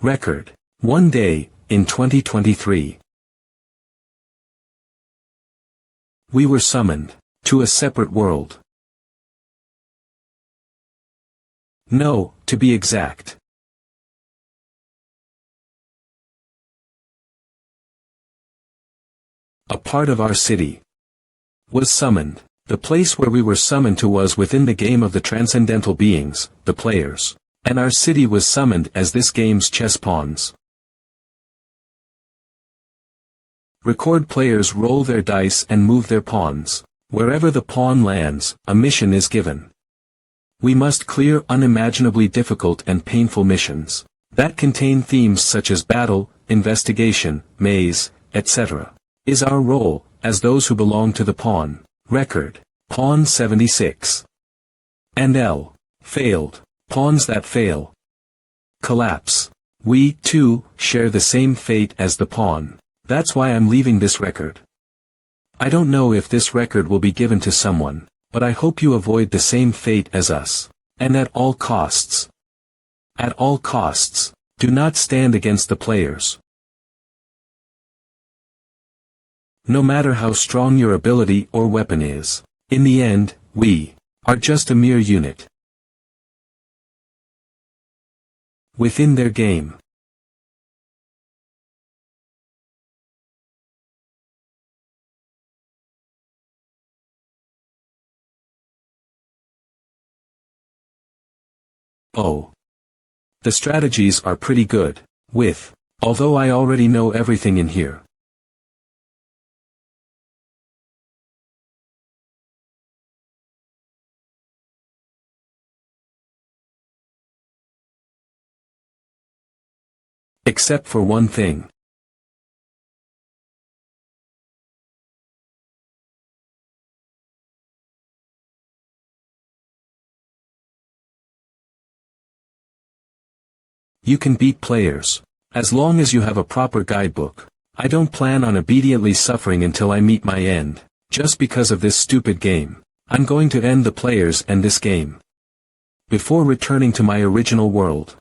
Record. One day, in 2023. We were summoned to a separate world. No, to be exact. A part of our city was summoned. The place where we were summoned to was within the game of the transcendental beings, the players. And our city was summoned as this game's chess pawns. Record players roll their dice and move their pawns. Wherever the pawn lands, a mission is given. We must clear unimaginably difficult and painful missions that contain themes such as battle, investigation, maze, etc. Is our role, as those who belong to the pawn. Record. Pawn 76. And L. Failed. Pawns that fail. Collapse. We, too, share the same fate as the pawn. That's why I'm leaving this record. I don't know if this record will be given to someone, but I hope you avoid the same fate as us. And at all costs. At all costs, do not stand against the players. No matter how strong your ability or weapon is, in the end, we are just a mere unit within their game. Oh. The strategies are pretty good, although I already know everything in here. Except for one thing. You can beat players. As long as you have a proper guidebook. I don't plan on obediently suffering until I meet my end. Just because of this stupid game. I'm going to end the players and this game. Before returning to my original world.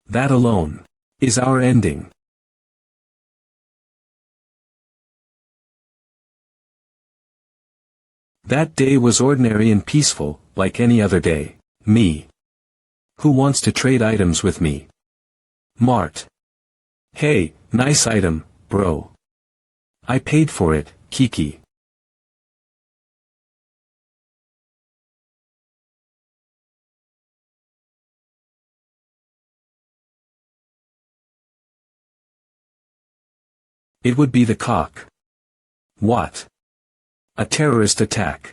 That alone is our ending. That day was ordinary and peaceful, like any other day. Me. Who wants to trade items with me? Mart. Hey, nice item, bro. I paid for it, Kiki. It would be the cock. What? A terrorist attack.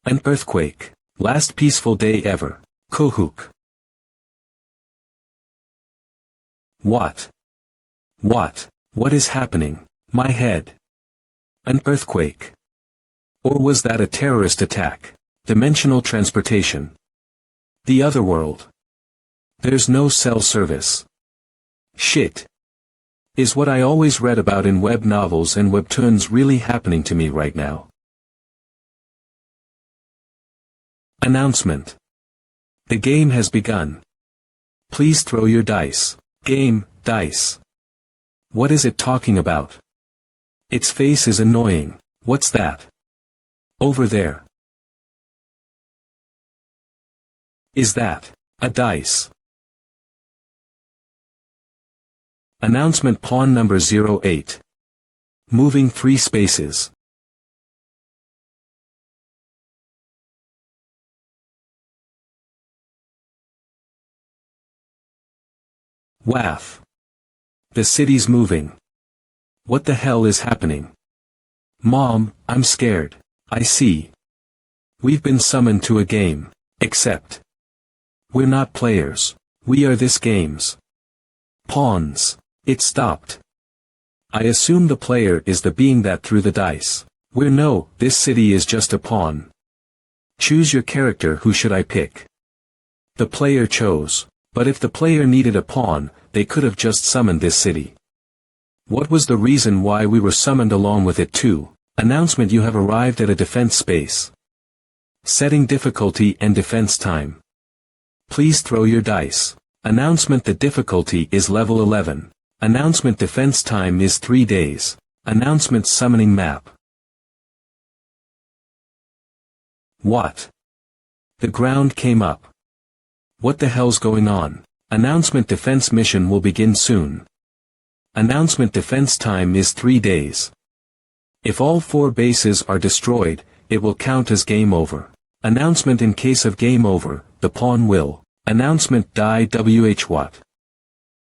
An earthquake. Last peaceful day ever. Kohuk. What? What is happening? My head. An earthquake. Or was that a terrorist attack? Dimensional transportation. The other world. There's no cell service. Shit. Is what I always read about in web novels and webtoons really happening to me right now? Announcement. The game has begun. Please throw your dice. Game, dice. What is it talking about? Its face is annoying. What's that? Over there. Is that a dice? Announcement pawn number 08. Moving 3 spaces. Waff. The city's moving. What the hell is happening? Mom, I'm scared. I see. We've been summoned to a game. Except. We're not players. We are this game's pawns. It stopped. I assume the player is the being that threw the dice. This city is just a pawn. Choose your character. Who should I pick? The player chose. But if the player needed a pawn, they could have just summoned this city. What was the reason why we were summoned along with it too? Announcement: you have arrived at a defense space. Setting difficulty and defense time. Please throw your dice. Announcement: the difficulty is level 11. Announcement: defense time is 3 days. Announcement: summoning map. What? The ground came up. What the hell's going on? Announcement: defense mission will begin soon. Announcement: defense time is 3 days. If all 4 bases are destroyed, it will count as game over. Announcement: in case of game over, the pawn will. Announcement: die wh what?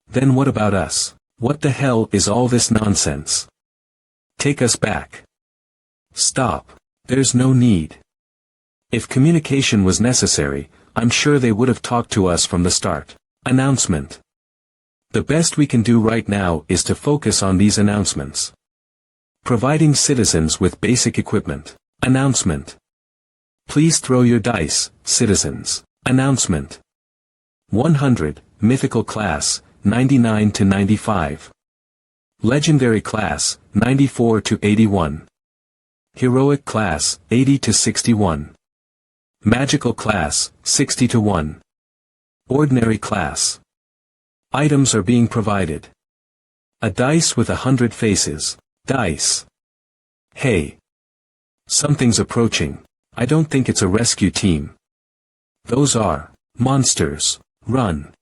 Then what about us? What the hell is all this nonsense? Take us back. Stop. There's no need. If communication was necessary, I'm sure they would have talked to us from the start. Announcement. The best we can do right now is to focus on these announcements. Providing citizens with basic equipment. Announcement. Please throw your dice, citizens. Announcement. 100, mythical class, 99 to 95. Legendary class, 94 to 81. Heroic class, 80 to 61. Magical class, 60 to 1. Ordinary class. Items are being provided. A dice with 100 faces. Dice. Hey. Something's approaching. I don't think it's a rescue team. Those are monsters. Run.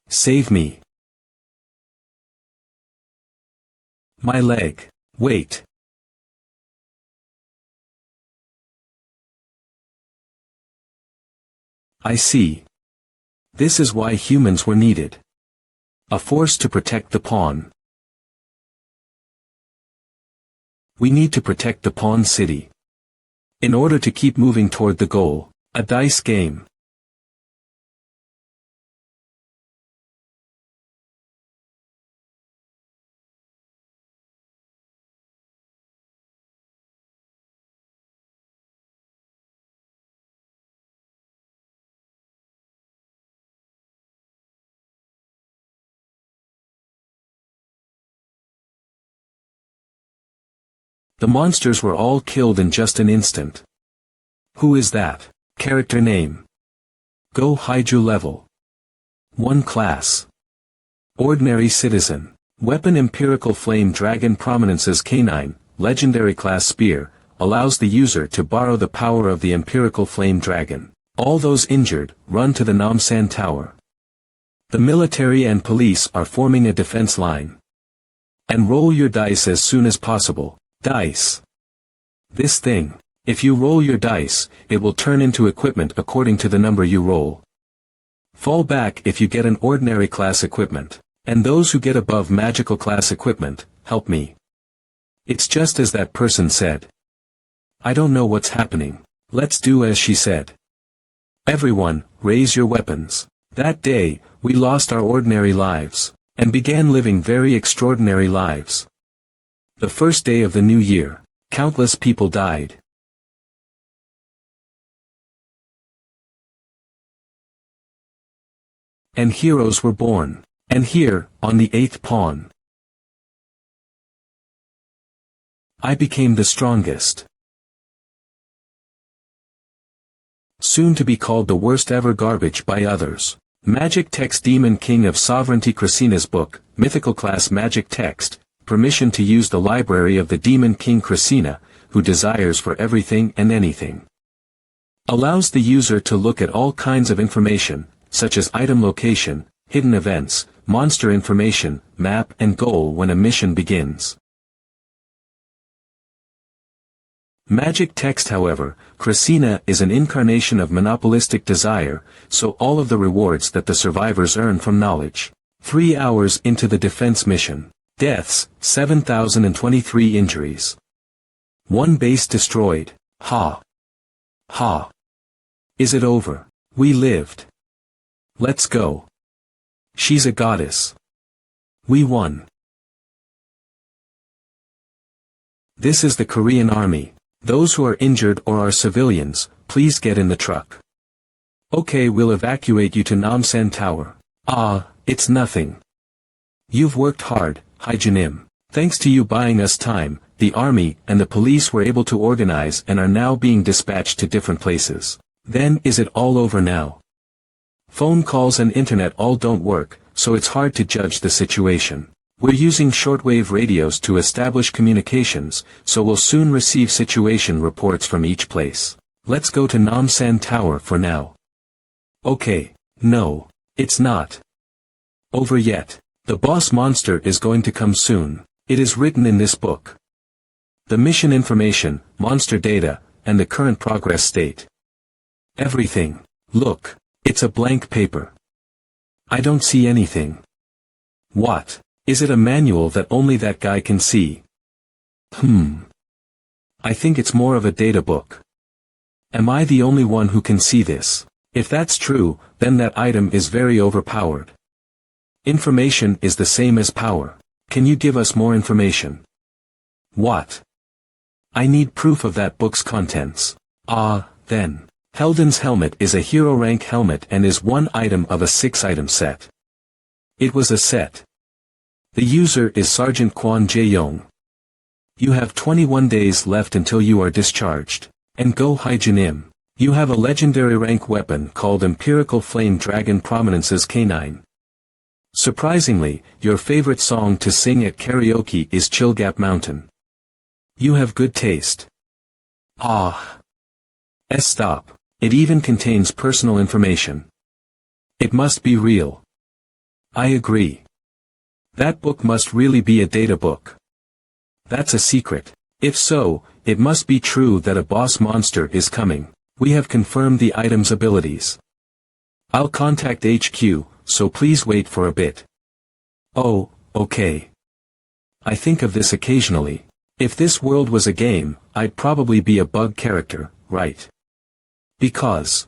Save me. My leg. Wait. I see. This is why humans were needed. A force to protect the pawn. We need to protect the pawn city. In order to keep moving toward the goal, a dice game. The monsters were all killed in just an instant. Who is that? Character name. Go Haiju level. 1 class. Ordinary citizen. Weapon: empirical flame dragon prominences canine, legendary class spear, allows the user to borrow the power of the empirical flame dragon. All those injured, run to the Namsan Tower. The military and police are forming a defense line. And roll your dice as soon as possible. Dice. This thing. If you roll your dice, it will turn into equipment according to the number you roll. Fall back if you get an ordinary class equipment. And those who get above magical class equipment, help me. It's just as that person said. I don't know what's happening. Let's do as she said. Everyone, raise your weapons. That day, we lost our ordinary lives, and began living very extraordinary lives. The first day of the new year, countless people died. And heroes were born. And here, on the 8th pawn, I became the strongest. Soon to be called the worst ever garbage by others. Magic text: Demon King of Sovereignty. Krasina's book, mythical class magic text. Permission to use the library of the Demon King Krasina, who desires for everything and anything. Allows the user to look at all kinds of information, such as item location, hidden events, monster information, map and goal when a mission begins. Magic text. However, Krasina is an incarnation of monopolistic desire, so all of the rewards that the survivors earn from knowledge. 3 hours into the defense mission. Deaths, 7,023 injuries. 1 base destroyed. Ha. Ha. Is it over? We lived. Let's go. She's a goddess. We won. This is the Korean army. Those who are injured or are civilians, please get in the truck. Okay, we'll evacuate you to Namsan Tower. Ah, it's nothing. You've worked hard, Haijunim. Thanks to you buying us time, the army and the police were able to organize and are now being dispatched to different places. Then is it all over now? Phone calls and internet all don't work, so it's hard to judge the situation. We're using shortwave radios to establish communications, so we'll soon receive situation reports from each place. Let's go to Namsan Tower for now. Okay. No. It's not over yet. The boss monster is going to come soon. It is written in this book. The mission information, monster data, and the current progress state. Everything. Look. It's a blank paper. I don't see anything. What? Is it a manual that only that guy can see? I think it's more of a data book. Am I the only one who can see this? If that's true, then that item is very overpowered. Information is the same as power. Can you give us more information? What? I need proof of that book's contents. Then. Helden's helmet is a hero rank helmet and is one item of a 6-item set. It was a set. The user is Sergeant Kwon Jae-young. You have 21 days left until you are discharged. And Go Haijunim. You have a legendary rank weapon called Empirical Flame Dragon Prominences K9. Surprisingly, your favorite song to sing at karaoke is Chilgap Mountain. You have good taste. Stop. It even contains personal information. It must be real. I agree. That book must really be a data book. That's a secret. If so, it must be true that a boss monster is coming. We have confirmed the item's abilities. I'll contact HQ, so please wait for a bit. Oh, okay. I think of this occasionally. If this world was a game, I'd probably be a bug character, right? Because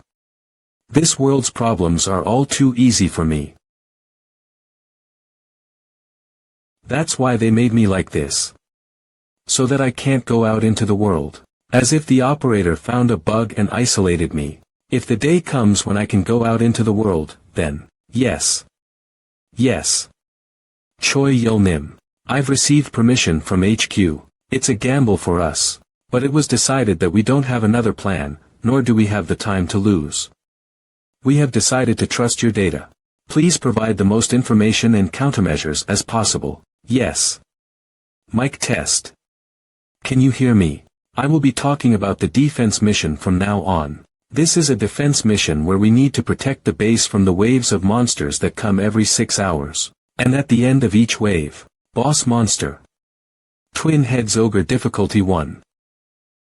this world's problems are all too easy for me. That's why they made me like this. So that I can't go out into the world. As if the operator found a bug and isolated me. If the day comes when I can go out into the world, then, yes. Yes. Choi Yul-nim. I've received permission from HQ. It's a gamble for us. But it was decided that we don't have another plan, nor do we have the time to lose. We have decided to trust your data. Please provide the most information and countermeasures as possible. Yes. Mic test. Can you hear me? I will be talking about the defense mission from now on. This is a defense mission where we need to protect the base from the waves of monsters that come every 6 hours. And at the end of each wave, boss monster. Twin Heads Ogre difficulty 1.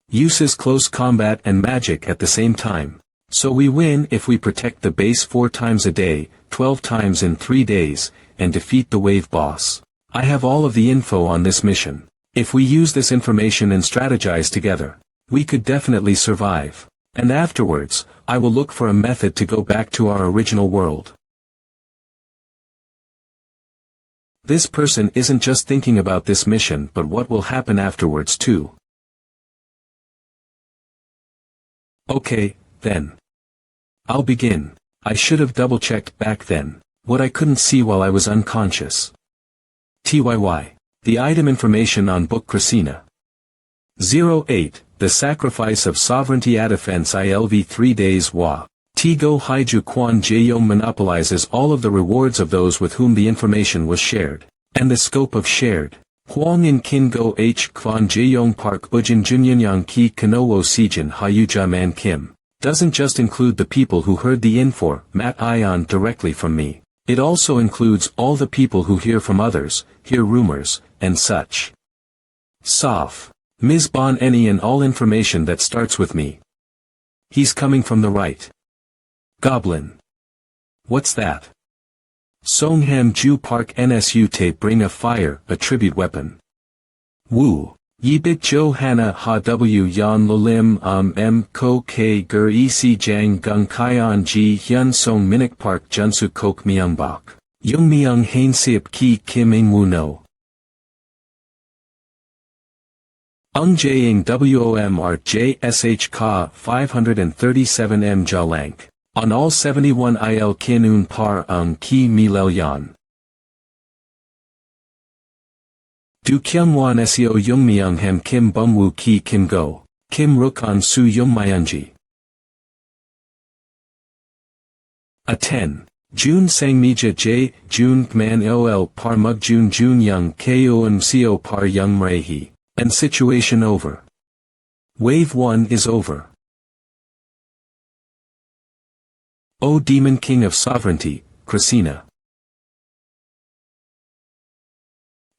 Uses close combat and magic at the same time. So we win if we protect the base 4 times a day, 12 times in 3 days, and defeat the wave boss. I have all of the info on this mission. If we use this information and strategize together, we could definitely survive. And afterwards, I will look for a method to go back to our original world. This person isn't just thinking about this mission but what will happen afterwards too. Okay, then. I'll begin. I should have double-checked back then what I couldn't see while I was unconscious. TYY. The item information on Book Krasina. 08. The Sacrifice of Sovereignty at Defense ILV 3 days Wa. Go Haiju Kwon Jae-young monopolizes all of the rewards of those with whom the information was shared. And the scope of shared. Hwang in Kin Go H Kwon Jae-young Park Ujin Junyanyang Ki Kanowo Sijin Hayuja Man Kim. Doesn't just include the people who heard the info, Mat Ion directly from me. It also includes all the people who hear from others, hear rumors, and such. Soph. Ms. Bon Eni and all information that starts with me. He's coming from the right. Goblin. What's that? Songham Ju Park NSU tape bring a fire, a tribute weapon. Woo. Yibit Jo Hana Ha W Yan Lolim M Ko K Gur Ec Jang Gung Kaian Ji Hyun Song Minik Park Junsu Kok Myungbok. Yung Myung Hain Siep Ki Kim In Woo No. Ung Jaing WOM Art JSH Ka 537 M Jalank. On all 71 Il Kinun Par Ung Ki Milel Yan. Du Kyungwan Seo Myung Hem Kim Bumwoo Ki Kim Go. Kim Ruk An Su Yung Myunji. A 10. Jun Sangmija J. Jun Gman Ol Par Mug Jun Jun Young Kon Co Par Young Mrehi. And situation over. Wave 1 is over. O Demon King of Sovereignty, Krasina.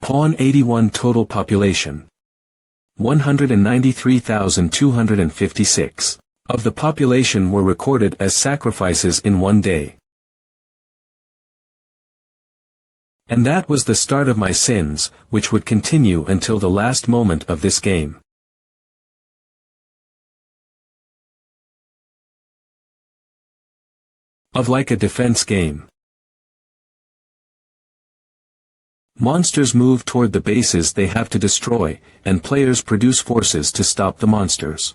Pawn 81 total population. 193,256. Of the population were recorded as sacrifices in one day. And that was the start of my sins, which would continue until the last moment of this game. Of like a defense game. Monsters move toward the bases they have to destroy, and players produce forces to stop the monsters.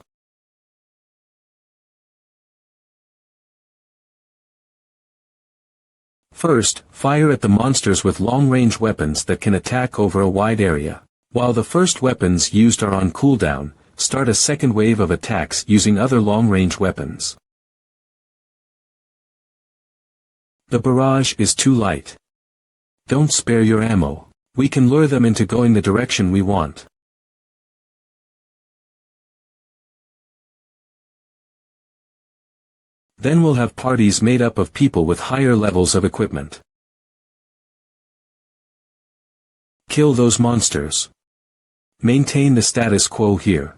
First, fire at the monsters with long-range weapons that can attack over a wide area. While the first weapons used are on cooldown, start a second wave of attacks using other long-range weapons. The barrage is too light. Don't spare your ammo. We can lure them into going the direction we want. Then we'll have parties made up of people with higher levels of equipment. Kill those monsters. Maintain the status quo here.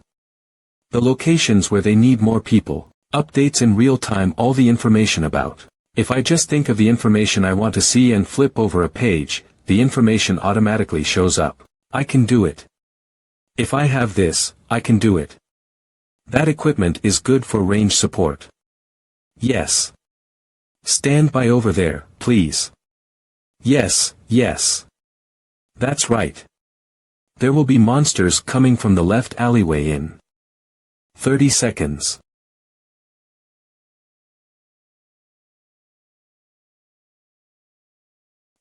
The locations where they need more people. Updates in real time, all the information about. If I just think of the information I want to see and flip over a page, the information automatically shows up. I can do it. If I have this, I can do it. That equipment is good for range support. Yes. Stand by over there, please. Yes, yes. That's right. There will be monsters coming from the left alleyway in 30 seconds.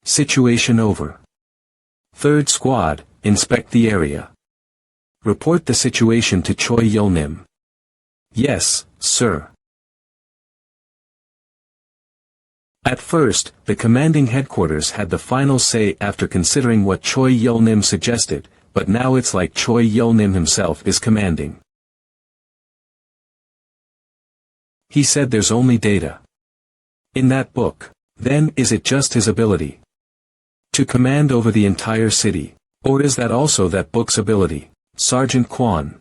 Situation over. Third squad, inspect the area. Report the situation to Choi Yulnim. Yes, sir. At first, the commanding headquarters had the final say after considering what Choi Yulnim suggested, but now it's like Choi Yulnim himself is commanding. He said there's only data. In that book. Then is it just his ability to command over the entire city? Or is that also that book's ability? Sergeant Quan.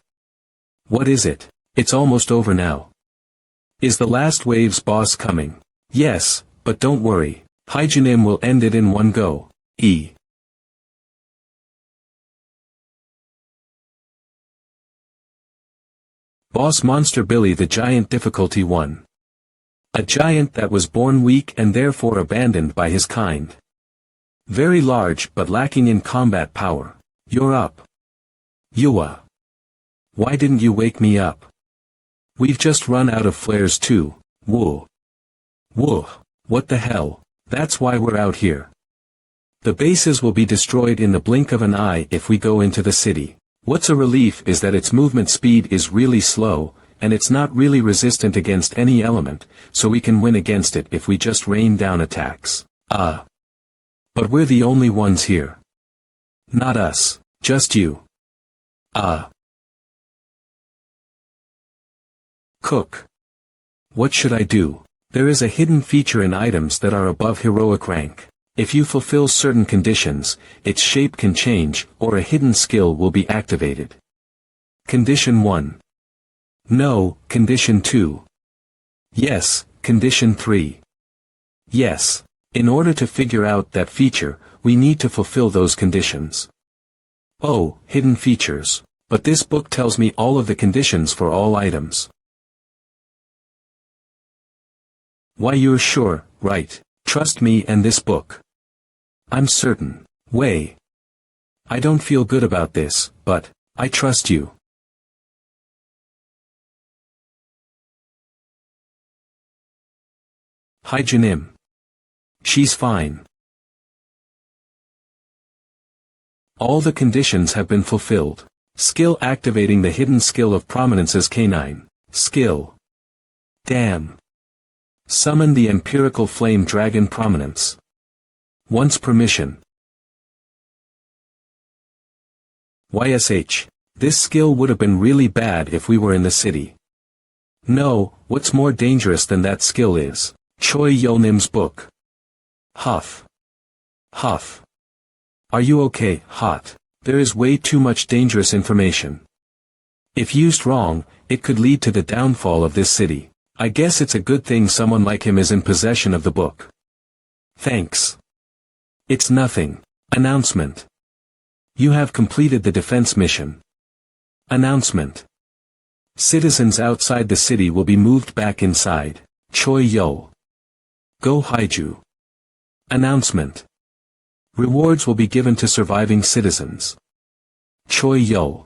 What is it? It's almost over now. Is the last wave's boss coming? Yes, but don't worry. Haijunim will end it in one go. Boss Monster Billy the Giant difficulty 1. A giant that was born weak and therefore abandoned by his kind. Very large but lacking in combat power. You're up. Yua. Why didn't you wake me up? We've just run out of flares too. Woo. Woo. What the hell? That's why we're out here. The bases will be destroyed in the blink of an eye if we go into the city. What's a relief is that its movement speed is really slow, and it's not really resistant against any element, so we can win against it if we just rain down attacks. But we're the only ones here. Not us, just you. Cook. What should I do? There is a hidden feature in items that are above heroic rank. If you fulfill certain conditions, its shape can change, or a hidden skill will be activated. Condition 1. No. Condition 2. Yes. Condition 3. Yes. In order to figure out that feature, we need to fulfill those conditions. Oh, hidden features. But this book tells me all of the conditions for all items. Why, you're sure, right? Trust me and this book. I'm certain. Way. I don't feel good about this, but I trust you. Haijunim. She's fine. All the conditions have been fulfilled. Skill activating the hidden skill of prominence as K9. Skill. Damn. Summon the empirical flame dragon prominence. Once per mission. YSH. This skill would have been really bad if we were in the city. No, what's more dangerous than that skill is Choi Yolnim's book. Huff. Huff. Are you okay, Hot? There is way too much dangerous information. If used wrong, it could lead to the downfall of this city. I guess it's a good thing someone like him is in possession of the book. Thanks. It's nothing. Announcement. You have completed the defense mission. Announcement. Citizens outside the city will be moved back inside. Choi Yo. Go Haiju. Announcement. Rewards will be given to surviving citizens. Choi Yo.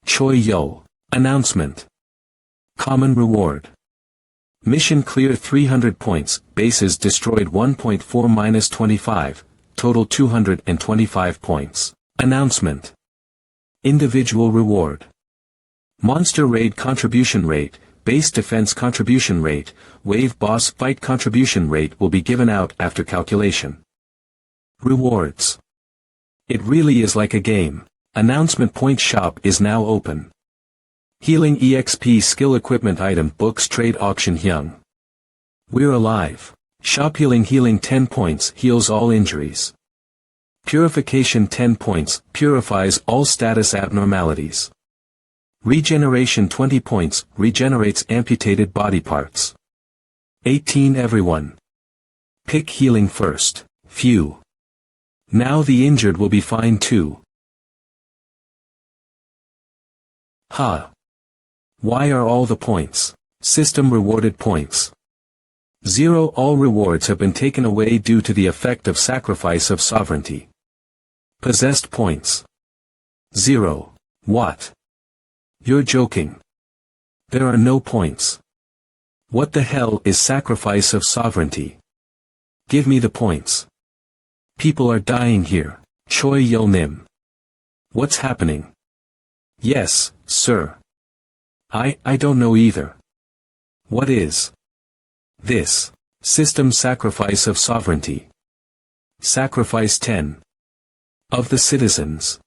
Choi Yo. Announcement. Common reward. Mission clear 300 points, bases destroyed 1.4 - 25, total 225 points. Announcement. Individual reward. Monster raid contribution rate, base defense contribution rate, wave boss fight contribution rate will be given out after calculation. Rewards. It really is like a game. Announcement point shop is now open. Healing EXP skill equipment item books trade auction Hyung. We're alive. Shop healing 10 points heals all injuries. Purification 10 points purifies all status abnormalities. Regeneration 20 points regenerates amputated body parts. 18 everyone. Pick healing first. Phew. Now the injured will be fine too. Ha. Why are all the points? System rewarded points. 0 All rewards have been taken away due to the effect of sacrifice of sovereignty. Possessed points. 0. What? You're joking. There are no points. What the hell is sacrifice of sovereignty? Give me the points. People are dying here. Choi Yolnim. What's happening? Yes, sir. I don't know either. What is this? System sacrifice of sovereignty. Sacrifice 10. Of the citizens.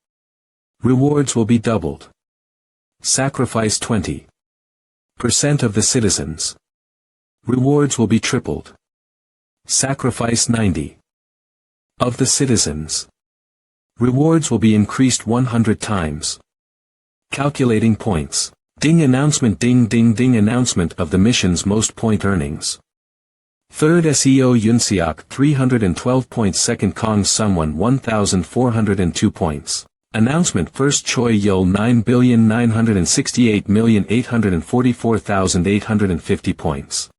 Rewards will be doubled. Sacrifice 20%. of the citizens. Rewards will be tripled. Sacrifice 90. Of the citizens. Rewards will be increased 100 times. Calculating points. Ding announcement ding ding ding announcement of the mission's most point earnings. Third SEO Yunseok 312 points. Second Kong Someone 1402 points. Announcement First Choi Yul 9,968,844,850 points.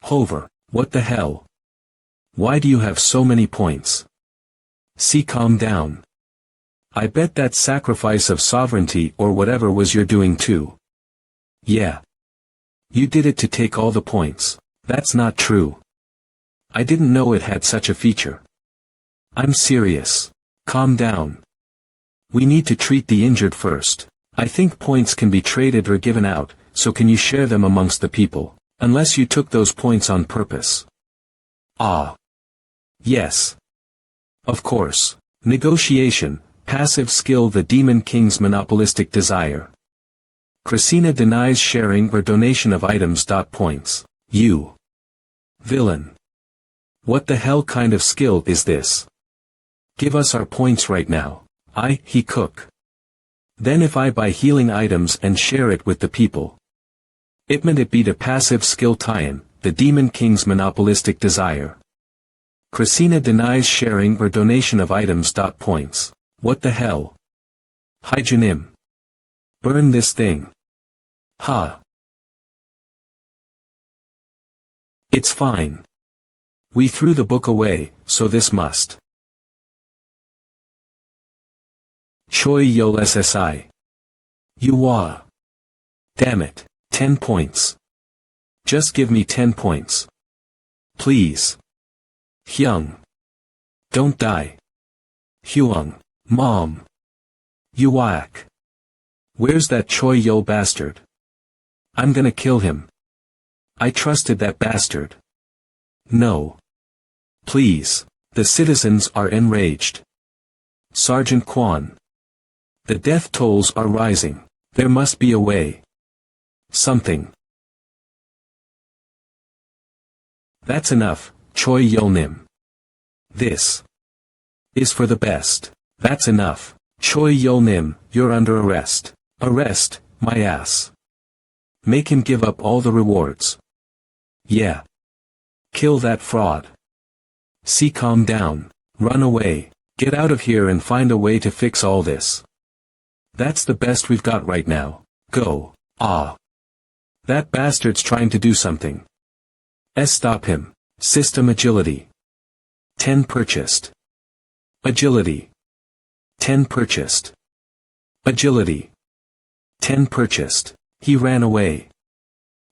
Hover, what the hell? Why do you have so many points? See, calm down. I bet that sacrifice of sovereignty or whatever was you're doing too. Yeah. You did it to take all the points. That's not true. I didn't know it had such a feature. I'm serious. Calm down. We need to treat the injured first. I think points can be traded or given out, so can you share them amongst the people? Unless you took those points on purpose. Ah. Yes. Of course. Negotiation. Passive skill The Demon King's monopolistic desire. Christina denies sharing or donation of items. Points. You. Villain. What the hell kind of skill is this? Give us our points right now. He cook. Then if I buy healing items and share it with the people. It be the passive skill tie-in, The Demon King's monopolistic desire. Christina denies sharing or donation of items. Points. What the hell? Hygiene. Burn this thing. Ha. It's fine. We threw the book away, so this must. Choi Yol SSI. You are. Damn it. 10 points. Just give me 10 points. Please. Hyung. Don't die. Hyung. Mom. You whack. Where's that Choi Yol bastard? I'm gonna kill him. I trusted that bastard. No. Please. The citizens are enraged. Sergeant Quan. The death tolls are rising. There must be a way. Something. That's enough, Choi Yol-nim. This is for the best. That's enough. Choi Yol-nim, you're under arrest. Arrest, my ass. Make him give up all the rewards. Yeah. Kill that fraud. See, calm down. Run away. Get out of here and find a way to fix all this. That's the best we've got right now. Go. Ah. That bastard's trying to do something. Stop him. System agility. 10 purchased. Agility. 10 purchased. Agility. 10 purchased. He ran away.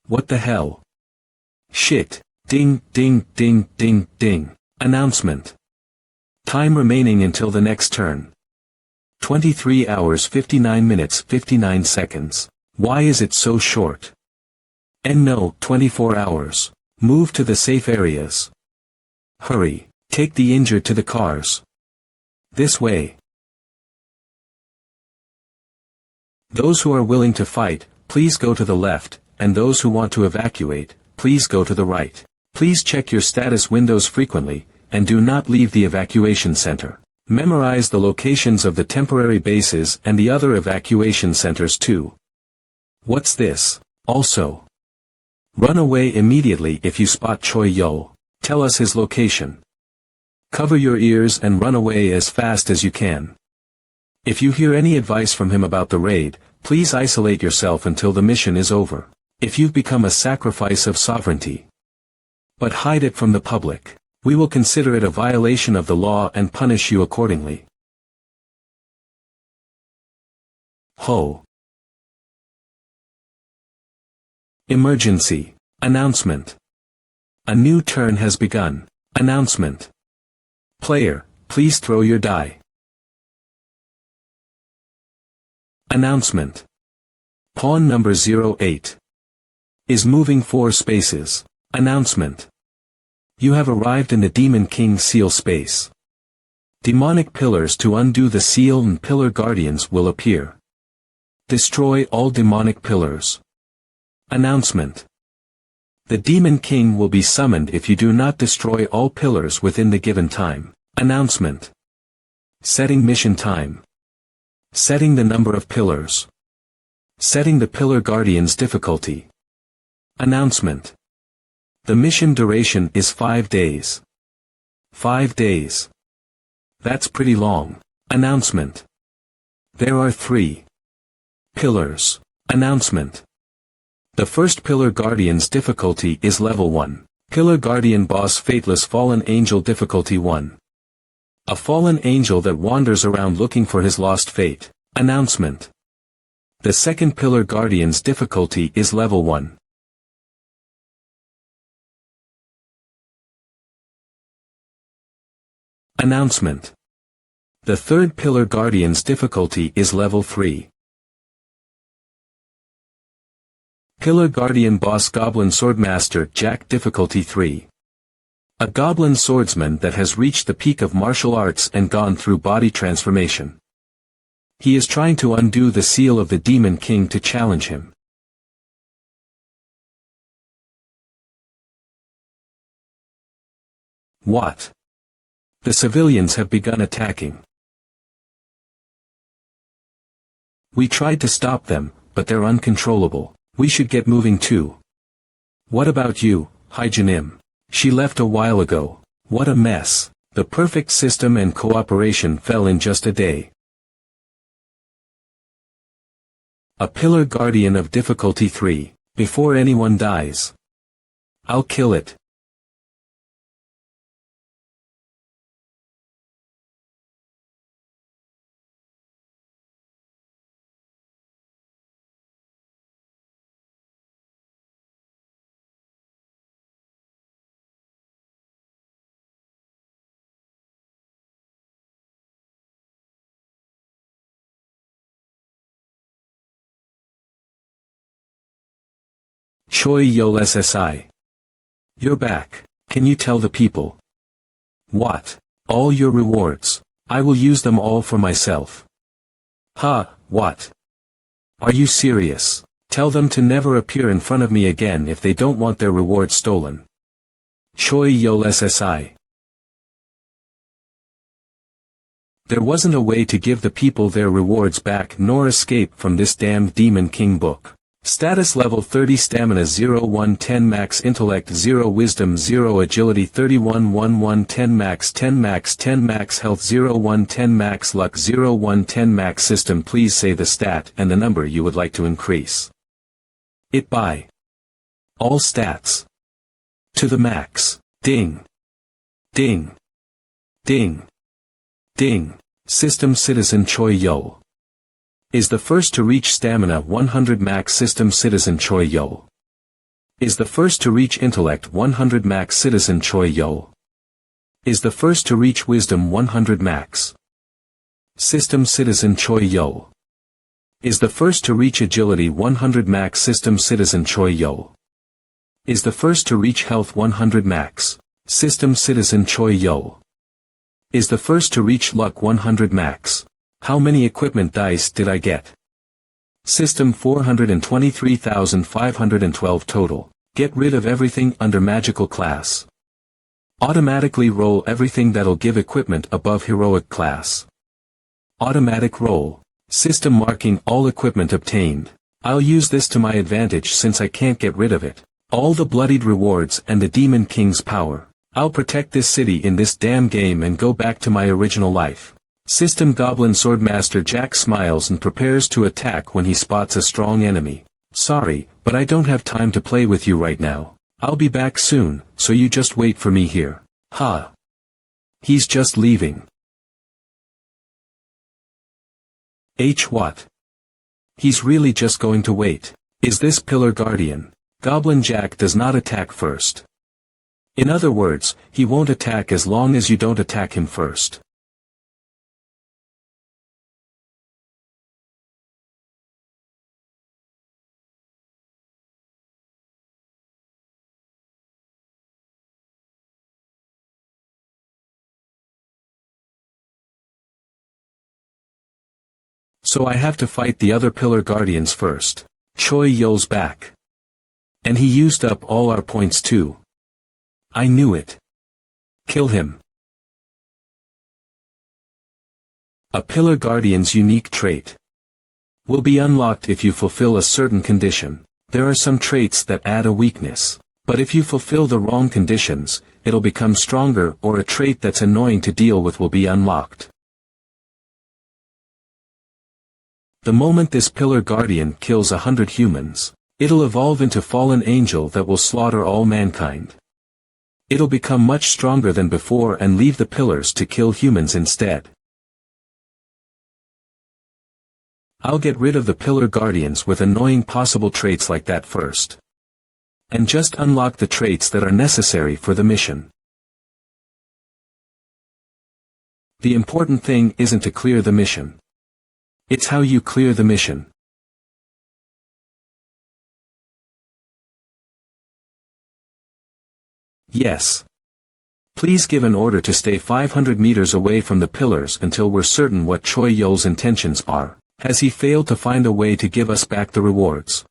What the hell? Shit. Ding, ding, ding, ding, ding. Announcement. Time remaining until the next turn. 23 hours 59 minutes 59 seconds. Why is it so short? And no, 24 hours. Move to the safe areas. Hurry. Take the injured to the cars. This way. Those who are willing to fight, please go to the left, and those who want to evacuate, please go to the right. Please check your status windows frequently, and do not leave the evacuation center. Memorize the locations of the temporary bases and the other evacuation centers too. What's this? Also. Run away immediately if you spot Choi Yo. Tell us his location. Cover your ears and run away as fast as you can. If you hear any advice from him about the raid, please isolate yourself until the mission is over. If you've become a sacrifice of sovereignty. But hide it from the public. We will consider it a violation of the law and punish you accordingly. Ho. Emergency. Announcement. A new turn has begun. Announcement. Player, please throw your die. Announcement. Pawn number 08 is moving 4 spaces. Announcement. You have arrived in the Demon King seal space. Demonic pillars to undo the seal and pillar guardians will appear. Destroy all demonic pillars. Announcement. The Demon King will be summoned if you do not destroy all pillars within the given time. Announcement. Setting mission time. Setting the number of pillars. Setting the pillar guardian's difficulty. Announcement. The mission duration is 5 days. 5 days. That's pretty long. Announcement. There are 3 pillars. Announcement. The first pillar guardian's difficulty is level 1. Pillar guardian boss Fateless Fallen Angel difficulty 1. A fallen angel that wanders around looking for his lost fate. Announcement. The second pillar guardian's difficulty is level 1. Announcement. The third pillar guardian's difficulty is level 3. Pillar guardian boss Goblin Swordmaster Jack difficulty 3. A goblin swordsman that has reached the peak of martial arts and gone through body transformation. He is trying to undo the seal of the Demon King to challenge him. What? The civilians have begun attacking. We tried to stop them, but they're uncontrollable. We should get moving too. What about you, Haijinim? She left a while ago. What a mess. The perfect system and cooperation fell in just a day. A pillar guardian of difficulty 3. Before anyone dies. I'll kill it. Choi Yol SSI. You're back. Can you tell the people? What? All your rewards. I will use them all for myself. Ha, what? Are you serious? Tell them to never appear in front of me again if they don't want their rewards stolen. Choi Yol SSI. There wasn't a way to give the people their rewards back nor escape from this damned Demon King book. Status level 30, stamina 0 1 10, max intellect 0, wisdom 0, agility 31 1 1 10, max 10, max 10, max health 0 1 10, max luck 0 1 10, max system. Please say the stat and the number you would like to increase it by. All stats to the max. Ding. Ding. Ding. Ding. System Citizen Choi Yol is the first to reach stamina 100 max. System Citizen Choi Yol is the first to reach intellect 100 max. Citizen Choi Yol is the first to reach wisdom 100 max. System Citizen Choi Yol is the first to reach agility 100 max. System Citizen Choi Yol is the first to reach health 100 max. System Citizen Choi Yol is the first to reach luck 100 max. How many equipment dice did I get? System 423,512 total. Get rid of everything under magical class. Automatically roll everything that'll give equipment above heroic class. Automatic roll. System marking all equipment obtained. I'll use this to my advantage since I can't get rid of it. All the bloodied rewards and the Demon King's power. I'll protect this city in this damn game and go back to my original life. System Goblin Swordmaster Jack smiles and prepares to attack when he spots a strong enemy. Sorry, but I don't have time to play with you right now. I'll be back soon, so you just wait for me here. Ha. He's just leaving. What? He's really just going to wait. Is this Pillar Guardian? Goblin Jack does not attack first. In other words, he won't attack as long as you don't attack him first. So I have to fight the other Pillar Guardians first. Choi Yol's back. And he used up all our points too. I knew it. Kill him. A Pillar Guardian's unique trait will be unlocked if you fulfill a certain condition. There are some traits that add a weakness, but if you fulfill the wrong conditions, it'll become stronger, or a trait that's annoying to deal with will be unlocked. The moment this Pillar Guardian kills 100 humans, it'll evolve into fallen angel that will slaughter all mankind. It'll become much stronger than before and leave the pillars to kill humans instead. I'll get rid of the Pillar Guardians with annoying possible traits like that first. And just unlock the traits that are necessary for the mission. The important thing isn't to clear the mission. It's how you clear the mission. Yes. Please give an order to stay 500 meters away from the pillars until we're certain what Choi Yol's intentions are. Has he failed to find a way to give us back the rewards?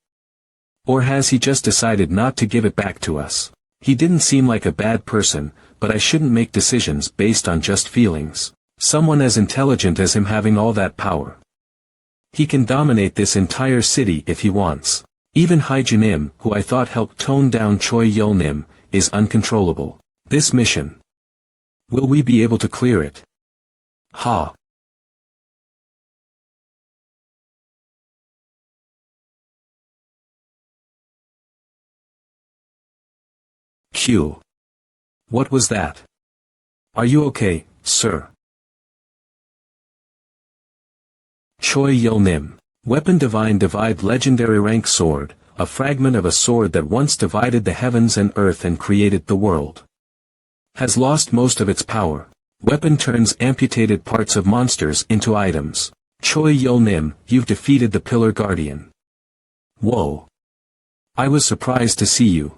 Or has he just decided not to give it back to us? He didn't seem like a bad person, but I shouldn't make decisions based on just feelings. Someone as intelligent as him having all that power. He can dominate this entire city if he wants. Even Haijunim, who I thought helped tone down Choi Yolnim, is uncontrollable. This mission. Will we be able to clear it? Ha. Q. What was that? Are you okay, sir? Choi Yolnim. Weapon Divine Divide Legendary Rank Sword, a fragment of a sword that once divided the heavens and earth and created the world. Has lost most of its power. Weapon turns amputated parts of monsters into items. Choi Yolnim, you've defeated the Pillar Guardian. Whoa. I was surprised to see you.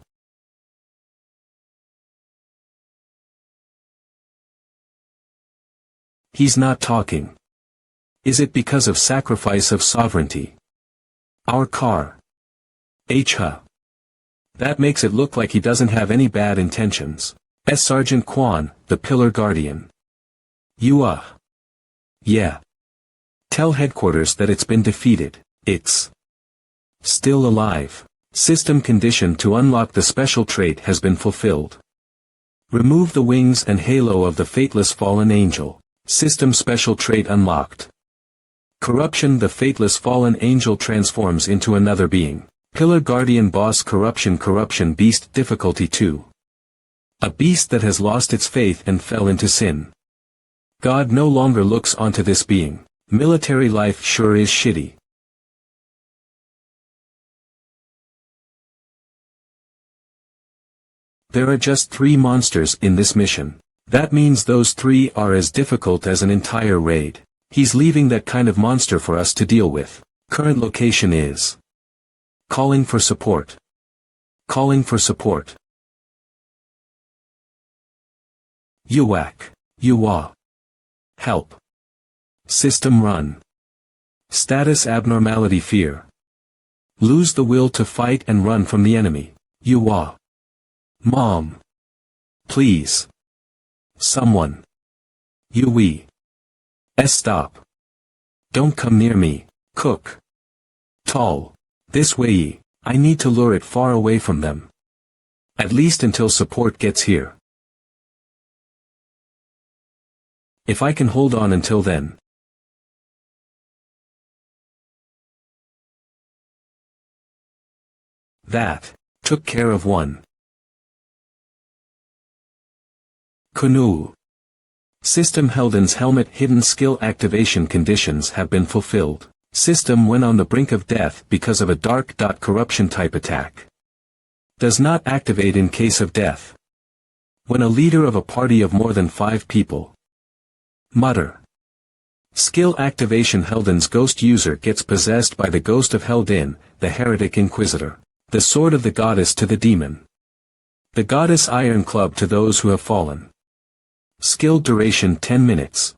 He's not talking. Is it because of sacrifice of sovereignty? Our car. HH. That makes it look like he doesn't have any bad intentions. Sergeant Quan, the Pillar Guardian. You Yeah. Tell headquarters that it's been defeated. It's still alive. System condition to unlock the special trait has been fulfilled. Remove the wings and halo of the fateless fallen angel. System special trait unlocked. Corruption. The fateless fallen angel transforms into another being. Pillar Guardian Boss Corruption Beast Difficulty 2. A beast that has lost its faith and fell into sin. God no longer looks onto this being. Military life sure is shitty. There are just 3 monsters in this mission. That means those 3 are as difficult as an entire raid. He's leaving that kind of monster for us to deal with. Current location is calling for support. Calling for support. UAC. UA. Help. System run. Status abnormality fear. Lose the will to fight and run from the enemy. UA. Mom. Please. Someone. UE. Stop. Don't come near me. Cook. Tall. This way. I need to lure it far away from them. At least until support gets here. If I can hold on until then. That took care of one. Kunu. System Helden's helmet hidden skill activation conditions have been fulfilled. System when on the brink of death because of a dark. Corruption type attack. Does not activate in case of death. When a leader of a party of more than 5 people. Mutter. Skill activation Helden's ghost user gets possessed by the ghost of Heldin, the heretic inquisitor. The sword of the goddess to the demon. The goddess iron club to those who have fallen. Skill duration 10 minutes.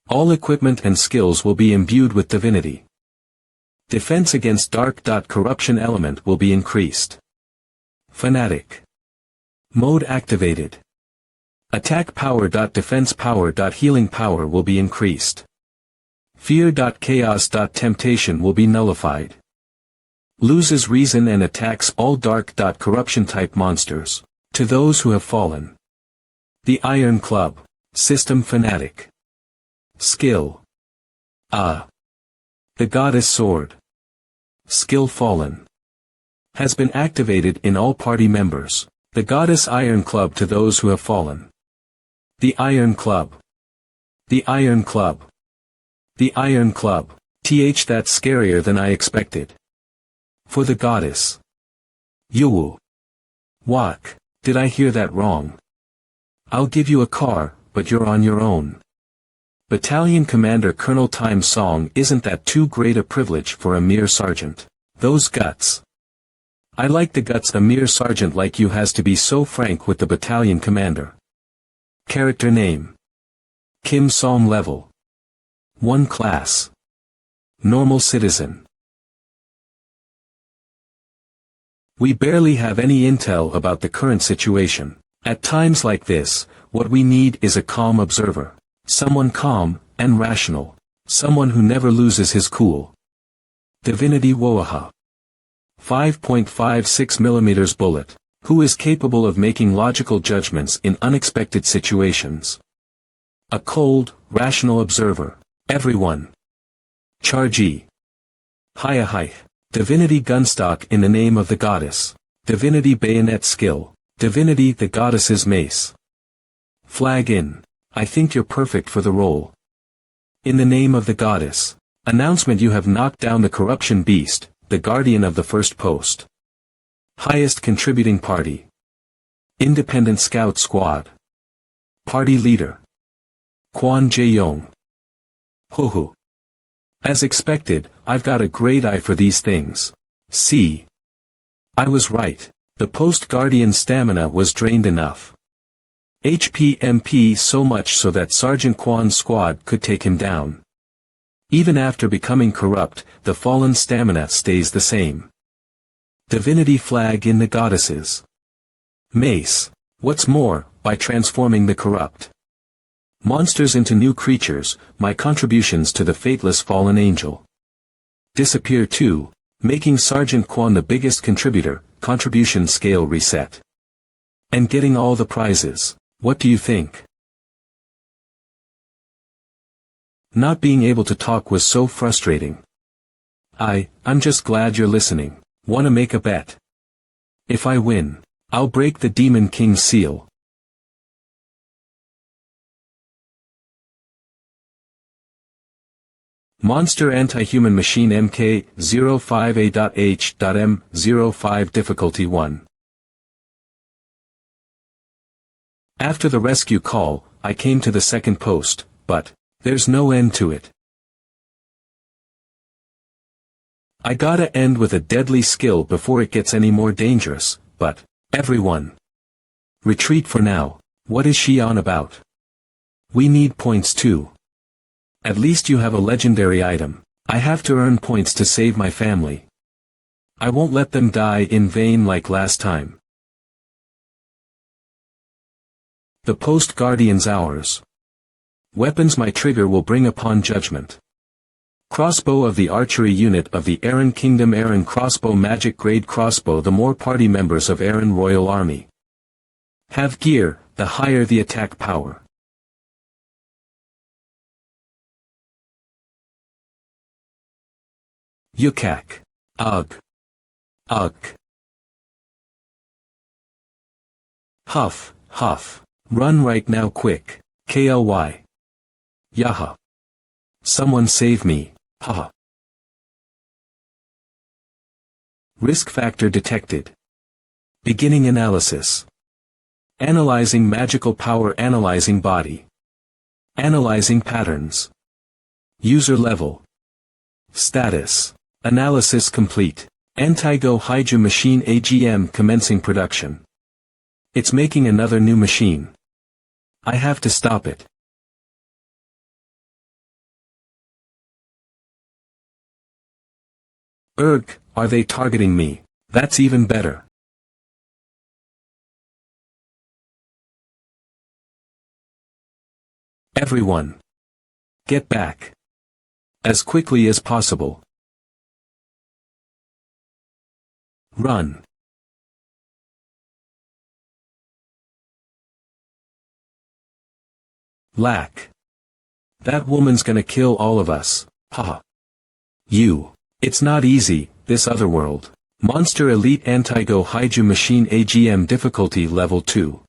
All equipment and skills will be imbued with divinity. Defense against dark. Corruption element will be increased. Fanatic. Mode activated. Attack power. Defense power. Healing power will be increased. Fear. Chaos. Temptation will be nullified. Loses reason and attacks all dark. Corruption type monsters. To those who have fallen. The Iron Club. System Fanatic. Skill. The Goddess Sword. Skill fallen. Has been activated in all party members. The Goddess Iron Club to those who have fallen. The Iron Club. The Iron Club. The Iron Club. That's scarier than I expected. For the Goddess. Yuwu. What? Did I hear that wrong? I'll give you a car, but you're on your own. Battalion Commander Colonel Time Song. Isn't that too great a privilege for a mere sergeant? Those guts. I like the guts a mere sergeant like you has to be so frank with the battalion commander. Character name. Kim Song level. 1 class. Normal citizen. We barely have any intel about the current situation. At times like this, what we need is a calm observer. Someone calm and rational. Someone who never loses his cool. Divinity Woaha. 5.56mm bullet. Who is capable of making logical judgments in unexpected situations. A cold, rational observer. Everyone. Chargee. Hiya. Divinity Gunstock in the name of the goddess. Divinity Bayonet Skill. Divinity the goddess's mace. Flag in. I think you're perfect for the role. In the name of the goddess. Announcement: you have knocked down the corruption beast, the guardian of the first post. Highest contributing party. Independent Scout Squad. Party leader. Kwon Jae-yong. Hoo. As expected, I've got a great eye for these things. See. I was right. The Post Guardian's stamina was drained enough. HP so much so that Sergeant Kwan's squad could take him down. Even after becoming corrupt, the fallen stamina stays the same. Divinity flag in the goddesses. Mace. What's more, by transforming the corrupt monsters into new creatures, my contributions to the fateless fallen angel disappear too, making Sergeant Kwan the biggest contributor, contribution scale reset. And getting all the prizes. What do you think? Not being able to talk was so frustrating. I'm just glad you're listening. Wanna make a bet? If I win, I'll break the Demon King's seal. Monster Anti-Human Machine MK-05A.H.M-05 Difficulty 1. After the rescue call, I came to the second post, but there's no end to it. I gotta end with a deadly skill before it gets any more dangerous, but everyone, retreat for now. What is she on about? We need points too. At least you have a legendary item. I have to earn points to save my family. I won't let them die in vain like last time. The Post Guardian's hours. Weapons my trigger will bring upon judgment. Crossbow of the archery unit of the Aaron Kingdom. Aaron crossbow, magic grade crossbow. The more party members of Aaron Royal Army have gear, the higher the attack power. Yukak. Ugh. Ugh. Huff, huff. Run right now quick. KLY. Yaha. Someone save me. Haha. Risk factor detected. Beginning analysis. Analyzing magical power. Analyzing body. Analyzing patterns. User level. Status. Analysis complete. Anti-Go Haiju Machine AGM commencing production. It's making another new machine. I have to stop it. Erg, are they targeting me? That's even better. Everyone, get back. As quickly as possible. Run. Lack. That woman's gonna kill all of us. Haha. You. It's not easy, this other world. Monster Elite Anti-Go Haiju Machine AGM Difficulty Level 2.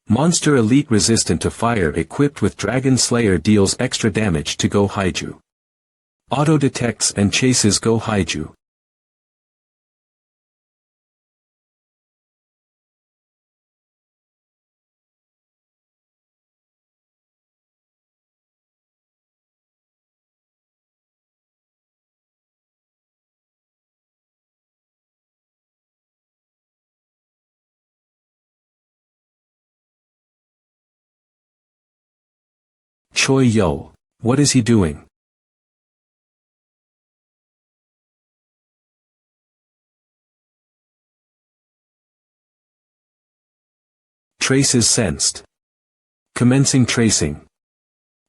Monster Elite resistant to fire equipped with Dragon Slayer deals extra damage to Go Haiju. Auto detects and chases Go Haiju. Choi Yo. What is he doing? Traces sensed. Commencing tracing.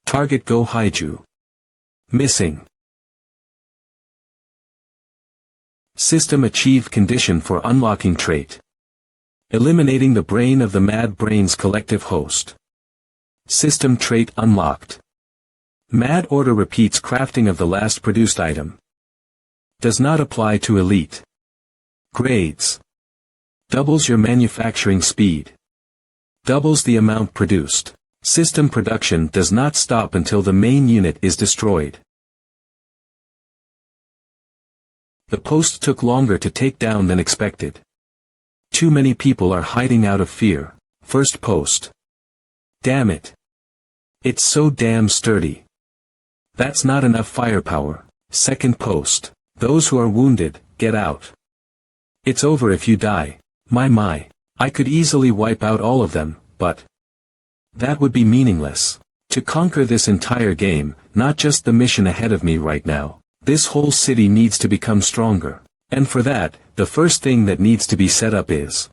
Target Go Haiju. Missing. System achieved condition for unlocking trait. Eliminating the brain of the Mad Brain's collective host. System trait unlocked. Mad Order repeats crafting of the last produced item. Does not apply to elite. Grades. Doubles your manufacturing speed. Doubles the amount produced. System production does not stop until the main unit is destroyed. The post took longer to take down than expected. Too many people are hiding out of fear. First post. Damn it. It's so damn sturdy. That's not enough firepower. Second post. Those who are wounded, get out. It's over if you die. My. I could easily wipe out all of them, but that would be meaningless. To conquer this entire game, not just the mission ahead of me right now, this whole city needs to become stronger. And for that, the first thing that needs to be set up is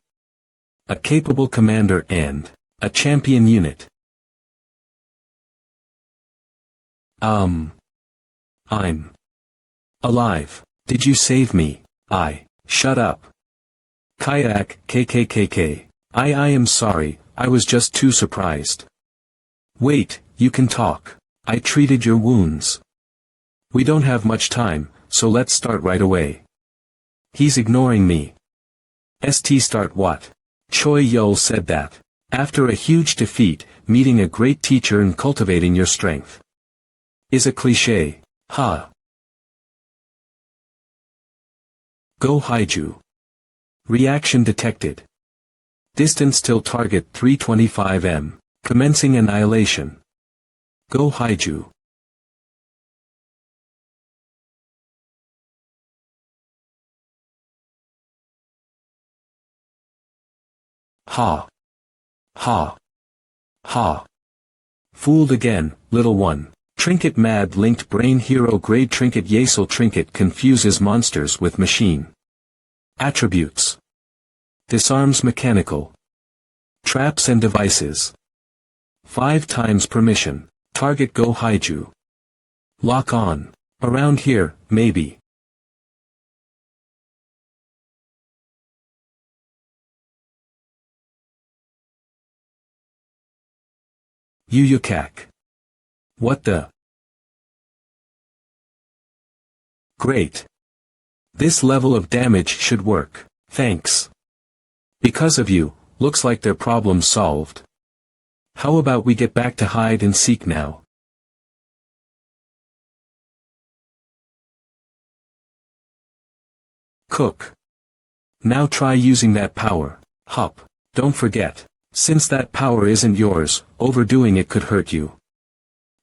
a capable commander and a champion unit. I'm alive. Did you save me? Shut up. Kayak, KKKK. I am sorry, I was just too surprised. Wait, you can talk. I treated your wounds. We don't have much time, so let's start right away. He's ignoring me. Start what? Choi Yol said that. After a huge defeat, meeting a great teacher and cultivating your strength is a cliché. Ha. Go Haiju. Reaction detected. Distance till target 325 m. Commencing annihilation. Go Haiju. Ha. Ha. Ha. Fooled again, little one. Trinket mad linked brain hero grade trinket Yasel trinket confuses monsters with machine. Attributes. Disarms mechanical. Traps and devices. 5 times permission. Target go Haiju. Lock on. Around here, maybe. Yuyukak. What the? Great. This level of damage should work. Thanks. Because of you, looks like their problem's solved. How about we get back to hide and seek now? Cook. Now try using that power. Hup. Don't forget. Since that power isn't yours, overdoing it could hurt you.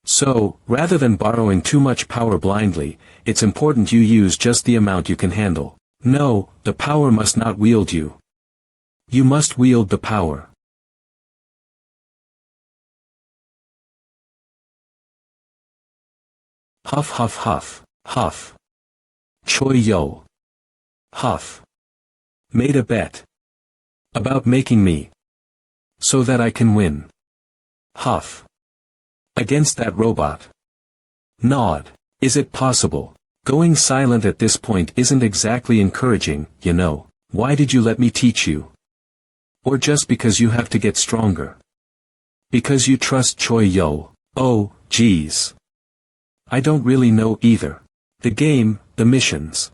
So, rather than borrowing too much power blindly, it's important you use just the amount you can handle. No, the power must not wield you. You must wield the power. Huff huff huff, huff. Choi Yo. Huff. Made a bet. About making me. So that I can win. Huff. Against that robot. Nod. Is it possible? Going silent at this point isn't exactly encouraging, you know. Why did you let me teach you? Or just because you have to get stronger? Because you trust Choi Yo. Oh, geez. I don't really know either. The game, the missions.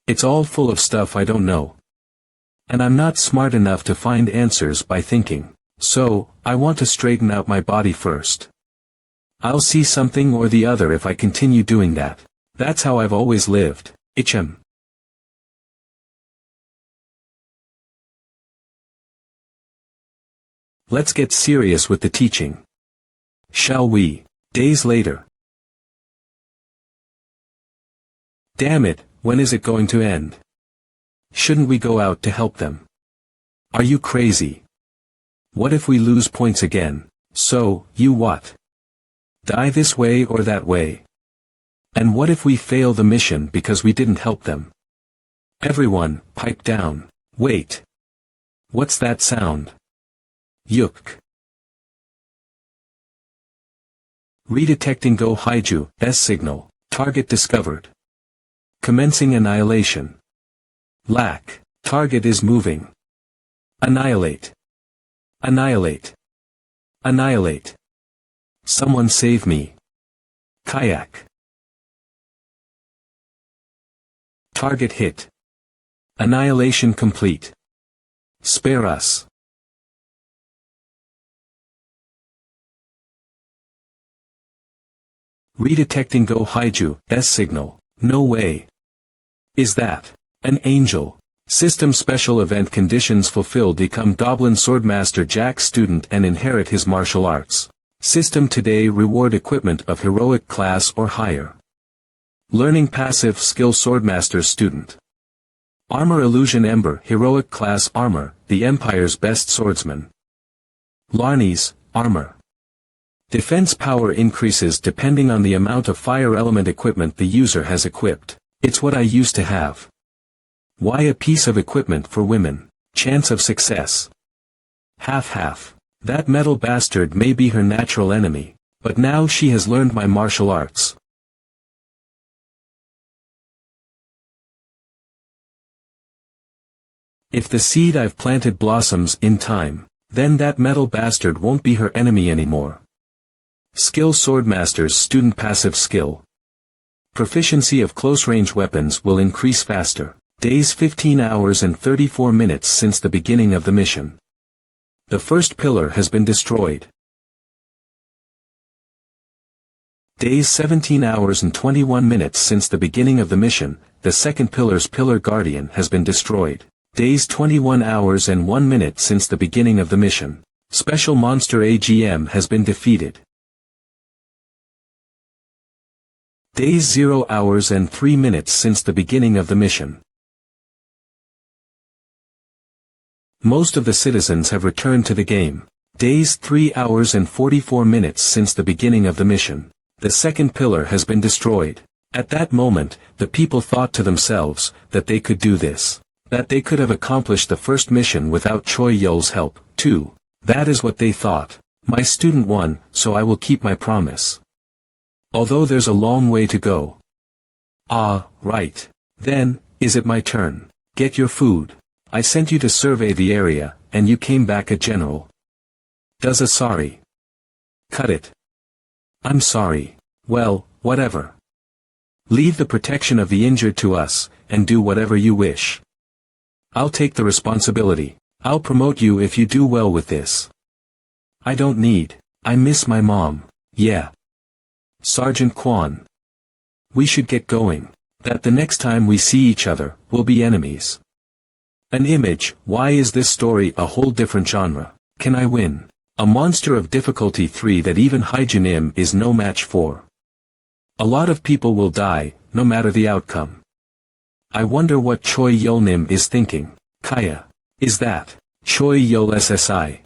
It's all full of stuff I don't know. And I'm not smart enough to find answers by thinking. So, I want to straighten out my body first. I'll see something or the other if I continue doing that. That's how I've always lived. Ichem. Let's get serious with the teaching. Shall we? Days later. Damn it, when is it going to end? Shouldn't we go out to help them? Are you crazy? What if we lose points again? So, you what? Die this way or that way? And what if we fail the mission because we didn't help them? Everyone, pipe down. Wait. What's that sound? Yuk. Redetecting Go Haiju, S signal. Target discovered. Commencing annihilation. Lack. Target is moving. Annihilate. Annihilate. Annihilate. Someone save me. Kayak. Target hit. Annihilation complete. Spare us. Redetecting Go Haiju, S signal. No way. Is that an angel? System special event conditions fulfilled. Become Goblin Swordmaster Jack student and inherit his martial arts. System today reward equipment of heroic class or higher. Learning passive skill Swordmaster student. Armor Illusion Ember Heroic Class Armor, the Empire's best swordsman. Larnies, Armor. Defense power increases depending on the amount of fire element equipment the user has equipped. It's what I used to have. Why a piece of equipment for women? Chance of success. Half-half. That metal bastard may be her natural enemy, but now she has learned my martial arts. If the seed I've planted blossoms in time, then that metal bastard won't be her enemy anymore. Skill Swordmaster's Student Passive Skill. Proficiency of close-range weapons will increase faster. Days 15 hours and 34 minutes since the beginning of the mission. The first pillar has been destroyed. Days 17 hours and 21 minutes since the beginning of the mission, the second pillar's Pillar Guardian has been destroyed. Days 21 hours and 1 minute since the beginning of the mission. Special Monster AGM has been defeated. Days 0 hours and 3 minutes since the beginning of the mission. Most of the citizens have returned to the game. Days 3 hours and 44 minutes since the beginning of the mission. The second pillar has been destroyed. At that moment, the people thought to themselves that they could do this. That they could have accomplished the first mission without Choi Yul's help, too. That is what they thought. My student won, so I will keep my promise. Although there's a long way to go. Ah, right. Then, is it my turn? Get your food. I sent you to survey the area, and you came back a general. Does a sorry. Cut it. I'm sorry. Well, whatever. Leave the protection of the injured to us, and do whatever you wish. I'll take the responsibility. I'll promote you if you do well with this. I don't need. I miss my mom. Yeah. Sergeant Kwan. We should get going. That the next time we see each other, we'll be enemies. An image. Why is this story a whole different genre? Can I win? A monster of difficulty 3 that even Haijunim is no match for. A lot of people will die, no matter the outcome. I wonder what Choi Yulnim is thinking. Kaya. Is that Choi Yul SSI?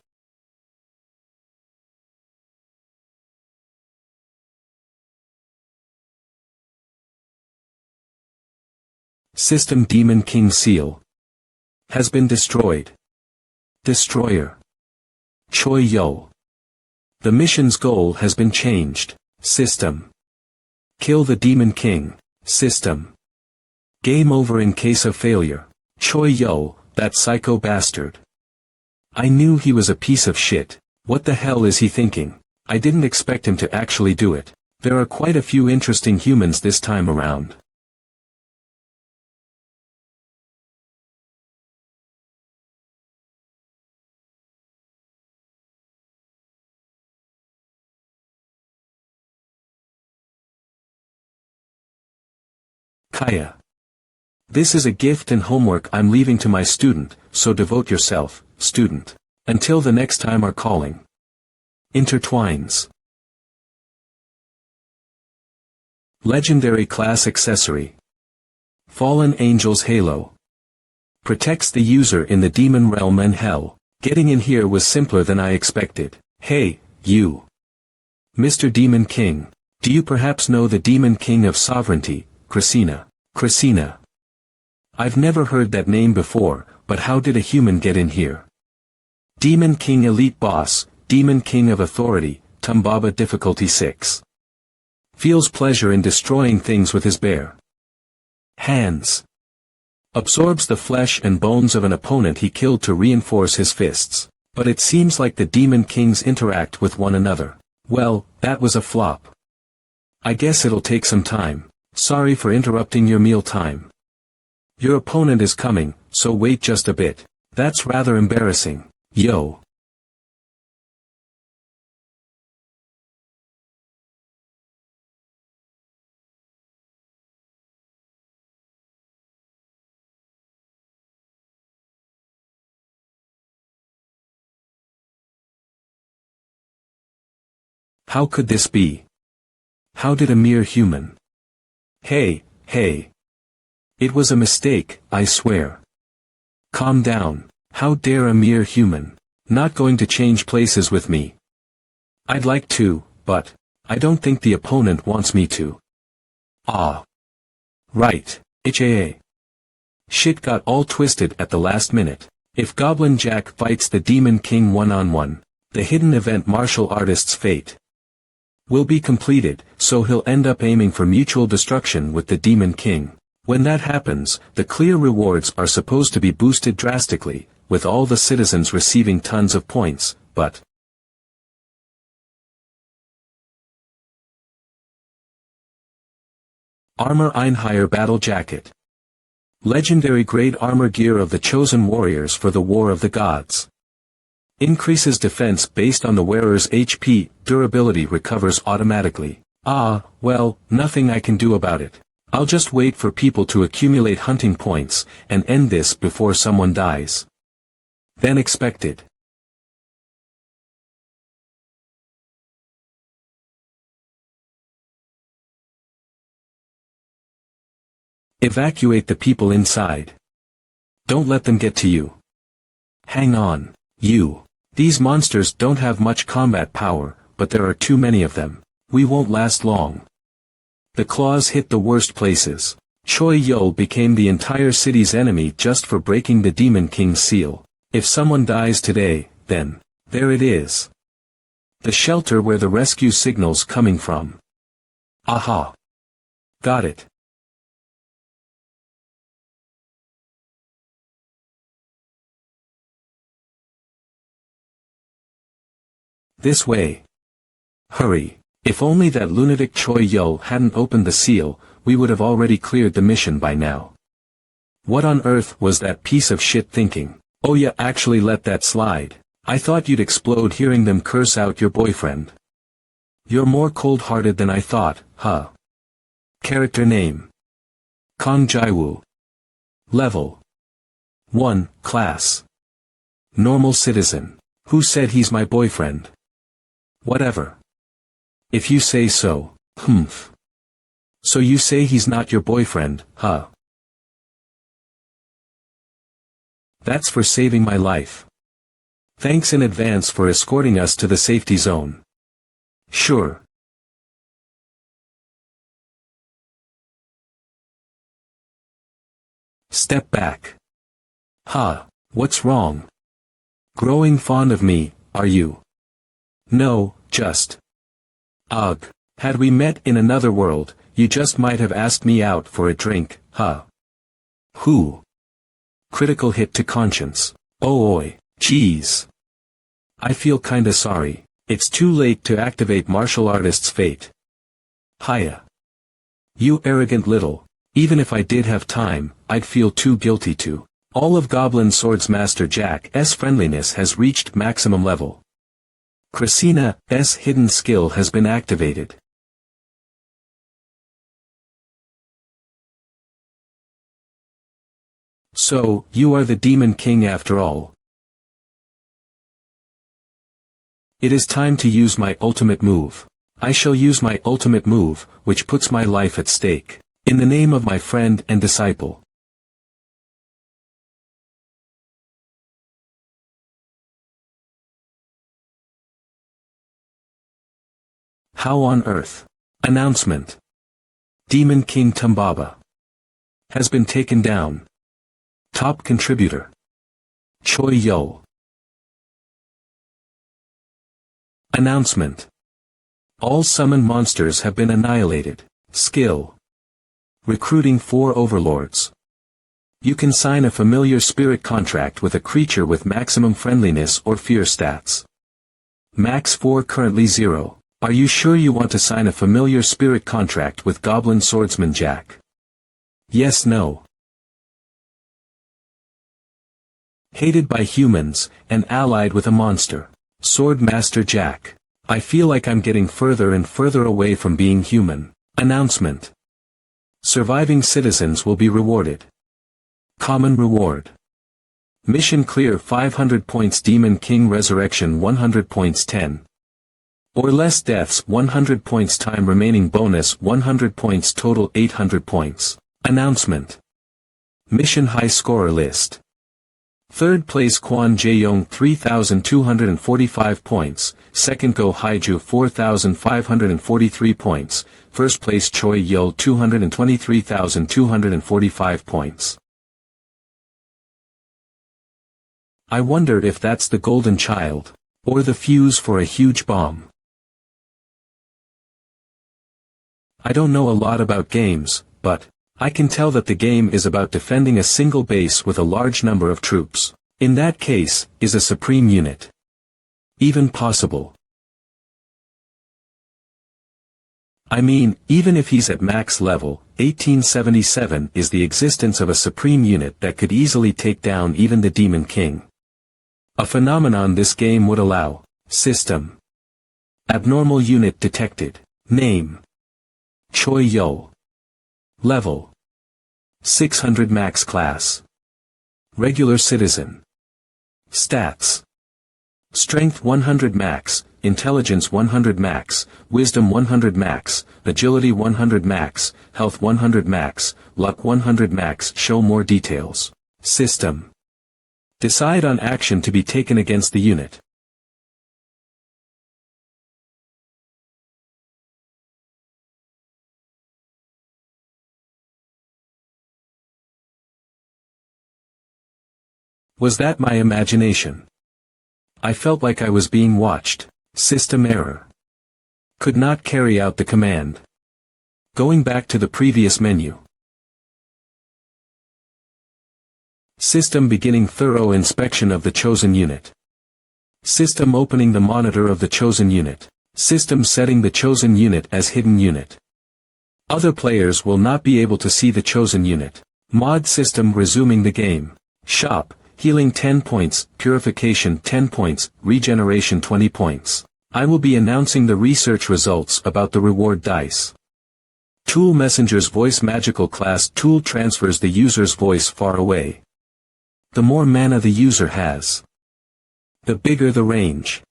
System Demon King Seal. Has been destroyed. Destroyer. Choi Yul. The mission's goal has been changed. System. Kill the Demon King. System. Game over in case of failure. Choi Yul, that psycho bastard. I knew he was a piece of shit. What the hell is he thinking? I didn't expect him to actually do it. There are quite a few interesting humans this time around. Kaya. This is a gift and homework I'm leaving to my student, so devote yourself, student. Until the next time our calling intertwines. Legendary Class Accessory. Fallen Angel's Halo. Protects the user in the demon realm and hell. Getting in here was simpler than I expected. Hey, you. Mr. Demon King. Do you perhaps know the Demon King of Sovereignty, Christina? Christina. I've never heard that name before, but how did a human get in here? Demon King Elite Boss, Demon King of Authority, Tumbaba Difficulty 6. Feels pleasure in destroying things with his bare hands. Absorbs the flesh and bones of an opponent he killed to reinforce his fists. But it seems like the Demon Kings interact with one another. Well, that was a flop. I guess it'll take some time. Sorry for interrupting your meal time. Your opponent is coming, so wait just a bit. That's rather embarrassing. Yo. How could this be? How did a mere human? Hey, hey. It was a mistake, I swear. Calm down. How dare a mere human. Not going to change places with me. I'd like to, but I don't think the opponent wants me to. Ah. Right. HAA. Shit got all twisted at the last minute. If Goblin Jack fights the Demon King one-on-one, the hidden event martial artist's fate will be completed, so he'll end up aiming for mutual destruction with the Demon King. When that happens, the clear rewards are supposed to be boosted drastically, with all the citizens receiving tons of points, but Armor Einheier Battle Jacket. Legendary grade armor gear of the chosen warriors for the War of the Gods. Increases defense based on the wearer's HP, durability recovers automatically. Ah, well, nothing I can do about it. I'll just wait for people to accumulate hunting points, and end this before someone dies. Than expected. Evacuate the people inside. Don't let them get to you. Hang on, you. These monsters don't have much combat power, but there are too many of them. We won't last long. The claws hit the worst places. Choi Yul became the entire city's enemy just for breaking the Demon King's seal. If someone dies today, then, there it is. The shelter where the rescue signal's coming from. Aha. Got it. This way. Hurry. If only that lunatic Choi Yul hadn't opened the seal, we would have already cleared the mission by now. What on earth was that piece of shit thinking? Oh, you actually let that slide. I thought you'd explode hearing them curse out your boyfriend. You're more cold-hearted than I thought, huh? Character name. Kong Jaiwoo. Level 1, Class Normal Citizen. Who said he's my boyfriend? Whatever. If you say so, humph. So you say he's not your boyfriend, huh? That's for saving my life. Thanks in advance for escorting us to the safety zone. Sure. Step back. Huh, what's wrong? Growing fond of me, are you? No, just. Ugh. Had we met in another world, you just might have asked me out for a drink, huh? Who? Critical hit to conscience. Oh oi, jeez. I feel kinda sorry. It's too late to activate martial artist's fate. Hiya. You arrogant little. Even if I did have time, I'd feel too guilty to. All of Goblin Sword's Master Jack's friendliness has reached maximum level. Christina's hidden skill has been activated. So, you are the Demon King after all. It is time to use my ultimate move. I shall use my ultimate move, which puts my life at stake. In the name of my friend and disciple. How on earth? Announcement. Demon King Tumbaba has been taken down. Top contributor. Choi Yul. Announcement. All summoned monsters have been annihilated. Skill. Recruiting 4 overlords. You can sign a familiar spirit contract with a creature with maximum friendliness or fear stats. Max 4 currently 0. Are you sure you want to sign a familiar spirit contract with Goblin Swordsman Jack? Yes, no. Hated by humans, and allied with a monster. Sword Master Jack. I feel like I'm getting further and further away from being human. Announcement. Surviving citizens will be rewarded. Common reward. Mission clear 500 points. Demon King Resurrection 100 points. 10 or less deaths 100 points. Time remaining bonus 100 points. Total 800 points. Announcement. Mission High Scorer List. Third place Kwon Jae-young 3,245 points, second Go Haiju 4,543 points, first place Choi Yo 223,245 points. I wondered if that's the golden child, or the fuse for a huge bomb. I don't know a lot about games, but I can tell that the game is about defending a single base with a large number of troops. In that case, is a supreme unit even possible? I mean, even if he's at max level, 1877 is the existence of a supreme unit that could easily take down even the Demon King. A phenomenon this game would allow. System. Abnormal unit detected. Name. Choi Yo. Level. 600 max class. Regular citizen. Stats. Strength 100 max, Intelligence 100 max, Wisdom 100 max, Agility 100 max, Health 100 max, Luck 100 max. Show more details. System. Decide on action to be taken against the unit. Was that my imagination? I felt like I was being watched. System error. Could not carry out the command. Going back to the previous menu. System beginning thorough inspection of the chosen unit. System opening the monitor of the chosen unit. System setting the chosen unit as hidden unit. Other players will not be able to see the chosen unit. Mod system resuming the game. Shop. Healing 10 points, Purification 10 points, Regeneration 20 points. I will be announcing the research results about the reward dice. Tool Messenger's voice magical class tool transfers the user's voice far away. The more mana the user has, the bigger the range.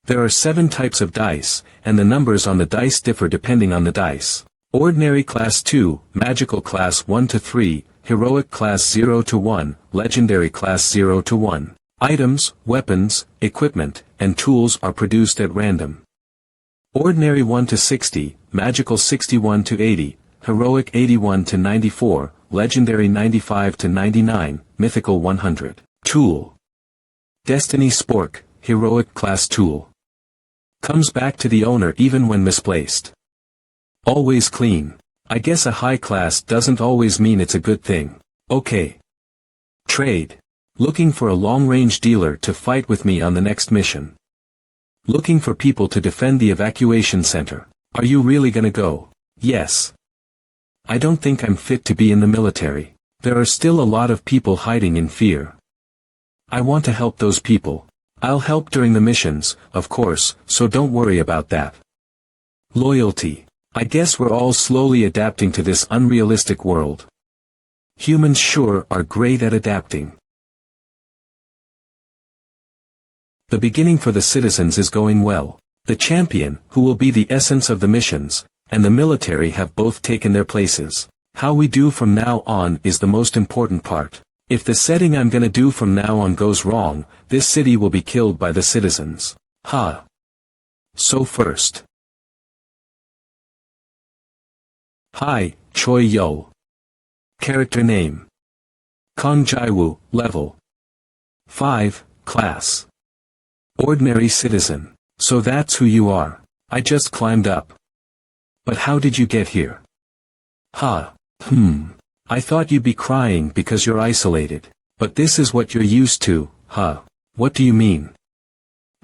There are 7 types of dice, and the numbers on the dice differ depending on the dice. Ordinary class 2, Magical class 1 to 3, Heroic class 0 to 1, Legendary class 0 to 1. Items, weapons, equipment, and tools are produced at random. Ordinary 1 to 60, Magical 61 to 80, Heroic 81 to 94, Legendary 95 to 99, Mythical 100. Tool. Destiny Spork, Heroic class tool. Comes back to the owner even when misplaced. Always clean. I guess a high class doesn't always mean it's a good thing. Okay. Trade. Looking for a long-range dealer to fight with me on the next mission. Looking for people to defend the evacuation center. Are you really gonna go? Yes. I don't think I'm fit to be in the military. There are still a lot of people hiding in fear. I want to help those people. I'll help during the missions, of course, so don't worry about that. Loyalty. I guess we're all slowly adapting to this unrealistic world. Humans sure are great at adapting. The beginning for the citizens is going well. The champion, who will be the essence of the missions, and the military have both taken their places. How we do from now on is the most important part. If the setting I'm gonna do from now on goes wrong, this city will be killed by the citizens. Ha. So first. Hi, Choi Yo. Character name. Kong Jaiwoo, level 5, class. Ordinary citizen. So that's who you are. I just climbed up. But how did you get here? Ha. I thought you'd be crying because you're isolated. But this is what you're used to, huh? What do you mean?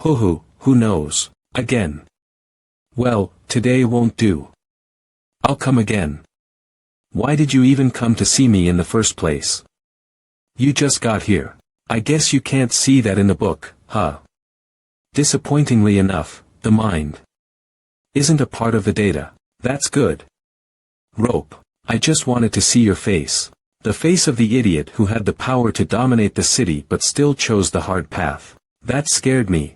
Who knows? Again. Well, today won't do. I'll come again. Why did you even come to see me in the first place? You just got here. I guess you can't see that in the book, huh? Disappointingly enough, the mind isn't a part of the data. That's good. Rope. I just wanted to see your face. The face of the idiot who had the power to dominate the city but still chose the hard path. That scared me.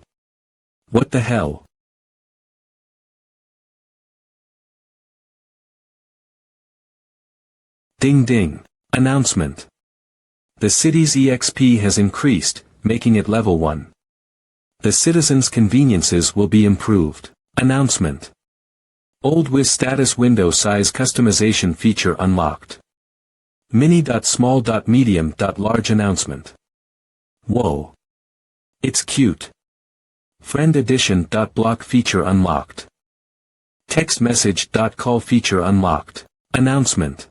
What the hell? Ding ding. Announcement. The city's EXP has increased, making it level 1. The citizens' conveniences will be improved. Announcement. Old with status window size customization feature unlocked. Mini.small.medium.large announcement. Whoa. It's cute. Friend edition. Block feature unlocked. Text message. Call feature unlocked. Announcement.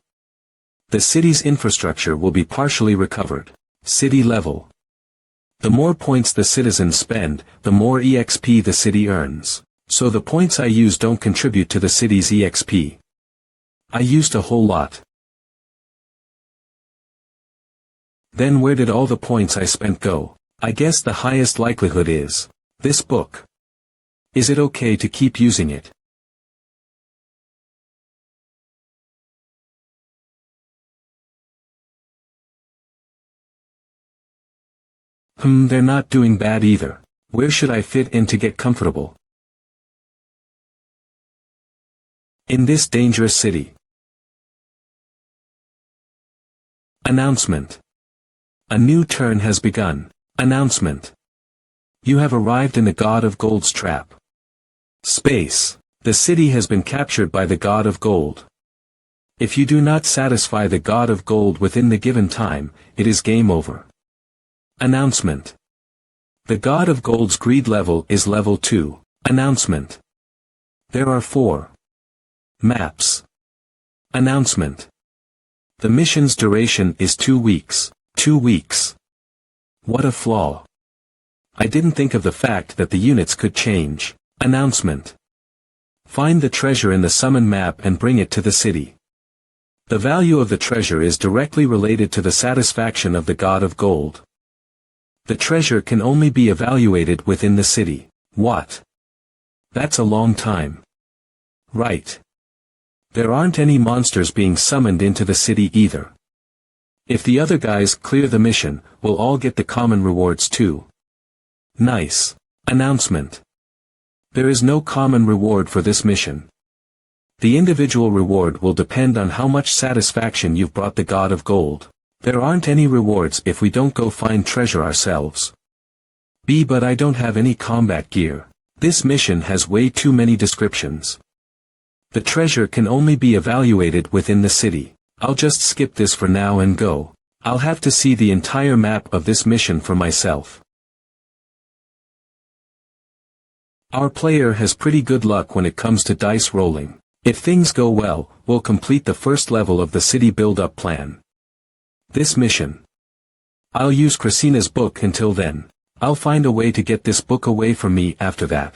The city's infrastructure will be partially recovered. City level. The more points the citizens spend, the more EXP the city earns. So the points I use don't contribute to the city's EXP. I used a whole lot. Then where did all the points I spent go? I guess the highest likelihood is this book. Is it okay to keep using it? They're not doing bad either. Where should I fit in to get comfortable? In this dangerous city. Announcement. A new turn has begun. Announcement. You have arrived in the God of Gold's trap. Space. The city has been captured by the God of Gold. If you do not satisfy the God of Gold within the given time, it is game over. Announcement. The God of Gold's greed level is level 2. Announcement. There are 4 maps. Announcement. The mission's duration is 2 weeks. 2 weeks. What a flaw. I didn't think of the fact that the units could change. Announcement. Find the treasure in the summon map and bring it to the city. The value of the treasure is directly related to the satisfaction of the God of Gold. The treasure can only be evaluated within the city. What? That's a long time. Right. There aren't any monsters being summoned into the city either. If the other guys clear the mission, we'll all get the common rewards too. Nice. Announcement. There is no common reward for this mission. The individual reward will depend on how much satisfaction you've brought the God of Gold. There aren't any rewards if we don't go find treasure ourselves. But I don't have any combat gear. This mission has way too many descriptions. The treasure can only be evaluated within the city. I'll just skip this for now and go. I'll have to see the entire map of this mission for myself. Our player has pretty good luck when it comes to dice rolling. If things go well, we'll complete the first level of the city build-up plan. This mission. I'll use Christina's book until then. I'll find a way to get this book away from me after that.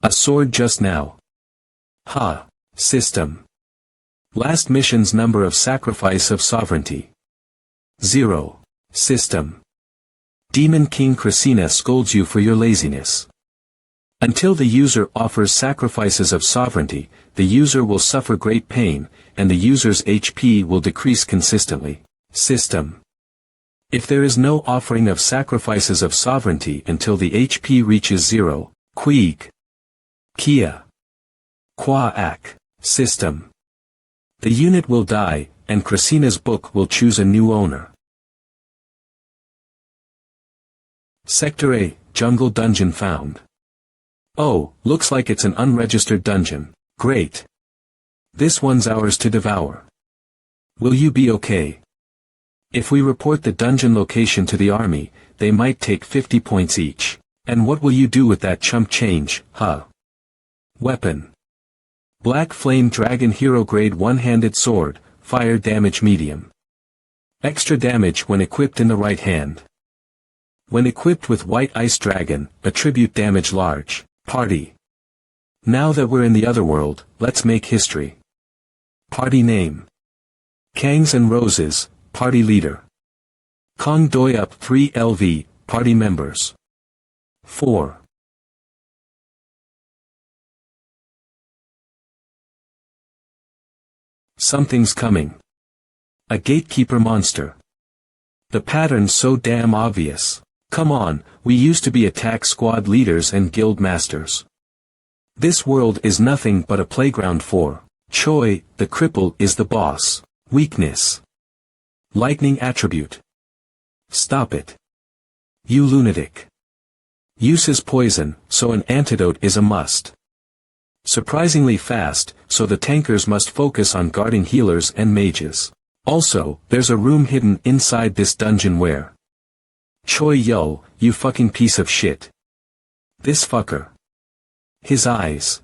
A sword just now. Ha. System. Last mission's number of sacrifice of sovereignty. 0. System. Demon King Christina scolds you for your laziness. Until the user offers sacrifices of sovereignty, the user will suffer great pain, and the user's HP will decrease consistently. System. If there is no offering of sacrifices of sovereignty until the HP reaches 0, Queeg. Kia. Qua Ak. System. The unit will die, and Christina's book will choose a new owner. Sector A, Jungle Dungeon found. Oh, looks like it's an unregistered dungeon. Great. This one's ours to devour. Will you be okay? If we report the dungeon location to the army, they might take 50 points each. And what will you do with that chump change, huh? Weapon. Black Flame Dragon Hero Grade One-Handed Sword, Fire Damage Medium. Extra damage when equipped in the right hand. When equipped with White Ice Dragon, attribute damage large. Party. Now that we're in the other world, let's make history. Party name. Kangs and Roses, Party Leader. Kong Doi Up 3 LV, Party Members. 4. Something's coming. A gatekeeper monster. The pattern's so damn obvious. Come on, we used to be attack squad leaders and guild masters. This world is nothing but a playground for Choi, the cripple is the boss. Weakness. Lightning attribute. Stop it. You lunatic. Use is poison, so an antidote is a must. Surprisingly fast, so the tankers must focus on guarding healers and mages. Also, there's a room hidden inside this dungeon where Choi yo, you fucking piece of shit. This fucker. His eyes.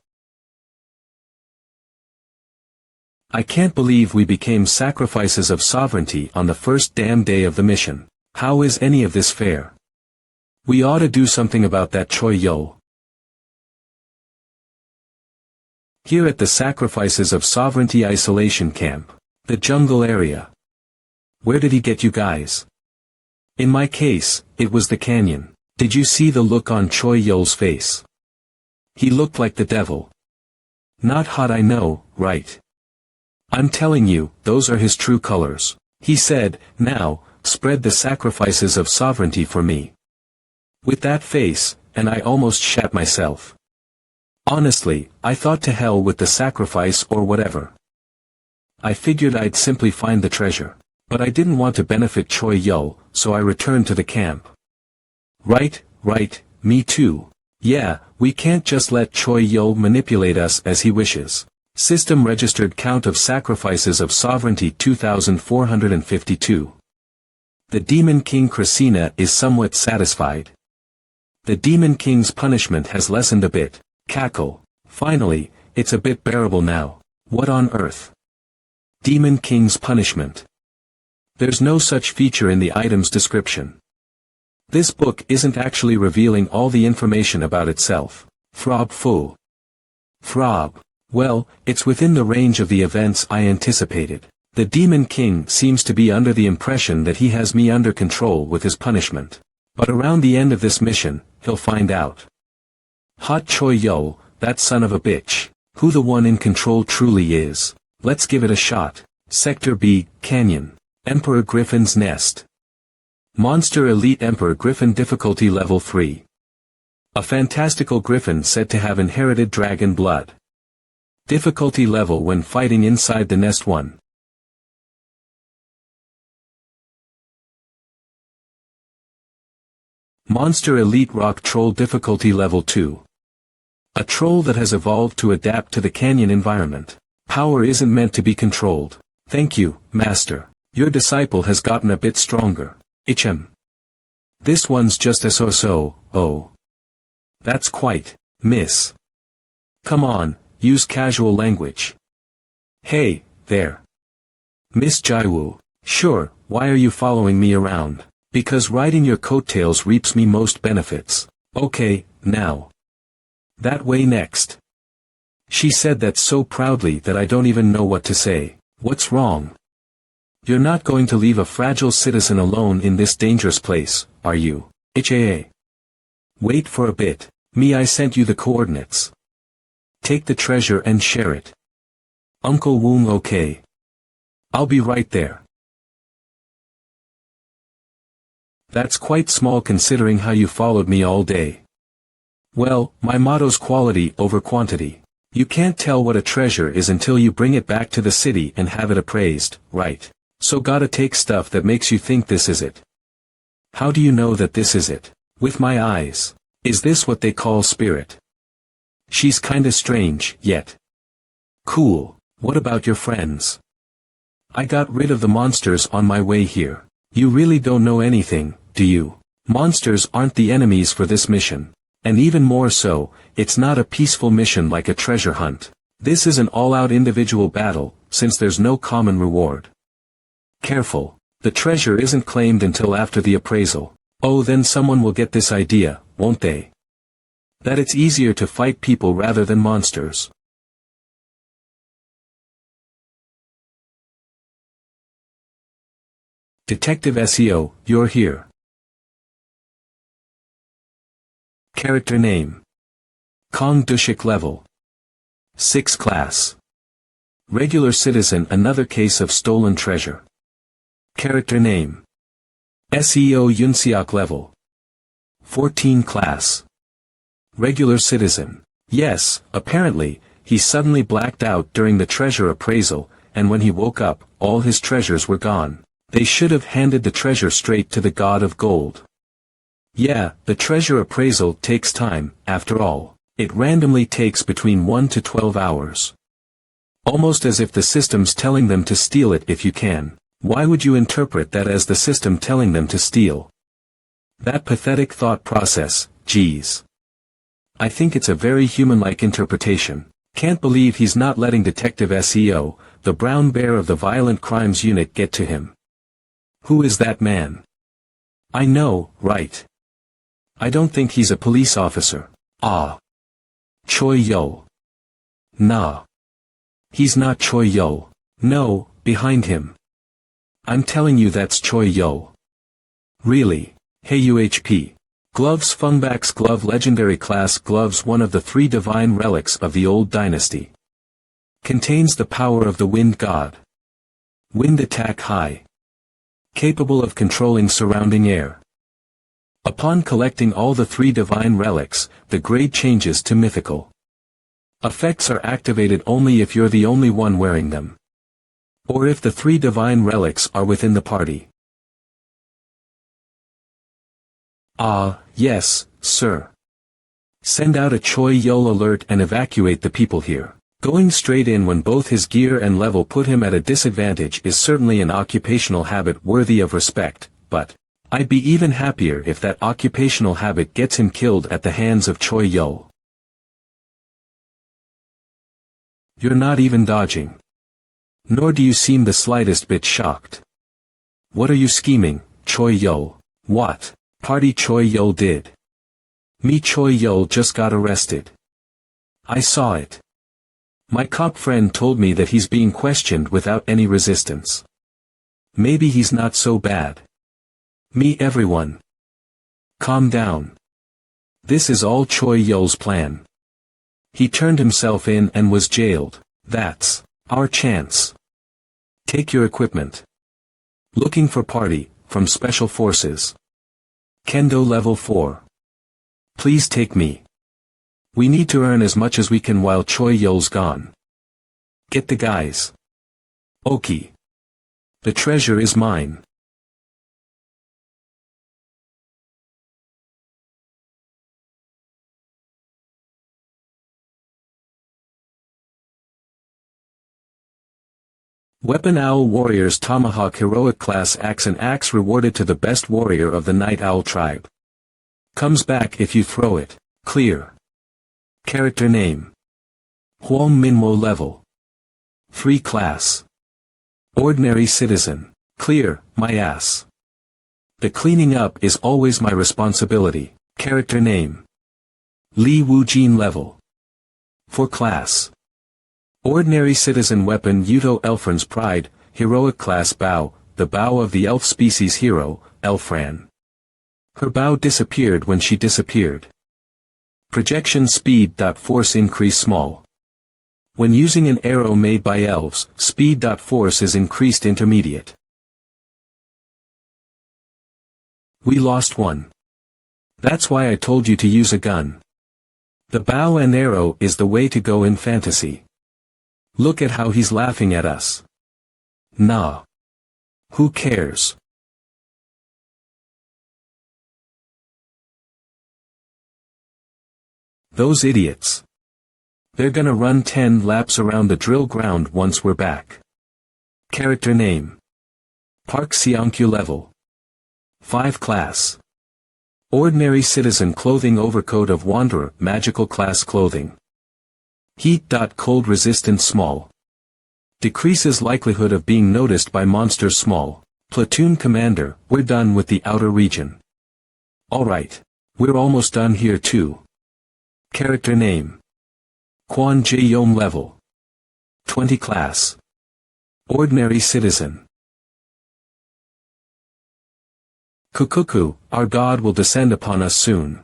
I can't believe we became sacrifices of sovereignty on the first damn day of the mission. How is any of this fair? We ought to do something about that Choi yo. Here at the Sacrifices of Sovereignty Isolation Camp. The jungle area. Where did he get you guys? In my case, it was the canyon. Did you see the look on Choi yo's face? He looked like the devil. Not hot, I know, right? I'm telling you, those are his true colors. He said, now, spread the sacrifices of sovereignty for me. With that face, and I almost shat myself. Honestly, I thought to hell with the sacrifice or whatever. I figured I'd simply find the treasure. But I didn't want to benefit Choi yo, so I returned to the camp. Right, me too. Yeah, we can't just let Choi yo manipulate us as he wishes. System registered count of sacrifices of sovereignty 2452. The Demon King Krasina is somewhat satisfied. The Demon King's punishment has lessened a bit. Cackle. Finally, it's a bit bearable now. What on earth? Demon King's punishment. There's no such feature in the item's description. This book isn't actually revealing all the information about itself. Frob fu. Frob. Well, it's within the range of the events I anticipated. The Demon King seems to be under the impression that he has me under control with his punishment. But around the end of this mission, he'll find out. Hot Choi yo, that son of a bitch. Who the one in control truly is. Let's give it a shot. Sector B, Canyon. Emperor Griffin's Nest. Monster Elite Emperor Griffin difficulty level 3. A fantastical griffin said to have inherited dragon blood. Difficulty level when fighting inside the nest 1. Monster Elite Rock Troll difficulty level 2. A troll that has evolved to adapt to the canyon environment. Power isn't meant to be controlled. Thank you, Master. Your disciple has gotten a bit stronger. Ichem. This one's just a so-so, oh. That's quite, miss. Come on, use casual language. Hey, there. Miss Jaiwoo. Sure, why are you following me around? Because riding your coattails reaps me most benefits. Okay, now. That way next. She said that so proudly that I don't even know what to say. What's wrong? You're not going to leave a fragile citizen alone in this dangerous place, are you? HAA. Wait for a bit. Me, I sent you the coordinates. Take the treasure and share it. Uncle Woong, okay. I'll be right there. That's quite small considering how you followed me all day. Well, my motto's quality over quantity. You can't tell what a treasure is until you bring it back to the city and have it appraised, right? So gotta take stuff that makes you think this is it. How do you know that this is it? With my eyes. Is this what they call spirit? She's kinda strange, yet. Cool. What about your friends? I got rid of the monsters on my way here. You really don't know anything, do you? Monsters aren't the enemies for this mission. And even more so, it's not a peaceful mission like a treasure hunt. This is an all-out individual battle, since there's no common reward. Careful. The treasure isn't claimed until after the appraisal. Oh, then someone will get this idea, won't they? That it's easier to fight people rather than monsters. Detective SEO, you're here. Character name. Kong Dushik level. 6 class. Regular citizen, another case of stolen treasure. Character name. SEO Yunseok level. 14 class. Regular citizen. Yes, apparently, he suddenly blacked out during the treasure appraisal, and when he woke up, all his treasures were gone. They should have handed the treasure straight to the god of gold. Yeah, the treasure appraisal takes time, after all. It randomly takes between 1 to 12 hours. Almost as if the system's telling them to steal it if you can. Why would you interpret that as the system telling them to steal? That pathetic thought process, geez. I think it's a very human-like interpretation. Can't believe he's not letting Detective SEO, the brown bear of the Violent Crimes Unit, get to him. Who is that man? I know, right? I don't think he's a police officer. Ah. Choi Yo. Nah. He's not Choi Yo. No, behind him. I'm telling you that's Choi Yo. Really? Hey UHP. Gloves Fungbak's glove, legendary class gloves, one of the 3 divine relics of the old dynasty. Contains the power of the wind god. Wind attack high. Capable of controlling surrounding air. Upon collecting all the 3 divine relics, the grade changes to mythical. Effects are activated only if you're the only one wearing them. Or if the 3 divine relics are within the party. Ah, yes, sir. Send out a Choi Yo alert and evacuate the people here. Going straight in when both his gear and level put him at a disadvantage is certainly an occupational habit worthy of respect, but I'd be even happier if that occupational habit gets him killed at the hands of Choi Yo. You're not even dodging. Nor do you seem the slightest bit shocked. What are you scheming, Choi Yo? What party Choi Yo did? Me Choi Yo just got arrested. I saw it. My cop friend told me that he's being questioned without any resistance. Maybe he's not so bad. Me everyone. Calm down. This is all Choi Yo's plan. He turned himself in and was jailed. That's our chance. Take your equipment. Looking for party, from Special Forces. Kendo level 4. Please take me. We need to earn as much as we can while Choi Yo's gone. Get the guys. Okie. The treasure is mine. Weapon Owl Warriors Tomahawk Heroic Class Axe, an axe rewarded to the best warrior of the Night Owl tribe. Comes back if you throw it. Clear. Character name. Huang Minwo level. 3 class. Ordinary citizen. Clear, my ass. The cleaning up is always my responsibility. Character name. Li Wujin level. 4 class. Ordinary citizen weapon Yuto Elfran's Pride, heroic class bow, the bow of the elf species hero, Elfran. Her bow disappeared when she disappeared. Projection speed. Force increase small. When using an arrow made by elves, speed. Force is increased intermediate. We lost one. That's why I told you to use a gun. The bow and arrow is the way to go in fantasy. Look at how he's laughing at us. Nah. Who cares? Those idiots. They're gonna run 10 laps around the drill ground once we're back. Character name. Park Seonkyu level. 5 class. Ordinary citizen clothing overcoat of wanderer, magical class clothing. Heat. Cold resistance small. Decreases likelihood of being noticed by monsters small. Platoon commander, we're done with the outer region. Alright. We're almost done here too. Character name. Kwon Jae-yom level. 20 class. Ordinary citizen. Kukuku, our God will descend upon us soon.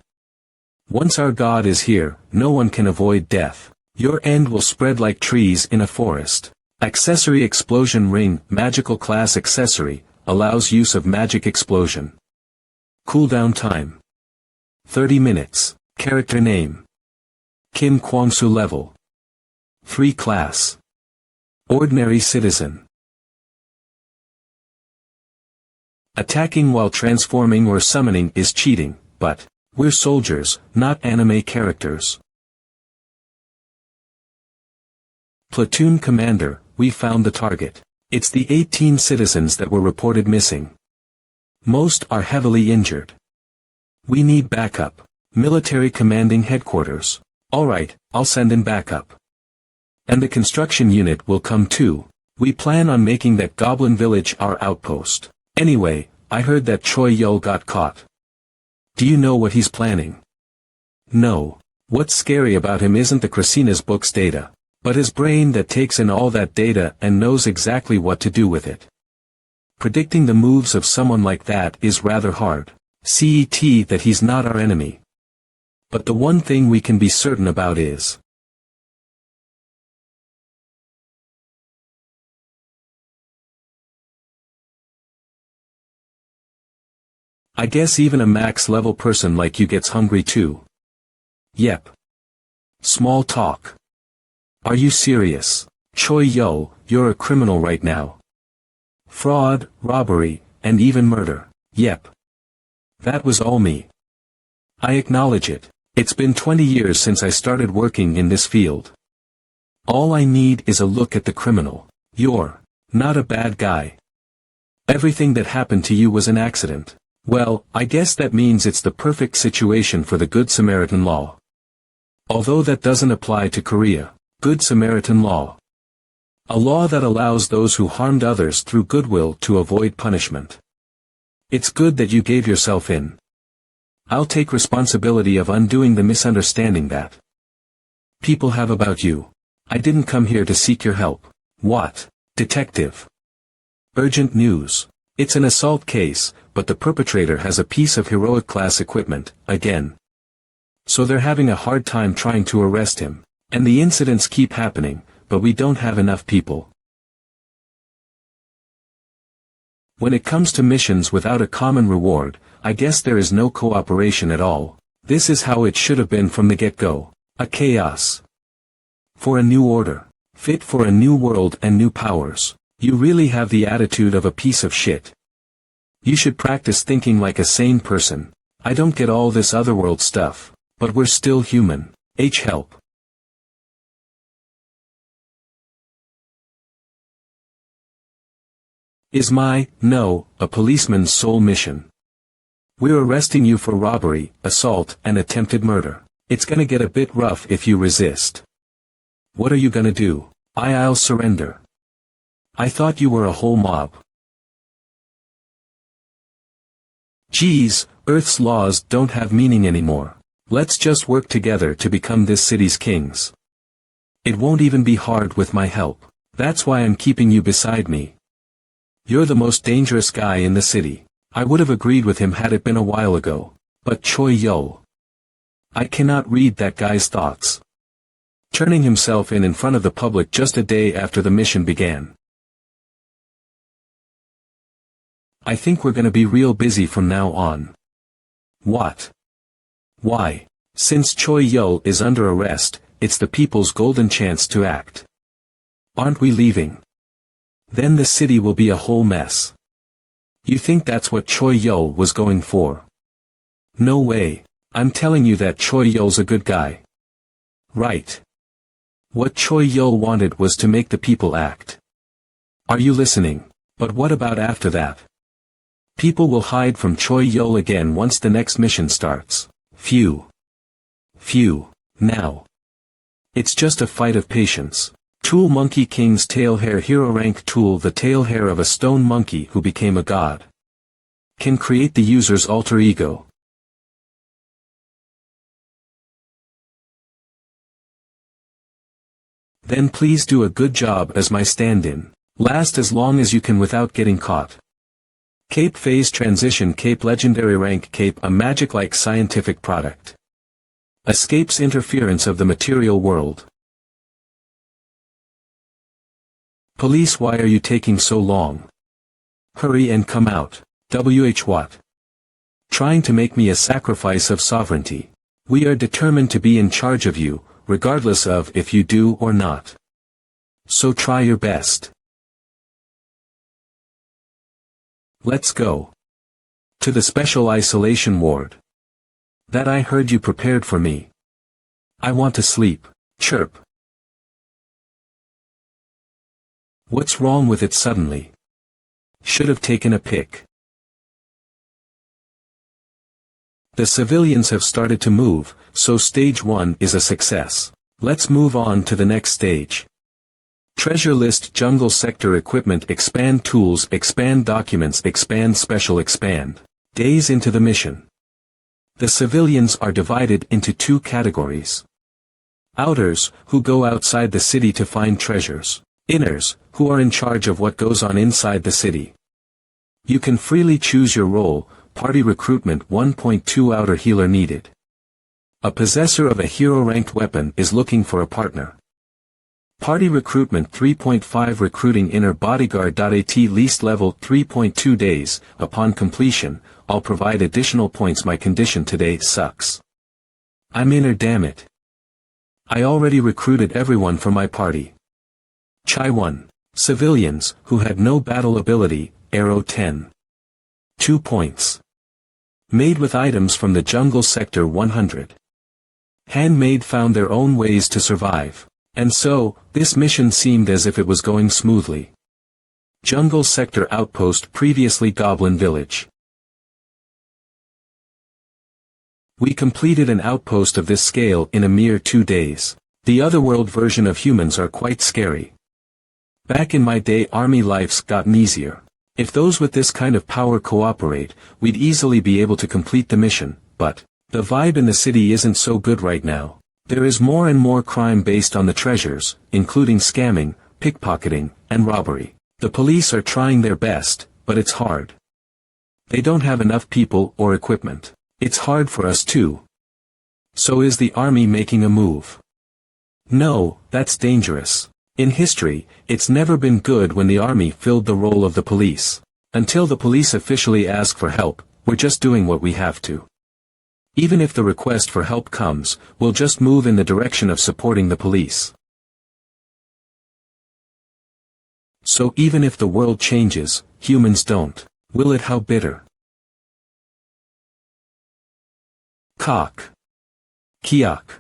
Once our God is here, no one can avoid death. Your end will spread like trees in a forest. Accessory explosion ring, magical class accessory, allows use of magic explosion. Cooldown time. 30 minutes. Character name. Kim Kwang-soo level. 3 class. Ordinary citizen. Attacking while transforming or summoning is cheating, but we're soldiers, not anime characters. Platoon commander, we found the target. It's the 18 citizens that were reported missing. Most are heavily injured. We need backup. Military commanding headquarters. Alright, I'll send in backup. And the construction unit will come too. We plan on making that goblin village our outpost. Anyway, I heard that Choi Yul got caught. Do you know what he's planning? No. What's scary about him isn't the Krasina's book's data, but his brain that takes in all that data and knows exactly what to do with it. Predicting the moves of someone like that is rather hard. CET that he's not our enemy. But the one thing we can be certain about is I guess even a max level person like you gets hungry too. Yep. Small talk. Are you serious? Choi Yul, you're a criminal right now. Fraud, robbery, and even murder. Yep. That was all me. I acknowledge it. It's been 20 years since I started working in this field. All I need is a look at the criminal. You're not a bad guy. Everything that happened to you was an accident. Well, I guess that means it's the perfect situation for the Good Samaritan law. Although that doesn't apply to Korea. Good Samaritan law. A law that allows those who harmed others through goodwill to avoid punishment. It's good that you gave yourself in. I'll take responsibility of undoing the misunderstanding that people have about you. I didn't come here to seek your help. What? Detective. Urgent news. It's an assault case, but the perpetrator has a piece of heroic class equipment, again. So they're having a hard time trying to arrest him. And the incidents keep happening, but we don't have enough people. When it comes to missions without a common reward, I guess there is no cooperation at all. This is how it should have been from the get-go. A chaos. For a new order. Fit for a new world and new powers. You really have the attitude of a piece of shit. You should practice thinking like a sane person. I don't get all this otherworld stuff, but we're still human. Help. Is a policeman's sole mission. We're arresting you for robbery, assault, and attempted murder. It's gonna get a bit rough if you resist. What are you gonna do? I'll surrender. I thought you were a whole mob. Geez, Earth's laws don't have meaning anymore. Let's just work together to become this city's kings. It won't even be hard with my help. That's why I'm keeping you beside me. You're the most dangerous guy in the city. I would have agreed with him had it been a while ago. But Choi Yul. I cannot read that guy's thoughts. Turning himself in front of the public just a day after the mission began. I think we're gonna be real busy from now on. What? Why? Since Choi Yul is under arrest, it's the people's golden chance to act. Aren't we leaving? Then the city will be a whole mess. You think that's what Choi Yul was going for? No way. I'm telling you that Choi Yul's a good guy. Right. What Choi Yul wanted was to make the people act. Are you listening? But what about after that? People will hide from Choi Yul again once the next mission starts. Phew. Now. It's just a fight of patience. Tool Monkey King's tail hair hero rank Tool, the tail hair of a stone monkey who became a god. Can create the user's alter ego. Then please do a good job as my stand-in. Last as long as you can without getting caught. Cape Phase Transition Cape Legendary Rank Cape, a magic-like scientific product. Escapes interference of the material world. Police, why are you taking so long? Hurry and come out. WH what? Trying to make me a sacrifice of sovereignty. We are determined to be in charge of you, regardless of if you do or not. So try your best. Let's go. To the special isolation ward. That I heard you prepared for me. I want to sleep. Chirp. What's wrong with it suddenly? Should have taken a pic. The civilians have started to move, so stage 1 is a success. Let's move on to the next stage. Treasure list jungle sector equipment expand tools expand documents expand special expand. Days into the mission. The civilians are divided into 2 categories. Outers, who go outside the city to find treasures. Inners, who are in charge of what goes on inside the city. You can freely choose your role. Party recruitment 1.2 outer healer needed. A possessor of a hero-ranked weapon is looking for a partner. Party recruitment 3.5 recruiting inner bodyguard. At least level 3.2 days. Upon completion, I'll provide additional points. My condition today sucks. I'm inner, damn it. I already recruited everyone for my party. Chai 1. Civilians, who had no battle ability, arrow 10. 2 points. Made with items from the jungle sector 100. Handmade found their own ways to survive. And so, this mission seemed as if it was going smoothly. Jungle sector outpost previously Goblin village. We completed an outpost of this scale in a mere 2 days. The otherworld version of humans are quite scary. Back in my day army life's gotten easier. If those with this kind of power cooperate, we'd easily be able to complete the mission, but the vibe in the city isn't so good right now. There is more and more crime based on the treasures, including scamming, pickpocketing, and robbery. The police are trying their best, but it's hard. They don't have enough people or equipment. It's hard for us too. So is the army making a move? No, that's dangerous. In history, it's never been good when the army filled the role of the police. Until the police officially ask for help, we're just doing what we have to. Even if the request for help comes, we'll just move in the direction of supporting the police. So even if the world changes, humans don't. Will it? How bitter. Kak. Kiak.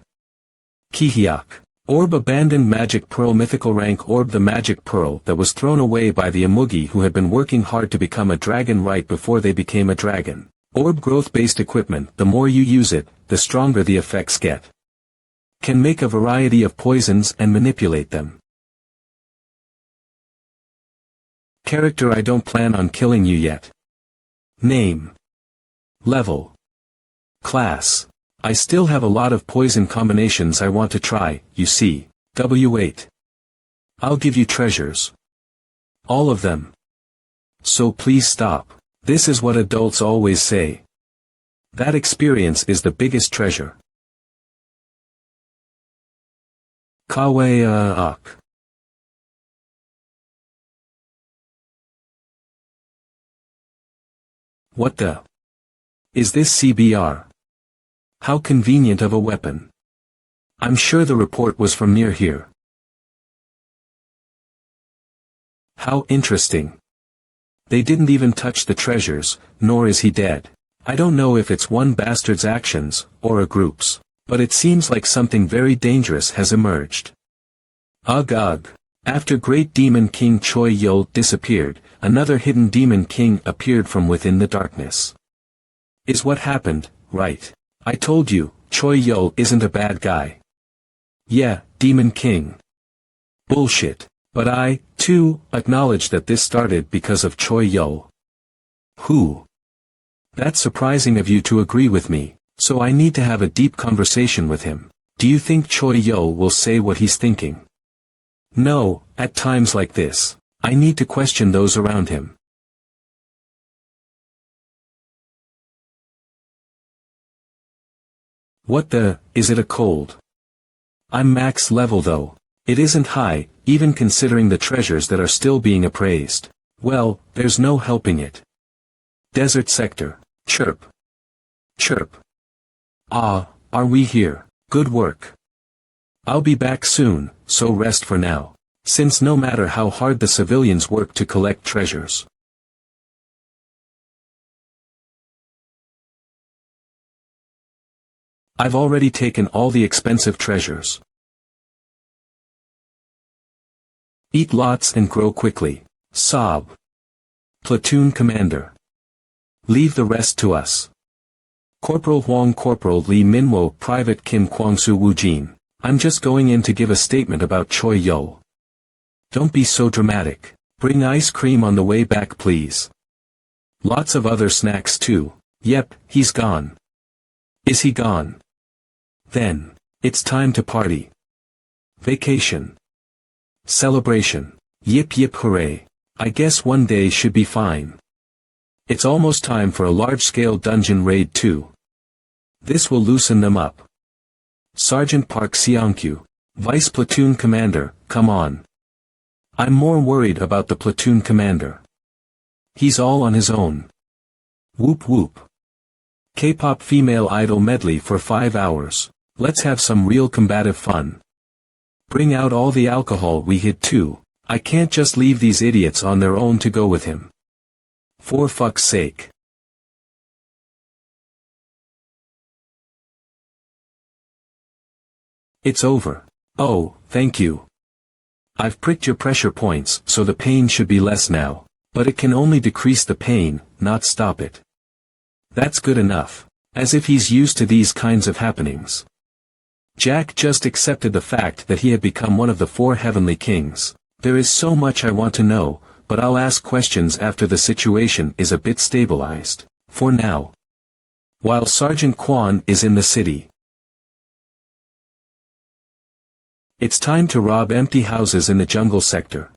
Kihiak. Orb abandoned magic pearl mythical rank orb the magic pearl that was thrown away by the Amugi who had been working hard to become a dragon right before they became a dragon. Orb growth based equipment, the more you use it, the stronger the effects get. Can make a variety of poisons and manipulate them. Character I don't plan on killing you yet. Name. Level. Class. I still have a lot of poison combinations I want to try, you see. W8. I'll give you treasures. All of them. So please stop. This is what adults always say. That experience is the biggest treasure. Kawaii-ak. What the? Is this CBR? How convenient of a weapon. I'm sure the report was from near here. How interesting. They didn't even touch the treasures, nor is he dead. I don't know if it's one bastard's actions, or a group's, but it seems like something very dangerous has emerged. Ugh ugh. After Great Demon King Choi Yul disappeared, another hidden Demon King appeared from within the darkness. Is what happened, right? I told you, Choi Yul isn't a bad guy. Yeah, Demon King. Bullshit. But I, too, acknowledge that this started because of Choi Yul. Who? That's surprising of you to agree with me, so I need to have a deep conversation with him. Do you think Choi Yul will say what he's thinking? No, at times like this, I need to question those around him. What the, is it a cold? I'm max level though. It isn't high, even considering the treasures that are still being appraised. Well, there's no helping it. Desert sector. Chirp. Chirp. Ah, are we here? Good work. I'll be back soon, so rest for now. Since no matter how hard the civilians work to collect treasures. I've already taken all the expensive treasures. Eat lots and grow quickly. Sob. Platoon Commander. Leave the rest to us. Corporal Huang Corporal Li Minwo Private Kim Kwangsu Wujin. I'm just going in to give a statement about Choi Yo. Don't be so dramatic. Bring ice cream on the way back please. Lots of other snacks too. Yep, he's gone. Is he gone? Then, it's time to party. Vacation. Celebration. Yip yip hooray. I guess one day should be fine. It's almost time for a large-scale dungeon raid too. This will loosen them up. Sergeant Park Seongkyu, Vice Platoon Commander, come on. I'm more worried about the platoon commander. He's all on his own. Whoop whoop. K-pop female idol medley for 5 hours. Let's have some real combative fun. Bring out all the alcohol we hid too. I can't just leave these idiots on their own to go with him. For fuck's sake. It's over. Oh, thank you. I've pricked your pressure points, so the pain should be less now. But it can only decrease the pain, not stop it. That's good enough. As if he's used to these kinds of happenings. Jack just accepted the fact that he had become one of the 4 heavenly kings. There is so much I want to know, but I'll ask questions after the situation is a bit stabilized. For now. While Sergeant Kwan is in the city. It's time to rob empty houses in the jungle sector.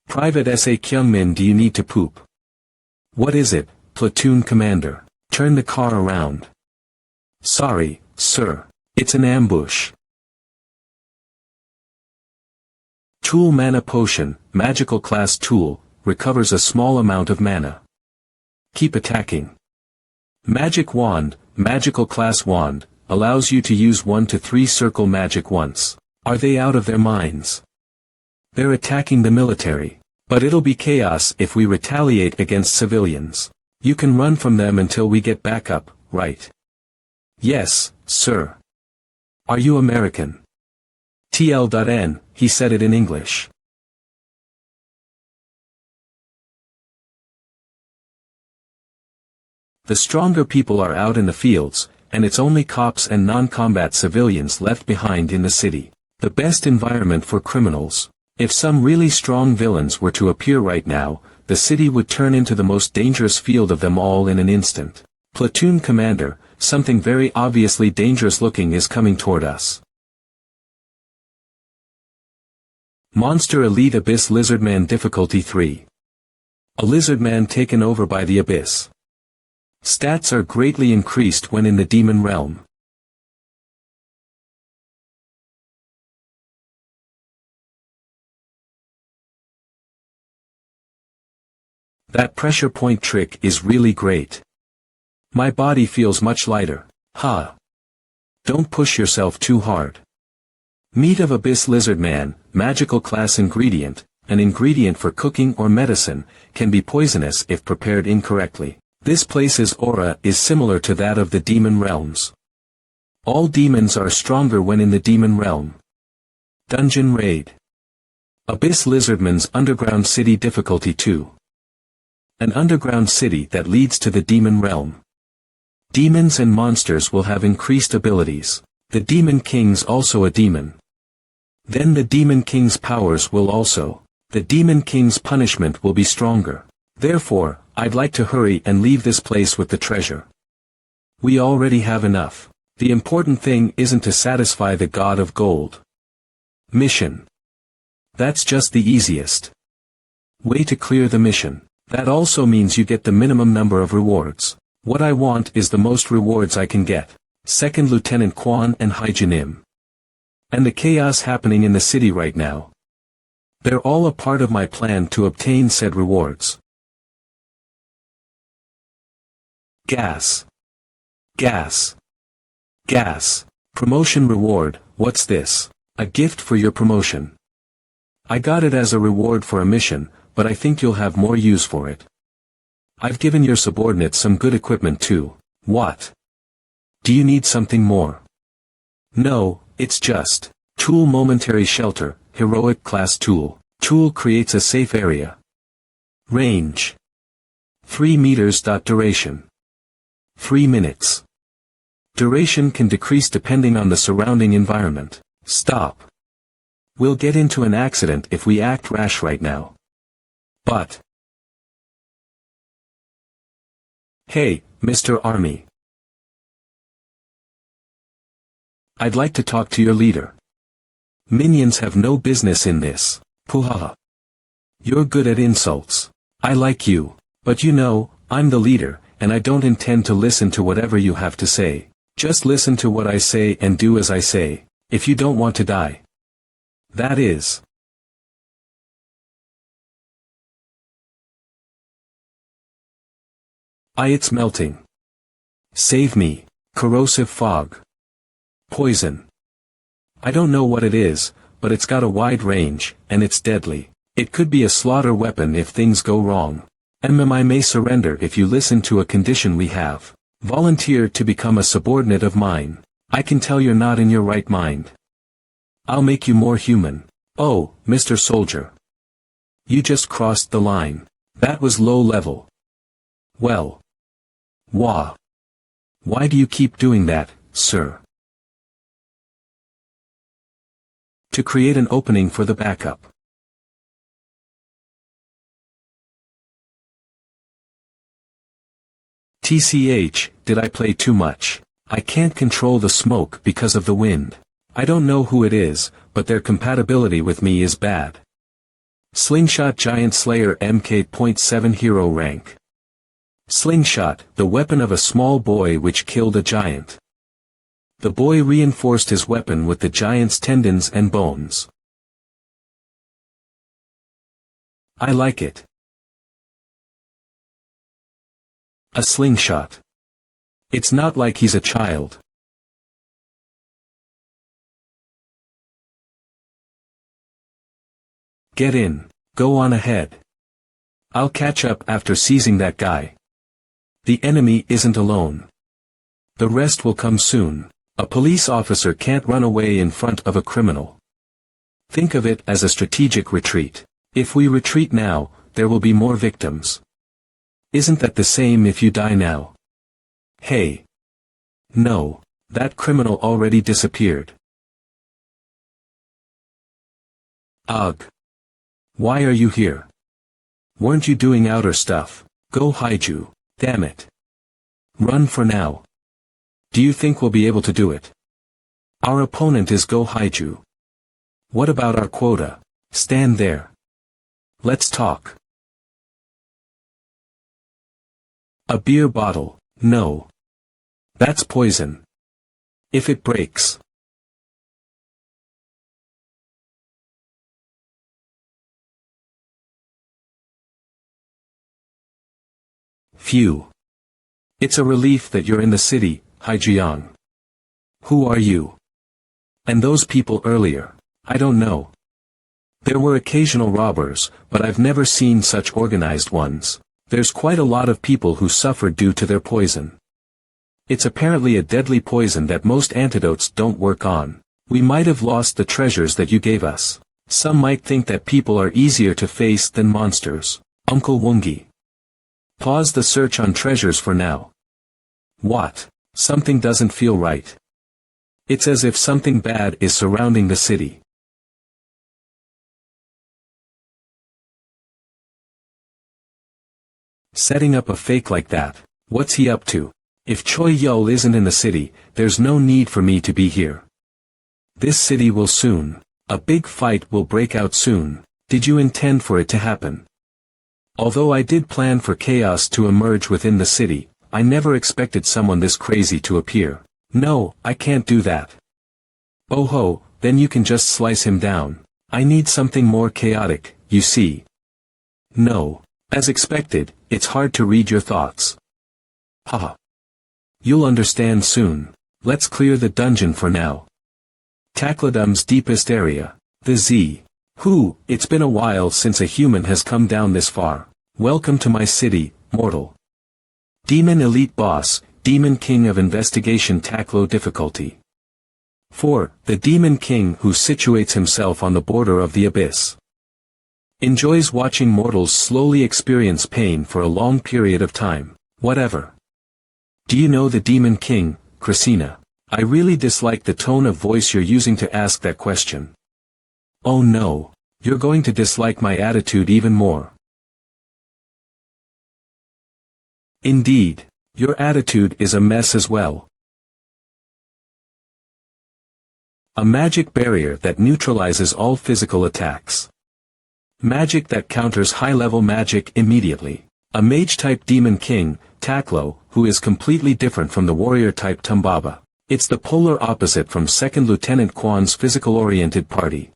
Private S.A. Kyungmin, do you need to poop? What is it, Platoon Commander? Turn the car around. Sorry, sir. It's an ambush. Tool Mana Potion, Magical Class Tool, recovers a small amount of mana. Keep attacking. Magic Wand, Magical Class Wand, allows you to use 1 to 3 circle magic once. Are they out of their minds? They're attacking the military. But it'll be chaos if we retaliate against civilians. You can run from them until we get back up, right? Yes, sir. Are you American? TL.N, he said it in English. The stronger people are out in the fields, and it's only cops and non-combat civilians left behind in the city. The best environment for criminals. If some really strong villains were to appear right now, the city would turn into the most dangerous field of them all in an instant. Platoon Commander, something very obviously dangerous looking is coming toward us. Monster Elite Abyss Lizardman Difficulty 3. A lizardman taken over by the Abyss. Stats are greatly increased when in the demon realm. That pressure point trick is really great. My body feels much lighter. Ha! Don't push yourself too hard. Meat of Abyss Lizardman, magical class ingredient, an ingredient for cooking or medicine, can be poisonous if prepared incorrectly. This place's aura is similar to that of the demon realms. All demons are stronger when in the demon realm. Dungeon Raid. Abyss Lizardman's Underground City Difficulty 2. An underground city that leads to the demon realm. Demons and monsters will have increased abilities. The Demon King's also a demon. Then the Demon King's powers will also. The Demon King's punishment will be stronger. Therefore, I'd like to hurry and leave this place with the treasure. We already have enough. The important thing isn't to satisfy the God of Gold. Mission. That's just the easiest way to clear the mission. That also means you get the minimum number of rewards. What I want is the most rewards I can get. Second Lieutenant Kwan and Haijinim. And the chaos happening in the city right now. They're all a part of my plan to obtain said rewards. Gas. Gas. Gas. Promotion reward, what's this? A gift for your promotion. I got it as a reward for a mission, but I think you'll have more use for it. I've given your subordinates some good equipment too. What? Do you need something more? No, it's just. Tool momentary shelter, heroic class tool. Tool creates a safe area. Range. 3 meters. Duration. 3 minutes. Duration can decrease depending on the surrounding environment. Stop. We'll get into an accident if we act rash right now. But. Hey, Mr. Army. I'd like to talk to your leader. Minions have no business in this. Puhaha. You're good at insults. I like you, but you know, I'm the leader, and I don't intend to listen to whatever you have to say. Just listen to what I say and do as I say, if you don't want to die. That is. It's melting. Save me. Corrosive fog. Poison. I don't know what it is, but it's got a wide range, and it's deadly. It could be a slaughter weapon if things go wrong. I may surrender if you listen to a condition we have. Volunteer to become a subordinate of mine. I can tell you're not in your right mind. I'll make you more human. Oh, Mr. Soldier. You just crossed the line. That was low level. Well. Why do you keep doing that, sir? To create an opening for the backup. TCH, did I play too much? I can't control the smoke because of the wind. I don't know who it is, but their compatibility with me is bad. Slingshot Giant Slayer MK.7 Hero Rank. Slingshot, the weapon of a small boy which killed a giant. The boy reinforced his weapon with the giant's tendons and bones. I like it. A slingshot. It's not like he's a child. Get in. Go on ahead. I'll catch up after seizing that guy. The enemy isn't alone. The rest will come soon. A police officer can't run away in front of a criminal. Think of it as a strategic retreat. If we retreat now, there will be more victims. Isn't that the same if you die now? Hey. No, that criminal already disappeared. Ugh. Why are you here? Weren't you doing outer stuff? Go hide you. Damn it. Run for now. Do you think we'll be able to do it? Our opponent is Go Haiju. What about our quota? Stand there. Let's talk. A beer bottle, no. That's poison. If it breaks. Phew. It's a relief that you're in the city, Haijiang. Who are you? And those people earlier, I don't know. There were occasional robbers, but I've never seen such organized ones. There's quite a lot of people who suffered due to their poison. It's apparently a deadly poison that most antidotes don't work on. We might have lost the treasures that you gave us. Some might think that people are easier to face than monsters. Uncle Wongi. Pause the search on treasures for now. What? Something doesn't feel right. It's as if something bad is surrounding the city. Setting up a fake like that, what's he up to? If Choi Yul isn't in the city, there's no need for me to be here. This city will soon. A big fight will break out soon. Did you intend for it to happen? Although I did plan for chaos to emerge within the city, I never expected someone this crazy to appear. No, I can't do that. Oh ho, then you can just slice him down. I need something more chaotic, you see. No. As expected, it's hard to read your thoughts. Haha. You'll understand soon. Let's clear the dungeon for now. Takladum's deepest area. The Z. It's been a while since a human has come down this far. Welcome to my city, mortal. Demon Elite Boss, Demon King of Investigation. Taklo difficulty 4. The Demon King who situates himself on the border of the abyss. Enjoys watching mortals slowly experience pain for a long period of time. Whatever. Do you know the Demon King, Christina? I really dislike the tone of voice you're using to ask that question. Oh no. You're going to dislike my attitude even more. Indeed. Your attitude is a mess as well. A magic barrier that neutralizes all physical attacks. Magic that counters high-level magic immediately. A mage-type Demon King, Taklo, who is completely different from the warrior-type Tumbaba. It's the polar opposite from 2nd Lieutenant Kwan's physical-oriented party.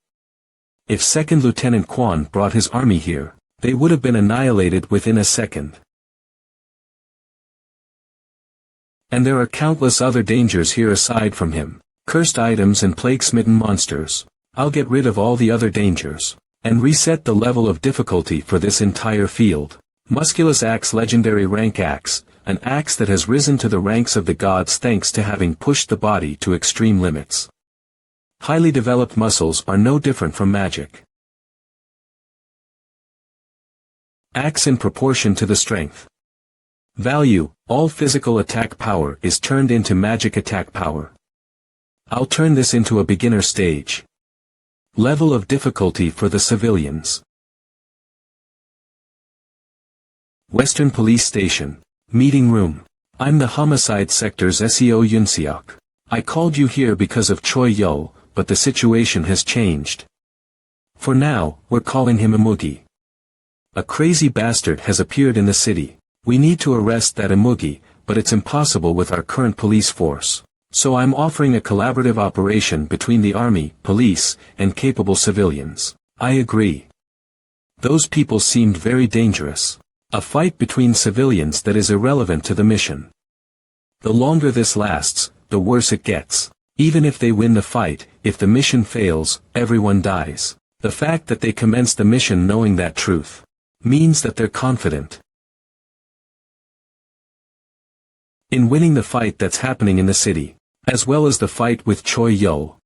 If 2nd Lieutenant Kwan brought his army here, they would have been annihilated within a second. And there are countless other dangers here aside from him. Cursed items and plague-smitten monsters. I'll get rid of all the other dangers. And reset the level of difficulty for this entire field. Musculus Axe. Legendary Rank Axe, an axe that has risen to the ranks of the gods thanks to having pushed the body to extreme limits. Highly developed muscles are no different from magic. Axe in proportion to the strength. Value, all physical attack power is turned into magic attack power. I'll turn this into a beginner stage. Level of difficulty for the civilians. Western Police Station. Meeting room. I'm the Homicide Sector's SEO Yunseok. I called you here because of Choi Yo, but the situation has changed. For now, we're calling him Imugi. A crazy bastard has appeared in the city. We need to arrest that Imugi, but it's impossible with our current police force. So I'm offering a collaborative operation between the army, police, and capable civilians. I agree. Those people seemed very dangerous. A fight between civilians that is irrelevant to the mission. The longer this lasts, the worse it gets. Even if they win the fight, if the mission fails, everyone dies. The fact that they commenced the mission knowing that truth means that they're confident in winning the fight that's happening in the city, as well as the fight with Choi Yo.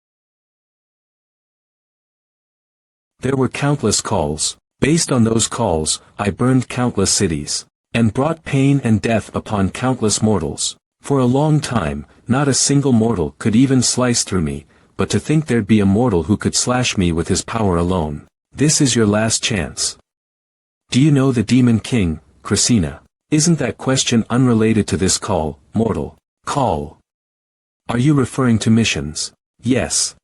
There were countless calls. Based on those calls, I burned countless cities, and brought pain and death upon countless mortals. For a long time, not a single mortal could even slice through me, but to think there'd be a mortal who could slash me with his power alone. This is your last chance. Do you know the Demon King, Christina? Isn't that question unrelated to this call, mortal? Call. Are you referring to missions? Yes.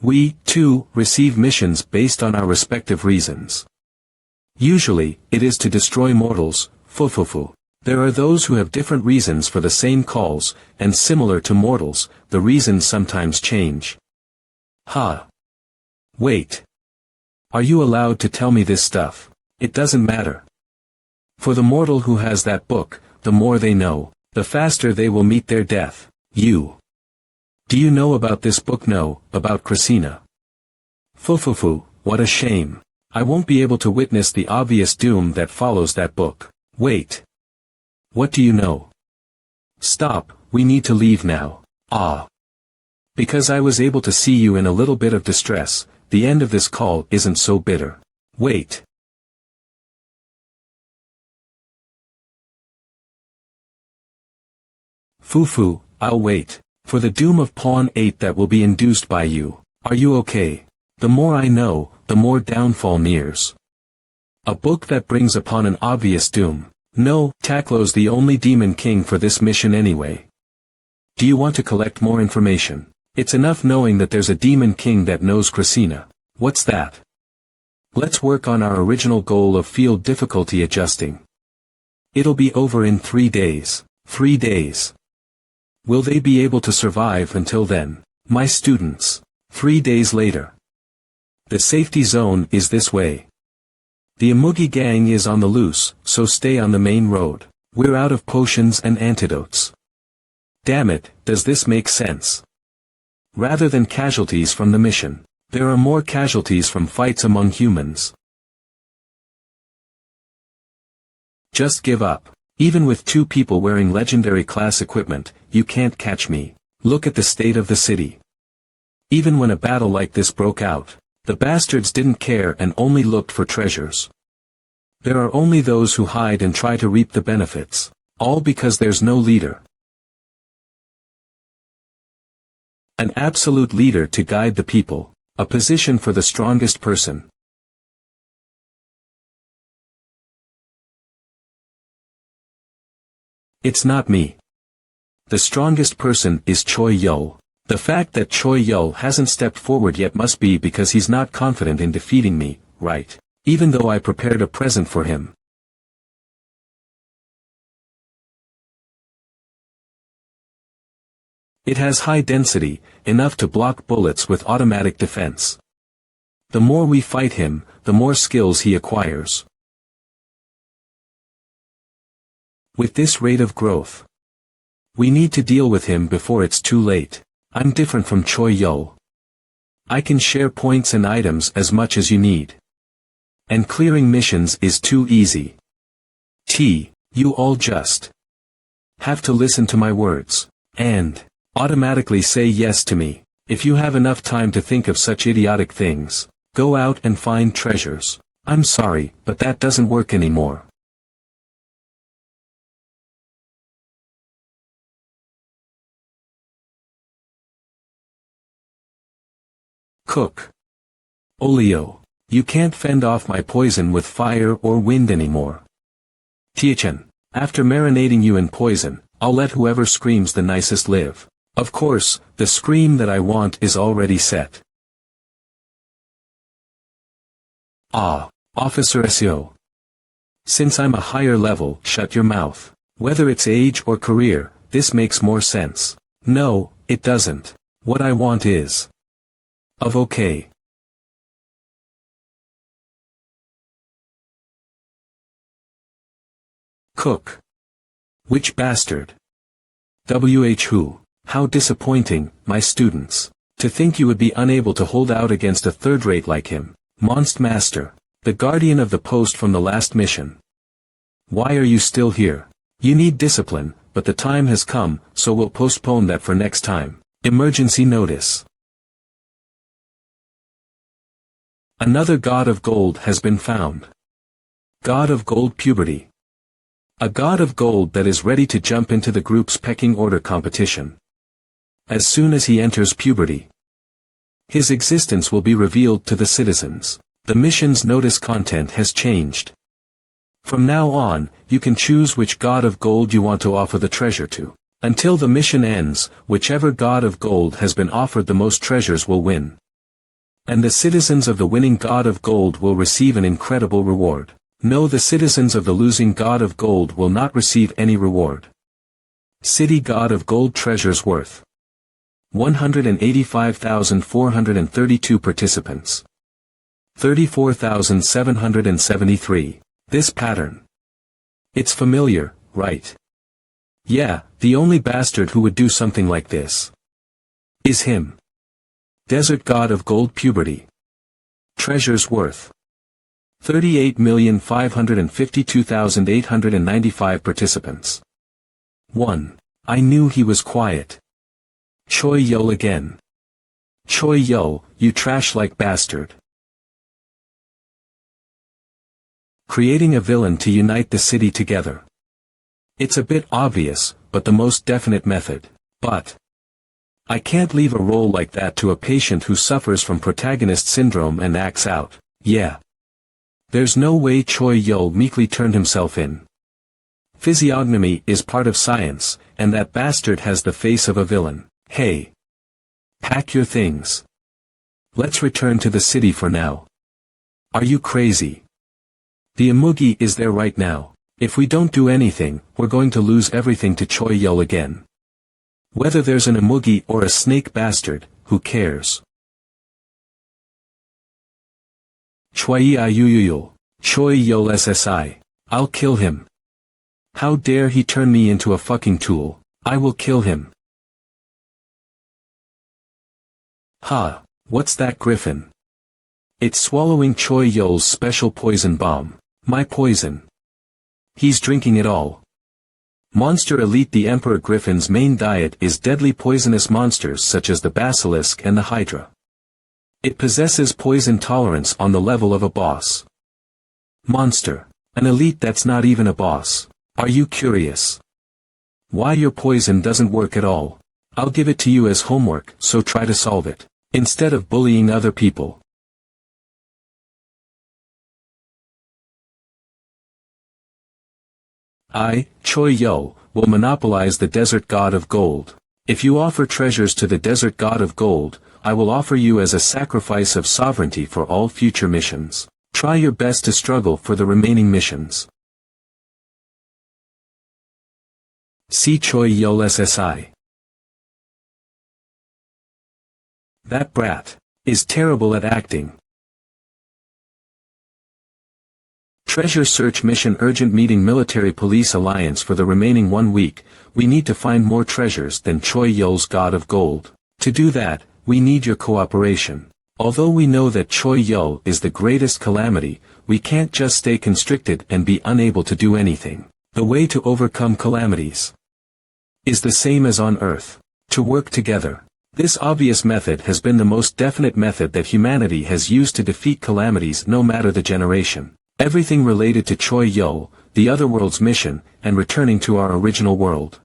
We, too, receive missions based on our respective reasons. Usually, it is to destroy mortals, fufufu. There are those who have different reasons for the same calls, and similar to mortals, the reasons sometimes change. Wait. Are you allowed to tell me this stuff? It doesn't matter. For the mortal who has that book, the more they know, the faster they will meet their death. You. Do you know about this book? No, about Christina. Fufufu, what a shame. I won't be able to witness the obvious doom that follows that book. Wait. What do you know? Stop, we need to leave now. Because I was able to see you in a little bit of distress, the end of this call isn't so bitter. Wait. Fufu, I'll wait. For the doom of Pawn 8 that will be induced by you. Are you okay? The more I know, the more downfall nears. A book that brings upon an obvious doom. No, Taklo's the only Demon King for this mission anyway. Do you want to collect more information? It's enough knowing that there's a Demon King that knows Christina. What's that? Let's work on our original goal of field difficulty adjusting. It'll be over in 3 days. 3 days. Will they be able to survive until then? My students. 3 days later. The safety zone is this way. The Imugi gang is on the loose, so stay on the main road. We're out of potions and antidotes. Damn it, does this make sense? Rather than casualties from the mission, there are more casualties from fights among humans. Just give up. Even with 2 people wearing legendary class equipment, you can't catch me. Look at the state of the city. Even when a battle like this broke out, the bastards didn't care and only looked for treasures. There are only those who hide and try to reap the benefits, all because there's no leader. An absolute leader to guide the people, a position for the strongest person. It's not me. The strongest person is Choi Yo. The fact that Choi Yo hasn't stepped forward yet must be because he's not confident in defeating me, right? Even though I prepared a present for him. It has high density, enough to block bullets with automatic defense. The more we fight him, the more skills he acquires. With this rate of growth, we need to deal with him before it's too late. I'm different from Choi Yo. I can share points and items as much as you need. And clearing missions is too easy. You all just have to listen to my words, and automatically say yes to me. If you have enough time to think of such idiotic things, go out and find treasures. I'm sorry, but that doesn't work anymore. Cook. Olio. You can't fend off my poison with fire or wind anymore. Tien. After marinating you in poison, I'll let whoever screams the nicest live. Of course, the scream that I want is already set. Officer SEO. Since I'm a higher level, shut your mouth. Whether it's age or career, this makes more sense. No, it doesn't. What I want is okay. Cook. Which bastard? Who? How disappointing, my students. To think you would be unable to hold out against a third-rate like him. Monst Master, the guardian of the post from the last mission. Why are you still here? You need discipline, but the time has come, so we'll postpone that for next time. Emergency notice. Another god of gold has been found. God of gold puberty. A god of gold that is ready to jump into the group's pecking order competition. As soon as he enters puberty, his existence will be revealed to the citizens. The mission's notice content has changed. From now on, you can choose which god of gold you want to offer the treasure to. Until the mission ends, whichever god of gold has been offered the most treasures will win. And the citizens of the winning god of gold will receive an incredible reward. No, the citizens of the losing god of gold will not receive any reward. City god of gold treasures worth 185,432 participants. 34,773. This pattern. It's familiar, right? Yeah, the only bastard who would do something like this is him. Desert god of gold puberty. Treasures worth 38,552,895 participants. 1. I knew he was quiet. Choi Yo again. Choi Yo, you trash-like bastard. Creating a villain to unite the city together. It's a bit obvious, but the most definite method. But I can't leave a role like that to a patient who suffers from protagonist syndrome and acts out. Yeah. There's no way Choi Yo meekly turned himself in. Physiognomy is part of science, and that bastard has the face of a villain. Hey. Pack your things. Let's return to the city for now. Are you crazy? The Imugi is there right now. If we don't do anything, we're going to lose everything to Choi Yo again. Whether there's an Imugi or a snake bastard, who cares? Choi Yo. Choi Yo SSI. I'll kill him. How dare he turn me into a fucking tool. I will kill him. Ha! What's that griffin? It's swallowing Choi Yol's special poison bomb. My poison. He's drinking it all. Monster Elite. The Emperor Griffin's main diet is deadly poisonous monsters such as the basilisk and the hydra. It possesses poison tolerance on the level of a boss. Monster. An elite that's not even a boss. Are you curious? Why your poison doesn't work at all? I'll give it to you as homework, so try to solve it, instead of bullying other people. I, Choi Yo, will monopolize the desert god of gold. If you offer treasures to the desert god of gold, I will offer you as a sacrifice of sovereignty for all future missions. Try your best to struggle for the remaining missions. See Choi Yo SSI. That brat is terrible at acting. Treasure search mission. Urgent meeting. Military police alliance. For the remaining 1 week, we need to find more treasures than Choi Yo's god of gold. To do that, we need your cooperation. Although we know that Choi Yo is the greatest calamity, we can't just stay constricted and be unable to do anything. The way to overcome calamities is the same as on Earth. To work together. This obvious method has been the most definite method that humanity has used to defeat calamities, no matter the generation. Everything related to Choi Yo, the Otherworld's mission, and returning to our original world.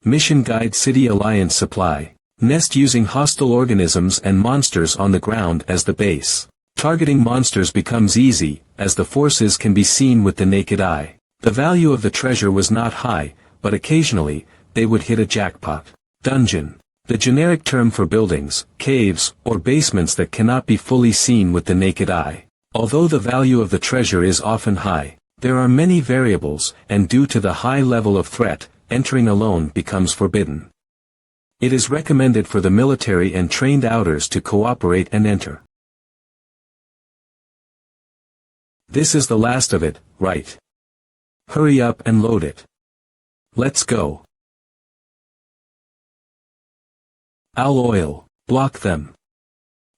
Mission Guide. City Alliance Supply. Nest using hostile organisms and monsters on the ground as the base. Targeting monsters becomes easy, as the forces can be seen with the naked eye. The value of the treasure was not high, but occasionally, they would hit a jackpot. Dungeon. The generic term for buildings, caves, or basements that cannot be fully seen with the naked eye. Although the value of the treasure is often high, there are many variables, and due to the high level of threat, entering alone becomes forbidden. It is recommended for the military and trained outers to cooperate and enter. This is the last of it, right? Hurry up and load it. Let's go. Owl oil, block them.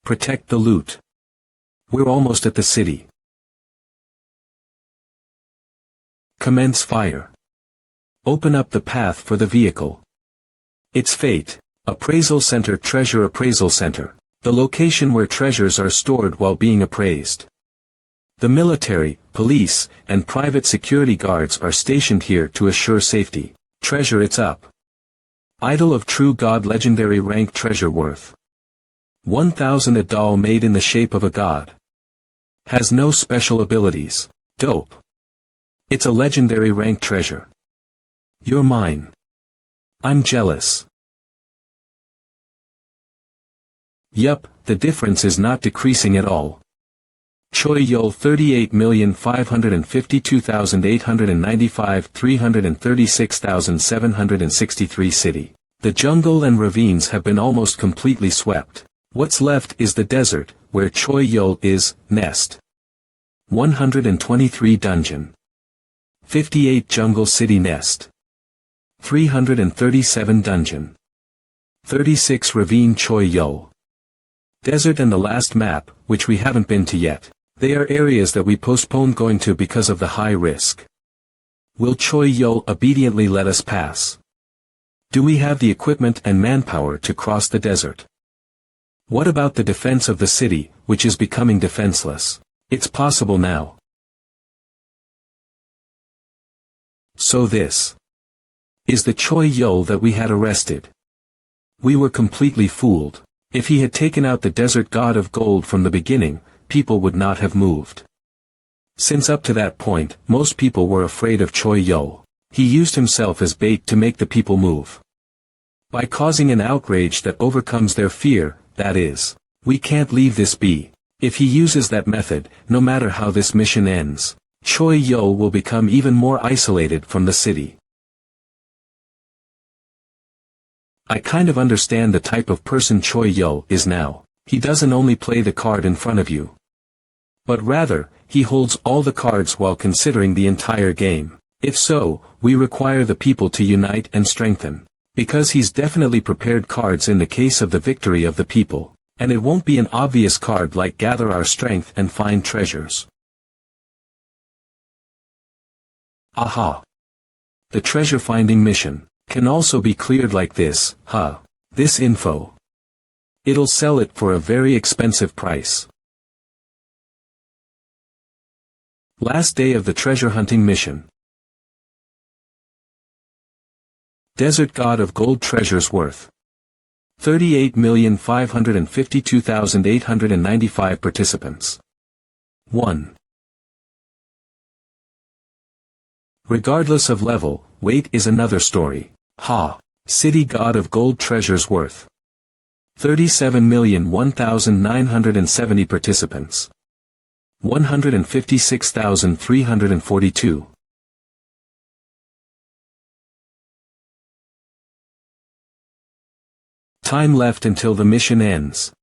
Protect the loot. We're almost at the city. Commence fire. Open up the path for the vehicle. Its fate. Appraisal Center. Treasure Appraisal Center. The location where treasures are stored while being appraised. The military, police, and private security guards are stationed here to assure safety. Treasure. It's up. Idol of True God. Legendary rank. Treasure worth 1,000. A doll made in the shape of a god. Has no special abilities. Dope. It's a legendary rank treasure. You're mine. I'm jealous. Yup, the difference is not decreasing at all. Choi Yo 38,552,895 336,763 City. The jungle and ravines have been almost completely swept. What's left is the desert, where Choi Yo is, nest. 123 Dungeon. 58 Jungle City Nest. 337 Dungeon. 36 Ravine. Choi Yo. Desert and the last map, which we haven't been to yet. They are areas that we postponed going to because of the high risk. Will Choi Yo obediently let us pass? Do we have the equipment and manpower to cross the desert? What about the defense of the city, which is becoming defenseless? It's possible now. So this is the Choi Yo that we had arrested. We were completely fooled. If he had taken out the desert god of gold from the beginning, people would not have moved. Since up to that point, most people were afraid of Choi Yo. He used himself as bait to make the people move. By causing an outrage that overcomes their fear, that is. We can't leave this be. If he uses that method, no matter how this mission ends, Choi Yo will become even more isolated from the city. I kind of understand the type of person Choi Yo is now. He doesn't only play the card in front of you, but rather, he holds all the cards while considering the entire game. If so, we require the people to unite and strengthen. Because he's definitely prepared cards in the case of the victory of the people. And it won't be an obvious card like gather our strength and find treasures. Aha! The treasure finding mission can also be cleared like this, this info. It'll sell it for a very expensive price. Last day of the treasure hunting mission. Desert God of Gold treasures worth 38,552,895 participants. 1. Regardless of level, weight is another story. City God of Gold treasures worth 37,001,970 participants. 156,342. Time left until the mission ends.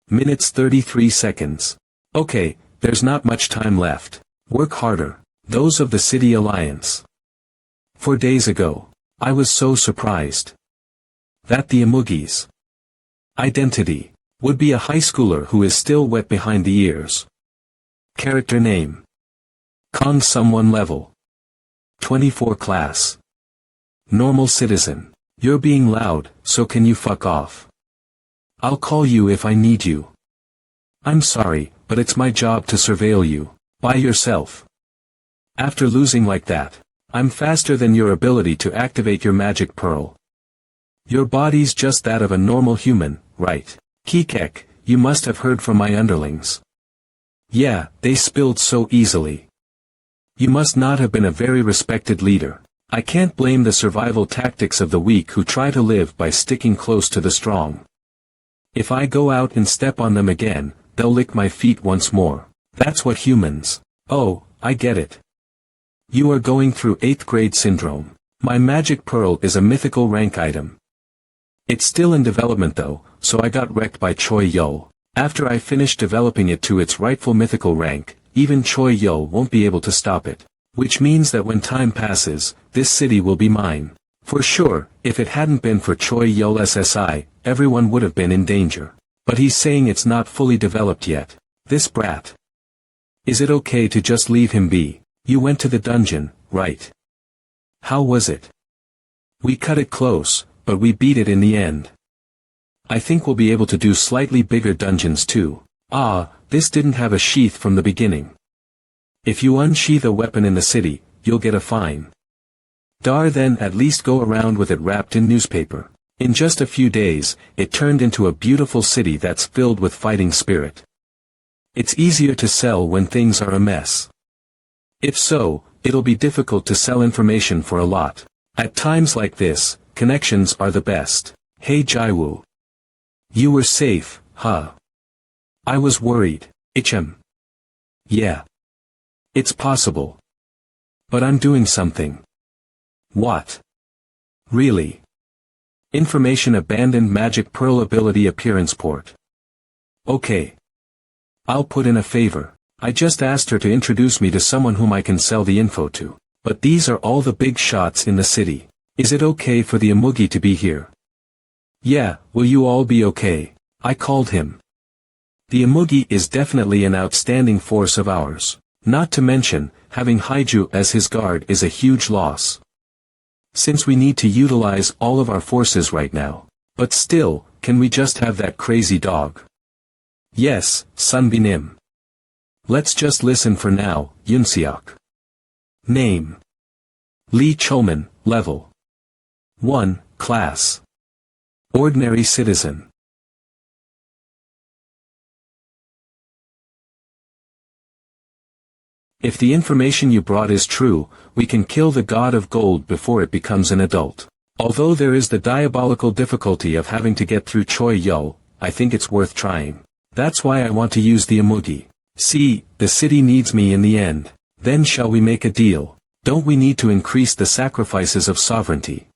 Minutes 33 seconds. Okay, there's not much time left. Work harder. Those of the City Alliance. 4 days ago, I was so surprised that the Amugi's identity would be a high schooler who is still wet behind the ears. Character name. Con someone level 24 class. Normal citizen. You're being loud, so can you fuck off? I'll call you if I need you. I'm sorry, but it's my job to surveil you. By yourself. After losing like that, I'm faster than your ability to activate your magic pearl. Your body's just that of a normal human, right? Kikek, you must have heard from my underlings. Yeah, they spilled so easily. You must not have been a very respected leader. I can't blame the survival tactics of the weak who try to live by sticking close to the strong. If I go out and step on them again, they'll lick my feet once more. That's what humans. Oh, I get it. You are going through 8th grade syndrome. My magic pearl is a mythical rank item. It's still in development though, so I got wrecked by Choi Yo. After I finish developing it to its rightful mythical rank, even Choi Yo won't be able to stop it. Which means that when time passes, this city will be mine. For sure, if it hadn't been for Choi Yo's SSI, everyone would have been in danger. But he's saying it's not fully developed yet. This brat. Is it okay to just leave him be? You went to the dungeon, right? How was it? We cut it close, but we beat it in the end. I think we'll be able to do slightly bigger dungeons too. This didn't have a sheath from the beginning. If you unsheath a weapon in the city, you'll get a fine. Then at least go around with it wrapped in newspaper. In just a few days, it turned into a beautiful city that's filled with fighting spirit. It's easier to sell when things are a mess. If so, it'll be difficult to sell information for a lot. At times like this, connections are the best. Hey Jaiwoo. You were safe, huh? I was worried. Yeah. It's possible. But I'm doing something. What? Really? Information abandoned magic pearl ability appearance port. Okay. I'll put in a favor. I just asked her to introduce me to someone whom I can sell the info to. But these are all the big shots in the city. Is it okay for the Amugi to be here? Yeah, will you all be okay? I called him. The Amugi is definitely an outstanding force of ours. Not to mention, having Haiju as his guard is a huge loss. Since we need to utilize all of our forces right now. But still, can we just have that crazy dog? Yes, Sunbinim. Let's just listen for now, Yunseok. Name. Lee Cholman, level 1, class. Ordinary citizen. If the information you brought is true, we can kill the God of Gold before it becomes an adult. Although there is the diabolical difficulty of having to get through Choi Yo, I think it's worth trying. That's why I want to use the Amugi. See, the city needs me in the end. Then shall we make a deal? Don't we need to increase the sacrifices of sovereignty?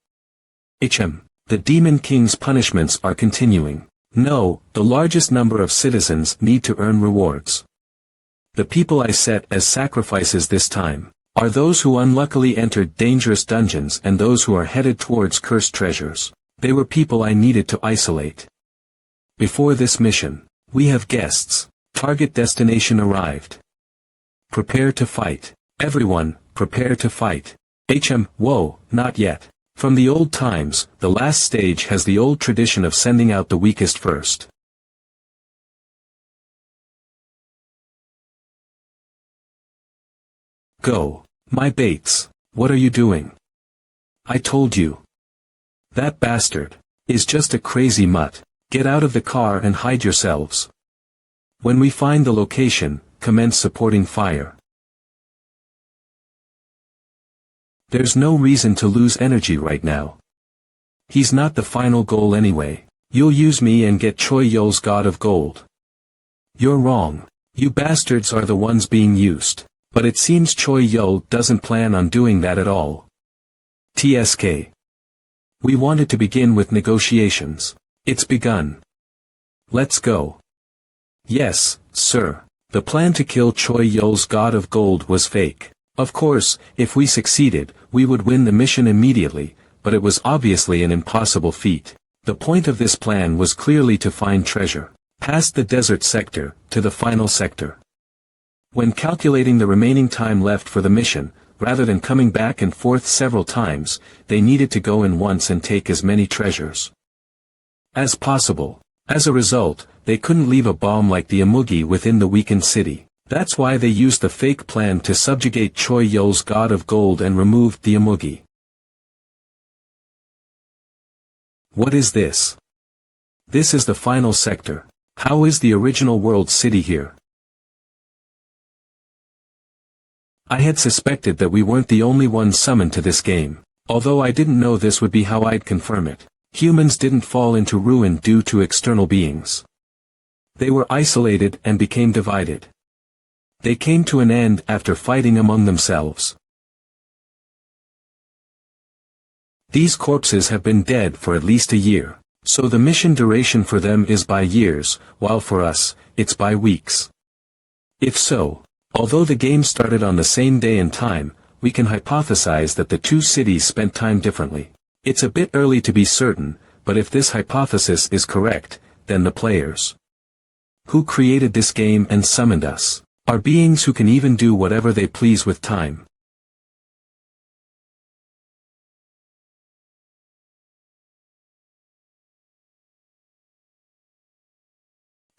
The Demon King's punishments are continuing. No, the largest number of citizens need to earn rewards. The people I set as sacrifices this time are those who unluckily entered dangerous dungeons and those who are headed towards cursed treasures. They were people I needed to isolate. Before this mission, we have guests. Target destination arrived. Prepare to fight. Everyone, prepare to fight. Whoa, not yet. From the old times, the last stage has the old tradition of sending out the weakest first. Go. My baits, what are you doing? I told you. That bastard is just a crazy mutt. Get out of the car and hide yourselves. When we find the location, commence supporting fire. There's no reason to lose energy right now. He's not the final goal anyway. You'll use me and get Choi Yol's God of Gold. You're wrong. You bastards are the ones being used. But it seems Choi Yol doesn't plan on doing that at all. TSK. We wanted to begin with negotiations. It's begun. Let's go. Yes, sir. The plan to kill Choi Yol's God of Gold was fake. Of course, if we succeeded, we would win the mission immediately, but it was obviously an impossible feat. The point of this plan was clearly to find treasure. Past the desert sector, to the final sector. When calculating the remaining time left for the mission, rather than coming back and forth several times, they needed to go in once and take as many treasures as possible. As a result, they couldn't leave a bomb like the Amugi within the weakened city. That's why they used the fake plan to subjugate Choi Yol's God of Gold and removed the Amugi. What is this? This is the final sector. How is the original world city here? I had suspected that we weren't the only ones summoned to this game, although I didn't know this would be how I'd confirm it. Humans didn't fall into ruin due to external beings. They were isolated and became divided. They came to an end after fighting among themselves. These corpses have been dead for at least a year, so the mission duration for them is by years, while for us, it's by weeks. If so, although the game started on the same day and time, we can hypothesize that the two cities spent time differently. It's a bit early to be certain, but if this hypothesis is correct, then the players who created this game and summoned us are beings who can even do whatever they please with time.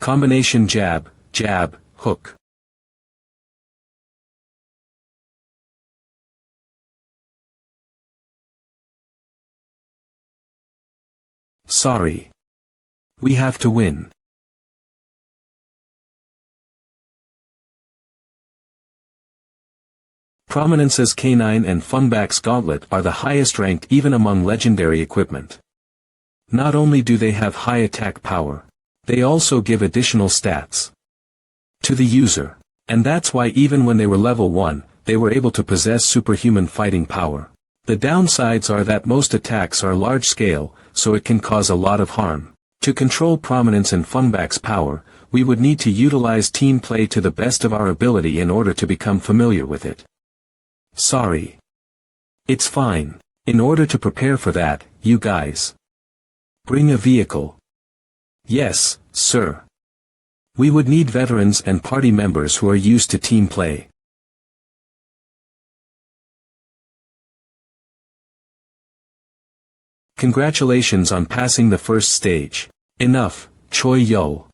Combination jab, jab, hook. Sorry. We have to win. Prominence's K9 and Funback's Gauntlet are the highest ranked even among legendary equipment. Not only do they have high attack power, they also give additional stats to the user. And that's why even when they were level 1, they were able to possess superhuman fighting power. The downsides are that most attacks are large scale, so it can cause a lot of harm. To control Prominence and Funback's power, we would need to utilize team play to the best of our ability in order to become familiar with it. Sorry. It's fine. In order to prepare for that, you guys bring a vehicle. Yes, sir. We would need veterans and party members who are used to team play. Congratulations on passing the first stage. Enough, Choi Yol.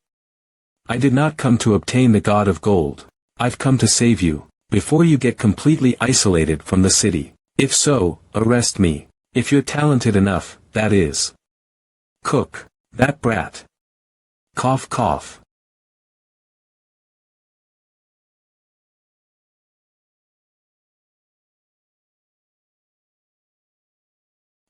I did not come to obtain the God of Gold. I've come to save you, before you get completely isolated from the city. If so, arrest me. If you're talented enough, that is. Cook, that brat. Cough cough.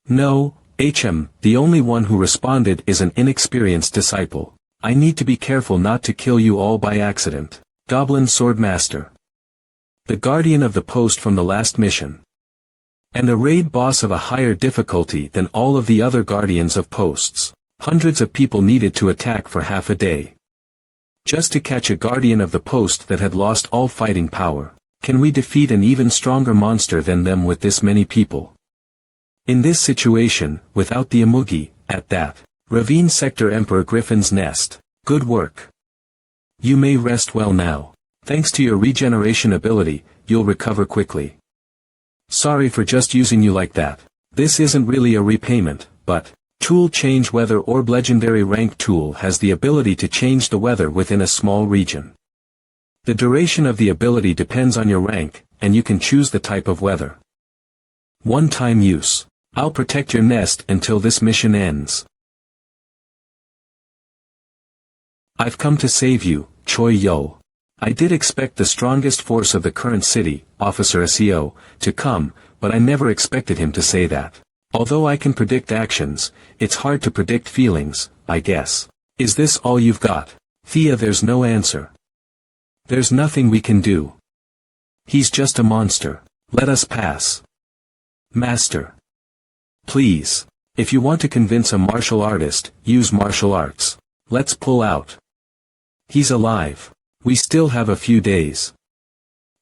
No, the only one who responded is an inexperienced disciple. I need to be careful not to kill you all by accident. Goblin Swordmaster. The guardian of the post from the last mission. And a raid boss of a higher difficulty than all of the other guardians of posts. Hundreds of people needed to attack for half a day. Just to catch a guardian of the post that had lost all fighting power. Can we defeat an even stronger monster than them with this many people? In this situation, without the Amugi, at that ravine sector Emperor Griffin's Nest. Good work. You may rest well now. Thanks to your regeneration ability, you'll recover quickly. Sorry for just using you like that. This isn't really a repayment, but Tool Change Weather Orb Legendary Rank Tool has the ability to change the weather within a small region. The duration of the ability depends on your rank, and you can choose the type of weather. One-time use. I'll protect your nest until this mission ends. I've come to save you, Choi Yo. I did expect the strongest force of the current city, Officer SEO, to come, but I never expected him to say that. Although I can predict actions, it's hard to predict feelings, I guess. Is this all you've got? Thea, there's no answer. There's nothing we can do. He's just a monster. Let us pass. Master. Please. If you want to convince a martial artist, use martial arts. Let's pull out. He's alive. We still have a few days.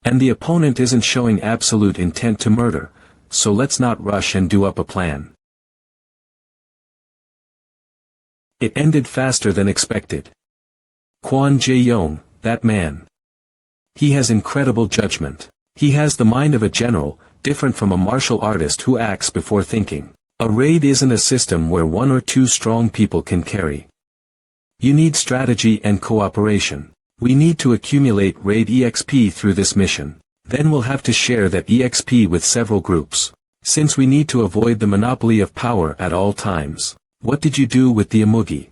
And the opponent isn't showing absolute intent to murder, so let's not rush and do up a plan. It ended faster than expected. Kwon Jae-young, that man. He has incredible judgment. He has the mind of a general, different from a martial artist who acts before thinking. A raid isn't a system where one or two strong people can carry. You need strategy and cooperation. We need to accumulate raid EXP through this mission. Then we'll have to share that EXP with several groups. Since we need to avoid the monopoly of power at all times. What did you do with the Amugi?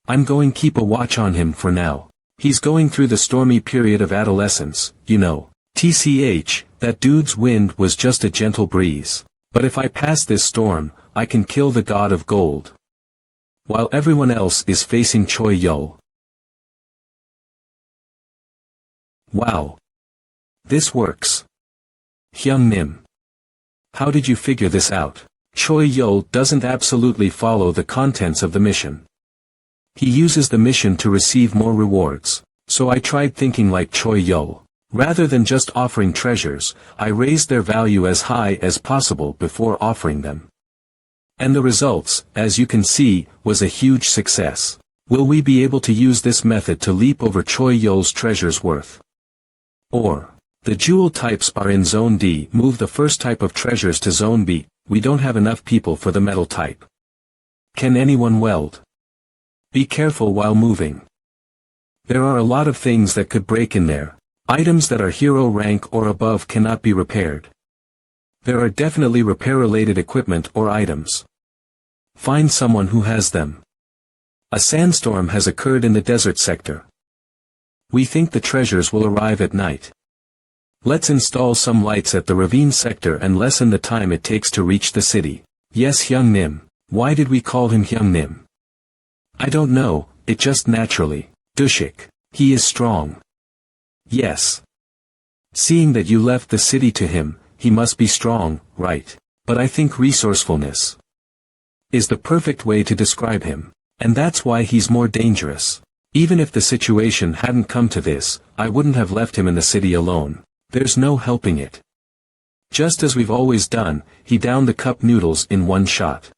I'm going to keep a watch on him for now. He's going through the stormy period of adolescence, you know. TCH, that dude's wind was just a gentle breeze. But if I pass this storm, I can kill the god of gold. While everyone else is facing Choi Yo. Wow. This works. Hyung Nim. How did you figure this out? Choi Yo doesn't absolutely follow the contents of the mission. He uses the mission to receive more rewards, so I tried thinking like Choi Yo. Rather than just offering treasures, I raised their value as high as possible before offering them. And the results, as you can see, was a huge success. Will we be able to use this method to leap over Choi Yo's treasure's worth? Or, the jewel types are in Zone D. Move the first type of treasures to Zone B. We don't have enough people for the metal type. Can anyone weld? Be careful while moving. There are a lot of things that could break in there. Items that are hero rank or above cannot be repaired. There are definitely repair-related equipment or items. Find someone who has them. A sandstorm has occurred in the desert sector. We think the treasures will arrive at night. Let's install some lights at the ravine sector and lessen the time it takes to reach the city. Yes, Hyung Nim. Why did we call him Hyung Nim? I don't know, it just naturally. Dushik. He is strong. Yes. Seeing that you left the city to him, he must be strong, right? But I think resourcefulness is the perfect way to describe him. And that's why he's more dangerous. Even if the situation hadn't come to this, I wouldn't have left him in the city alone. There's no helping it. Just as we've always done, he downed the cup noodles in one shot.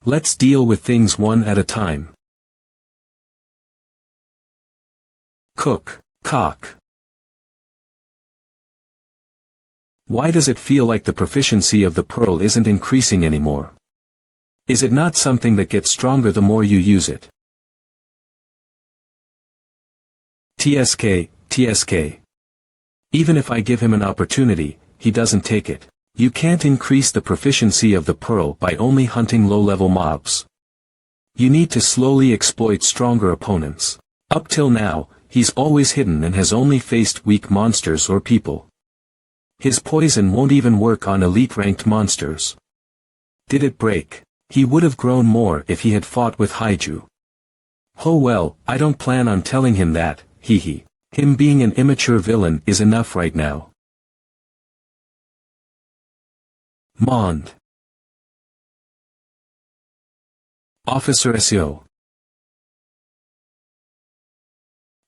Let's deal with things one at a time. Cook, cock. Why does it feel like the proficiency of the pearl isn't increasing anymore? Is it not something that gets stronger the more you use it? TSK. Even if I give him an opportunity, he doesn't take it. You can't increase the proficiency of the pearl by only hunting low-level mobs. You need to slowly exploit stronger opponents. Up till now, he's always hidden and has only faced weak monsters or people. His poison won't even work on elite-ranked monsters. Did it break? He would have grown more if he had fought with Haiju. Oh well, I don't plan on telling him that, hee. Him being an immature villain is enough right now. Mond. Officer SEO.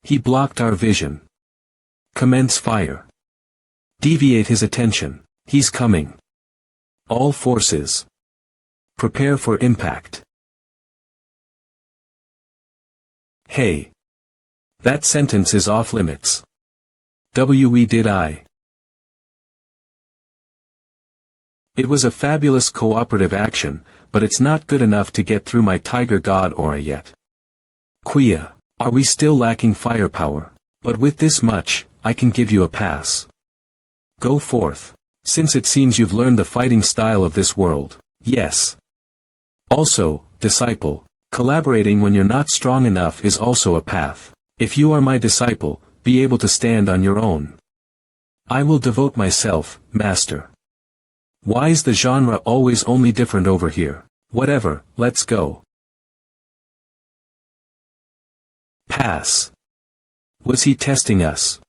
He blocked our vision. Commence fire. Deviate his attention. He's coming. All forces. Prepare for impact. Hey. That sentence is off limits. We did I. It was a fabulous cooperative action, but it's not good enough to get through my Tiger God aura yet. Quia, are we still lacking firepower? But with this much, I can give you a pass. Go forth. Since it seems you've learned the fighting style of this world. Yes. Also, disciple, collaborating when you're not strong enough is also a path. If you are my disciple, be able to stand on your own. I will devote myself, master. Why's the genre always only different over here? Whatever, let's go. Pass. Was he testing us?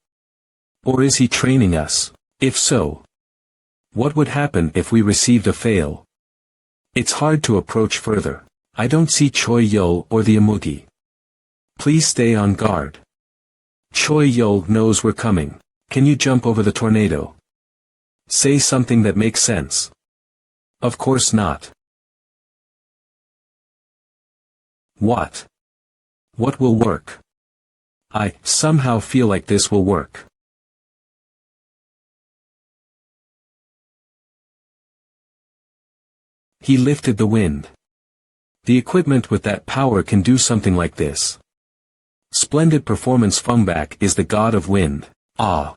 Or is he training us? If so, what would happen if we received a fail? It's hard to approach further. I don't see Choi Yul or the Amugi. Please stay on guard. Choi Yul knows we're coming. Can you jump over the tornado? Say something that makes sense. Of course not. What? What will work? I somehow feel like this will work. He lifted the wind. The equipment with that power can do something like this. Splendid performance. Fungbak is the god of wind. Ah.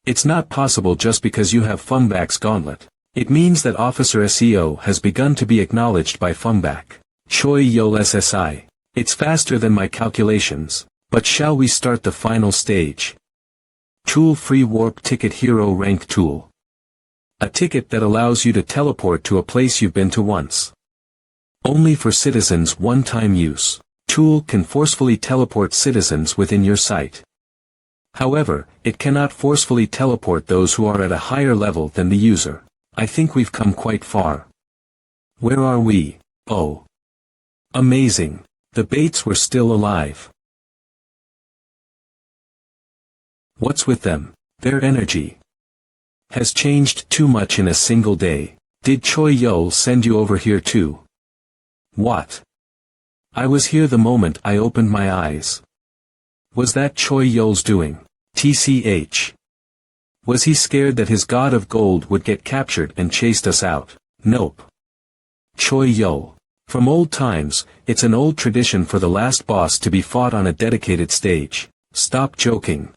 It's not possible just because you have Fungbak's gauntlet. It means that Officer SEO has begun to be acknowledged by Fungbak. Choi Yul SSI. It's faster than my calculations, but shall we start the final stage? Tool Free Warp Ticket Hero Rank Tool. A ticket that allows you to teleport to a place you've been to once. Only for citizens one-time use. Tool can forcefully teleport citizens within your sight. However, it cannot forcefully teleport those who are at a higher level than the user. I think we've come quite far. Where are we? Oh. Amazing. The Bates were still alive. What's with them? Their energy has changed too much in a single day. Did Choi Yul send you over here too? What? I was here the moment I opened my eyes. Was that Choi Yul's doing? TCH. Was he scared that his god of gold would get captured and chased us out? Nope. Choi Yul. From old times, it's an old tradition for the last boss to be fought on a dedicated stage. Stop joking.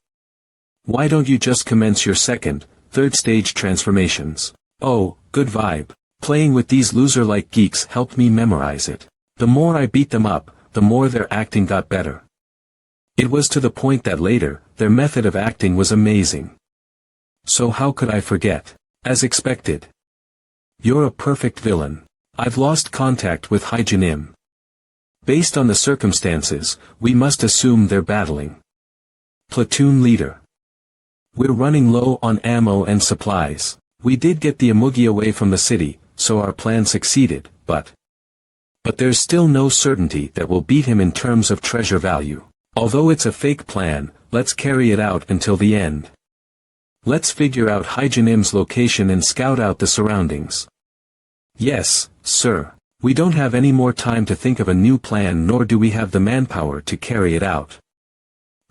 Why don't you just commence your second, third stage transformations? Oh, good vibe. Playing with these loser-like geeks helped me memorize it. The more I beat them up, the more their acting got better. It was to the point that later, their method of acting was amazing. So how could I forget? As expected. You're a perfect villain. I've lost contact with Haijinim. Based on the circumstances, we must assume they're battling. Platoon leader. We're running low on ammo and supplies. We did get the Amugi away from the city, so our plan succeeded, but there's still no certainty that we'll beat him in terms of treasure value. Although it's a fake plan, let's carry it out until the end. Let's figure out Haijianim's location and scout out the surroundings. Yes, sir. We don't have any more time to think of a new plan, nor do we have the manpower to carry it out.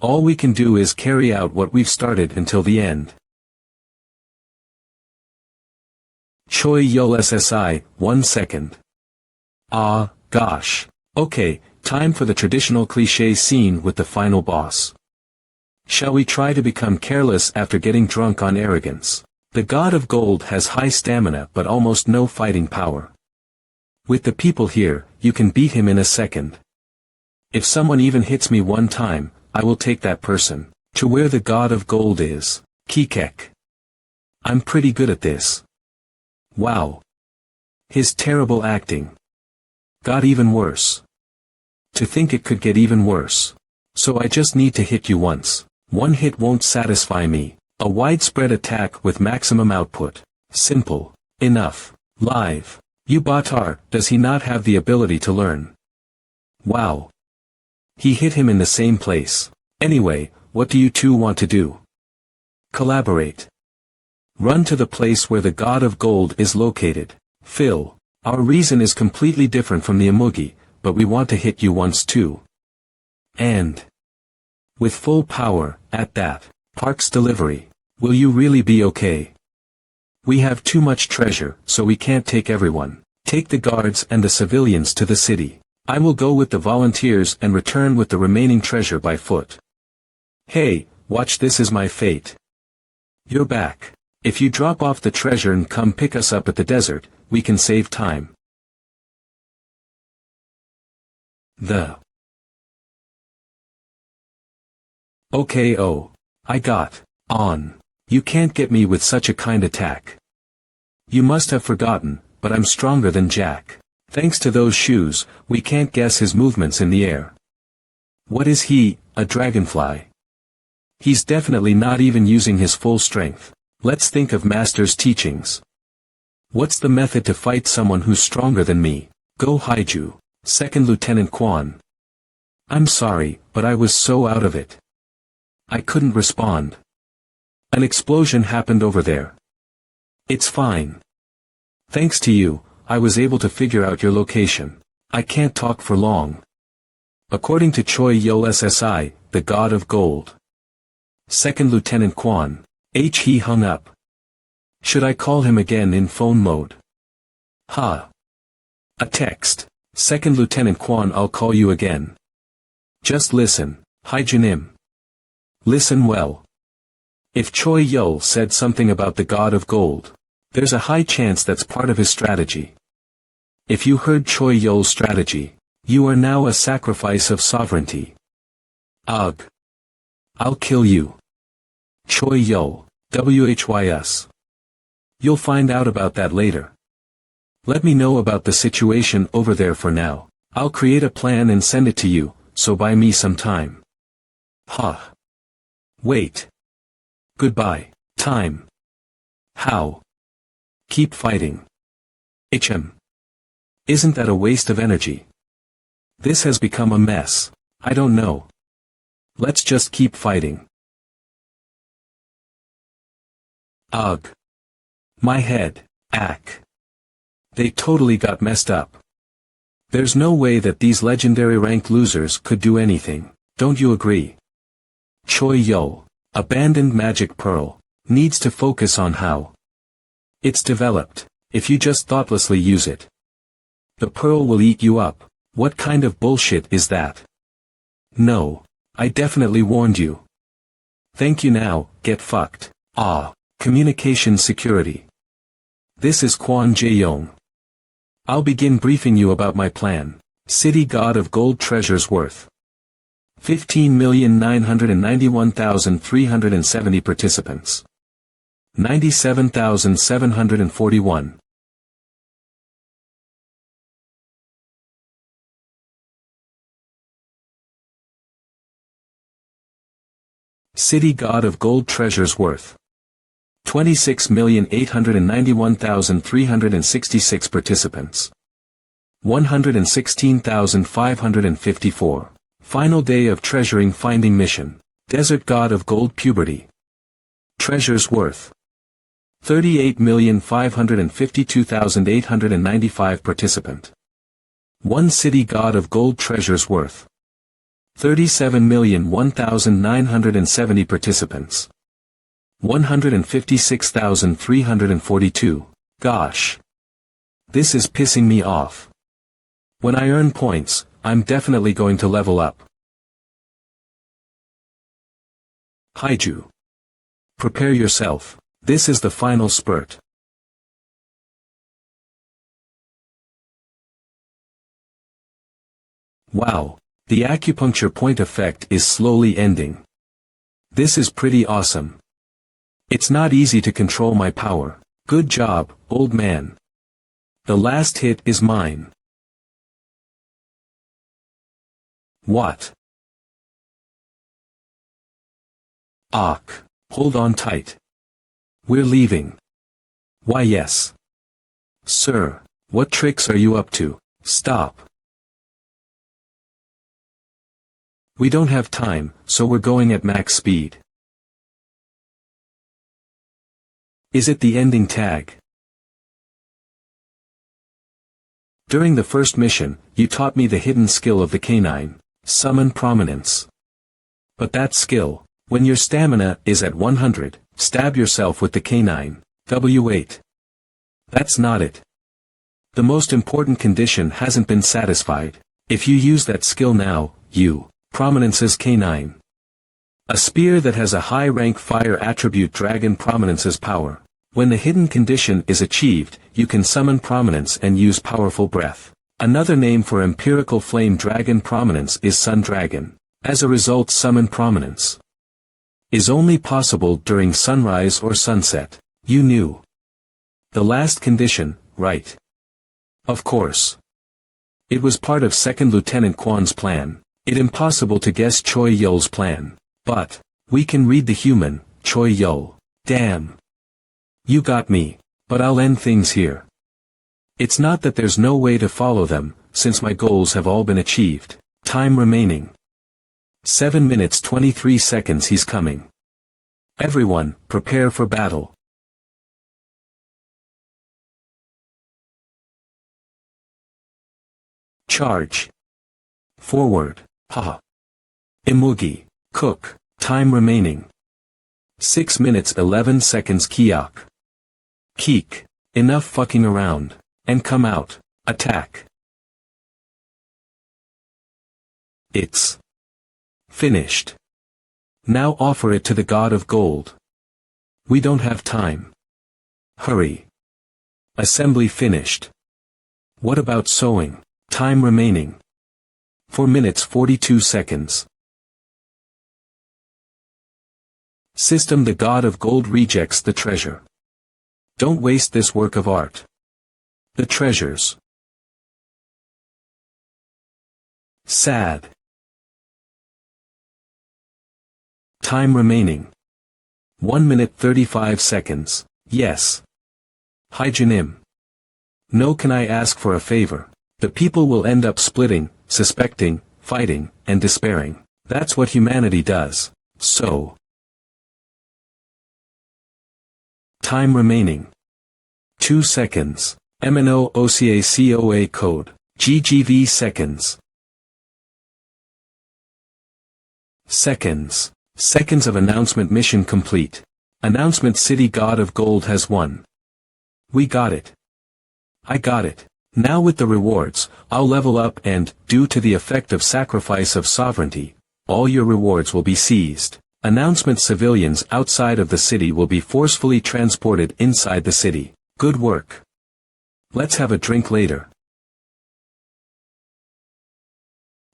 All we can do is carry out what we've started until the end. Choi Yul SSI, 1 second. Ah, gosh. Okay, time for the traditional cliché scene with the final boss. Shall we try to become careless after getting drunk on arrogance? The god of gold has high stamina but almost no fighting power. With the people here, you can beat him in a second. If someone even hits me one time, I will take that person to where the god of gold is. Kikek. I'm pretty good at this. Wow. His terrible acting got even worse. To think it could get even worse. So I just need to hit you once. One hit won't satisfy me. A widespread attack with maximum output. Simple. Enough. Live. You Batar, does he not have the ability to learn? Wow. He hit him in the same place. Anyway, what do you two want to do? Collaborate. Run to the place where the god of gold is located. Phil. Our reason is completely different from the Amugi, but we want to hit you once too. And with full power, at that. Park's delivery. Will you really be okay? We have too much treasure, so we can't take everyone. Take the guards and the civilians to the city. I will go with the volunteers and return with the remaining treasure by foot. Hey, watch, this is my fate. You're back. If you drop off the treasure and come pick us up at the desert, we can save time. Okay, oh. I got on. You can't get me with such a kind attack. You must have forgotten, but I'm stronger than Jack. Thanks to those shoes, we can't guess his movements in the air. What is he, a dragonfly? He's definitely not even using his full strength. Let's think of Master's teachings. What's the method to fight someone who's stronger than me? Go Haiju. Second Lieutenant Quan. I'm sorry, but I was so out of it. I couldn't respond. An explosion happened over there. It's fine. Thanks to you, I was able to figure out your location. I can't talk for long. According to Choi Yol SSI, the god of gold. Second Lieutenant Quan. He hung up. Should I call him again in phone mode? Ha. A text. Second Lieutenant Quan, I'll call you again. Just listen, Haijunim. Listen well. If Choi Yol said something about the god of gold, there's a high chance that's part of his strategy. If you heard Choi Yol's strategy, you are now a sacrifice of sovereignty. Ugh. I'll kill you. Choi Yol, WHYS. You'll find out about that later. Let me know about the situation over there for now. I'll create a plan and send it to you, so buy me some time. Huh. Wait. Goodbye. Time. How? Keep fighting. Isn't that a waste of energy? This has become a mess. I don't know. Let's just keep fighting. Ugh. My head. Ack. They totally got messed up. There's no way that these legendary rank losers could do anything, don't you agree? Choi Yol, abandoned magic pearl, needs to focus on how it's developed. If you just thoughtlessly use it, the pearl will eat you up. What kind of bullshit is that? No. I definitely warned you. Thank you, now, get fucked. Communication security. This is Kwon Jae-yong. I'll begin briefing you about my plan. City God of Gold treasures worth 15,991,370 participants. 97,741. City God of Gold treasures worth 26,891,366 participants. 116,554. Final day of treasuring finding mission. Desert God of Gold puberty. Treasures worth 38,552,895 participant. One City God of Gold treasures worth 37,001,970 participants. 156,342. Gosh. This is pissing me off. When I earn points, I'm definitely going to level up. Haiju. Prepare yourself. This is the final spurt. Wow. The acupuncture point effect is slowly ending. This is pretty awesome. It's not easy to control my power. Good job, old man. The last hit is mine. What? Hold on tight. We're leaving. Why yes. Sir, what tricks are you up to? Stop. We don't have time, so we're going at max speed. Is it the ending tag? During the first mission, you taught me the hidden skill of the canine, summon prominence. But that skill, when your stamina is at 100, stab yourself with the canine, W8. That's not it. The most important condition hasn't been satisfied. If you use that skill now, prominence's canine. A spear that has a high rank fire attribute dragon prominence's power. When the hidden condition is achieved, you can summon prominence and use powerful breath. Another name for empirical flame dragon prominence is sun dragon. As a result, summon prominence is only possible during sunrise or sunset. You knew the last condition, right? Of course. It was part of Second Lieutenant Quan's plan. It's impossible to guess Choi Yul's plan. But we can read the human, Choi Yul. Damn. You got me. But I'll end things here. It's not that there's no way to follow them, since my goals have all been achieved. Time remaining. 7 minutes 23 seconds. He's coming. Everyone, prepare for battle. Charge. Forward. Ha. Imugi. Cook. Time remaining. 6 minutes 11 seconds. Kiok. Keek. Enough fucking around. And come out. Attack. It's finished. Now offer it to the god of gold. We don't have time. Hurry. Assembly finished. What about sewing? Time remaining. 4 minutes 42 seconds. System. The god of gold rejects the treasure. Don't waste this work of art. The treasures. Sad. Time remaining. 1 minute 35 seconds. Yes. Hygienim. No. Can I ask for a favor? The people will end up splitting, suspecting, fighting, and despairing. That's what humanity does. So. Time remaining. 2 seconds. MNOOCACOA code. GGV seconds. Seconds. Seconds of announcement. Mission complete. Announcement. City god of gold has won. We got it. I got it. Now with the rewards, I'll level up and, due to the effect of sacrifice of sovereignty, all your rewards will be seized. Announcement. Civilians outside of the city will be forcefully transported inside the city. Good work. Let's have a drink later.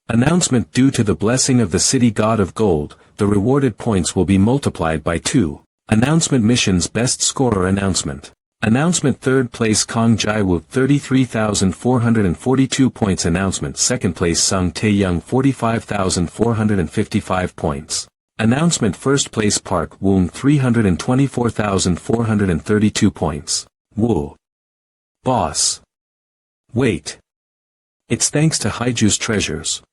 Announcement. Due to the blessing of the city god of gold, the rewarded points will be multiplied by 2. Announcement. Mission's best scorer. Announcement. Announcement. Third place Kong Jaiwoo 33,442 points. Announcement. Second place Sung Tae-young 45,455 points. Announcement. First place Park Woong 324,432 points. Woo. Boss. Wait. It's thanks to Haiju's treasures.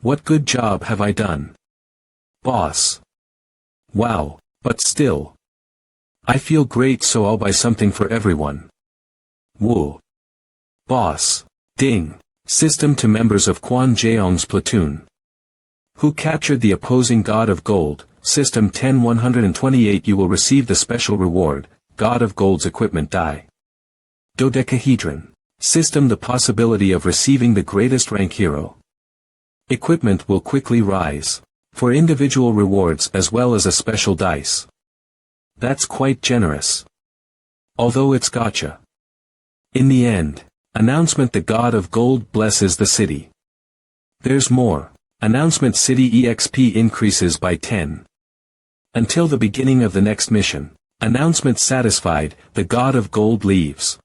What good job have I done? Boss. Wow, but still. I feel great, so I'll buy something for everyone. Woo. Boss. Ding. System. To members of Kwon Jaeong's platoon who captured the opposing god of gold, System 10-128, you will receive the special reward, God of Gold's equipment die. Dodecahedron. System. The possibility of receiving the greatest rank hero equipment will quickly rise. For individual rewards as well as a special dice. That's quite generous. Although it's gotcha. In the end. Announcement. The god of gold blesses the city. There's more. Announcement. City EXP increases by 10. Until the beginning of the next mission. Announcement. Satisfied, the god of gold leaves.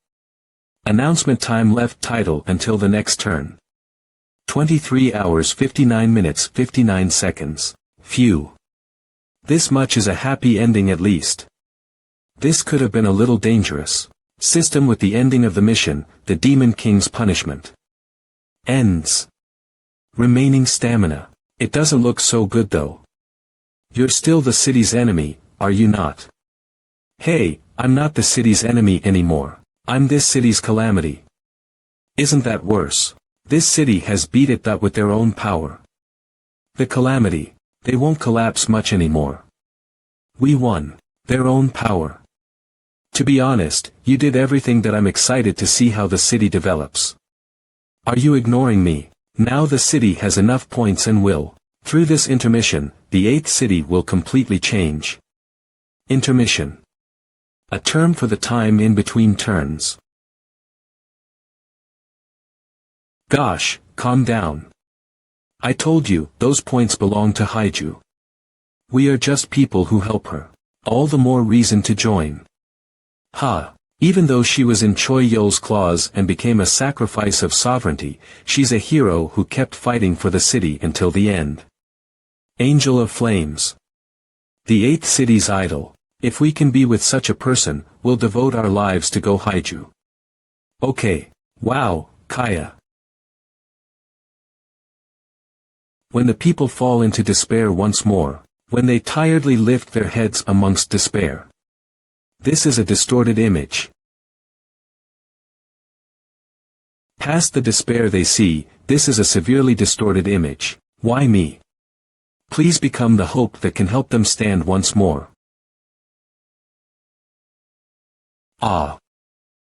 Announcement. Time left title until the next turn. 23 hours 59 minutes 59 seconds. Phew. This much is a happy ending at least. This could have been a little dangerous. System with the ending of the mission, the Demon King's punishment. Ends. Remaining stamina. It doesn't look so good though. You're still the city's enemy, are you not? Hey, I'm not the city's enemy anymore. I'm this city's calamity. Isn't that worse? This city has beat it that with their own power. The calamity. They won't collapse much anymore. We won. Their own power. To be honest, you did everything that I'm excited to see how the city develops. Are you ignoring me? Now the city has enough points and will. Through this intermission, the 8th city will completely change. Intermission. A term for the time in between turns. Gosh, calm down. I told you, those points belong to Haiju. We are just people who help her. All the more reason to join. Ha! Even though she was in Choi Yo's claws and became a sacrifice of sovereignty, she's a hero who kept fighting for the city until the end. Angel of Flames. The 8th city's idol. If we can be with such a person, we'll devote our lives to Go Haiju. Okay. Wow, Kaya. When the people fall into despair once more, when they tiredly lift their heads amongst despair. This is a distorted image. Past the despair they see, this is a severely distorted image. Why me? Please become the hope that can help them stand once more. Ah.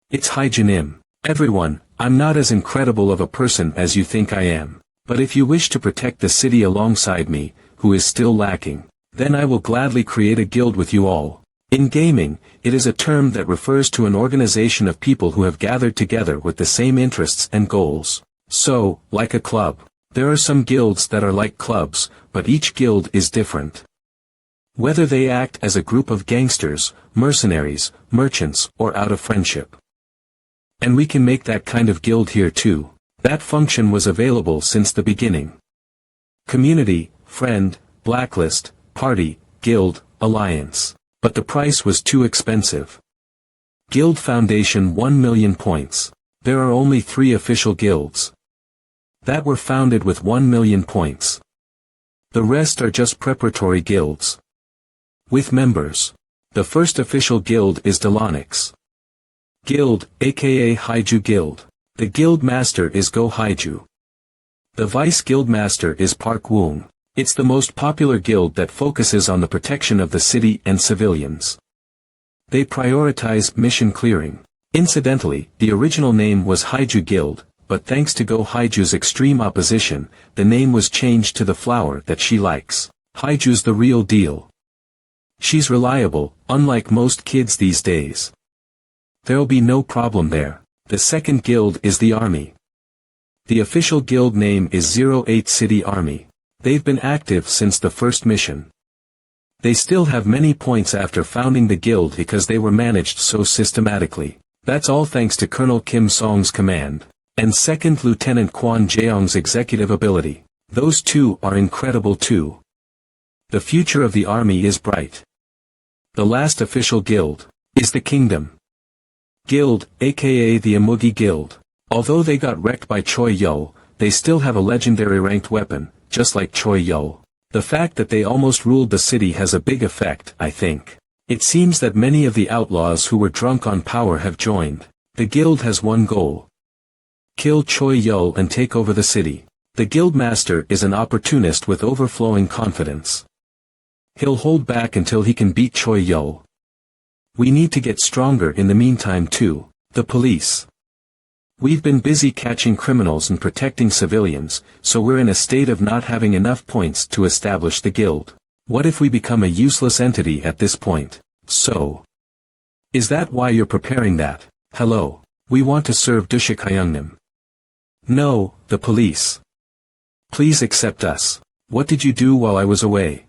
It's Haijinim. Everyone, I'm not as incredible of a person as you think I am. But if you wish to protect the city alongside me, who is still lacking, then I will gladly create a guild with you all. In gaming, it is a term that refers to an organization of people who have gathered together with the same interests and goals. So, like a club. There are some guilds that are like clubs, but each guild is different. Whether they act as a group of gangsters, mercenaries, merchants, or out of friendship. And we can make that kind of guild here too. That function was available since the beginning. Community, friend, blacklist, party, guild, alliance. But the price was too expensive. Guild Foundation 1 million points. There are only 3 official guilds that were founded with 1 million points. The rest are just preparatory guilds. With members. The first official guild is Delonix Guild, aka Haiju Guild. The guild master is Go Haiju. The vice guild master is Park Woong. It's the most popular guild that focuses on the protection of the city and civilians. They prioritize mission clearing. Incidentally, the original name was Haiju Guild, but thanks to Go Haiju's extreme opposition, the name was changed to the flower that she likes. Haiju's the real deal. She's reliable, unlike most kids these days. There'll be no problem there. The second guild is the Army. The official guild name is 08 City Army. They've been active since the first mission. They still have many points after founding the guild because they were managed so systematically. That's all thanks to Colonel Kim Song's command, and 2nd Lieutenant Kwon Jeong's executive ability. Those two are incredible too. The future of the army is bright. The last official guild is the Kingdom Guild, aka the Amugi Guild. Although they got wrecked by Choi Yo, they still have a legendary ranked weapon, just like Choi Yo. The fact that they almost ruled the city has a big effect, I think. It seems that many of the outlaws who were drunk on power have joined. The guild has one goal. Kill Choi Yo and take over the city. The guild master is an opportunist with overflowing confidence. He'll hold back until he can beat Choi Yo. We need to get stronger in the meantime too. The police. We've been busy catching criminals and protecting civilians, so we're in a state of not having enough points to establish the guild. What if we become a useless entity at this point? So. Is that why you're preparing that? Hello. We want to serve Dushikayungnim. No, the police. Please accept us. What did you do while I was away?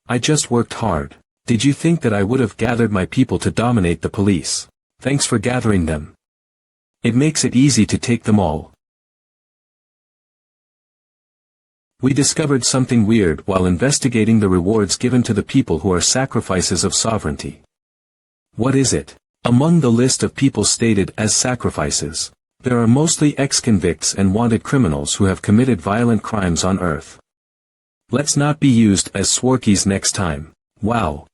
I just worked hard. Did you think that I would have gathered my people to dominate the police? Thanks for gathering them. It makes it easy to take them all. We discovered something weird while investigating the rewards given to the people who are sacrifices of sovereignty. What is it? Among the list of people stated as sacrifices, there are mostly ex-convicts and wanted criminals who have committed violent crimes on Earth. Let's not be used as Swarkies next time. Wow.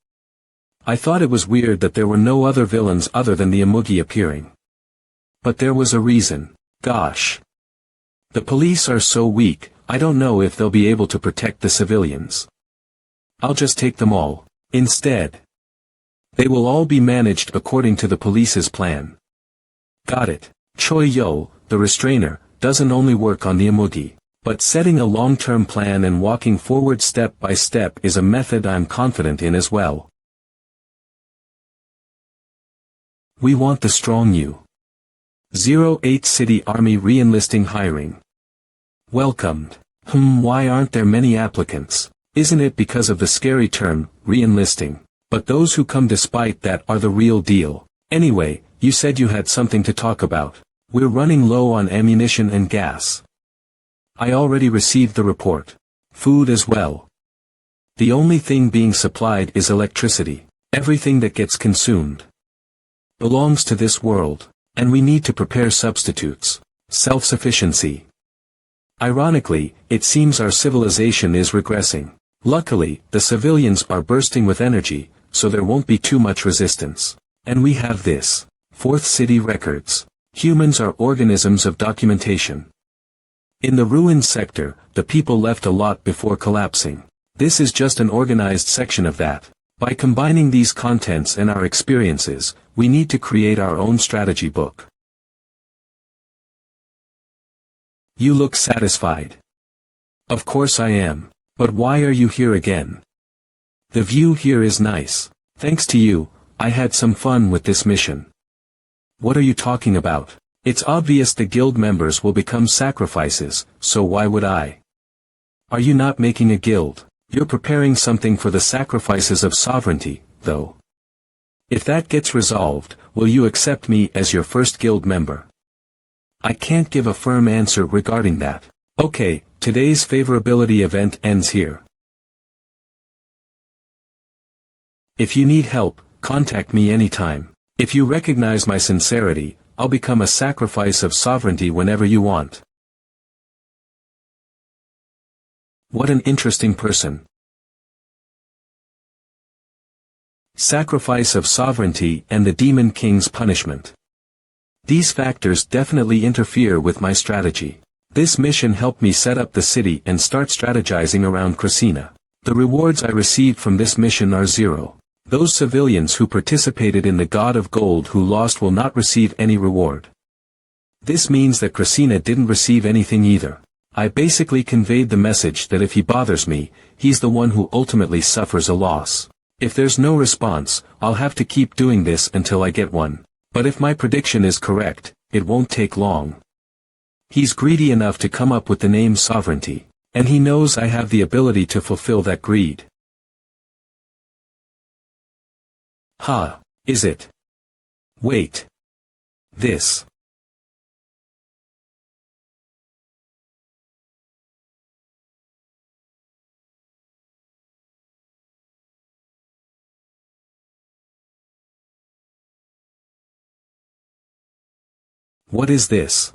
I thought it was weird that there were no other villains other than the Amugi appearing. But there was a reason. Gosh. The police are so weak, I don't know if they'll be able to protect the civilians. I'll just take them all. Instead, they will all be managed according to the police's plan. Got it. Choi Yo, the restrainer, doesn't only work on the Amugi, but setting a long-term plan and walking forward step by step is a method I'm confident in as well. We want the strong you. 08 City Army re-enlisting hiring. Welcomed. Why aren't there many applicants? Isn't it because of the scary term, re-enlisting? But those who come despite that are the real deal. Anyway, you said you had something to talk about. We're running low on ammunition and gas. I already received the report. Food as well. The only thing being supplied is electricity. Everything that gets consumed belongs to this world, and we need to prepare substitutes. Self-sufficiency. Ironically, it seems our civilization is regressing. Luckily, the civilians are bursting with energy, so there won't be too much resistance. And we have this. Fourth City Records. Humans are organisms of documentation. In the ruined sector, the people left a lot before collapsing. This is just an organized section of that. By combining these contents and our experiences, we need to create our own strategy book. You look satisfied. Of course I am. But why are you here again? The view here is nice. Thanks to you, I had some fun with this mission. What are you talking about? It's obvious the guild members will become sacrifices, so why would I? Are you not making a guild? You're preparing something for the sacrifices of sovereignty, though. If that gets resolved, will you accept me as your first guild member? I can't give a firm answer regarding that. Okay, today's favorability event ends here. If you need help, contact me anytime. If you recognize my sincerity, I'll become a sacrifice of sovereignty whenever you want. What an interesting person. Sacrifice of sovereignty and the Demon King's punishment. These factors definitely interfere with my strategy. This mission helped me set up the city and start strategizing around Krasina. The rewards I received from this mission are 0. Those civilians who participated in the God of Gold who lost will not receive any reward. This means that Krasina didn't receive anything either. I basically conveyed the message that if he bothers me, he's the one who ultimately suffers a loss. If there's no response, I'll have to keep doing this until I get one. But if my prediction is correct, it won't take long. He's greedy enough to come up with the name sovereignty, and he knows I have the ability to fulfill that greed. Is it? Wait. This. What is this?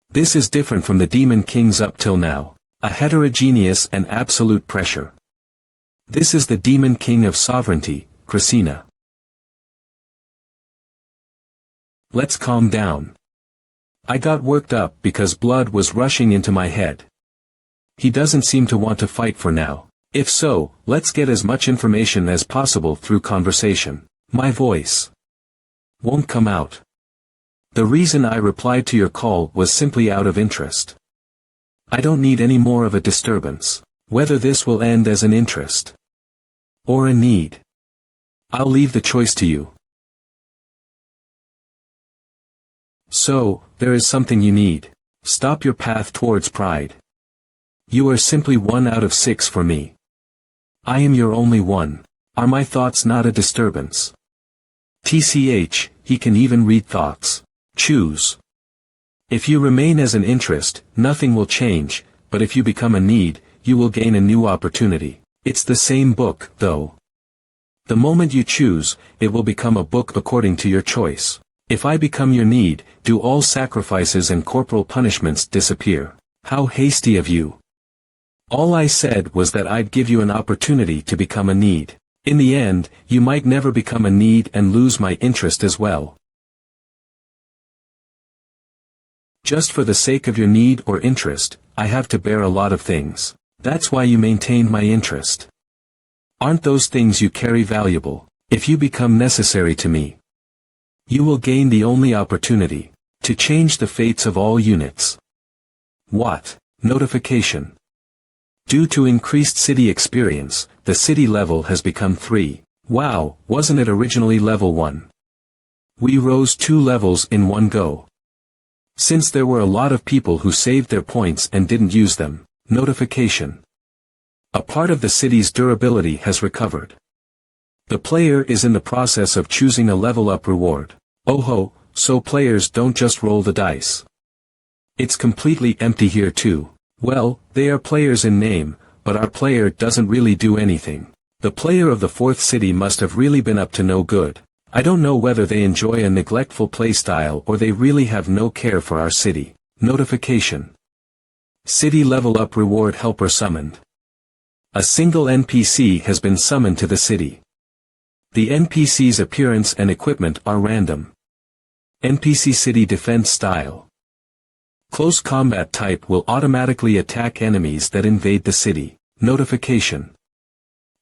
This is different from the Demon Kings up till now. A heterogeneous and absolute pressure. This is the Demon King of Sovereignty, Krasina. Let's calm down. I got worked up because blood was rushing into my head. He doesn't seem to want to fight for now. If so, let's get as much information as possible through conversation. My voice won't come out. The reason I replied to your call was simply out of interest. I don't need any more of a disturbance. Whether this will end as an interest or a need, I'll leave the choice to you. So, there is something you need. Stop your path towards pride. You are simply 1 out of 6 for me. I am your only one. Are my thoughts not a disturbance? TCH, he can even read thoughts. Choose. If you remain as an interest, nothing will change, but if you become a need, you will gain a new opportunity. It's the same book, though. The moment you choose, it will become a book according to your choice. If I become your need, do all sacrifices and corporal punishments disappear? How hasty of you. All I said was that I'd give you an opportunity to become a need. In the end, you might never become a need and lose my interest as well. Just for the sake of your need or interest, I have to bear a lot of things. That's why you maintained my interest. Aren't those things you carry valuable? If you become necessary to me, you will gain the only opportunity to change the fates of all units. What? Notification. Due to increased city experience, the city level has become 3. Wow, wasn't it originally level 1? We rose 2 levels in one go. Since there were a lot of people who saved their points and didn't use them. Notification. A part of the city's durability has recovered. The player is in the process of choosing a level up reward. Oh ho, so players don't just roll the dice. It's completely empty here too. Well, they are players in name, but our player doesn't really do anything. The player of the 4th city must have really been up to no good. I don't know whether they enjoy a neglectful playstyle or they really have no care for our city. Notification. City level up reward helper summoned. A single NPC has been summoned to the city. The NPC's appearance and equipment are random. NPC city defense style. Close combat type will automatically attack enemies that invade the city. Notification.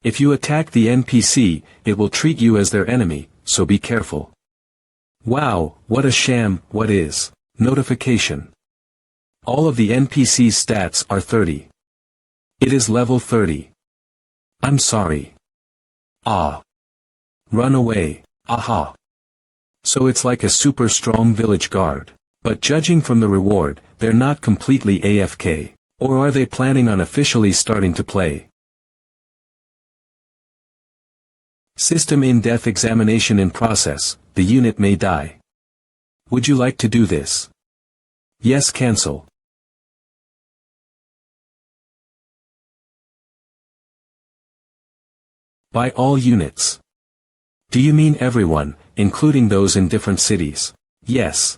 If you attack the NPC, it will treat you as their enemy, so be careful. Wow, what a sham. What is? Notification. All of the NPC's stats are 30. It is level 30. I'm sorry. Ah. Run away. Aha. So it's like a super strong village guard. But judging from the reward, they're not completely AFK. Or are they planning on officially starting to play? System in-depth examination in process. The unit may die. Would you like to do this? Yes, cancel. By all units. Do you mean everyone, including those in different cities? Yes.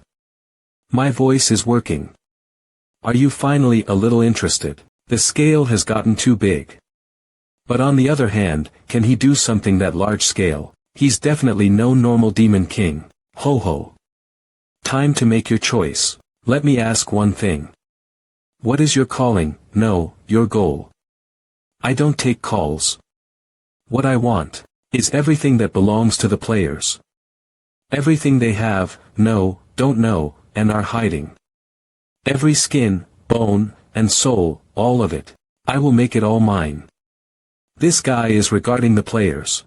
My voice is working. Are you finally a little interested? The scale has gotten too big. But on the other hand, can he do something that large scale? He's definitely no normal demon king. Ho ho. Time to make your choice. Let me ask one thing. What is your calling? No, your goal. I don't take calls. What I want is everything that belongs to the players. Everything they have, know, don't know, and are hiding. Every skin, bone, and soul, all of it. I will make it all mine. This guy is regarding the players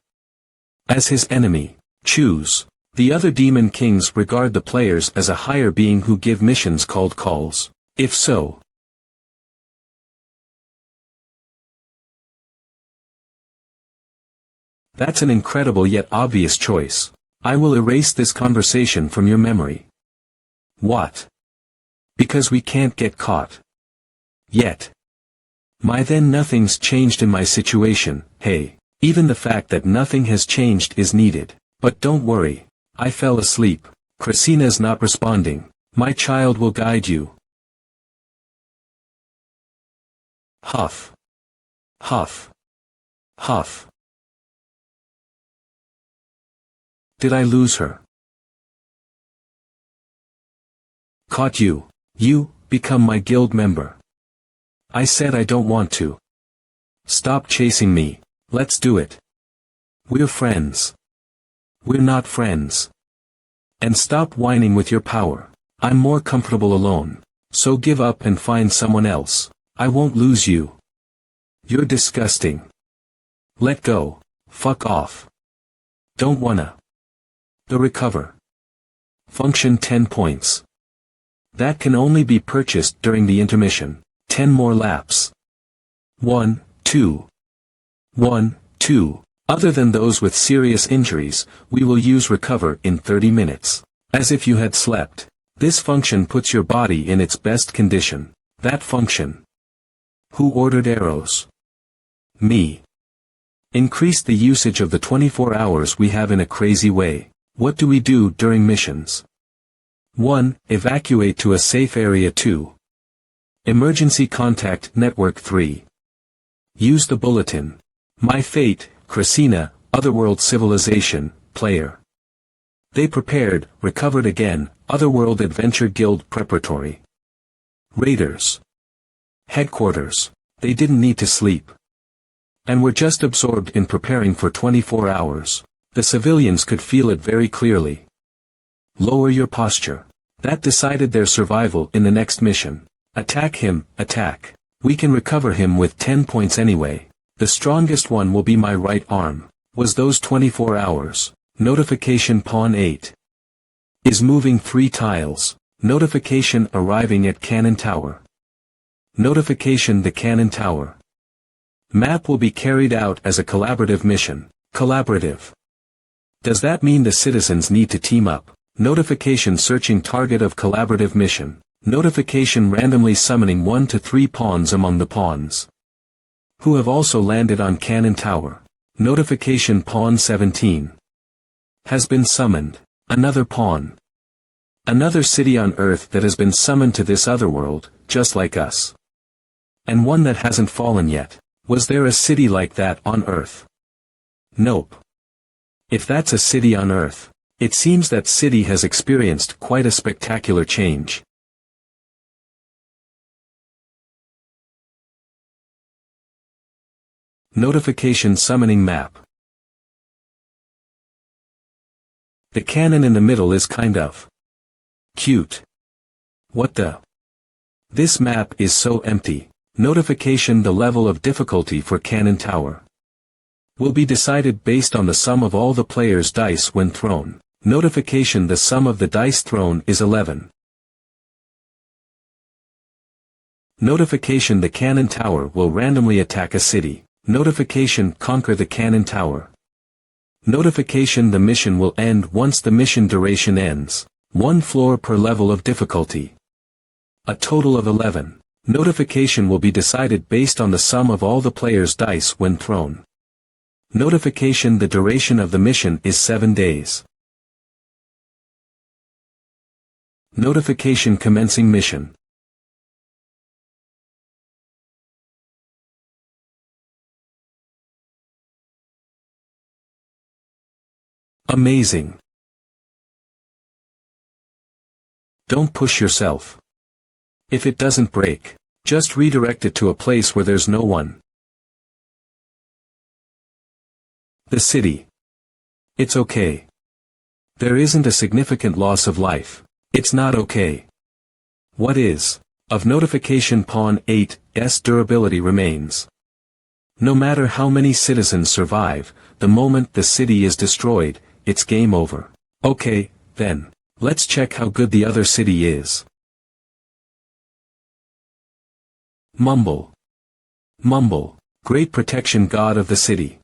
as his enemy. Choose. The other demon kings regard the players as a higher being who give missions called calls. If so, that's an incredible yet obvious choice. I will erase this conversation from your memory. What? Because we can't get caught. Yet. Then nothing's changed in my situation. Hey, even the fact that nothing has changed is needed. But don't worry. I fell asleep. Christina's not responding. My child will guide you. Huff. Huff. Huff. Did I lose her? Caught you. You, become my guild member. I said I don't want to. Stop chasing me. Let's do it. We're friends. We're not friends. And stop whining with your power. I'm more comfortable alone. So give up and find someone else. I won't lose you. You're disgusting. Let go. Fuck off. Don't wanna. The recover. Function 10 points. That can only be purchased during the intermission. 10 more laps. 1, 2. 1, 2. Other than those with serious injuries, we will use recover in 30 minutes. As if you had slept. This function puts your body in its best condition. That function. Who ordered arrows? Me. Increased the usage of the 24 hours we have in a crazy way. What do we do during missions? 1. Evacuate to a safe area. 2. Emergency contact network. 3. Use the bulletin. My fate, Krasina, Otherworld civilization, player. They prepared, recovered again, Otherworld Adventure Guild preparatory. Raiders. Headquarters. They didn't need to sleep. And were just absorbed in preparing for 24 hours. The civilians could feel it very clearly. Lower your posture. That decided their survival in the next mission. Attack him, attack. We can recover him with 10 points anyway. The strongest one will be my right arm. Was those 24 hours. Notification pawn 8. Is moving 3 tiles. Notification arriving at cannon tower. Notification the cannon tower. Map will be carried out as a collaborative mission. Collaborative. Does that mean the citizens need to team up? Notification searching target of collaborative mission. Notification randomly summoning 1 to 3 pawns among the pawns. Who have also landed on cannon tower. Notification pawn 17. Has been summoned. Another pawn. Another city on Earth that has been summoned to this other world, just like us. And one that hasn't fallen yet. Was there a city like that on Earth? Nope. If that's a city on Earth, it seems that city has experienced quite a spectacular change. Notification summoning map. The cannon in the middle is kind of cute. What the? This map is so empty. Notification the level of difficulty for cannon tower will be decided based on the sum of all the players' dice when thrown. Notification the sum of the dice thrown is 11. Notification the cannon tower will randomly attack a city. Notification conquer the cannon tower. Notification the mission will end once the mission duration ends. 1 floor per level of difficulty. A total of 11. Notification will be decided based on the sum of all the players' dice when thrown. Notification the duration of the mission is 7 days. Notification commencing mission. Amazing. Don't push yourself. If it doesn't break, just redirect it to a place where there's no one. The city. It's okay. There isn't a significant loss of life. It's not okay. What is? Of notification pawn 8's durability remains. No matter how many citizens survive, the moment the city is destroyed, it's game over. Okay, then. Let's check how good the other city is. Mumble. Mumble, great protection god of the city.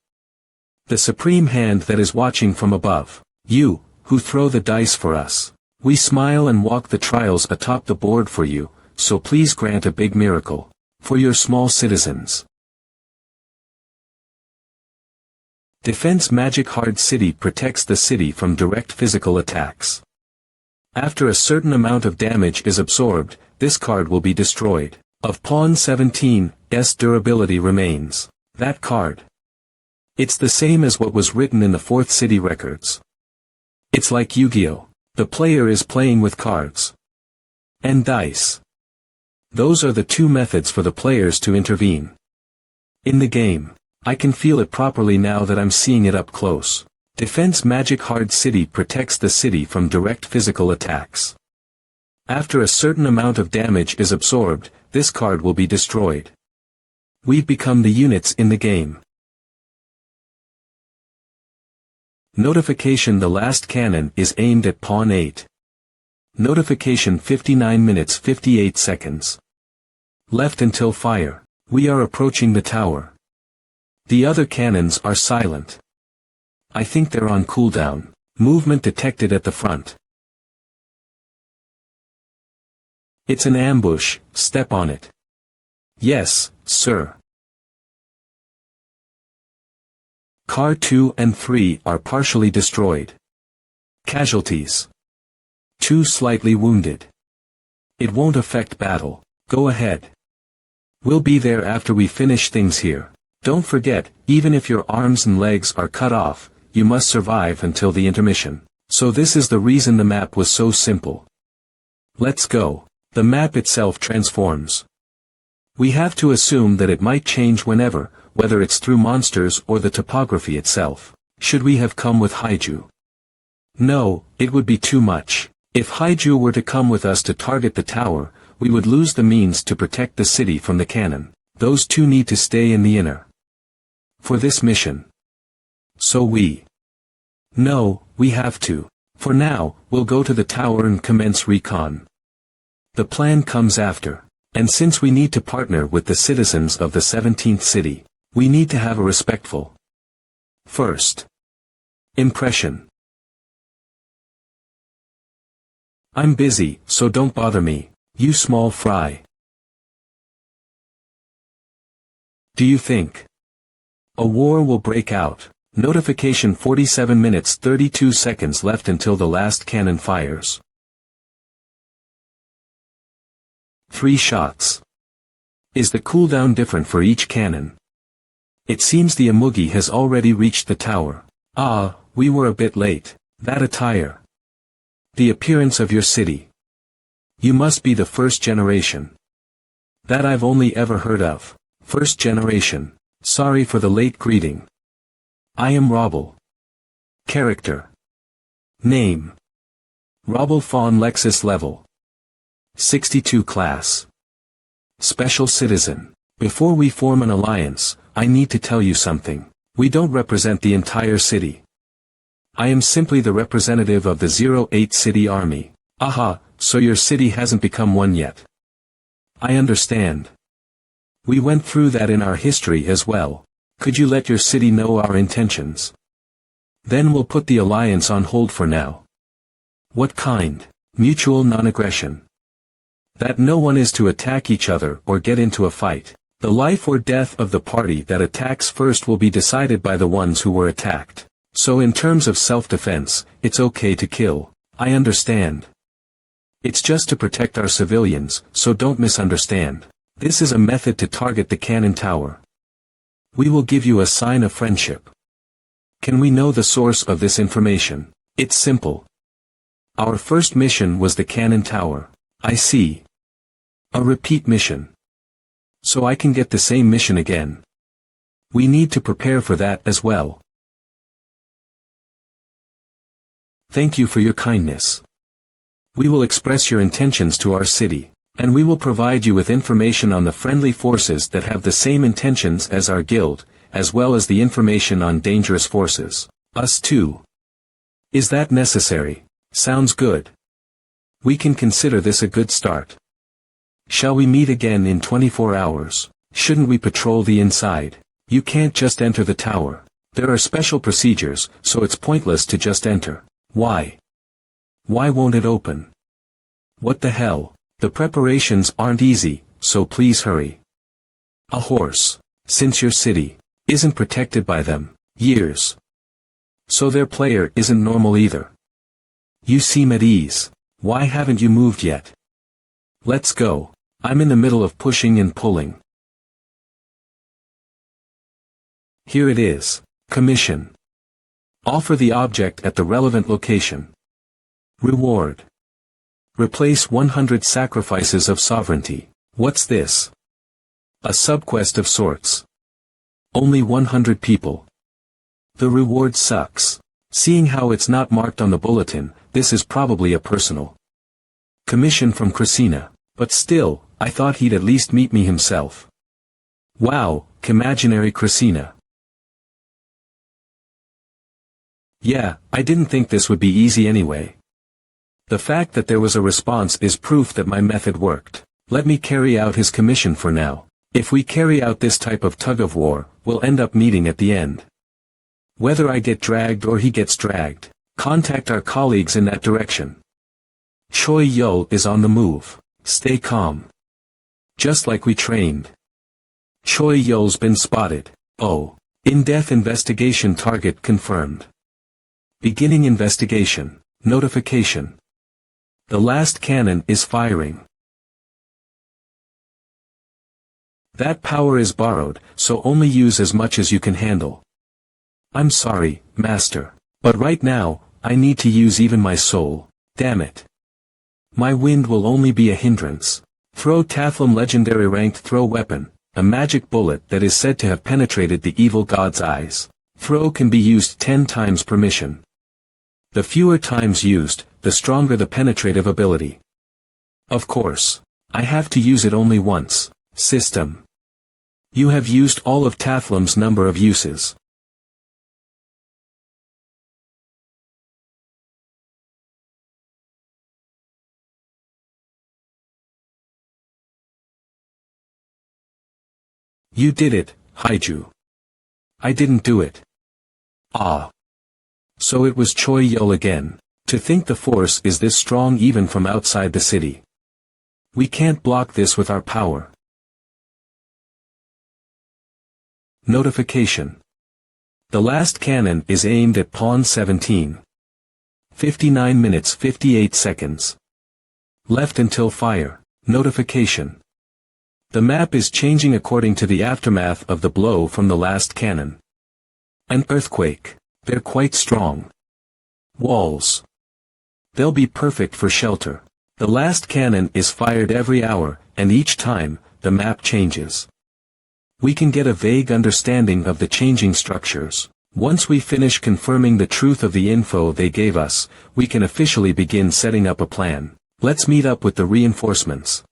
The supreme hand that is watching from above. You, who throw the dice for us. We smile and walk the trials atop the board for you, so please grant a big miracle. For your small citizens. Defense magic hard city protects the city from direct physical attacks. After a certain amount of damage is absorbed, this card will be destroyed. Of pawn 17's durability remains. That card. It's the same as what was written in the 4th city records. It's like Yu-Gi-Oh! The player is playing with cards. And dice. Those are the 2 methods for the players to intervene. In the game. I can feel it properly now that I'm seeing it up close. Defense magic hard city protects the city from direct physical attacks. After a certain amount of damage is absorbed, this card will be destroyed. We've become the units in the game. Notification the last cannon is aimed at pawn 8. Notification 59 minutes 58 seconds. Left until fire. We are approaching the tower. The other cannons are silent. I think they're on cooldown. Movement detected at the front. It's an ambush, step on it. Yes, sir. Car 2 and 3 are partially destroyed. Casualties. 2 slightly wounded. It won't affect battle. Go ahead. We'll be there after we finish things here. Don't forget, even if your arms and legs are cut off, you must survive until the intermission. So this is the reason the map was so simple. Let's go. The map itself transforms. We have to assume that it might change whenever, whether it's through monsters or the topography itself. Should we have come with Haiju? No, it would be too much. If Haiju were to come with us to target the tower, we would lose the means to protect the city from the cannon. Those two need to stay in the inner. For this mission. So No, we have to. For now, we'll go to the tower and commence recon. The plan comes after. And since we need to partner with the citizens of the 17th city, we need to have a respectful first impression. I'm busy, so don't bother me, you small fry. Do you think a war will break out? Notification 47 minutes 32 seconds left until the last cannon fires. 3 shots. Is the cooldown different for each cannon? It seems the Amugi has already reached the tower. Ah, we were a bit late. That attire. The appearance of your city. You must be the first generation. That I've only ever heard of. First generation. Sorry for the late greeting. I am Robble. Character. Name. Robble Fawn Lexus Level 62 Class. Special Citizen. Before we form an alliance, I need to tell you something. We don't represent the entire city. I am simply the representative of the 08 City Army. Aha, so your city hasn't become one yet. I understand. We went through that in our history as well. Could you let your city know our intentions? Then we'll put the alliance on hold for now. What kind? Mutual non-aggression. That no one is to attack each other or get into a fight. The life or death of the party that attacks first will be decided by the ones who were attacked. So in terms of self-defense, it's okay to kill. I understand. It's just to protect our civilians, so don't misunderstand. This is a method to target the cannon tower. We will give you a sign of friendship. Can we know the source of this information? It's simple. Our first mission was the cannon tower. I see. A repeat mission. So I can get the same mission again. We need to prepare for that as well. Thank you for your kindness. We will express your intentions to our city, and we will provide you with information on the friendly forces that have the same intentions as our guild, as well as the information on dangerous forces. Us too. Is that necessary? Sounds good. We can consider this a good start. Shall we meet again in 24 hours? Shouldn't we patrol the inside? You can't just enter the tower. There are special procedures, so it's pointless to just enter. Why? Why won't it open? What the hell? The preparations aren't easy, so please hurry. A horse. Since your city isn't protected by them. Years. So their player isn't normal either. You seem at ease. Why haven't you moved yet? Let's go. I'm in the middle of pushing and pulling. Here it is. Commission. Offer the object at the relevant location. Reward. Replace 100 sacrifices of sovereignty. What's this? A subquest of sorts. Only 100 people. The reward sucks. Seeing how it's not marked on the bulletin, this is probably a personal commission from Christina. But still, I thought he'd at least meet me himself. Wow, imaginary Christina. Yeah, I didn't think this would be easy anyway. The fact that there was a response is proof that my method worked. Let me carry out his commission for now. If we carry out this type of tug-of-war, we'll end up meeting at the end. Whether I get dragged or he gets dragged, contact our colleagues in that direction. Choi Yo is on the move. Stay calm. Just like we trained. Choi Yo's been spotted. Oh. In-depth investigation target confirmed. Beginning investigation. Notification. The last cannon is firing. That power is borrowed, so only use as much as you can handle. I'm sorry, Master. But right now, I need to use even my soul. Damn it. My wind will only be a hindrance. Throw Tathlum legendary ranked throw weapon, a magic bullet that is said to have penetrated the evil god's eyes. Throw can be used 10 times per mission. The fewer times used, the stronger the penetrative ability. Of course. I have to use it only once. System. You have used all of Tathlum's number of uses. You did it, Haiju. I didn't do it. Ah. So it was Choi Yul again. To think the force is this strong even from outside the city. We can't block this with our power. Notification. The last cannon is aimed at pawn 17. 59 minutes 58 seconds. Left until fire. Notification. The map is changing according to the aftermath of the blow from the last cannon. An earthquake. They're quite strong. Walls. They'll be perfect for shelter. The last cannon is fired every hour, and each time, the map changes. We can get a vague understanding of the changing structures. Once we finish confirming the truth of the info they gave us, we can officially begin setting up a plan. Let's meet up with the reinforcements.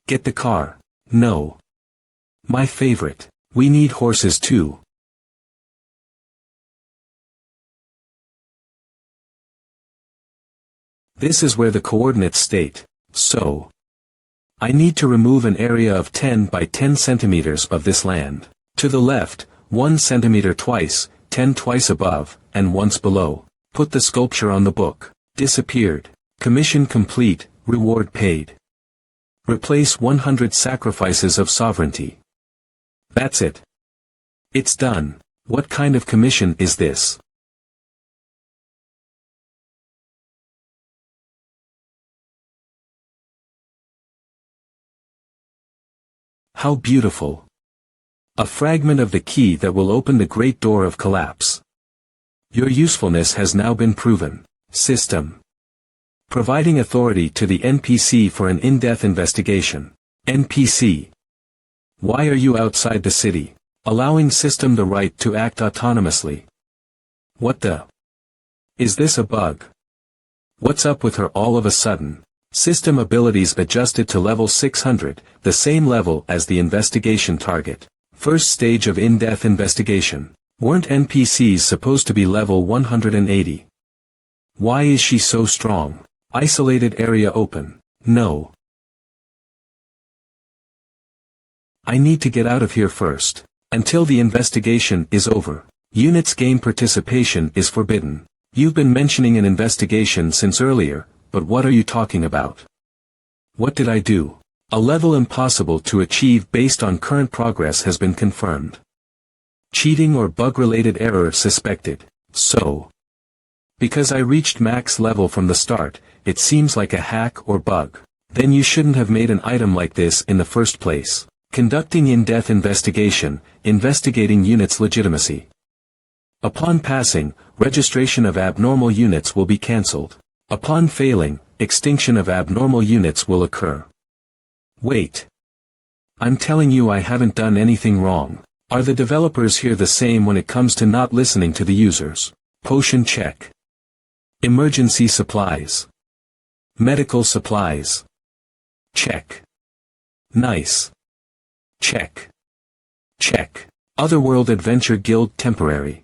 Get the car. No. My favorite. We need horses too. This is where the coordinates state. So. I need to remove an area of 10 by 10 centimeters of this land. To the left, 1 centimeter twice, 10 twice above, and once below. Put the sculpture on the book. Disappeared. Commission complete, reward paid. Replace 100 sacrifices of sovereignty. That's it. It's done. What kind of commission is this? How beautiful. A fragment of the key that will open the great door of collapse. Your usefulness has now been proven. System. Providing authority to the NPC for an in-depth investigation. NPC. Why are you outside the city? Allowing system the right to act autonomously. What the? Is this a bug? What's up with her all of a sudden? System abilities adjusted to level 600, the same level as the investigation target. First stage of in-depth investigation. Weren't NPCs supposed to be level 180? Why is she so strong? Isolated area open. No. I need to get out of here first. Until the investigation is over. Units game participation is forbidden. You've been mentioning an investigation since earlier, but what are you talking about? What did I do? A level impossible to achieve based on current progress has been confirmed. Cheating or bug-related error suspected. So. Because I reached max level from the start, it seems like a hack or bug. Then you shouldn't have made an item like this in the first place. Conducting in-depth investigation, investigating units' legitimacy. Upon passing, registration of abnormal units will be cancelled. Upon failing, extinction of abnormal units will occur. Wait. I'm telling you I haven't done anything wrong. Are the developers here the same when it comes to not listening to the users? Potion check. Emergency supplies. Medical supplies. Check. Nice. Check. Check. Otherworld Adventure Guild temporary.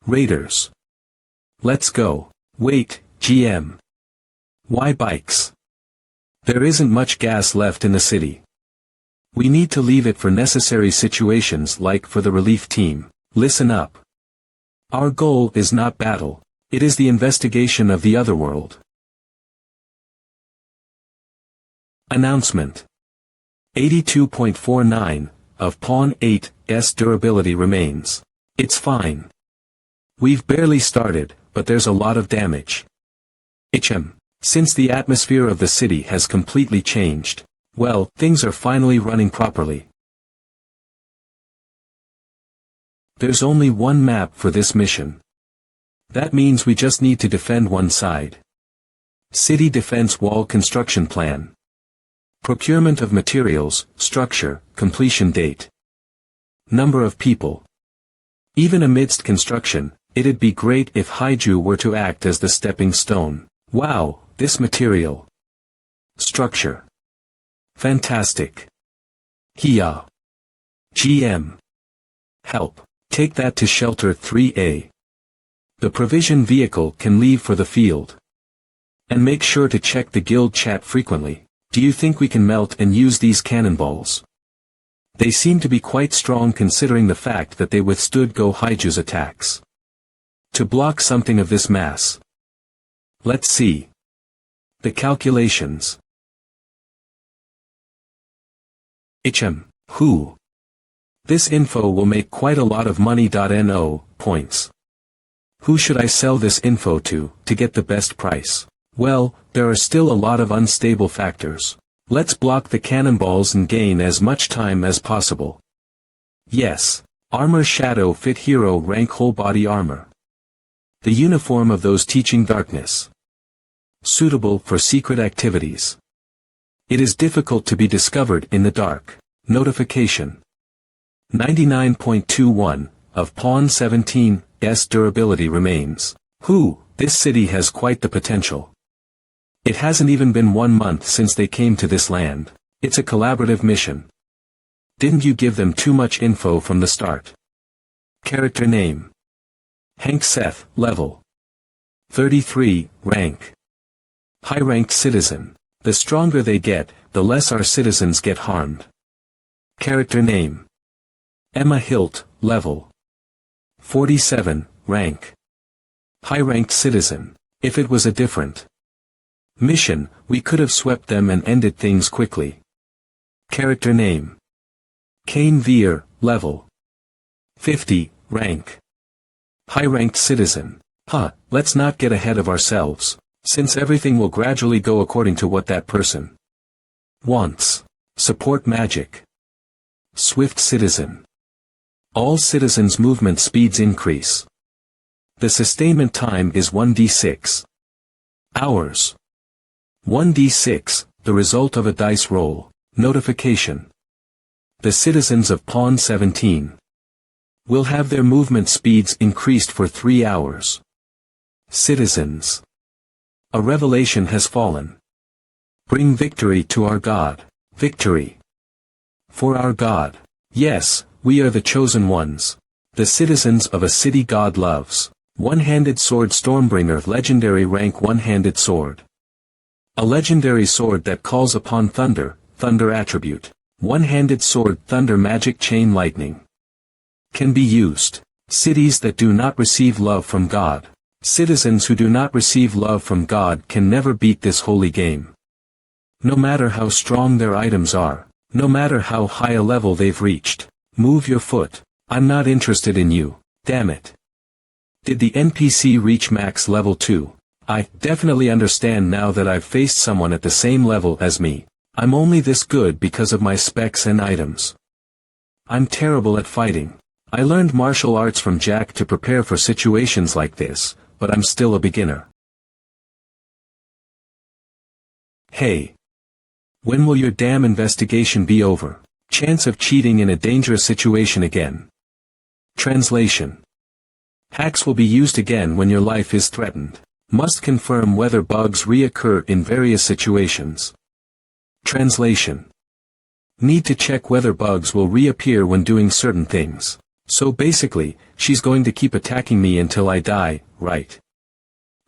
Raiders. Let's go. Wait, GM. Why bikes? There isn't much gas left in the city. We need to leave it for necessary situations like for the relief team. Listen up. Our goal is not battle. It is the investigation of the otherworld. Announcement. 82.49, of Pawn 8, 17's durability remains. It's fine. We've barely started, but there's a lot of damage. Since the atmosphere of the city has completely changed, well, things are finally running properly. There's only one map for this mission. That means we just need to defend one side. City defense wall construction plan. Procurement of materials, structure, completion date. Number of people. Even amidst construction, it'd be great if Haiju were to act as the stepping stone. Wow, this material. Structure. Fantastic. Hiya. GM. Help. Take that to Shelter 3A. The provision vehicle can leave for the field. And make sure to check the guild chat frequently. Do you think we can melt and use these cannonballs? They seem to be quite strong considering the fact that they withstood Go Haiju's attacks. To block something of this mass. Let's see. The calculations. Who? This info will make quite a lot of money. No points. Who should I sell this info to get the best price? Well, there are still a lot of unstable factors. Let's block the cannonballs and gain as much time as possible. Yes. Armor Shadow Fit Hero Rank Whole Body Armor. The uniform of those teaching darkness. Suitable for secret activities. It is difficult to be discovered in the dark. Notification. 99.21 of Pawn 17's durability remains. Who? This city has quite the potential. It hasn't even been 1 month since they came to this land. It's a collaborative mission. Didn't you give them too much info from the start? Character name. Hank Seth, level 33, rank. High-ranked citizen. The stronger they get, the less our citizens get harmed. Character name. Emma Hilt, level 47, rank. High-ranked citizen. If it was a different mission, we could have swept them and ended things quickly. Character name. Kane Veer, level 50, rank. High-ranked citizen. Let's not get ahead of ourselves, since everything will gradually go according to what that person wants. Support magic. Swift citizen. All citizens' movement speeds increase. The sustainment time is 1d6 hours. 1d6, the result of a dice roll. Notification. The citizens of Pawn 17 will have their movement speeds increased for 3 hours. Citizens. A revelation has fallen. Bring victory to our God. Victory. For our God. Yes, we are the chosen ones. The citizens of a city God loves. One-handed sword Stormbringer legendary rank one-handed sword. A legendary sword that calls upon thunder, thunder attribute. One-handed sword thunder magic chain lightning. Can be used. Cities that do not receive love from God. Citizens who do not receive love from God can never beat this holy game. No matter how strong their items are, no matter how high a level they've reached. Move your foot. I'm not interested in you, damn it. Did the NPC reach max level 2? I definitely understand now that I've faced someone at the same level as me. I'm only this good because of my specs and items. I'm terrible at fighting. I learned martial arts from Jack to prepare for situations like this, but I'm still a beginner. Hey. When will your damn investigation be over? Chance of cheating in a dangerous situation again. Translation. Hacks will be used again when your life is threatened. Must confirm whether bugs reoccur in various situations. Translation. Need to check whether bugs will reappear when doing certain things. So basically, she's going to keep attacking me until I die, right?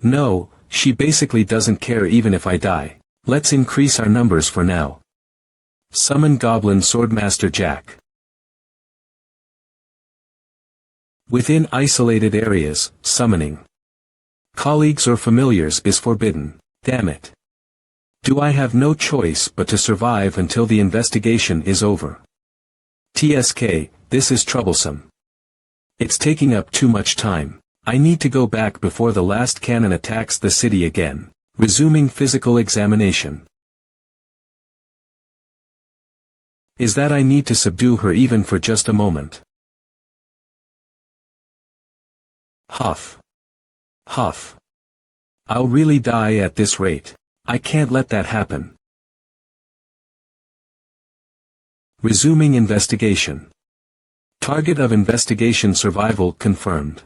No, she basically doesn't care even if I die. Let's increase our numbers for now. Summon Goblin Swordmaster Jack. Within isolated areas, summoning colleagues or familiars is forbidden. Damn it. Do I have no choice but to survive until the investigation is over? TSK, this is troublesome. It's taking up too much time. I need to go back before the last cannon attacks the city again. Resuming physical examination. Is that I need to subdue her even for just a moment. Huff. Huff. I'll really die at this rate. I can't let that happen. Resuming investigation. Target of investigation survival confirmed.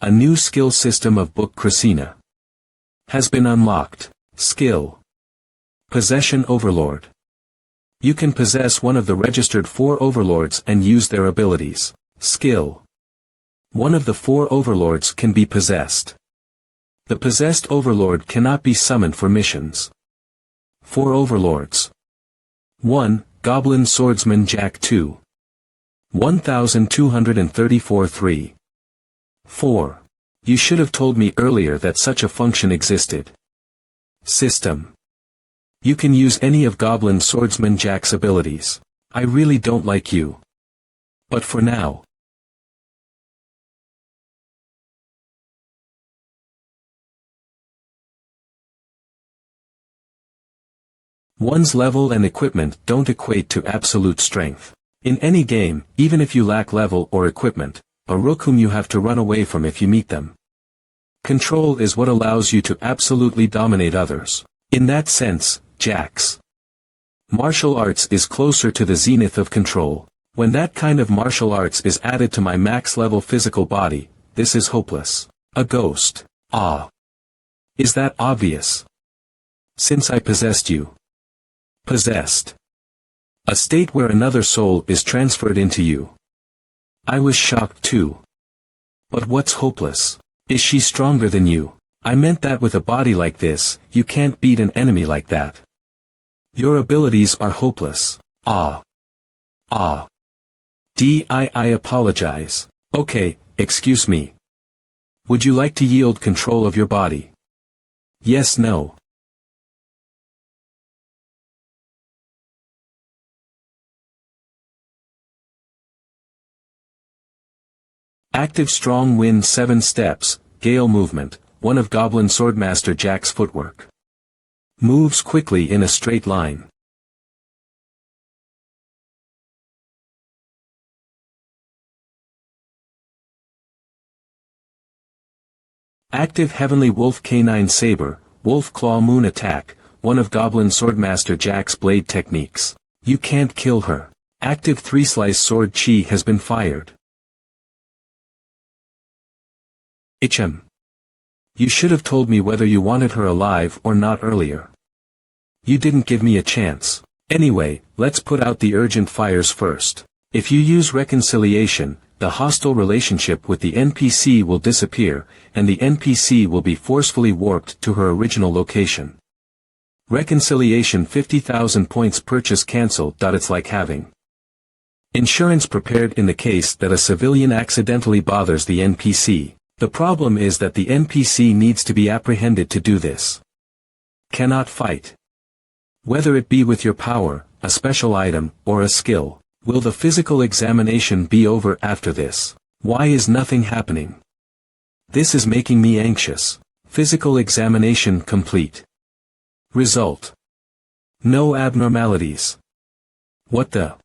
A new skill system of Book Krasina has been unlocked. Skill. Possession Overlord. You can possess one of the registered 4 overlords and use their abilities. Skill. One of the 4 overlords can be possessed. The possessed overlord cannot be summoned for missions. 4 overlords. 1. Goblin Swordsman Jack 2. 1234 3. 4. You should have told me earlier that such a function existed. System. You can use any of Goblin Swordsman Jack's abilities. I really don't like you. But for now. One's level and equipment don't equate to absolute strength. In any game, even if you lack level or equipment, a rook whom you have to run away from if you meet them. Control is what allows you to absolutely dominate others. In that sense, Jack's martial arts is closer to the zenith of control. When that kind of martial arts is added to my max level physical body, this is hopeless. A ghost. Ah. Is that obvious? Since I possessed you. Possessed. A state where another soul is transferred into you. I was shocked too. But what's hopeless? Is she stronger than you? I meant that with a body like this, you can't beat an enemy like that. Your abilities are hopeless. Ah. Ah. I apologize. Okay, excuse me. Would you like to yield control of your body? Yes, no. Active strong wind 7 steps, gale movement, one of Goblin Swordmaster Jack's footwork. Moves quickly in a straight line. Active Heavenly Wolf Canine Saber, Wolf Claw Moon Attack, one of Goblin Swordmaster Jack's blade techniques. You can't kill her. Active 3-slice sword chi has been fired. HM. You should have told me whether you wanted her alive or not earlier. You didn't give me a chance. Anyway, let's put out the urgent fires first. If you use reconciliation, the hostile relationship with the NPC will disappear, and the NPC will be forcefully warped to her original location. Reconciliation 50,000 points purchase cancelled. It's like having insurance prepared in the case that a civilian accidentally bothers the NPC. The problem is that the NPC needs to be apprehended to do this. Cannot fight. Whether it be with your power, a special item, or a skill. Will the physical examination be over after this? Why is nothing happening? This is making me anxious. Physical examination complete. Result. No abnormalities. What the?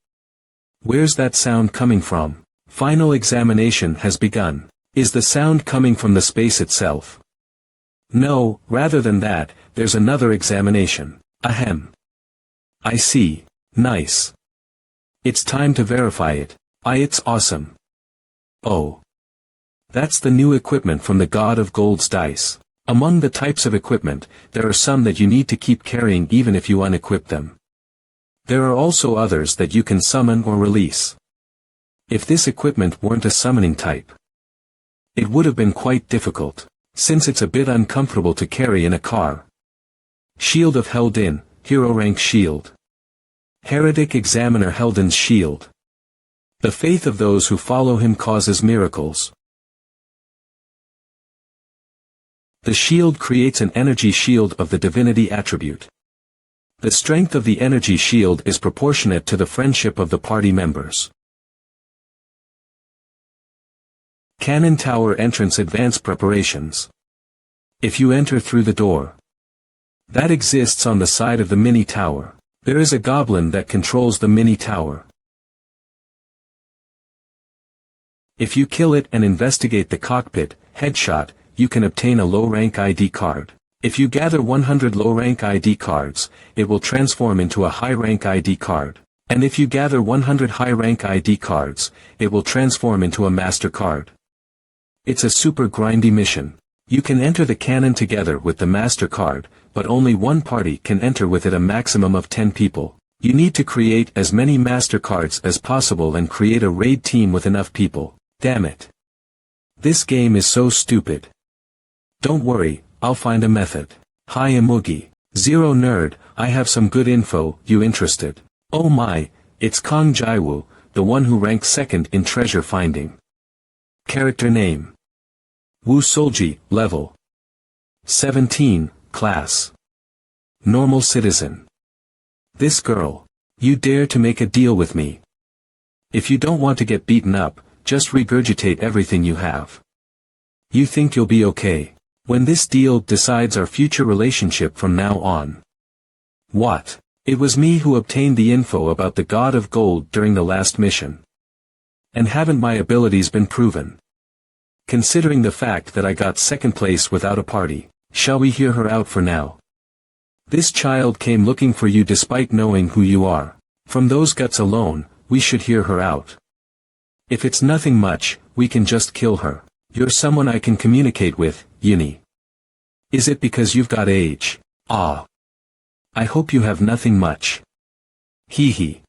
Where's that sound coming from? Final examination has begun. Is the sound coming from the space itself? No, rather than that, there's another examination. Ahem. I see. Nice. It's time to verify it. It's awesome. Oh. That's the new equipment from the God of Gold's dice. Among the types of equipment, there are some that you need to keep carrying even if you unequip them. There are also others that you can summon or release. If this equipment weren't a summoning type, it would have been quite difficult, since it's a bit uncomfortable to carry in a car. Shield of Heldin, Hero Rank Shield. Heretic Examiner Heldin's Shield. The faith of those who follow him causes miracles. The shield creates an energy shield of the divinity attribute. The strength of the energy shield is proportionate to the friendship of the party members. Cannon Tower Entrance Advance Preparations. If you enter through the door that exists on the side of the mini tower, there is a goblin that controls the mini tower. If you kill it and investigate the cockpit, headshot, you can obtain a low-rank ID card. If you gather 100 low-rank ID cards, it will transform into a high-rank ID card. And if you gather 100 high-rank ID cards, it will transform into a master card. It's a super grindy mission. You can enter the cannon together with the master card, but only one party can enter with it, a maximum of 10 people. You need to create as many master cards as possible and create a raid team with enough people. Damn it. This game is so stupid. Don't worry, I'll find a method. Hi Amugi. Zero Nerd, I have some good info, you interested? Oh my, it's Kong Jaiwoo, the one who ranked second in treasure finding. Character name: Wu Solji, level 17, class normal citizen. This girl. You dare to make a deal with me? If you don't want to get beaten up, just regurgitate everything you have. You think you'll be okay when this deal decides our future relationship from now on? What? It was me who obtained the info about the God of Gold during the last mission. And haven't my abilities been proven? Considering the fact that I got second place without a party, shall we hear her out for now? This child came looking for you despite knowing who you are. From those guts alone, we should hear her out. If it's nothing much, we can just kill her. You're someone I can communicate with, Uni. Is it because you've got age? Ah. I hope you have nothing much. Hee hee.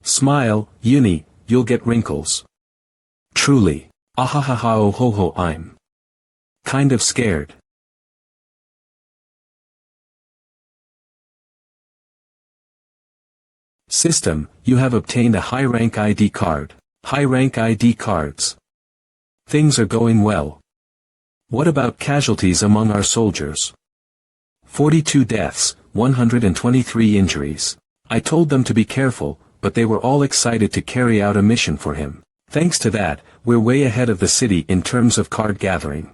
Smile, Uni, you'll get wrinkles. Truly. Ahahaha oh ho ho, I'm kind of scared. System, you have obtained a high-rank ID card. High-rank ID cards. Things are going well. What about casualties among our soldiers? 42 deaths, 123 injuries. I told them to be careful, but they were all excited to carry out a mission for him. Thanks to that, we're way ahead of the city in terms of card gathering.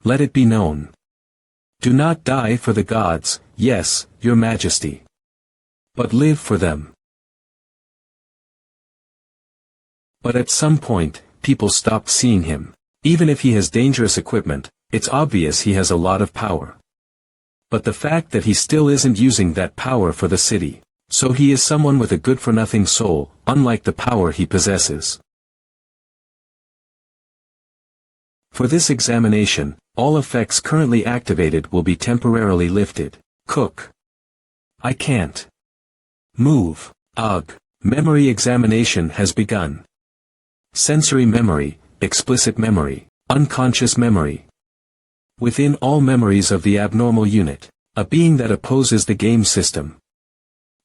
Let it be known. Do not die for the gods, yes, your majesty. But live for them. But at some point, people stopped seeing him. Even if he has dangerous equipment, it's obvious he has a lot of power. But the fact that he still isn't using that power for the city. So he is someone with a good-for-nothing soul, unlike the power he possesses. For this examination, all effects currently activated will be temporarily lifted. Cook. I can't move. Ugh. Memory examination has begun. Sensory memory, explicit memory, unconscious memory. Within all memories of the abnormal unit, a being that opposes the game system.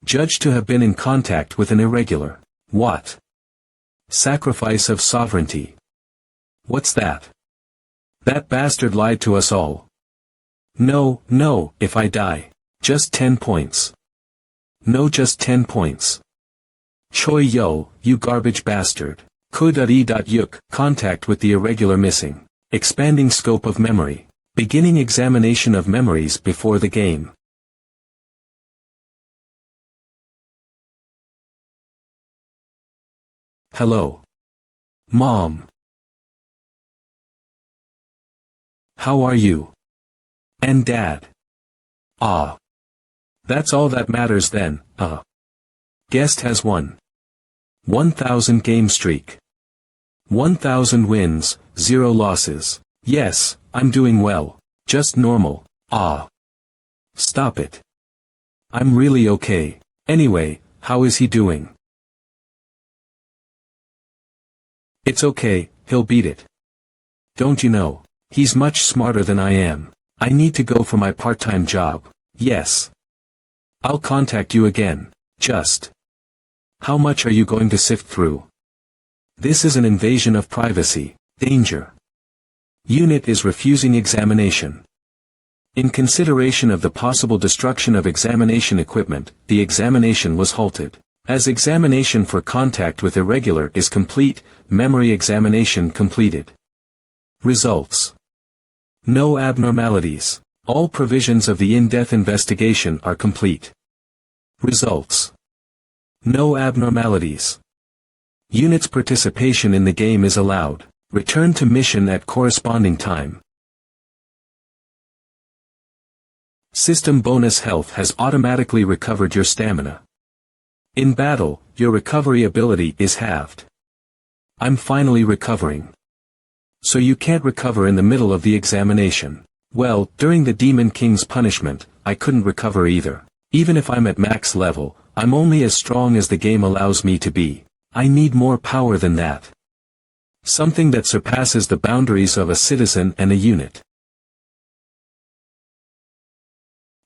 Judged to have been in contact with an irregular. What? Sacrifice of sovereignty. What's that? That bastard lied to us all. No, no, if I die. Just 10 points. No, just 10 points. Choi yo, you garbage bastard. Ku.e.yuk, contact with the irregular missing. Expanding scope of memory. Beginning examination of memories before the game. Hello. Mom. How are you? And Dad? Ah. That's all that matters then, Guest has won. 1,000 game streak. 1,000 wins, 0 losses. Yes, I'm doing well. Just normal. Ah. Stop it. I'm really okay. Anyway, how is he doing? It's okay, he'll beat it. Don't you know? He's much smarter than I am. I need to go for my part-time job. Yes. I'll contact you again. Just. How much are you going to sift through? This is an invasion of privacy. Danger. Unit is refusing examination. In consideration of the possible destruction of examination equipment, the examination was halted. As examination for contact with irregular is complete, memory examination completed. Results. No abnormalities. All provisions of the in-depth investigation are complete. Results. No abnormalities. Unit's participation in the game is allowed. Return to mission at corresponding time. System bonus health has automatically recovered your stamina. In battle, your recovery ability is halved. I'm finally recovering. So you can't recover in the middle of the examination. Well, during the Demon King's punishment, I couldn't recover either. Even if I'm at max level, I'm only as strong as the game allows me to be. I need more power than that. Something that surpasses the boundaries of a citizen and a unit.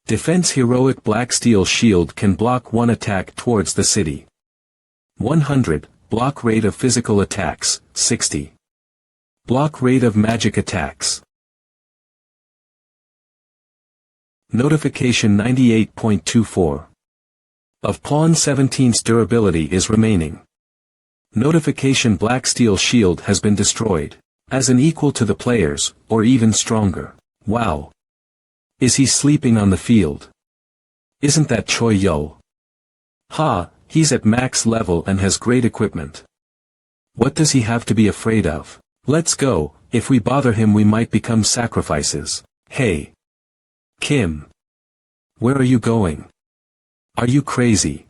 Defense Heroic Black Steel Shield can block one attack towards the city. 100, block rate of physical attacks, 60. Block rate of magic attacks. Notification 98.24. Of Pawn 17's durability is remaining. Notification Black Steel Shield has been destroyed. As an equal to the players, or even stronger. Wow. Is he sleeping on the field? Isn't that Choi Yo? Ha, he's at max level and has great equipment. What does he have to be afraid of? Let's go, if we bother him we might become sacrifices. Hey. Kim. Where are you going? Are you crazy?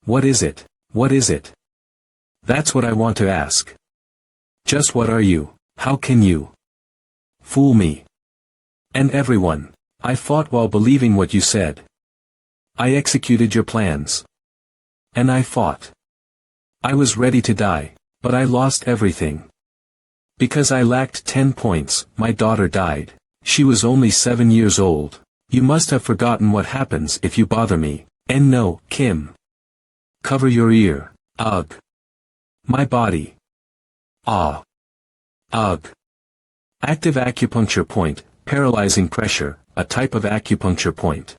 What is it? What is it? That's what I want to ask. Just what are you? How can you fool me? And everyone. I fought while believing what you said. I executed your plans. And I fought. I was ready to die, but I lost everything. Because I lacked 10 points, my daughter died. She was only 7 years old. You must have forgotten what happens if you bother me. And no, Kim. Cover your ear. Ugh. My body. Ah. Ugh. Active acupuncture point, paralyzing pressure, a type of acupuncture point.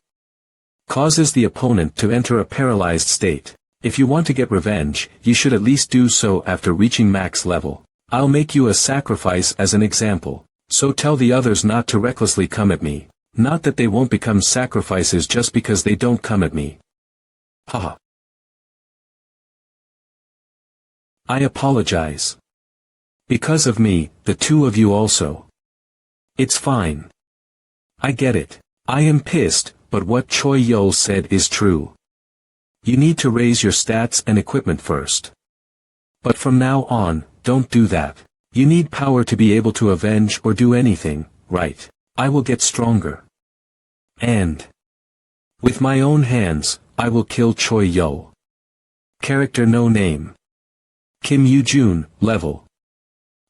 Causes the opponent to enter a paralyzed state. If you want to get revenge, you should at least do so after reaching max level. I'll make you a sacrifice as an example. So tell the others not to recklessly come at me. Not that they won't become sacrifices just because they don't come at me. Haha. I apologize. Because of me, the two of you also. It's fine. I get it. I am pissed, but what Choi Yo said is true. You need to raise your stats and equipment first. But from now on, don't do that. You need power to be able to avenge or do anything, right? I will get stronger. And with my own hands, I will kill Choi Yo. Character no name. Kim Yoo-jun, level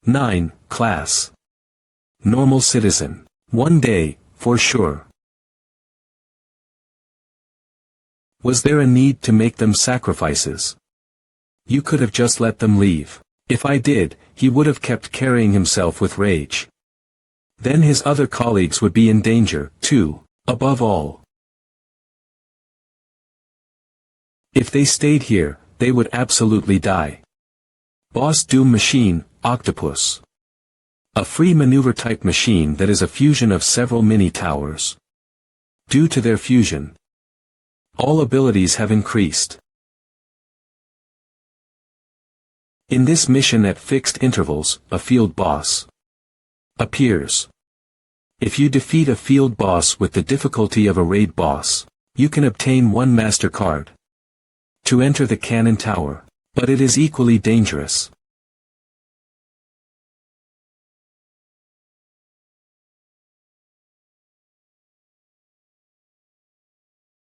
9, class. Normal citizen. One day, for sure. Was there a need to make them sacrifices? You could have just let them leave. If I did, he would have kept carrying himself with rage. Then his other colleagues would be in danger, too, above all. If they stayed here, they would absolutely die. Boss Doom Machine, Octopus. A free maneuver-type machine that is a fusion of several mini-towers. Due to their fusion, all abilities have increased. In this mission at fixed intervals, a field boss appears. If you defeat a field boss with the difficulty of a raid boss, you can obtain one master card to enter the cannon tower, but it is equally dangerous.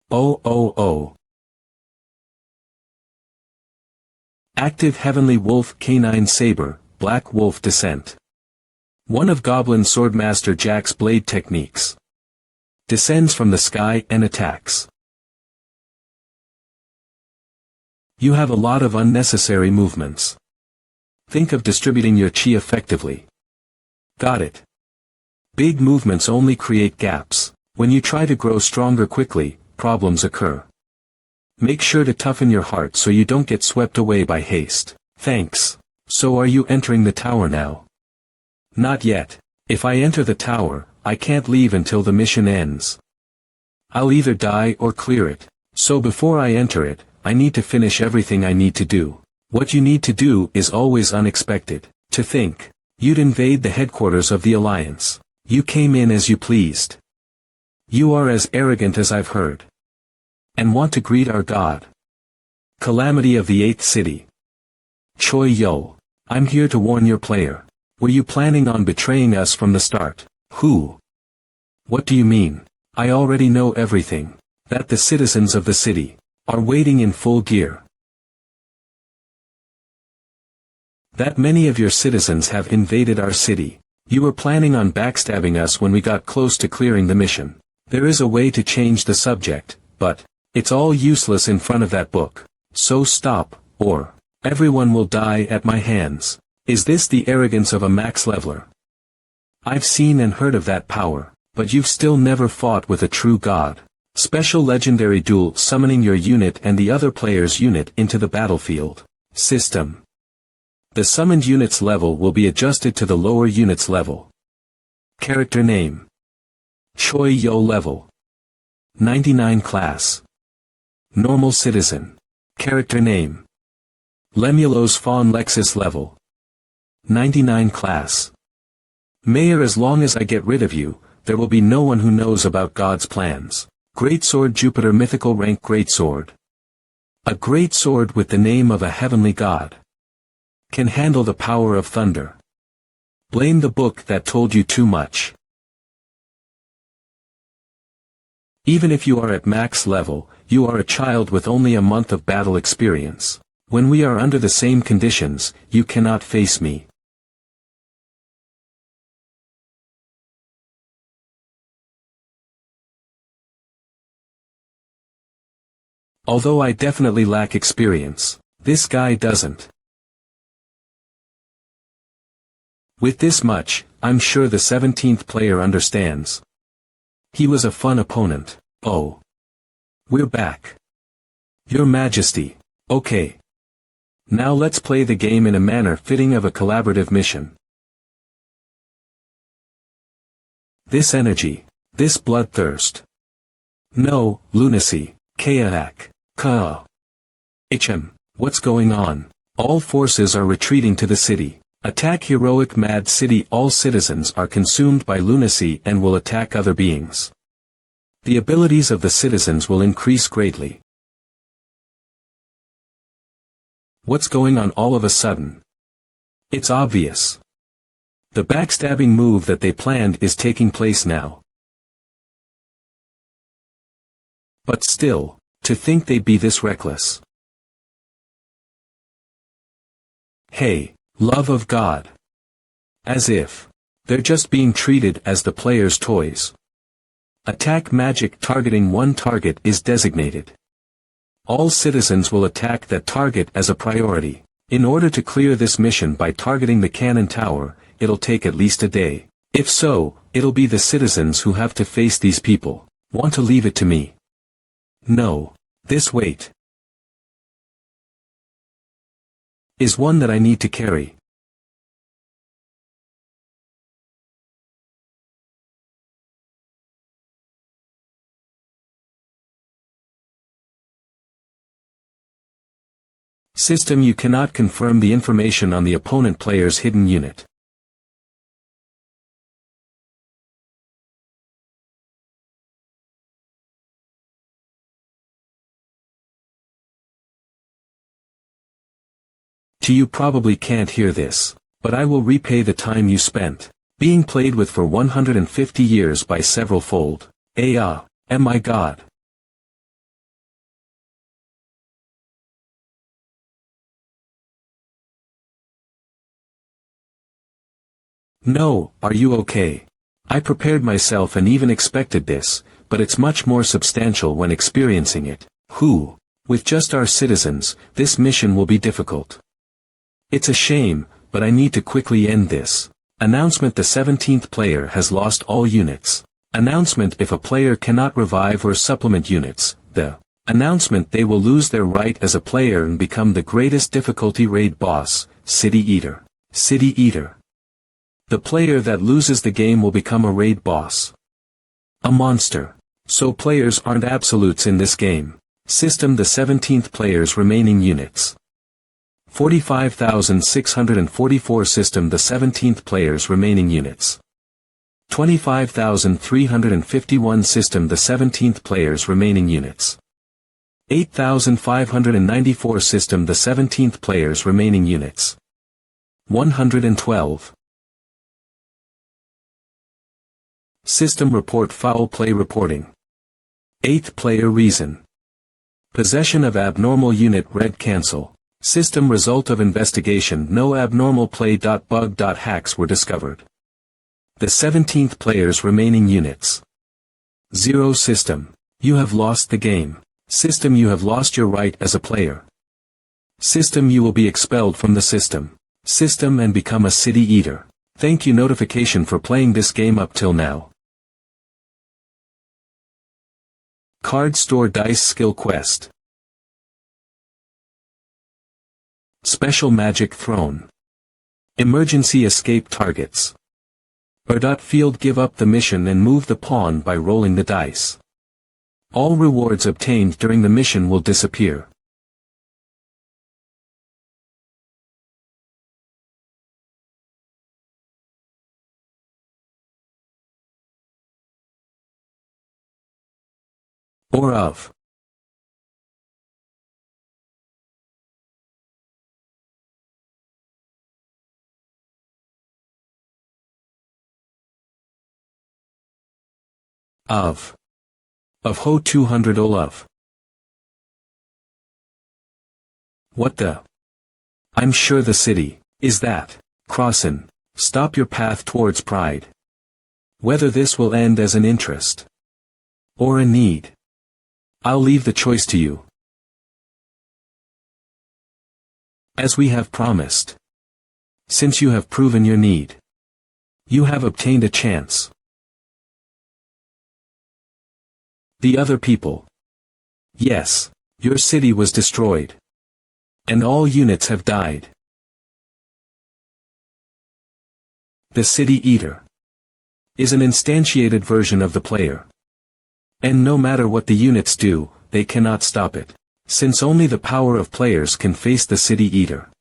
Oh. Active Heavenly Wolf Canine Saber, Black Wolf Descent. One of Goblin Swordmaster Jack's blade techniques. Descends from the sky and attacks. You have a lot of unnecessary movements. Think of distributing your chi effectively. Got it. Big movements only create gaps. When you try to grow stronger quickly, problems occur. Make sure to toughen your heart so you don't get swept away by haste. Thanks. So are you entering the tower now? Not yet. If I enter the tower, I can't leave until the mission ends. I'll either die or clear it. So before I enter it, I need to finish everything I need to do. What you need to do is always unexpected. To think. You'd invade the headquarters of the Alliance. You came in as you pleased. You are as arrogant as I've heard. And want to greet our god. Calamity of the 8th city. Choi Yo. I'm here to warn your player. Were you planning on betraying us from the start? Who? What do you mean? I already know everything. That the citizens of the city are waiting in full gear. That many of your citizens have invaded our city. You were planning on backstabbing us when we got close to clearing the mission. There is a way to change the subject, but it's all useless in front of that book. So stop, or everyone will die at my hands. Is this the arrogance of a max leveler? I've seen and heard of that power, but you've still never fought with a true god. Special legendary duel summoning your unit and the other player's unit into the battlefield. System. The summoned unit's level will be adjusted to the lower unit's level. Character name. Choi Yo level. 99 class. Normal citizen. Character name. Lemulo's Fawn Lexus level. 99 class. Mayor, as long as I get rid of you, there will be no one who knows about God's plans. Greatsword Jupiter mythical rank Greatsword. A great sword with the name of a heavenly god. Can handle the power of thunder. Blame the book that told you too much. Even if you are at max level, you are a child with only a month of battle experience. When we are under the same conditions, you cannot face me. Although I definitely lack experience, this guy doesn't. With this much, I'm sure the 17th player understands. He was a fun opponent. Oh. We're back. Your Majesty. Okay. Now let's play the game in a manner fitting of a collaborative mission. This energy. This bloodthirst. No, lunacy. Kayak. Ka. What's going on? All forces are retreating to the city. Attack heroic mad city. All citizens are consumed by lunacy and will attack other beings. The abilities of the citizens will increase greatly. What's going on all of a sudden? It's obvious. The backstabbing move that they planned is taking place now. But still, to think they'd be this reckless. Hey. Love of God. As if. They're just being treated as the player's toys. Attack magic targeting one target is designated. All citizens will attack that target as a priority. In order to clear this mission by targeting the cannon tower, it'll take at least a day. If so, it'll be the citizens who have to face these people. Want to leave it to me? No. This weight is one that I need to carry. System, you cannot confirm the information on the opponent player's hidden unit. You probably can't hear this, but I will repay the time you spent being played with for 150 years by several fold. My God. No, are you okay? I prepared myself and even expected this, but it's much more substantial when experiencing it. Who? With just our citizens, this mission will be difficult. It's a shame, but I need to quickly end this. Announcement: the 17th player has lost all units. Announcement: if a player cannot revive or supplement units, the announcement: they will lose their right as a player and become the greatest difficulty raid boss, City Eater. City Eater. The player that loses the game will become a raid boss. A monster. So players aren't absolutes in this game. System: the 17th player's remaining units. 45,644. System: the 17th player's remaining units. 25,351. System: the 17th player's remaining units. 8,594. System: the 17th player's remaining units. 112. System report: foul play reporting. 8th player reason. Possession of abnormal unit. Red cancel. System result of investigation: no abnormal play. Bug. Hacks were discovered. The 17th player's remaining units. 0. System: you have lost the game. System: you have lost your right as a player. System: you will be expelled from the system. System: and become a City Eater. Thank you. Notification for playing this game up till now. Card Store Dice Skill Quest. Special Magic Throne. Emergency Escape Targets. Field: give up the mission and move the pawn by rolling the dice. All rewards obtained during the mission will disappear. Or of. Of Ho 200 Olaf. What the? I'm sure the city is that. Crossin. Stop your path towards pride. Whether this will end as an interest or a need, I'll leave the choice to you. As we have promised. Since you have proven your need, you have obtained a chance. The other people. Yes, your city was destroyed. And all units have died. The City Eater is an instantiated version of the player. And no matter what the units do, they cannot stop it. Since only the power of players can face the City Eater.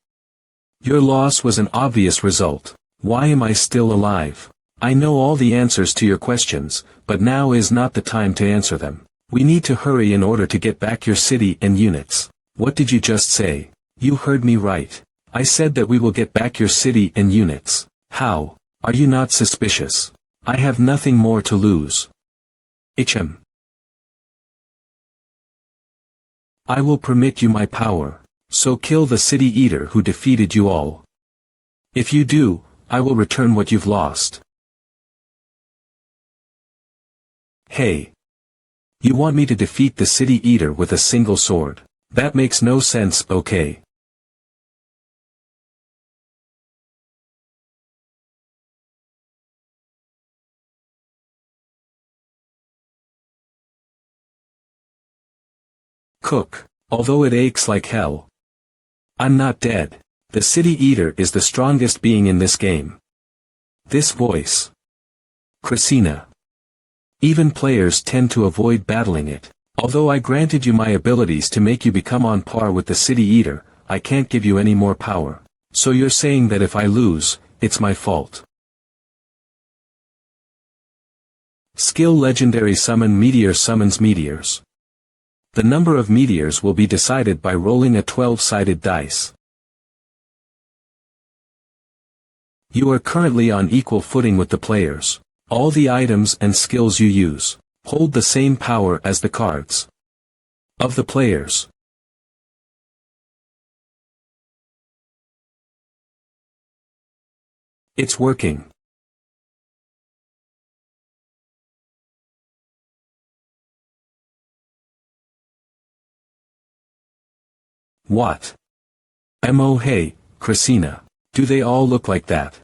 Your loss was an obvious result. Why am I still alive? I know all the answers to your questions, but now is not the time to answer them. We need to hurry in order to get back your city and units. What did you just say? You heard me right. I said that we will get back your city and units. How? Are you not suspicious? I have nothing more to lose. I will permit you my power. So kill the City Eater who defeated you all. If you do, I will return what you've lost. Hey. You want me to defeat the City Eater with a single sword? That makes no sense, okay? Cook, although it aches like hell. I'm not dead. The City Eater is the strongest being in this game. This voice. Christina. Even players tend to avoid battling it. Although I granted you my abilities to make you become on par with the City Eater, I can't give you any more power. So you're saying that if I lose, it's my fault. Skill Legendary Summon Meteor summons meteors. The number of meteors will be decided by rolling a 12-sided dice. You are currently on equal footing with the players. All the items and skills you use hold the same power as the cards of the players. It's working. What? Hey, Christina. Do they all look like that?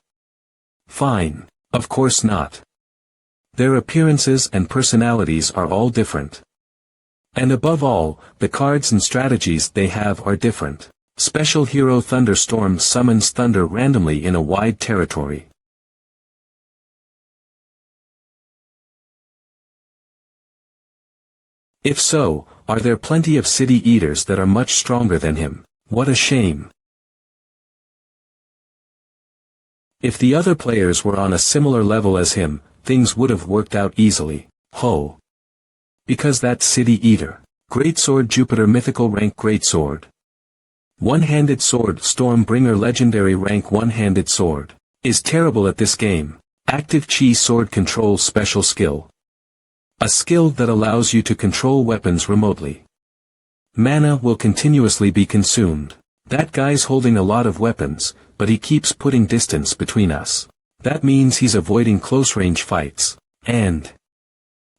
Fine. Of course not. Their appearances and personalities are all different. And above all, the cards and strategies they have are different. Special Hero Thunderstorm summons thunder randomly in a wide territory. If so, are there plenty of city eaters that are much stronger than him? What a shame. If the other players were on a similar level as him, things would have worked out easily. Ho! Because that city eater. Greatsword Jupiter mythical rank Greatsword. One-handed sword Stormbringer legendary rank one-handed sword. Is terrible at this game. Active Chi sword control special skill. A skill that allows you to control weapons remotely. Mana will continuously be consumed. That guy's holding a lot of weapons, but he keeps putting distance between us. That means he's avoiding close-range fights. And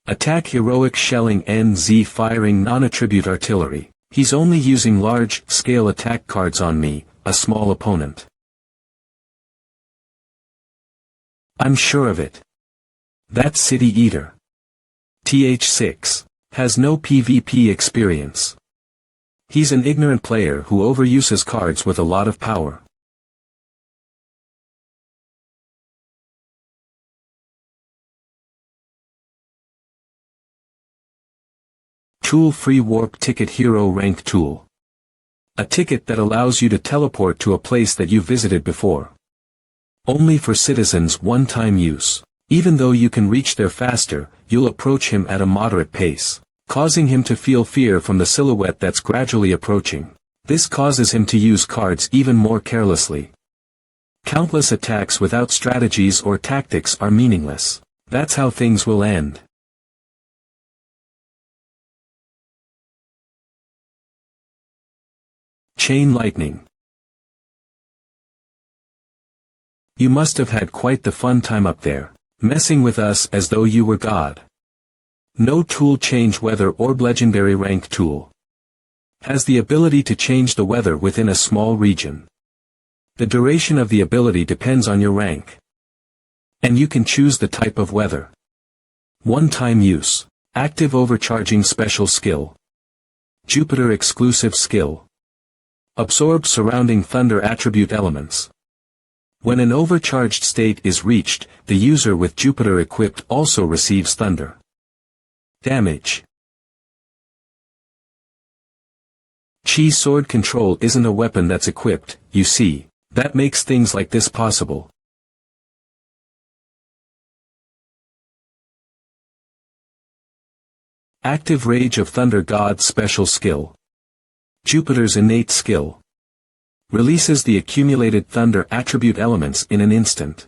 attack heroic shelling NZ firing non-attribute artillery. He's only using large-scale attack cards on me, a small opponent. I'm sure of it. That city eater. TH6. Has no PvP experience. He's an ignorant player who overuses cards with a lot of power. Tool Free Warp Ticket Hero Rank Tool. A ticket that allows you to teleport to a place that you visited before. Only for citizens one-time use. Even though you can reach there faster, you'll approach him at a moderate pace, causing him to feel fear from the silhouette that's gradually approaching. This causes him to use cards even more carelessly. Countless attacks without strategies or tactics are meaningless. That's how things will end. Chain Lightning. You must have had quite the fun time up there, messing with us as though you were God. No tool change weather orb legendary rank tool. Has the ability to change the weather within a small region. The duration of the ability depends on your rank. And you can choose the type of weather. One-time use. Active overcharging special skill. Jupiter exclusive skill. Absorb surrounding thunder attribute elements. When an overcharged state is reached, the user with Jupiter equipped also receives thunder. Damage. Chi sword control isn't a weapon that's equipped, you see. That makes things like this possible. Active Rage of Thunder God special skill. Jupiter's innate skill. Releases the accumulated thunder attribute elements in an instant.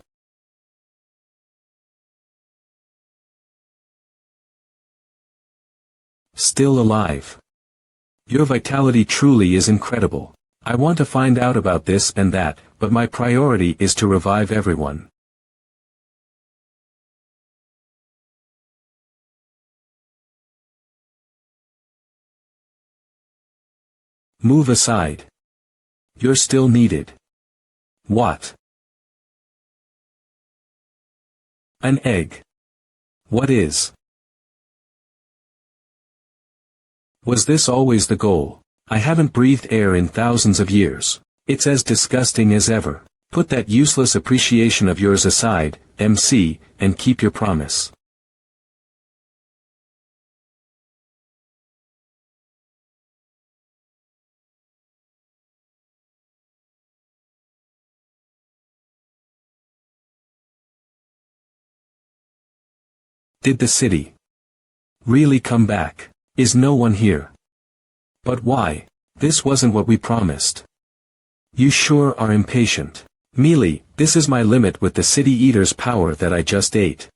Still alive. Your vitality truly is incredible. I want to find out about this and that, but my priority is to revive everyone. Move aside. You're still needed. What? An egg. What is? Was this always the goal? I haven't breathed air in thousands of years. It's as disgusting as ever. Put that useless appreciation of yours aside, MC, and keep your promise. Did the city really come back? Is no one here? But why? This wasn't what we promised. You sure are impatient. Mealy, this is my limit with the city eater's power that I just ate.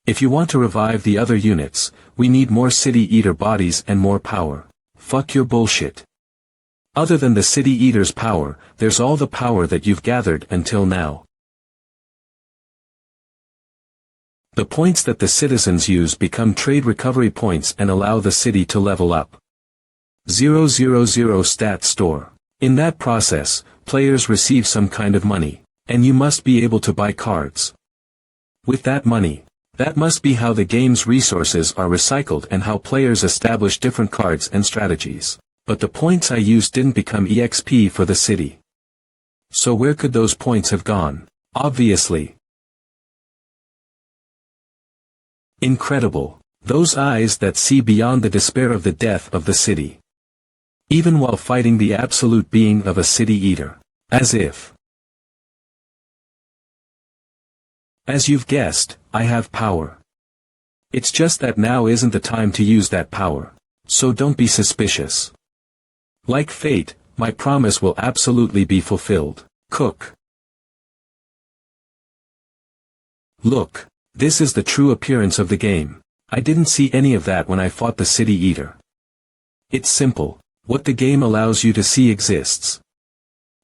If you want to revive the other units, we need more city eater bodies and more power. Fuck your bullshit. Other than the city eater's power, there's all the power that you've gathered until now. The points that the citizens use become trade recovery points and allow the city to level up. 000 stat store. In that process, players receive some kind of money, and you must be able to buy cards. With that money, that must be how the game's resources are recycled and how players establish different cards and strategies. But the points I used didn't become EXP for the city. So where could those points have gone? Obviously. Incredible. Those eyes that see beyond the despair of the death of the city. Even while fighting the absolute being of a city eater. As if. As you've guessed, I have power. It's just that now isn't the time to use that power. So don't be suspicious. Like fate, my promise will absolutely be fulfilled. Cook. Look, this is the true appearance of the game. I didn't see any of that when I fought the city eater. It's simple. What the game allows you to see exists.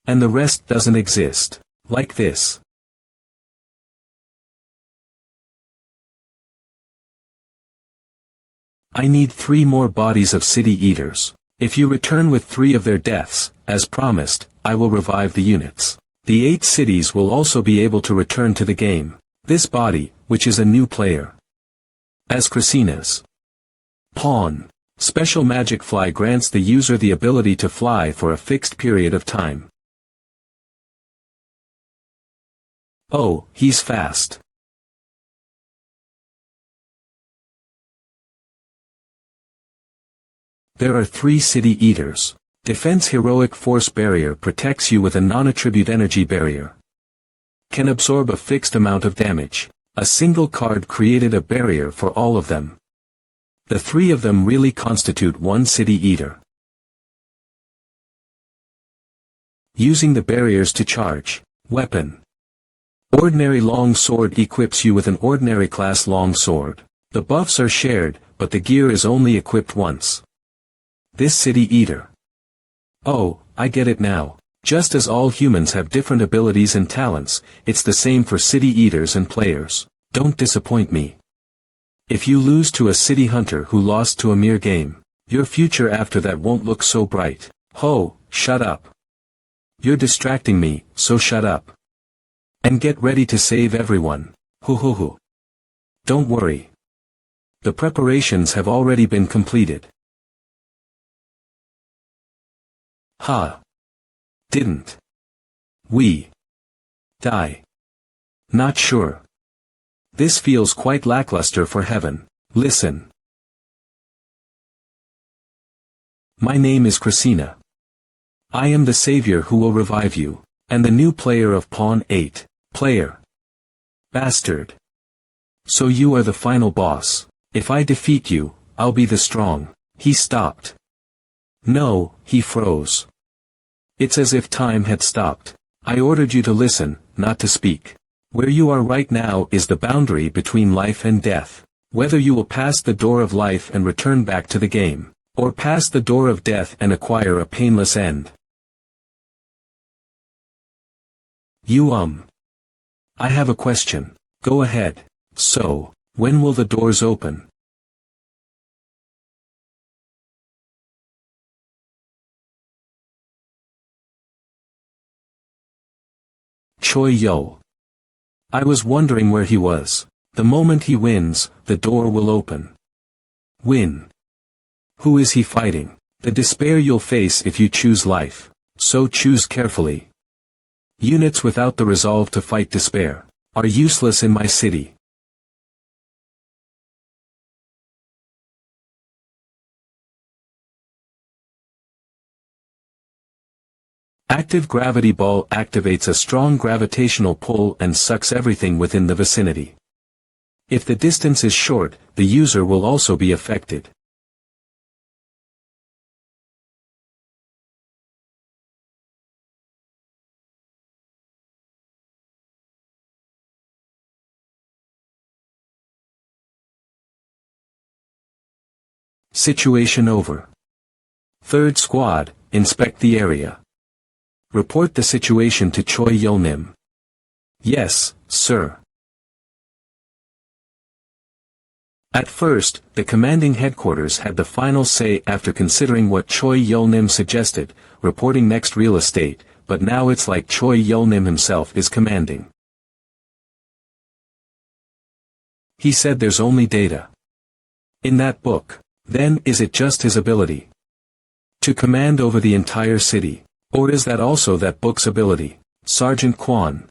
And the rest doesn't exist. Like this. I need 3 more bodies of city eaters. If you return with 3 of their deaths, as promised, I will revive the units. The 8 cities will also be able to return to the game. This body, which is a new player. As Christina's pawn. Special magic fly grants the user the ability to fly for a fixed period of time. Oh, he's fast. There are 3 city eaters. Defense Heroic Force Barrier protects you with a non-attribute energy barrier. Can absorb a fixed amount of damage. A single card created a barrier for all of them. The 3 of them really constitute one city eater. Using the barriers to charge. Weapon. Ordinary long sword equips you with an ordinary class long sword. The buffs are shared, but the gear is only equipped once. This city eater. Oh, I get it now. Just as all humans have different abilities and talents, it's the same for city eaters and players. Don't disappoint me. If you lose to a city hunter who lost to a mere game, your future after that won't look so bright. Ho, shut up. You're distracting me, so shut up. And get ready to save everyone. Hoo. Don't worry. The preparations have already been completed. Ha. Didn't we die? Not sure. This feels quite lackluster for heaven. Listen. My name is Christina. I am the savior who will revive you, and the new player of Pawn 8. Player. Bastard. So you are the final boss. If I defeat you, I'll be the strong. He stopped. No, he froze. It's as if time had stopped. I ordered you to listen, not to speak. Where you are right now is the boundary between life and death. Whether you will pass the door of life and return back to the game, or pass the door of death and acquire a painless end. I have a question. Go ahead. So, when will the doors open? Choi Yo. I was wondering where he was. The moment he wins, the door will open. Win. Who is he fighting? The despair you'll face if you choose life. So choose carefully. Units without the resolve to fight despair are useless in my city. Active gravity ball activates a strong gravitational pull and sucks everything within the vicinity. If the distance is short, the user will also be affected. Situation over. Third squad, inspect the area. Report the situation to Choi Yo-nim. Yes, sir. At first, the commanding headquarters had the final say after considering what Choi Yul-nim suggested, reporting next real estate, but now it's like Choi Yul-nim himself is commanding. He said there's only data in that book. Then is it just his ability to command over the entire city? Or is that also that book's ability? Sergeant Kwan.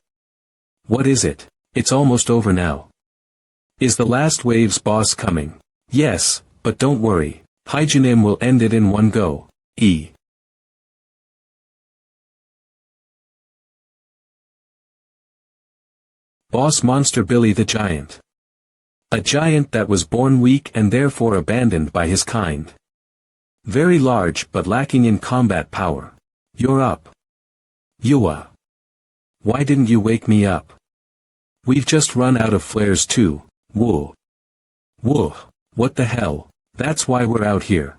What is it? It's almost over now. Is the last wave's boss coming? Yes, but don't worry. Haijunim will end it in one go. Boss Monster Billy the Giant. A giant that was born weak and therefore abandoned by his kind. Very large but lacking in combat power. You're up. Yua. Why didn't you wake me up? We've just run out of flares too. Woo. Woo. What the hell? That's why we're out here.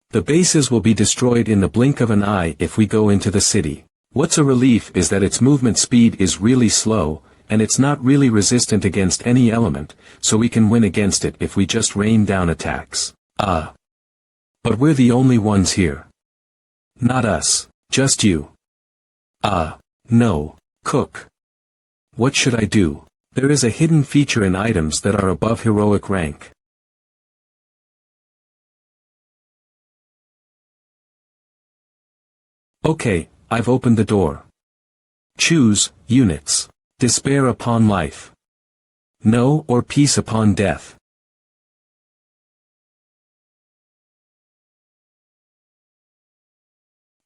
The bases will be destroyed in the blink of an eye if we go into the city. What's a relief is that its movement speed is really slow, and it's not really resistant against any element, so we can win against it if we just rain down attacks. But we're the only ones here. Not us, just you. No, Cook. What should I do? There is a hidden feature in items that are above heroic rank. Okay, I've opened the door. Choose, units. Despair upon life. No, or peace upon death.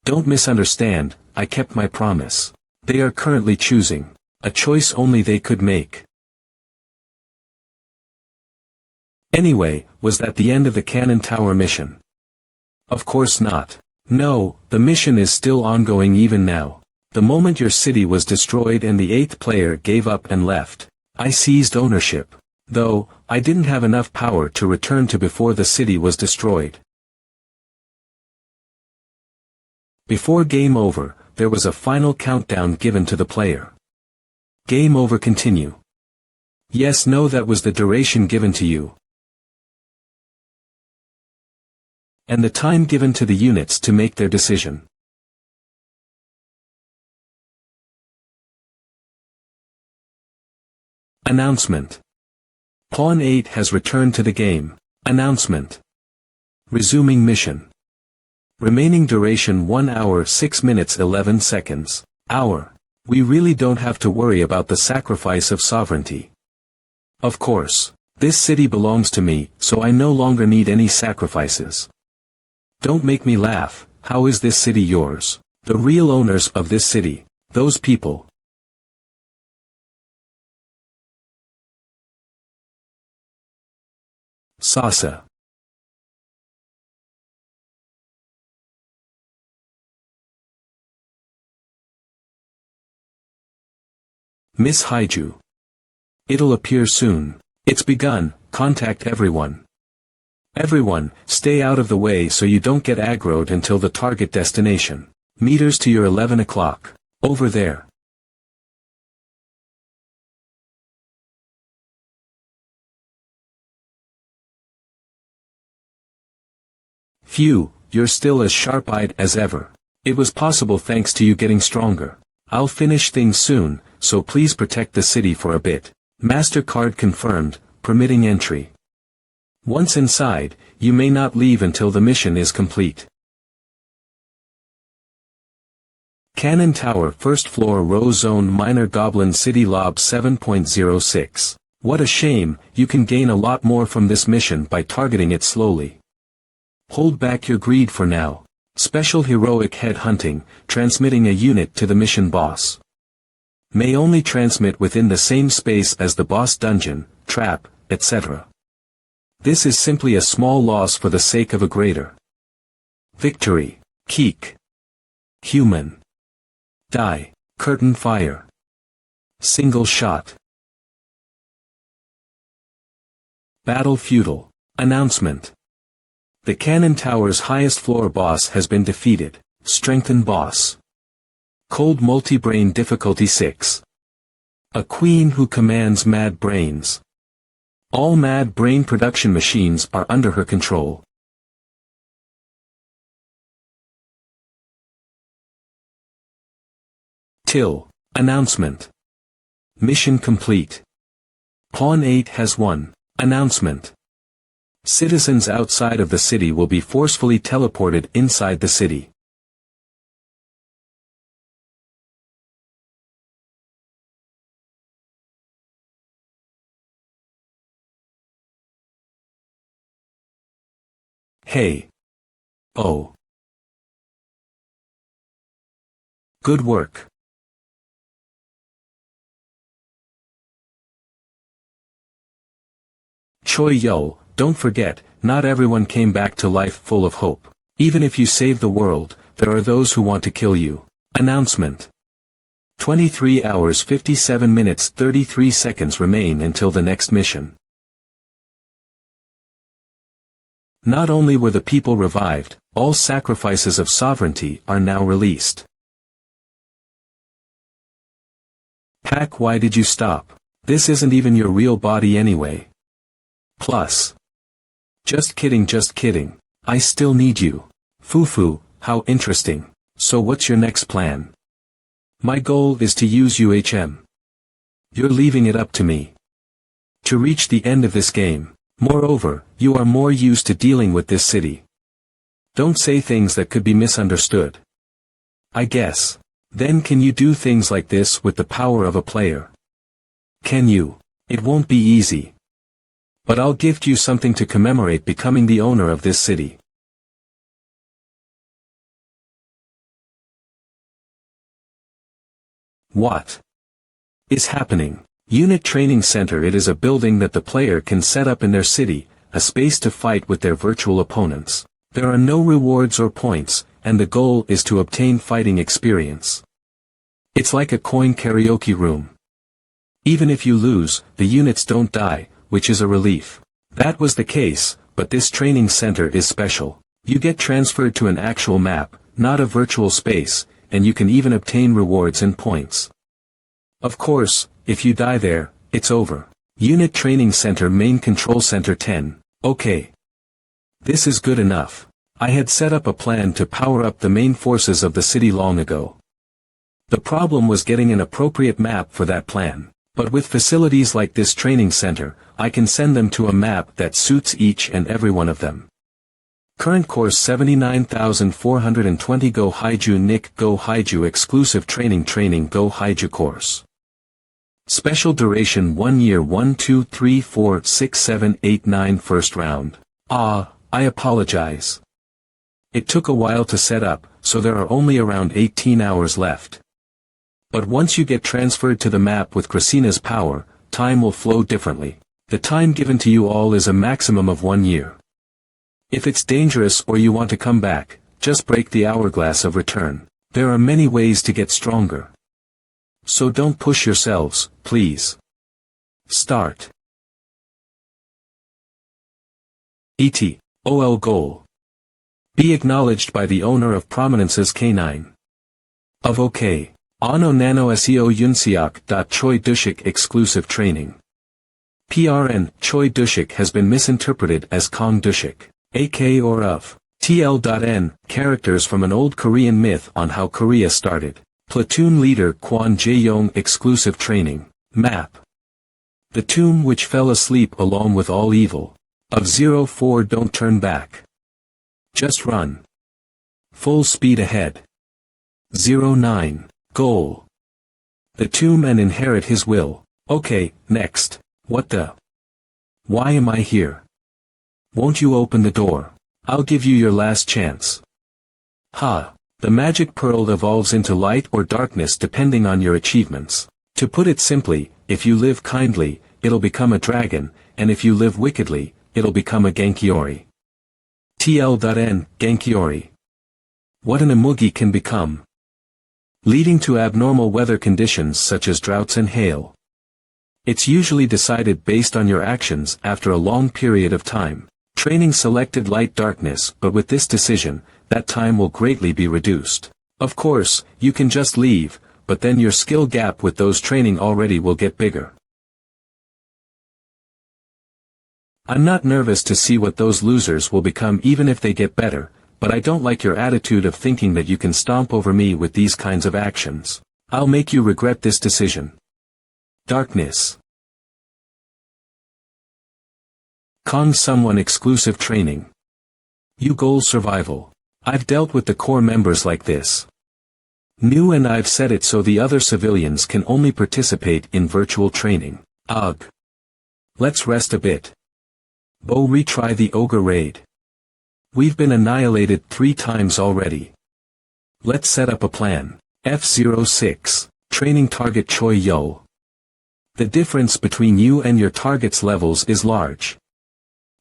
Don't misunderstand, I kept my promise. They are currently choosing. A choice only they could make. Anyway, was that the end of the Cannon Tower mission? Of course not. No, the mission is still ongoing even now. The moment your city was destroyed and the 8th player gave up and left, I seized ownership. Though, I didn't have enough power to return to before the city was destroyed. Before game over, there was a final countdown given to the player. Game over continue. Yes, no, that was the duration given to you. And the time given to the units to make their decision. Announcement. Pawn 8 has returned to the game. Announcement. Resuming mission. Remaining duration 1 hour 6 minutes 11 seconds. Hour. We really don't have to worry about the sacrifice of sovereignty. Of course. This city belongs to me, so I no longer need any sacrifices. Don't make me laugh. How is this city yours? The real owners of this city. Those people. Sasa. Miss Haiju. It'll appear soon. It's begun. Contact everyone. Everyone, stay out of the way so you don't get aggroed until the target destination. Meters to your 11 o'clock. Over there. Phew, you're still as sharp-eyed as ever. It was possible thanks to you getting stronger. I'll finish things soon, so please protect the city for a bit. MasterCard confirmed, permitting entry. Once inside, you may not leave until the mission is complete. Cannon Tower, first floor, row zone, minor goblin city, lob 7.06. What a shame, you can gain a lot more from this mission by targeting it slowly. Hold back your greed for now. Special heroic head hunting, transmitting a unit to the mission boss. May only transmit within the same space as the boss dungeon, trap, etc. This is simply a small loss for the sake of a greater victory. Keek. Human. Die. Curtain fire. Single shot. Battle feudal. Announcement. The Cannon Tower's highest floor boss has been defeated. Strengthen boss. Cold multi-brain difficulty 6. A queen who commands mad brains. All mad brain production machines are under her control. Till. Announcement. Mission complete. Pawn 8 has won. Announcement. Citizens outside of the city will be forcefully teleported inside the city. Hey. Oh. Good work. Choi Yo, don't forget, not everyone came back to life full of hope. Even if you save the world, there are those who want to kill you. Announcement. 23 hours 57 minutes 33 seconds remain until the next mission. Not only were the people revived, all sacrifices of sovereignty are now released. Pack, why did you stop? This isn't even your real body anyway. Plus. Just kidding, just kidding. I still need you. Fufu, how interesting. So what's your next plan? My goal is to use UHM. You're leaving it up to me. To reach the end of this game. Moreover, you are more used to dealing with this city. Don't say things that could be misunderstood. I guess. Then can you do things like this with the power of a player? Can you? It won't be easy. But I'll gift you something to commemorate becoming the owner of this city. What is happening? Unit Training Center. It is a building that the player can set up in their city, a space to fight with their virtual opponents. There are no rewards or points, and the goal is to obtain fighting experience. It's like a coin karaoke room. Even if you lose, the units don't die, which is a relief. That was the case, but this training center is special. You get transferred to an actual map, not a virtual space, and you can even obtain rewards and points. Of course, if you die there, it's over. Unit Training Center Main Control Center 10. Okay. This is good enough. I had set up a plan to power up the main forces of the city long ago. The problem was getting an appropriate map for that plan. But with facilities like this training center, I can send them to a map that suits each and every one of them. Current course 79,420 Go Haiju Nick Go Haiju Exclusive Training Go Haiju Course. Special duration 1 year 1 2 3 4 6 7 8 9 First round. I apologize. It took a while to set up, so there are only around 18 hours left. But once you get transferred to the map with Krasina's power, time will flow differently. The time given to you all is a maximum of 1 year. If it's dangerous or you want to come back, just break the hourglass of return. There are many ways to get stronger. So don't push yourselves, please. Start. ET-OL goal. Be acknowledged by the owner of Prominence's K9. Of OK. Ano Nano SEO Yunsiak. Choi Dushik Exclusive Training. PRN Choi Dushik has been misinterpreted as Kong Dushik, AK or of. TL.N Characters from an old Korean myth on how Korea started. Platoon Leader Kwon Jae-yong Exclusive Training. Map. The tomb which fell asleep along with all evil. Of 04 Don't turn back. Just run. Full speed ahead. 09. Goal. The tomb and inherit his will. Okay, next. What the? Why am I here? Won't you open the door? I'll give you your last chance. Ha. The magic pearl evolves into light or darkness depending on your achievements. To put it simply, if you live kindly, it'll become a dragon, and if you live wickedly, it'll become a Gankiori. TL.N Gankiori. What an Imugi can become. Leading to abnormal weather conditions such as droughts and hail. It's usually decided based on your actions after a long period of time. Training selected light darkness, but with this decision, that time will greatly be reduced. Of course, you can just leave, but then your skill gap with those training already will get bigger. I'm not nervous to see what those losers will become even if they get better, but I don't like your attitude of thinking that you can stomp over me with these kinds of actions. I'll make you regret this decision. Darkness. Con someone exclusive training. You goal survival. I've dealt with the core members like this. New and I've said it so the other civilians can only participate in virtual training. Ugh. Let's rest a bit. Bo retry the ogre raid. We've been annihilated 3 times already. Let's set up a plan. F06, training target Choi Yo. The difference between you and your target's levels is large.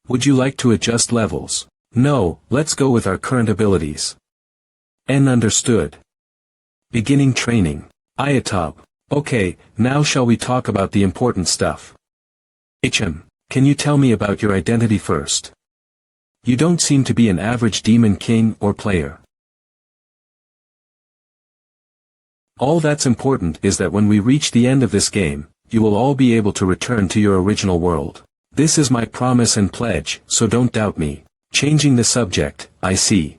Would you like to adjust levels? No, let's go with our current abilities. N understood. Beginning training. Ayatab. Okay, now shall we talk about the important stuff? HM, can you tell me about your identity first? You don't seem to be an average demon king or player. All that's important is that when we reach the end of this game, you will all be able to return to your original world. This is my promise and pledge, so don't doubt me. Changing the subject, I see.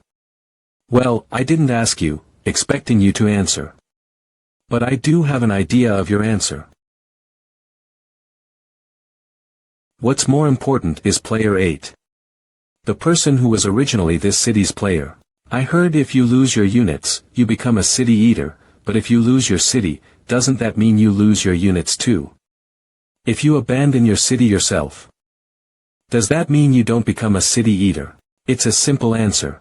Well, I didn't ask you, expecting you to answer. But I do have an idea of your answer. What's more important is player 8. The person who was originally this city's player. I heard if you lose your units, you become a city eater, but if you lose your city, doesn't that mean you lose your units too? If you abandon your city yourself, does that mean you don't become a city eater? It's a simple answer.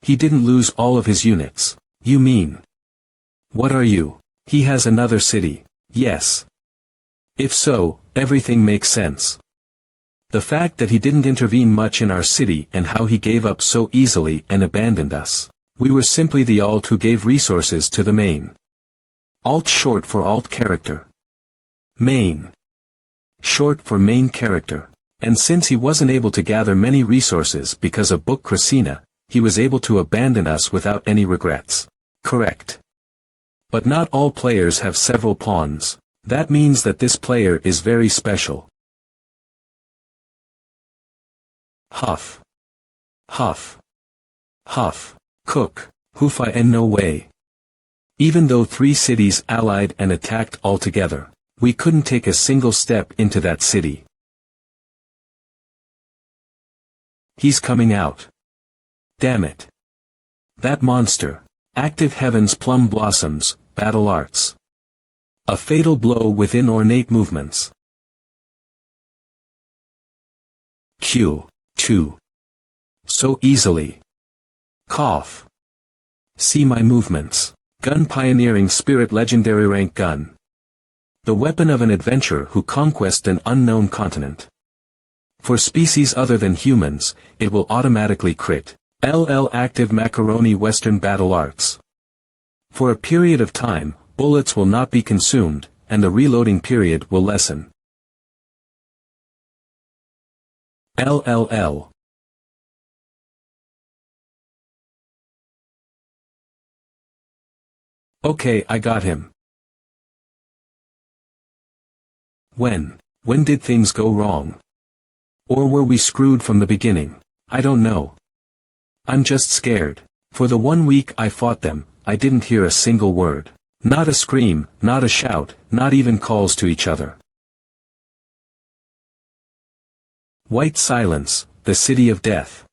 He didn't lose all of his units. You mean? What are you? He has another city. Yes. If so, everything makes sense. The fact that he didn't intervene much in our city and how he gave up so easily and abandoned us. We were simply the alt who gave resources to the main. Alt short for alt character. Main. Short for main character. And since he wasn't able to gather many resources because of Book Krasina, he was able to abandon us without any regrets. Correct. But not all players have several pawns. That means that this player is very special. Huff. Huff. Huff. Cook. Hufa and no way. Even though 3 cities allied and attacked all together, we couldn't take a single step into that city. He's coming out. Damn it. That monster. Active heavens plum blossoms, battle arts. A fatal blow within ornate movements. Q. 2. So easily. Cough. See my movements. Gun pioneering spirit legendary rank gun. The weapon of an adventurer who conquests an unknown continent. For species other than humans, it will automatically crit. LL active macaroni western battle arts. For a period of time, bullets will not be consumed, and the reloading period will lessen. LLL. Okay, I got him. When did things go wrong? Or were we screwed from the beginning? I don't know. I'm just scared. For the 1 week I fought them, I didn't hear a single word. Not a scream, not a shout, not even calls to each other. White silence, the city of death.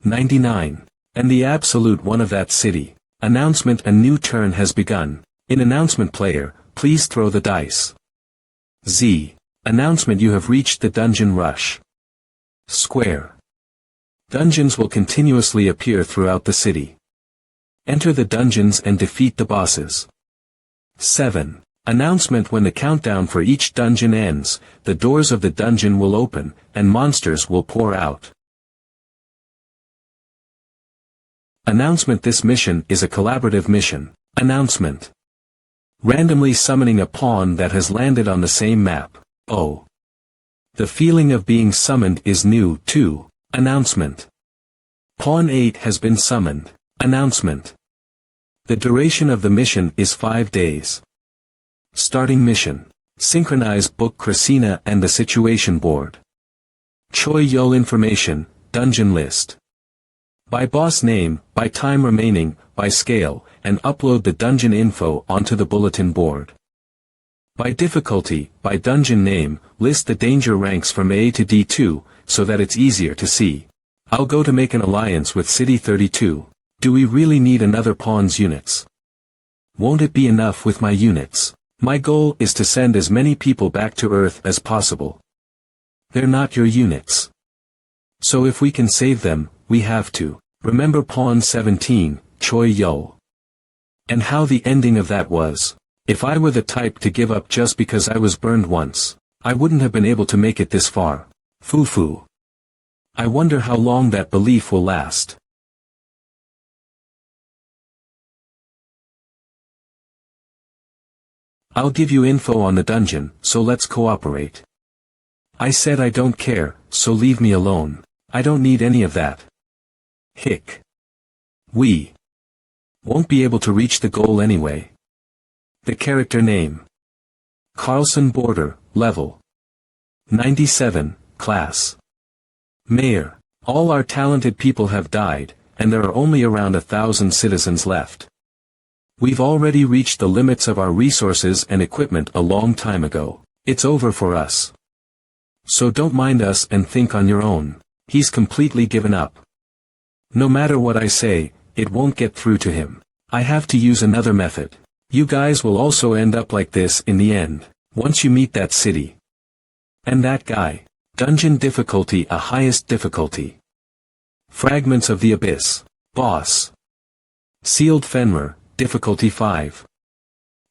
99. And the absolute one of that city. Announcement: a new turn has begun. In announcement player, please throw the dice. Z. Announcement: you have reached the dungeon rush. Square. Dungeons will continuously appear throughout the city. Enter the dungeons and defeat the bosses. 7. Announcement: when the countdown for each dungeon ends, the doors of the dungeon will open, and monsters will pour out. Announcement: this mission is a collaborative mission. Announcement: randomly summoning a pawn that has landed on the same map. Oh. The feeling of being summoned is new, too. Announcement: Pawn 8 has been summoned. Announcement: the duration of the mission is 5 days. Starting mission: synchronize Book Krasina and the situation board. Choi Yo information, dungeon list. By boss name, by time remaining, by scale, and upload the dungeon info onto the bulletin board. By difficulty, by dungeon name, list the danger ranks from A to D2, so that it's easier to see. I'll go to make an alliance with City 32. Do we really need another pawn's units? Won't it be enough with my units? My goal is to send as many people back to Earth as possible. They're not your units. So if we can save them, we have to. Remember Pawn 17, Choi Yo. And how the ending of that was. If I were the type to give up just because I was burned once, I wouldn't have been able to make it this far. Foo-foo. I wonder how long that belief will last. I'll give you info on the dungeon, so let's cooperate. I said I don't care, so leave me alone. I don't need any of that. Hick. We won't be able to reach the goal anyway. The character name. Carlson Border, level 97, class. Mayor. All our talented people have died, and there are only around 1,000 citizens left. We've already reached the limits of our resources and equipment a long time ago. It's over for us. So don't mind us and think on your own. He's completely given up. No matter what I say, it won't get through to him. I have to use another method. You guys will also end up like this in the end, once you meet that city. And that guy. Dungeon difficulty, a highest difficulty. Fragments of the Abyss. Boss. Sealed Fenrir, difficulty 5.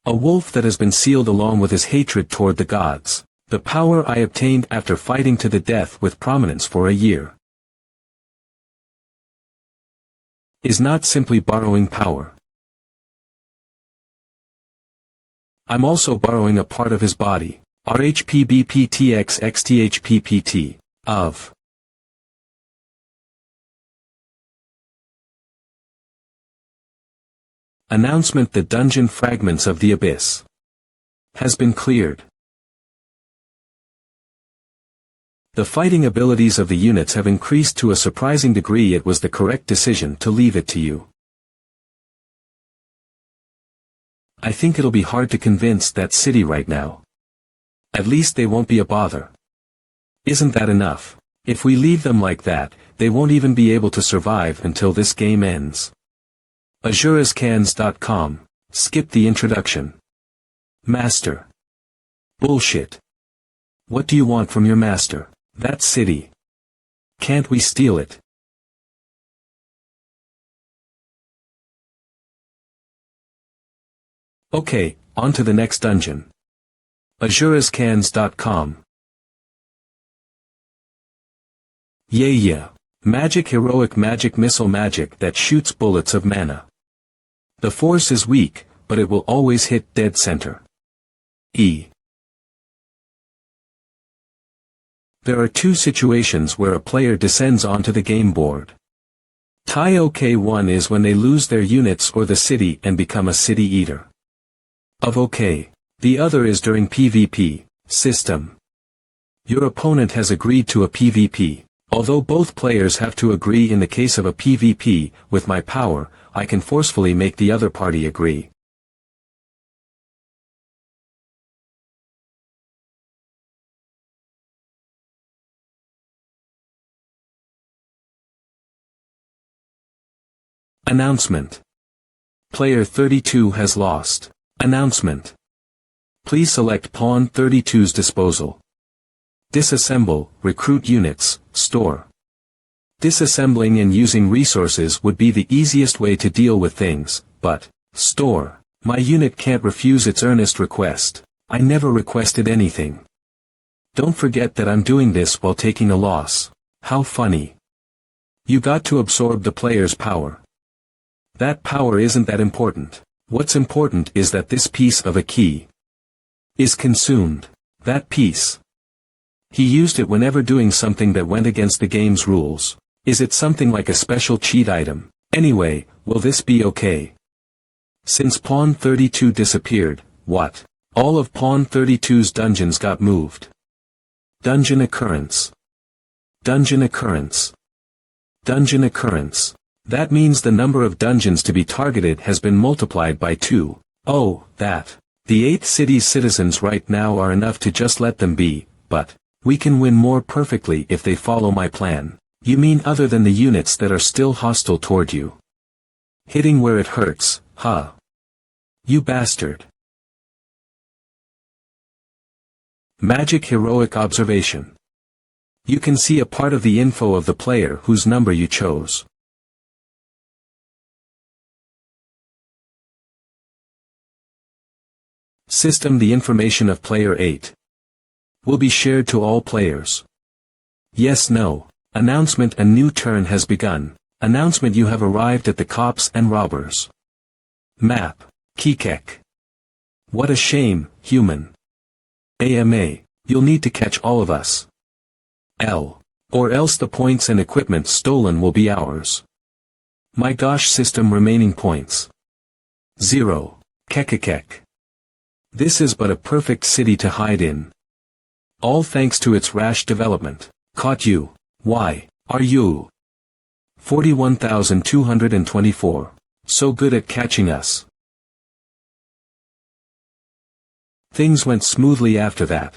A wolf that has been sealed along with his hatred toward the gods. The power I obtained after fighting to the death with prominence for a year. Is not simply borrowing power. I'm also borrowing a part of his body, RHPBPTXXTHPPT, of. Announcement: the dungeon fragments of the Abyss has been cleared. The fighting abilities of the units have increased to a surprising degree. It was the correct decision to leave it to you. I think it'll be hard to convince that city right now. At least they won't be a bother. Isn't that enough? If we leave them like that, they won't even be able to survive until this game ends. AzureScans.com. Skip the introduction. Master. Bullshit. What do you want from your master? That city. Can't we steal it? Okay, on to the next dungeon. AzureScans.com. Yeah. Magic, heroic magic, missile magic that shoots bullets of mana. The force is weak, but it will always hit dead center. There are two situations where a player descends onto the game board. Tai-OK-1 is when they lose their units or the city and become a city eater. Of OK. The other is during PvP, system. Your opponent has agreed to a PvP. Although both players have to agree in the case of a PvP, with my power, I can forcefully make the other party agree. Announcement. Player 32 has lost. Announcement. Please select Pawn 32's disposal. Disassemble, recruit units, store. Disassembling and using resources would be the easiest way to deal with things, but, store. My unit can't refuse its earnest request. I never requested anything. Don't forget that I'm doing this while taking a loss. How funny. You got to absorb the player's power. That power isn't that important. What's important is that this piece of a key is consumed. That piece. He used it whenever doing something that went against the game's rules. Is it something like a special cheat item? Anyway, will this be okay? Since Pawn 32 disappeared, what? All of Pawn 32's dungeons got moved. Dungeon occurrence. Dungeon occurrence. Dungeon occurrence. That means the number of dungeons to be targeted has been multiplied by 2. Oh, that. The 8th city's citizens right now are enough to just let them be, but we can win more perfectly if they follow my plan. You mean other than the units that are still hostile toward you? Hitting where it hurts, huh? You bastard. Magic heroic observation. You can see a part of the info of the player whose number you chose. System. The information of player 8 will be shared to all players. Yes, no. Announcement. A new turn has begun. Announcement. You have arrived at the cops and robbers. Map. Kikek. What a shame, human. AMA. You'll need to catch all of us. L. Or else the points and equipment stolen will be ours. My gosh. System. Remaining points 0. Kekekek. This is but a perfect city to hide in. All thanks to its rash development. Caught you. Why are you 41,224 so good at catching us? Things went smoothly after that.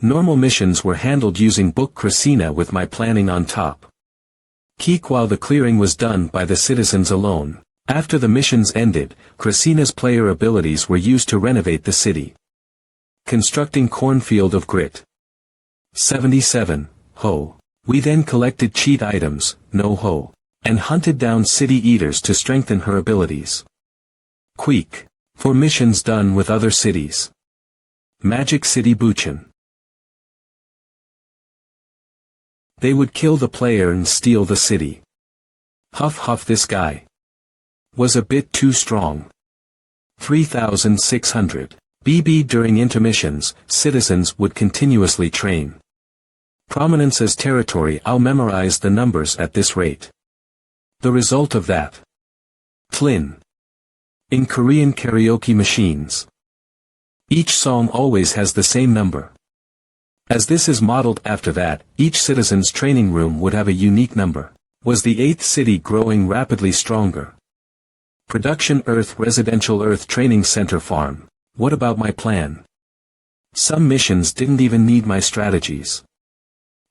Normal missions were handled using Book Krasina with my planning on top. Keek. While the clearing was done by the citizens alone. After the missions ended, Krasina's player abilities were used to renovate the city. Constructing cornfield of grit. 77. Ho. We then collected cheat items, no ho. And hunted down city eaters to strengthen her abilities. Queek. For missions done with other cities. Magic City Buchan. They would kill the player and steal the city. Huff huff. This guy was a bit too strong. 3,600. BB. During intermissions, citizens would continuously train. Prominence as territory. I'll memorize the numbers at this rate. The result of that. Tlin. In Korean karaoke machines. Each song always has the same number. As this is modeled after that, each citizen's training room would have a unique number. Was the 8th city growing rapidly stronger? Production Earth. Residential Earth Training Center Farm. What about my plan? Some missions didn't even need my strategies.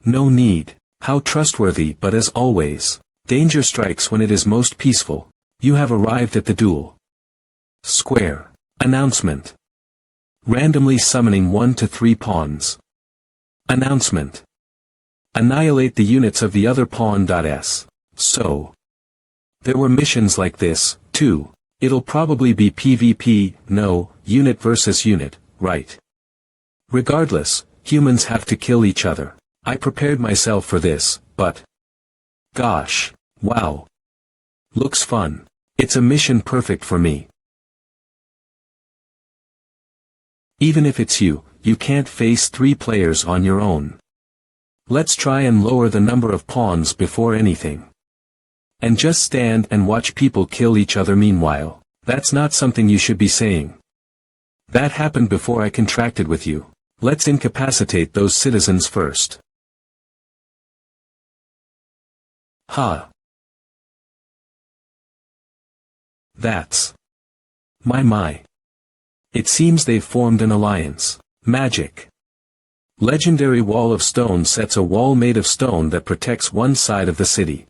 No need. How trustworthy. But as always, danger strikes when it is most peaceful. You have arrived at the duel square. Announcement. Randomly summoning 1 to 3 pawns. Announcement. Annihilate the units of the other pawn.s. So. There were missions like this, too. It'll probably be PvP, no, unit versus unit, right? Regardless, humans have to kill each other. I prepared myself for this, but gosh, wow. Looks fun. It's a mission perfect for me. Even if it's you, you can't face 3 players on your own. Let's try and lower the number of pawns before anything. And just stand and watch people kill each other meanwhile. That's not something you should be saying. That happened before I contracted with you. Let's incapacitate those citizens first. Ha. That's my. It seems they've formed an alliance. Magic. Legendary Wall of Stone sets a wall made of stone that protects one side of the city.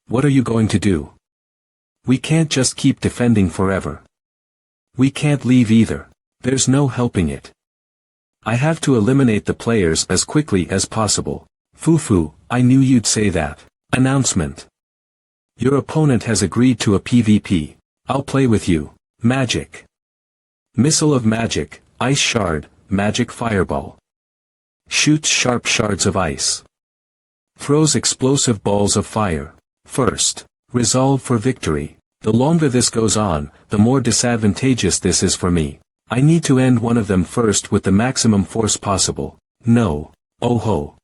What are you going to do? We can't just keep defending forever. We can't leave either. There's no helping it. I have to eliminate the players as quickly as possible. Fufu, I knew you'd say that. Announcement. Your opponent has agreed to a PvP. I'll play with you. Magic. Missile of magic, ice shard, magic fireball. Shoots sharp shards of ice. Throws explosive balls of fire. First. Resolve for victory. The longer this goes on, the more disadvantageous this is for me. I need to end one of them first with the maximum force possible. No. Oh ho.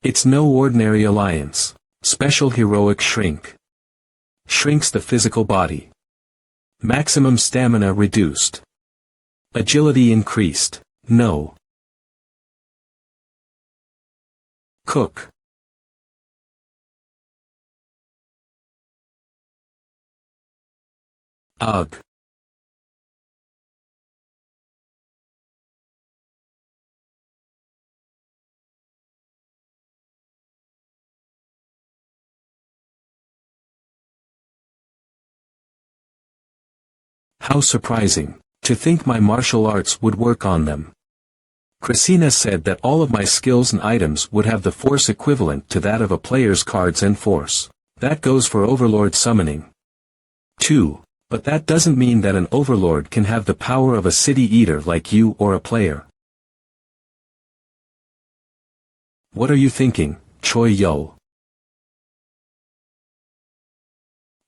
It's no ordinary alliance. Special heroic shrink. Shrinks the physical body. Maximum stamina reduced. Agility increased. No. Cook. Ugh. How surprising. To think my martial arts would work on them. Christina said that all of my skills and items would have the force equivalent to that of a player's cards and force. That goes for overlord summoning. 2. But that doesn't mean that an overlord can have the power of a city eater like you or a player. What are you thinking, Choi Yo?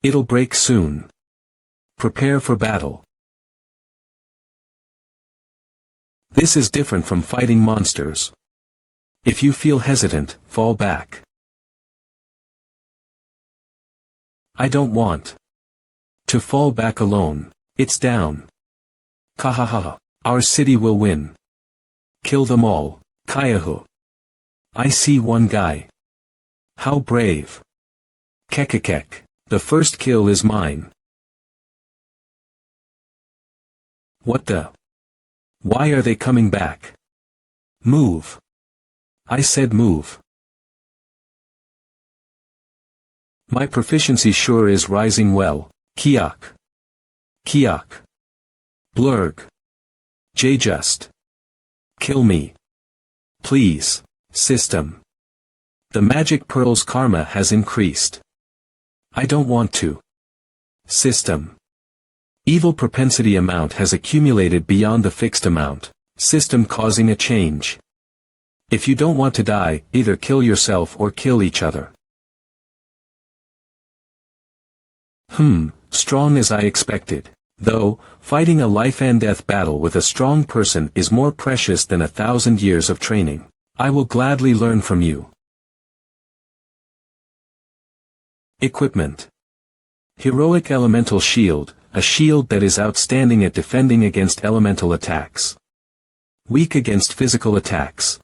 It'll break soon. Prepare for battle. This is different from fighting monsters. If you feel hesitant, fall back. I don't want to fall back alone. It's down. Kahaha. Our city will win. Kill them all. Kayahu. I see one guy. How brave. Kekekek. The first kill is mine. What the? Why are they coming back? Move. I said move. My proficiency sure is rising well. Kiak. Kiak. Blurg. Just. Kill me. Please, system. The magic pearl's karma has increased. I don't want to. System. Evil propensity amount has accumulated beyond the fixed amount. System causing a change. If you don't want to die, either kill yourself or kill each other. Strong as I expected. Though, fighting a life-and-death battle with a strong person is more precious than 1,000 years of training. I will gladly learn from you. Equipment. Heroic Elemental Shield, a shield that is outstanding at defending against elemental attacks. Weak against physical attacks.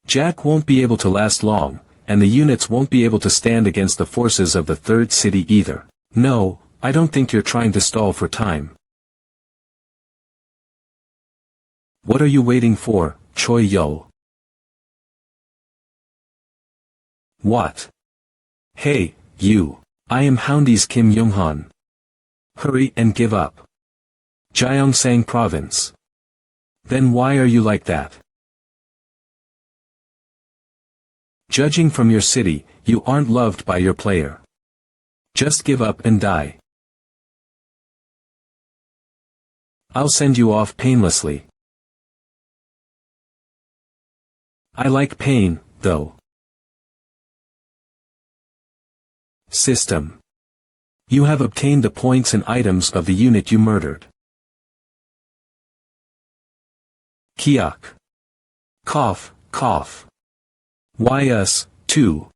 Jack won't be able to last long, and the units won't be able to stand against the forces of the third city either. No, I don't think you're trying to stall for time. What are you waiting for, Choi Yo? What? Hey, you. I am Houndy's Kim Young-han. Hurry and give up. Gyeongsang Province. Then why are you like that? Judging from your city, you aren't loved by your player. Just give up and die. I'll send you off painlessly. I like pain, though. System. You have obtained the points and items of the unit you murdered. Kiak. Cough, cough. Why us, too?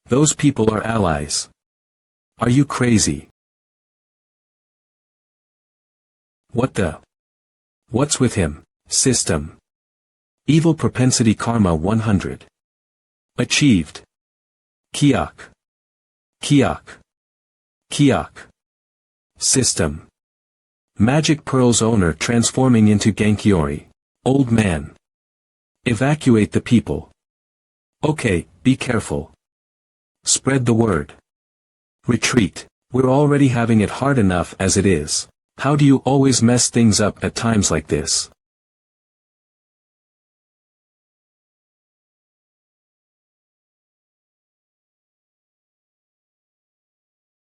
Those people are allies. Are you crazy? What the? What's with him? System. Evil propensity karma 100. Achieved. Kiak. Kiak. Kiak. System. Magic Pearl's owner transforming into Gankiori. Old man. Evacuate the people. Okay, be careful. Spread the word. Retreat. We're already having it hard enough as it is. How do you always mess things up at times like this?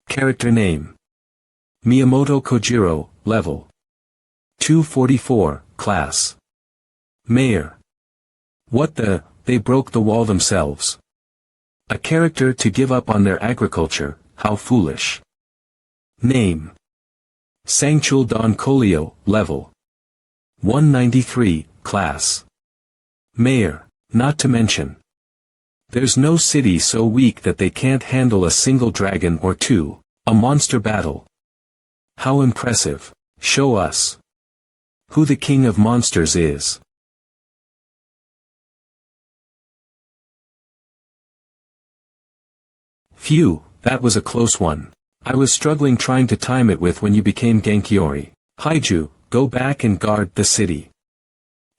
Character name. Miyamoto Kojiro, level 244, class. Mayor. What the, they broke the wall themselves. A character to give up on their agriculture, how foolish. Name. Sangchul Don Kolio, level 193, class. Mayor, not to mention. There's no city so weak that they can't handle a single dragon or two. A monster battle. How impressive. Show us who the king of monsters is. Phew, that was a close one. I was struggling trying to time it with when you became Gankiori. Haiju, go back and guard the city.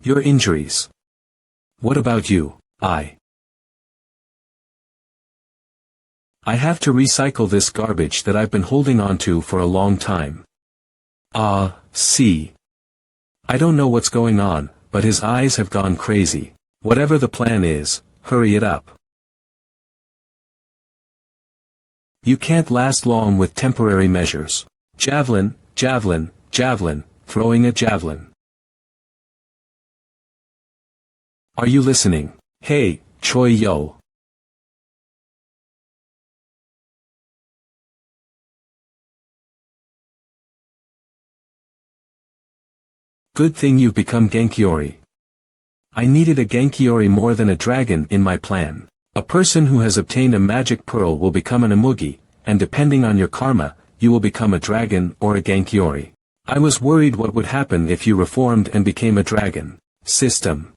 Your injuries. What about you? I have to recycle this garbage that I've been holding onto for a long time. See. I don't know what's going on, but his eyes have gone crazy. Whatever the plan is, hurry it up. You can't last long with temporary measures. Javelin, javelin, javelin, throwing a javelin. Are you listening? Hey, Choi Yo. Good thing you've become Gankiori. I needed a Gankiori more than a dragon in my plan. A person who has obtained a magic pearl will become an Amugi, and depending on your karma, you will become a dragon or a Gankiori. I was worried what would happen if you reformed and became a dragon. System.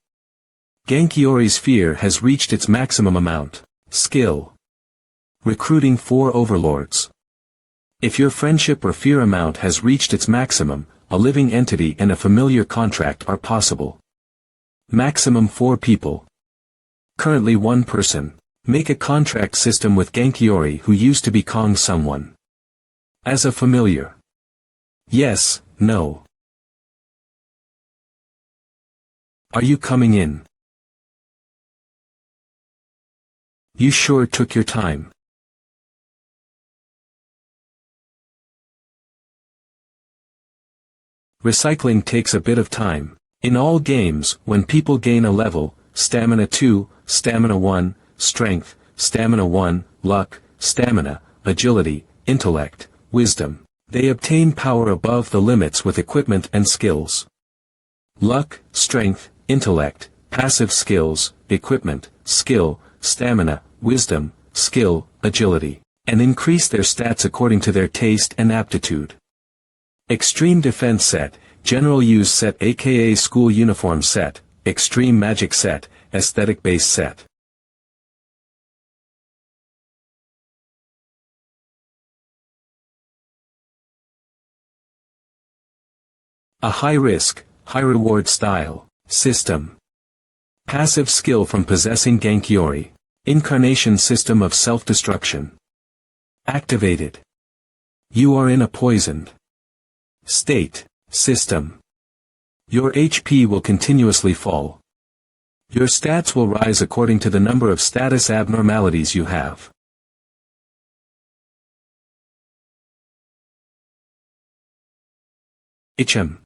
Gankiori's fear has reached its maximum amount. Skill. Recruiting 4 overlords. If your friendship or fear amount has reached its maximum, a living entity and a familiar contract are possible. Maximum 4 people. Currently 1 person. Make a contract system with Gankiori who used to be Kong someone. As a familiar. Yes, no. Are you coming in? You sure took your time. Recycling takes a bit of time. In all games, when people gain a level, stamina 2, stamina 1, strength, stamina 1, luck, stamina, agility, intellect, wisdom, they obtain power above the limits with equipment and skills. Luck, strength, intellect, passive skills, equipment, skill, stamina, wisdom, skill, agility, and increase their stats according to their taste and aptitude. Extreme Defense Set, General Use Set aka School Uniform Set, Extreme Magic Set, Aesthetic Base Set. A high-risk, high-reward style, system. Passive skill from possessing Gankiori. Incarnation system of self-destruction. Activated. You are in a poisoned state. System. Your HP will continuously fall. Your stats will rise according to the number of status abnormalities you have. HM.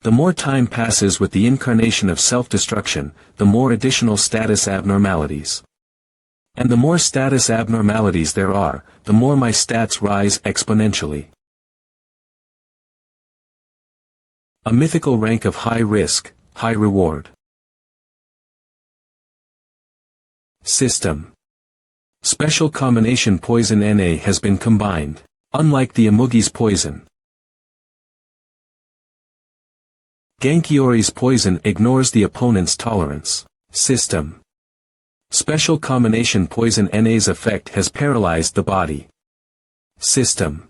The more time passes with the incarnation of self-destruction, the more additional status abnormalities. And the more status abnormalities there are, the more my stats rise exponentially. A mythical rank of high risk, high reward. System. Special combination poison Na has been combined, unlike the Amugi's poison. Gankiori's poison ignores the opponent's tolerance. System. Special combination poison Na's effect has paralyzed the body. System.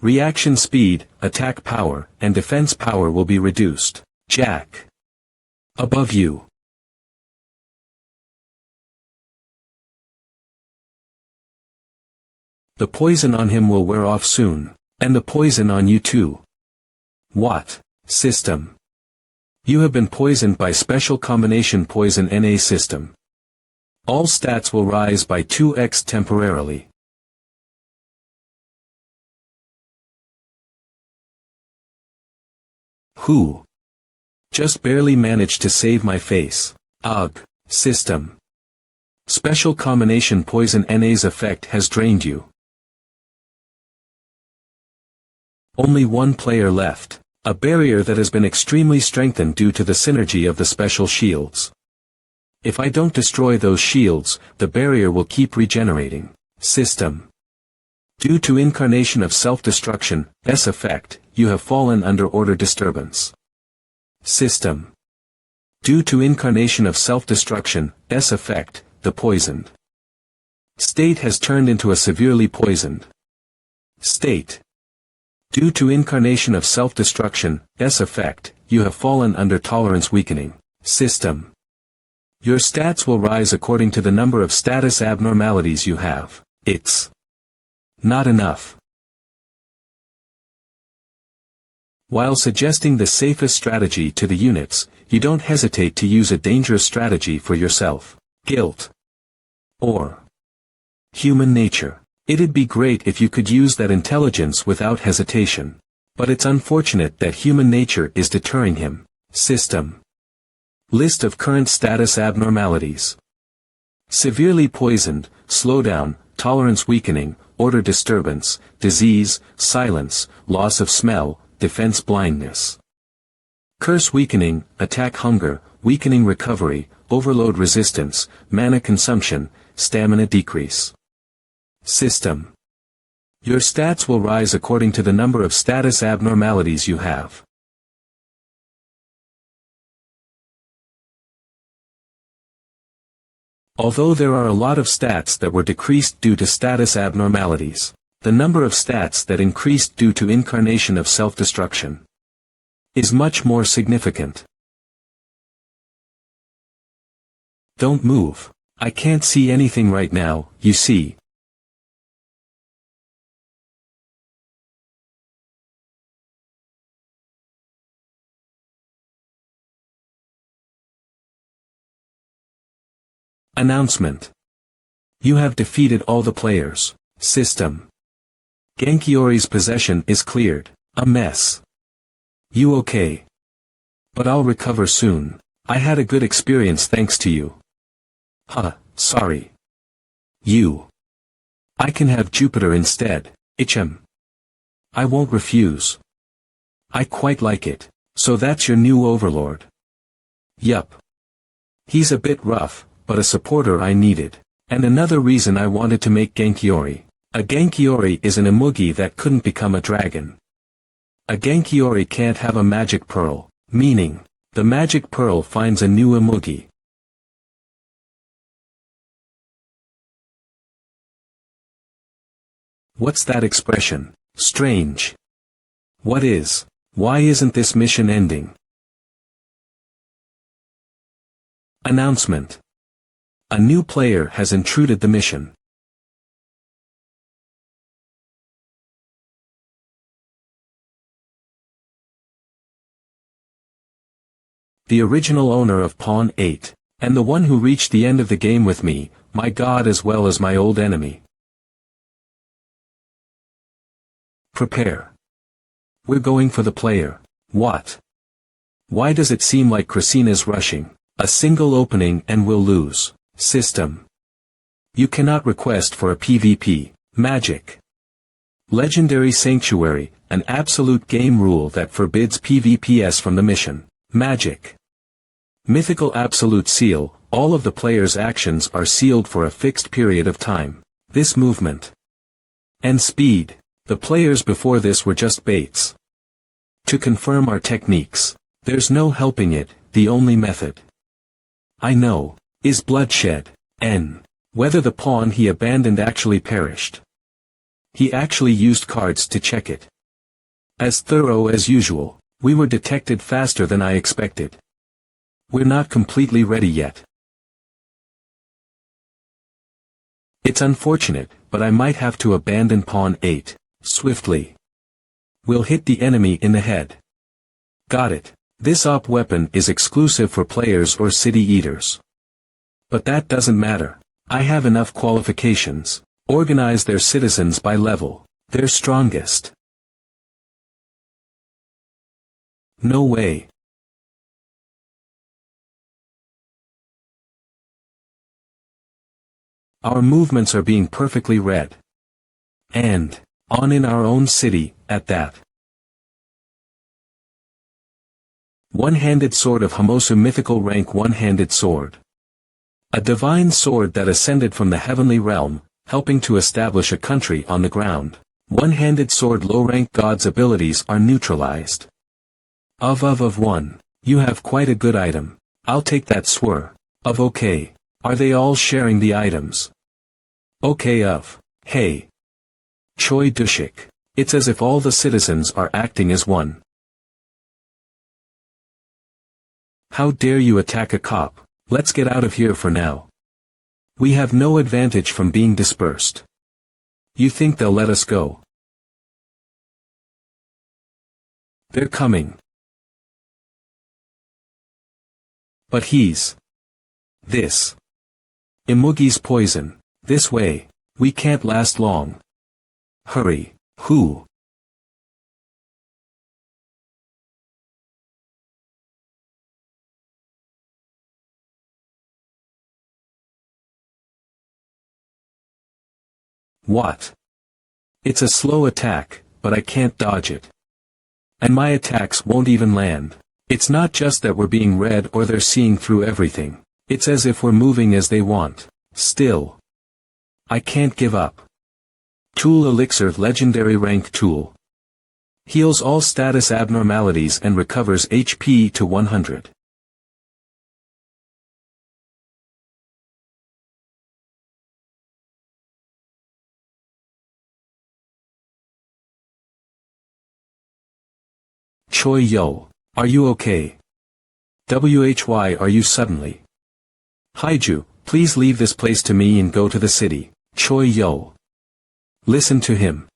Reaction speed, attack power, and defense power will be reduced. Jack. Above you. The poison on him will wear off soon, and the poison on you too. What? System. You have been poisoned by special combination poison Na system. All stats will rise by 2x temporarily. Who? Just barely managed to save my face. Ugh. System. Special combination poison Na's effect has drained you. Only 1 player left. A barrier that has been extremely strengthened due to the synergy of the special shields. If I don't destroy those shields, the barrier will keep regenerating. System. Due to incarnation of self-destruction, S effect, you have fallen under order disturbance. System. Due to incarnation of self-destruction, S effect, the poisoned state has turned into a severely poisoned state. Due to incarnation of self-destruction, S effect, you have fallen under tolerance weakening. System. Your stats will rise according to the number of status abnormalities you have. It's not enough. While suggesting the safest strategy to the units, you don't hesitate to use a dangerous strategy for yourself. Guilt. Or human nature. It'd be great if you could use that intelligence without hesitation. But it's unfortunate that human nature is deterring him. System. List of current status abnormalities. Severely poisoned, slowdown, tolerance weakening, order disturbance, disease, silence, loss of smell, defense blindness. Curse weakening, attack hunger, weakening recovery, overload resistance, mana consumption, stamina decrease. System. Your stats will rise according to the number of status abnormalities you have. Although there are a lot of stats that were decreased due to status abnormalities, the number of stats that increased due to incarnation of self-destruction is much more significant. Don't move. I can't see anything right now, you see. Announcement. You have defeated all the players. System. Genkiori's possession is cleared. A mess. You okay? But I'll recover soon. I had a good experience thanks to you. Sorry. You. I can have Jupiter instead. I won't refuse. I quite like it. So that's your new overlord. Yup. He's a bit rough, but a supporter I needed. And another reason I wanted to make Genkiori. A Genkiori is an Imugi that couldn't become a dragon. A Genkiori can't have a magic pearl, meaning, the magic pearl finds a new Imugi. What's that expression? Strange. What is? Why isn't this mission ending? Announcement. A new player has intruded the mission. The original owner of Pawn 8, and the one who reached the end of the game with me, my god as well as my old enemy. Prepare. We're going for the player. What? Why does it seem like Cressina's rushing? A single opening and we'll lose. System. You cannot request for a PvP. Magic. Legendary Sanctuary, an absolute game rule that forbids PvPs from the mission. Magic. Mythical Absolute Seal, all of the player's actions are sealed for a fixed period of time. This movement. And speed. The players before this were just baits. To confirm our techniques. There's no helping it, the only method I know is bloodshed. Whether the pawn he abandoned actually perished. He actually used cards to check it. As thorough as usual, we were detected faster than I expected. We're not completely ready yet. It's unfortunate, but I might have to abandon Pawn 8, swiftly. We'll hit the enemy in the head. Got it. This op weapon is exclusive for players or city eaters. But that doesn't matter. I have enough qualifications. Organize their citizens by level. Their strongest. No way. Our movements are being perfectly read. And, on in our own city, at that. One-handed sword of Hamosu mythical rank one-handed sword. A divine sword that ascended from the heavenly realm, helping to establish a country on the ground. One-handed sword. Low-rank gods' abilities are neutralized. Of 1. You have quite a good item. I'll take that sword. Of okay. Are they all sharing the items? Okay. Of hey. Choi Dushik. It's as if all the citizens are acting as one. How dare you attack a cop? Let's get out of here for now. We have no advantage from being dispersed. You think they'll let us go? They're coming. But he's this. Imugi's poison. This way. We can't last long. Hurry. Who? What? It's a slow attack, but I can't dodge it. And my attacks won't even land. It's not just that we're being read or they're seeing through everything. It's as if we're moving as they want. Still. I can't give up. Tool Elixir. Legendary rank tool. Heals all status abnormalities and recovers HP to 100. Choi Yo. Are you okay? Why are you suddenly? Haiju, please leave this place to me and go to the city. Choi Yo. Listen to him.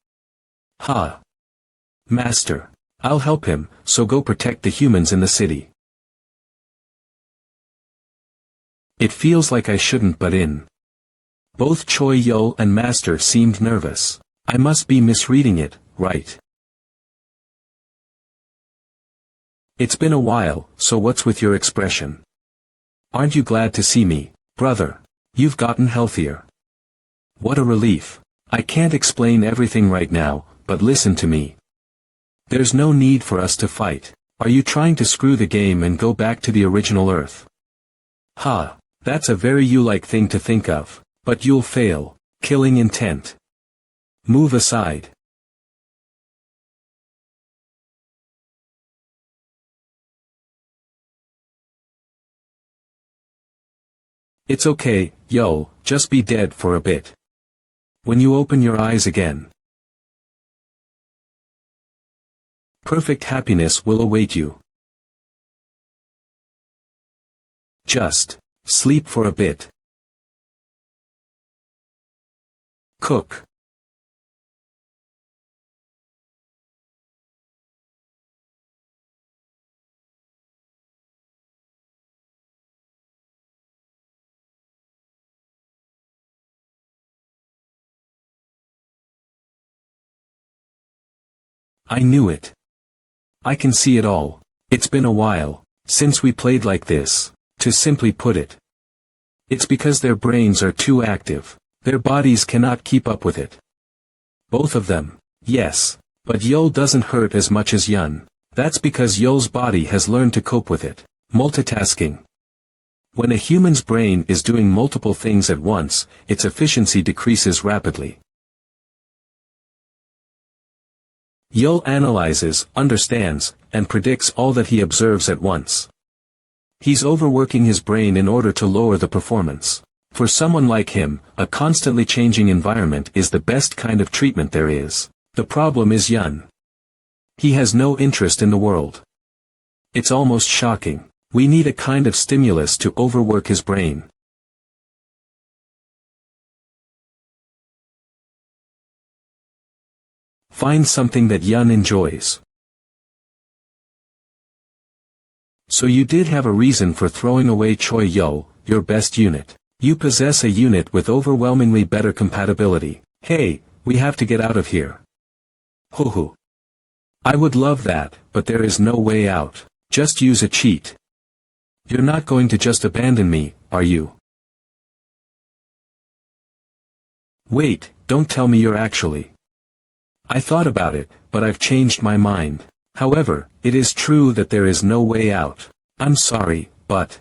Ha. Master. I'll help him, so go protect the humans in the city. It feels like I shouldn't butt in. Both Choi Yo and Master seemed nervous. I must be misreading it, right? It's been a while, so what's with your expression? Aren't you glad to see me, brother? You've gotten healthier. What a relief. I can't explain everything right now, but listen to me. There's no need for us to fight. Are you trying to screw the game and go back to the original Earth? Ha, that's a very you-like thing to think of, but you'll fail. Killing intent. Move aside. It's okay, yo, just be dead for a bit. When you open your eyes again, perfect happiness will await you. Just sleep for a bit. Cook. I knew it. I can see it all. It's been a while since we played like this. To simply put it, it's because their brains are too active. Their bodies cannot keep up with it. Both of them, yes, but Yo doesn't hurt as much as Yun. That's because Yo's body has learned to cope with it. Multitasking. When a human's brain is doing multiple things at once, its efficiency decreases rapidly. Yo analyzes, understands, and predicts all that he observes at once. He's overworking his brain in order to lower the performance. For someone like him, a constantly changing environment is the best kind of treatment there is. The problem is Yun. He has no interest in the world. It's almost shocking. We need a kind of stimulus to overwork his brain. Find something that Yun enjoys. So you did have a reason for throwing away Choi Yo, your best unit. You possess a unit with overwhelmingly better compatibility. Hey, we have to get out of here. Hoo. I would love that, but there is no way out. Just use a cheat. You're not going to just abandon me, are you? Wait, don't tell me you're actually. I thought about it, but I've changed my mind. However, it is true that there is no way out. I'm sorry, but...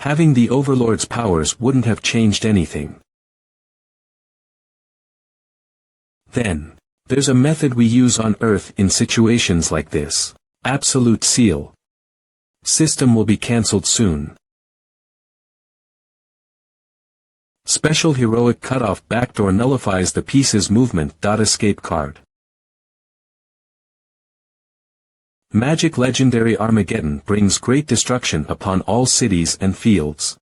Having the Overlord's powers wouldn't have changed anything. Then, there's a method we use on Earth in situations like this. Absolute seal. System will be cancelled soon. Special heroic cutoff backdoor nullifies the piece's movement. Escape card. Magic legendary Armageddon brings great destruction upon all cities and fields.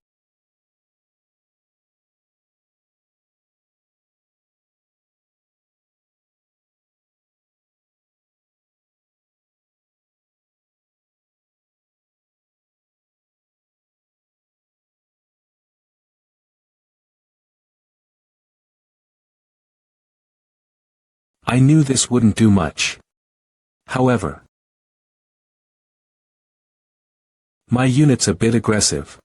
I knew this wouldn't do much. However, my unit's a bit aggressive.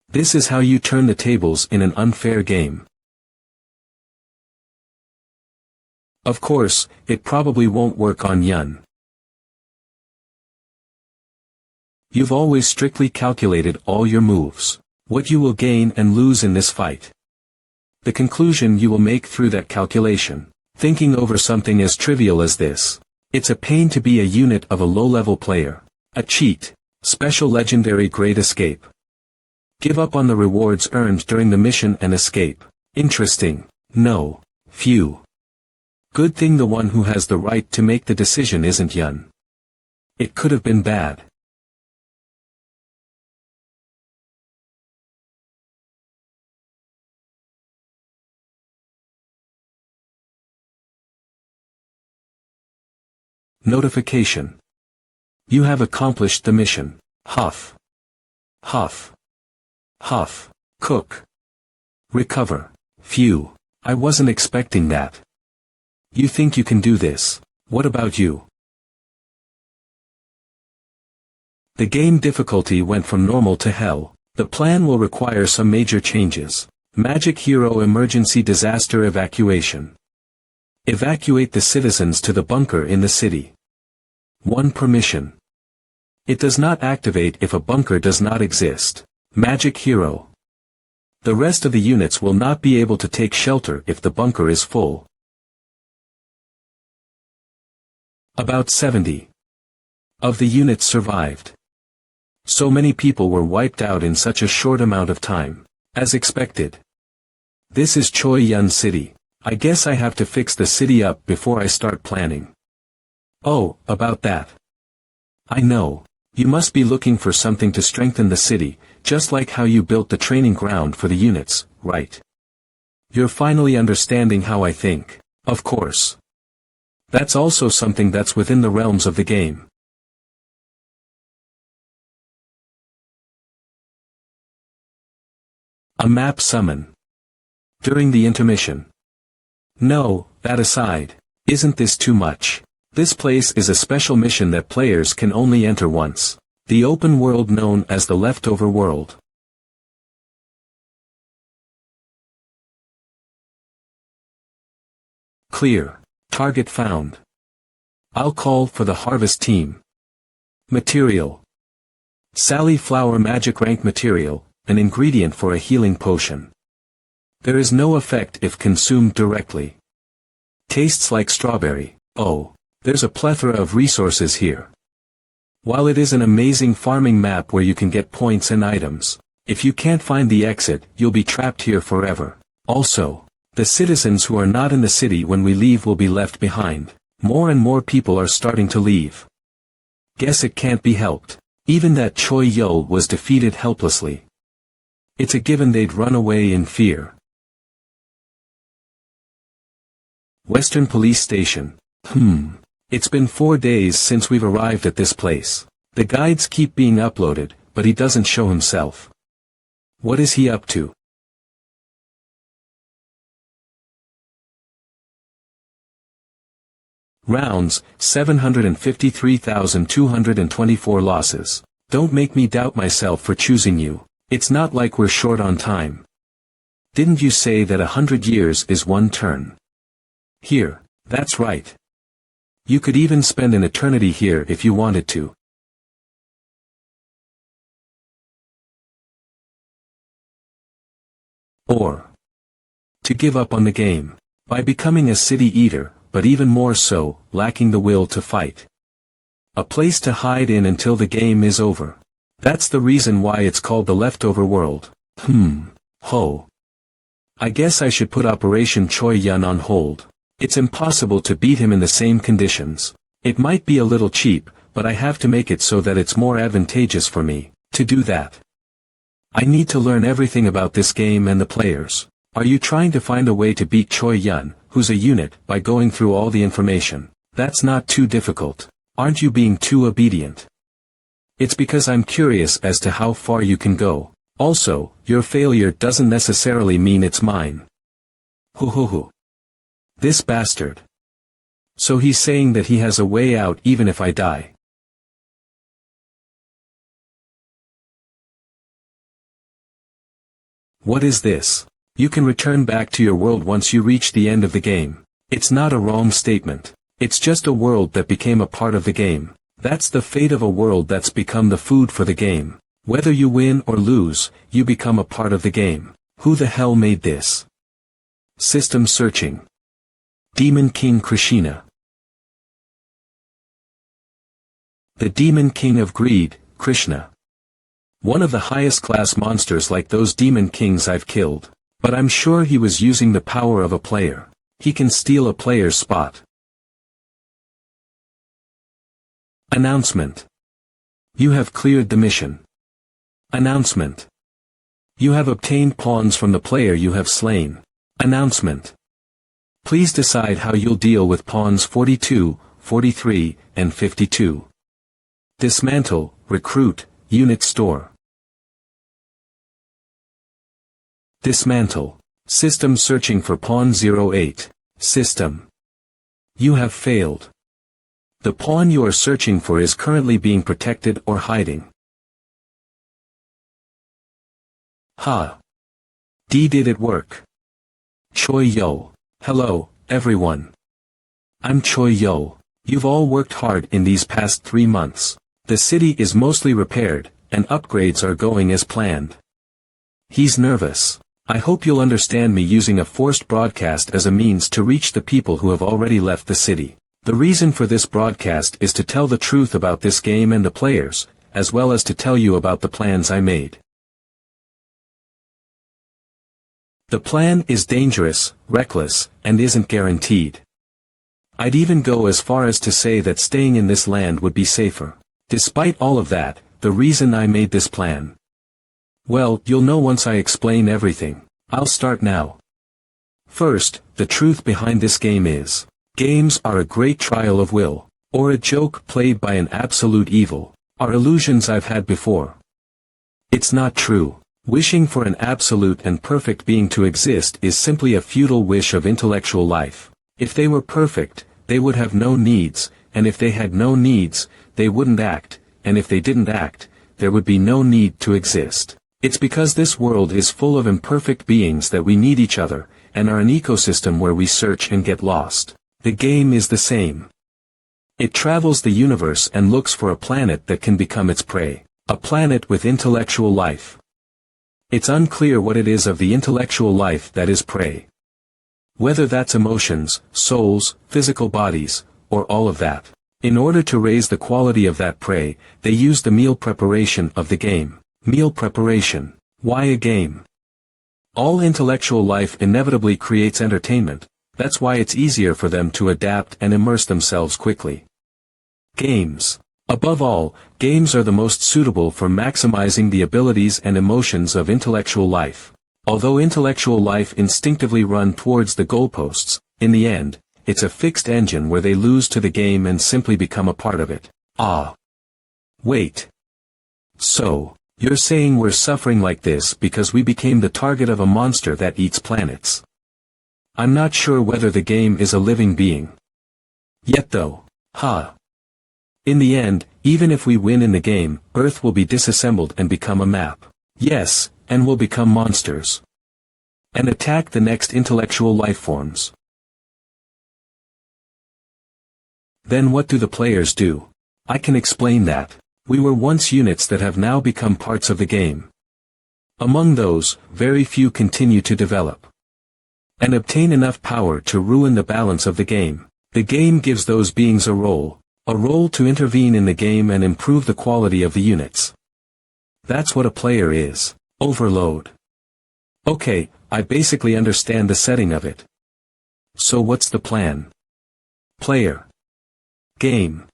This is how you turn the tables in an unfair game. Of course, it probably won't work on Yun. You've always strictly calculated all your moves, what you will gain and lose in this fight. The conclusion you will make through that calculation. Thinking over something as trivial as this. It's a pain to be a unit of a low-level player. A cheat. Special legendary great escape. Give up on the rewards earned during the mission and escape. Interesting. No. Phew. Good thing the one who has the right to make the decision isn't Yun. It could have been bad. Notification. You have accomplished the mission. Huff. Huff. Huff. Cook. Recover. Phew. I wasn't expecting that. You think you can do this? What about you? The game difficulty went from normal to hell. The plan will require some major changes. Magic Hero Emergency Disaster Evacuation. Evacuate the citizens to the bunker in the city. 1 per mission. It does not activate if a bunker does not exist. Magic Hero. The rest of the units will not be able to take shelter if the bunker is full. About 70 of the units survived. So many people were wiped out in such a short amount of time. As expected. This is Choi Yun City. I guess I have to fix the city up before I start planning. Oh, about that. I know. You must be looking for something to strengthen the city, just like how you built the training ground for the units, right? You're finally understanding how I think. Of course. That's also something that's within the realms of the game. A map summon. During the intermission. No, that aside, isn't this too much? This place is a special mission that players can only enter once. The open world known as the leftover world. Clear. Target found. I'll call for the harvest team. Material. Sally Flower Magic Rank Material, an ingredient for a healing potion. There is no effect if consumed directly. Tastes like strawberry. Oh, there's a plethora of resources here. While it is an amazing farming map where you can get points and items, if you can't find the exit, you'll be trapped here forever. Also, the citizens who are not in the city when we leave will be left behind. More and more people are starting to leave. Guess it can't be helped. Even that Choi Yul was defeated helplessly. It's a given they'd run away in fear. Western Police Station. It's been 4 days since we've arrived at this place. The guides keep being uploaded, but he doesn't show himself. What is he up to? Rounds, 753,224 losses. Don't make me doubt myself for choosing you. It's not like we're short on time. Didn't you say that 100 years is 1 turn? Here, that's right. You could even spend an eternity here if you wanted to. Or to give up on the game, by becoming a city eater, but even more so, lacking the will to fight. A place to hide in until the game is over. That's the reason why it's called the leftover world. Ho. I guess I should put Operation Choi Yun on hold. It's impossible to beat him in the same conditions. It might be a little cheap, but I have to make it so that it's more advantageous for me to do that. I need to learn everything about this game and the players. Are you trying to find a way to beat Choi Yun, who's a unit, by going through all the information? That's not too difficult. Aren't you being too obedient? It's because I'm curious as to how far you can go. Also, your failure doesn't necessarily mean it's mine. Hoo. This bastard. So he's saying that he has a way out even if I die. What is this? You can return back to your world once you reach the end of the game. It's not a wrong statement. It's just a world that became a part of the game. That's the fate of a world that's become the food for the game. Whether you win or lose, you become a part of the game. Who the hell made this? System searching. Demon King Krishna. The Demon King of Greed, Krishna. One of the highest class monsters like those demon kings I've killed. But I'm sure he was using the power of a player. He can steal a player's spot. Announcement. You have cleared the mission. Announcement. You have obtained pawns from the player you have slain. Announcement. Please decide how you'll deal with pawns 42, 43, and 52. Dismantle, recruit, unit store. Dismantle. System searching for pawn 08. System. You have failed. The pawn you are searching for is currently being protected or hiding. Ha. Did it work? Choi Yo. Hello, everyone. I'm Choi Yo. You've all worked hard in these past 3 months. The city is mostly repaired, and upgrades are going as planned. He's nervous. I hope you'll understand me using a forced broadcast as a means to reach the people who have already left the city. The reason for this broadcast is to tell the truth about this game and the players, as well as to tell you about the plans I made. The plan is dangerous, reckless, and isn't guaranteed. I'd even go as far as to say that staying in this land would be safer. Despite all of that, the reason I made this plan. Well, you'll know once I explain everything. I'll start now. First, the truth behind this game is, games are a great trial of will, or a joke played by an absolute evil, are illusions I've had before. It's not true. Wishing for an absolute and perfect being to exist is simply a futile wish of intellectual life. If they were perfect, they would have no needs, and if they had no needs, they wouldn't act, and if they didn't act, there would be no need to exist. It's because this world is full of imperfect beings that we need each other, and are an ecosystem where we search and get lost. The game is the same. It travels the universe and looks for a planet that can become its prey. A planet with intellectual life. It's unclear what it is of the intellectual life that is prey. Whether that's emotions, souls, physical bodies, or all of that. In order to raise the quality of that prey, they use the meal preparation of the game. Meal preparation. Why a game? All intellectual life inevitably creates entertainment, that's why it's easier for them to adapt and immerse themselves quickly. Games. Above all, games are the most suitable for maximizing the abilities and emotions of intellectual life. Although intellectual life instinctively run towards the goalposts, in the end, it's a fixed engine where they lose to the game and simply become a part of it. Ah. Wait. So, you're saying we're suffering like this because we became the target of a monster that eats planets. I'm not sure whether the game is a living being. Yet though. Ha. In the end, even if we win in the game, Earth will be disassembled and become a map. Yes, and we'll become monsters. And attack the next intellectual life forms. Then what do the players do? I can explain that. We were once units that have now become parts of the game. Among those, very few continue to develop and obtain enough power to ruin the balance of the game. The game gives those beings a role to intervene in the game and improve the quality of the units. That's what a player is. Overload. Okay, I basically understand the setting of it. So what's the plan? Player. Game.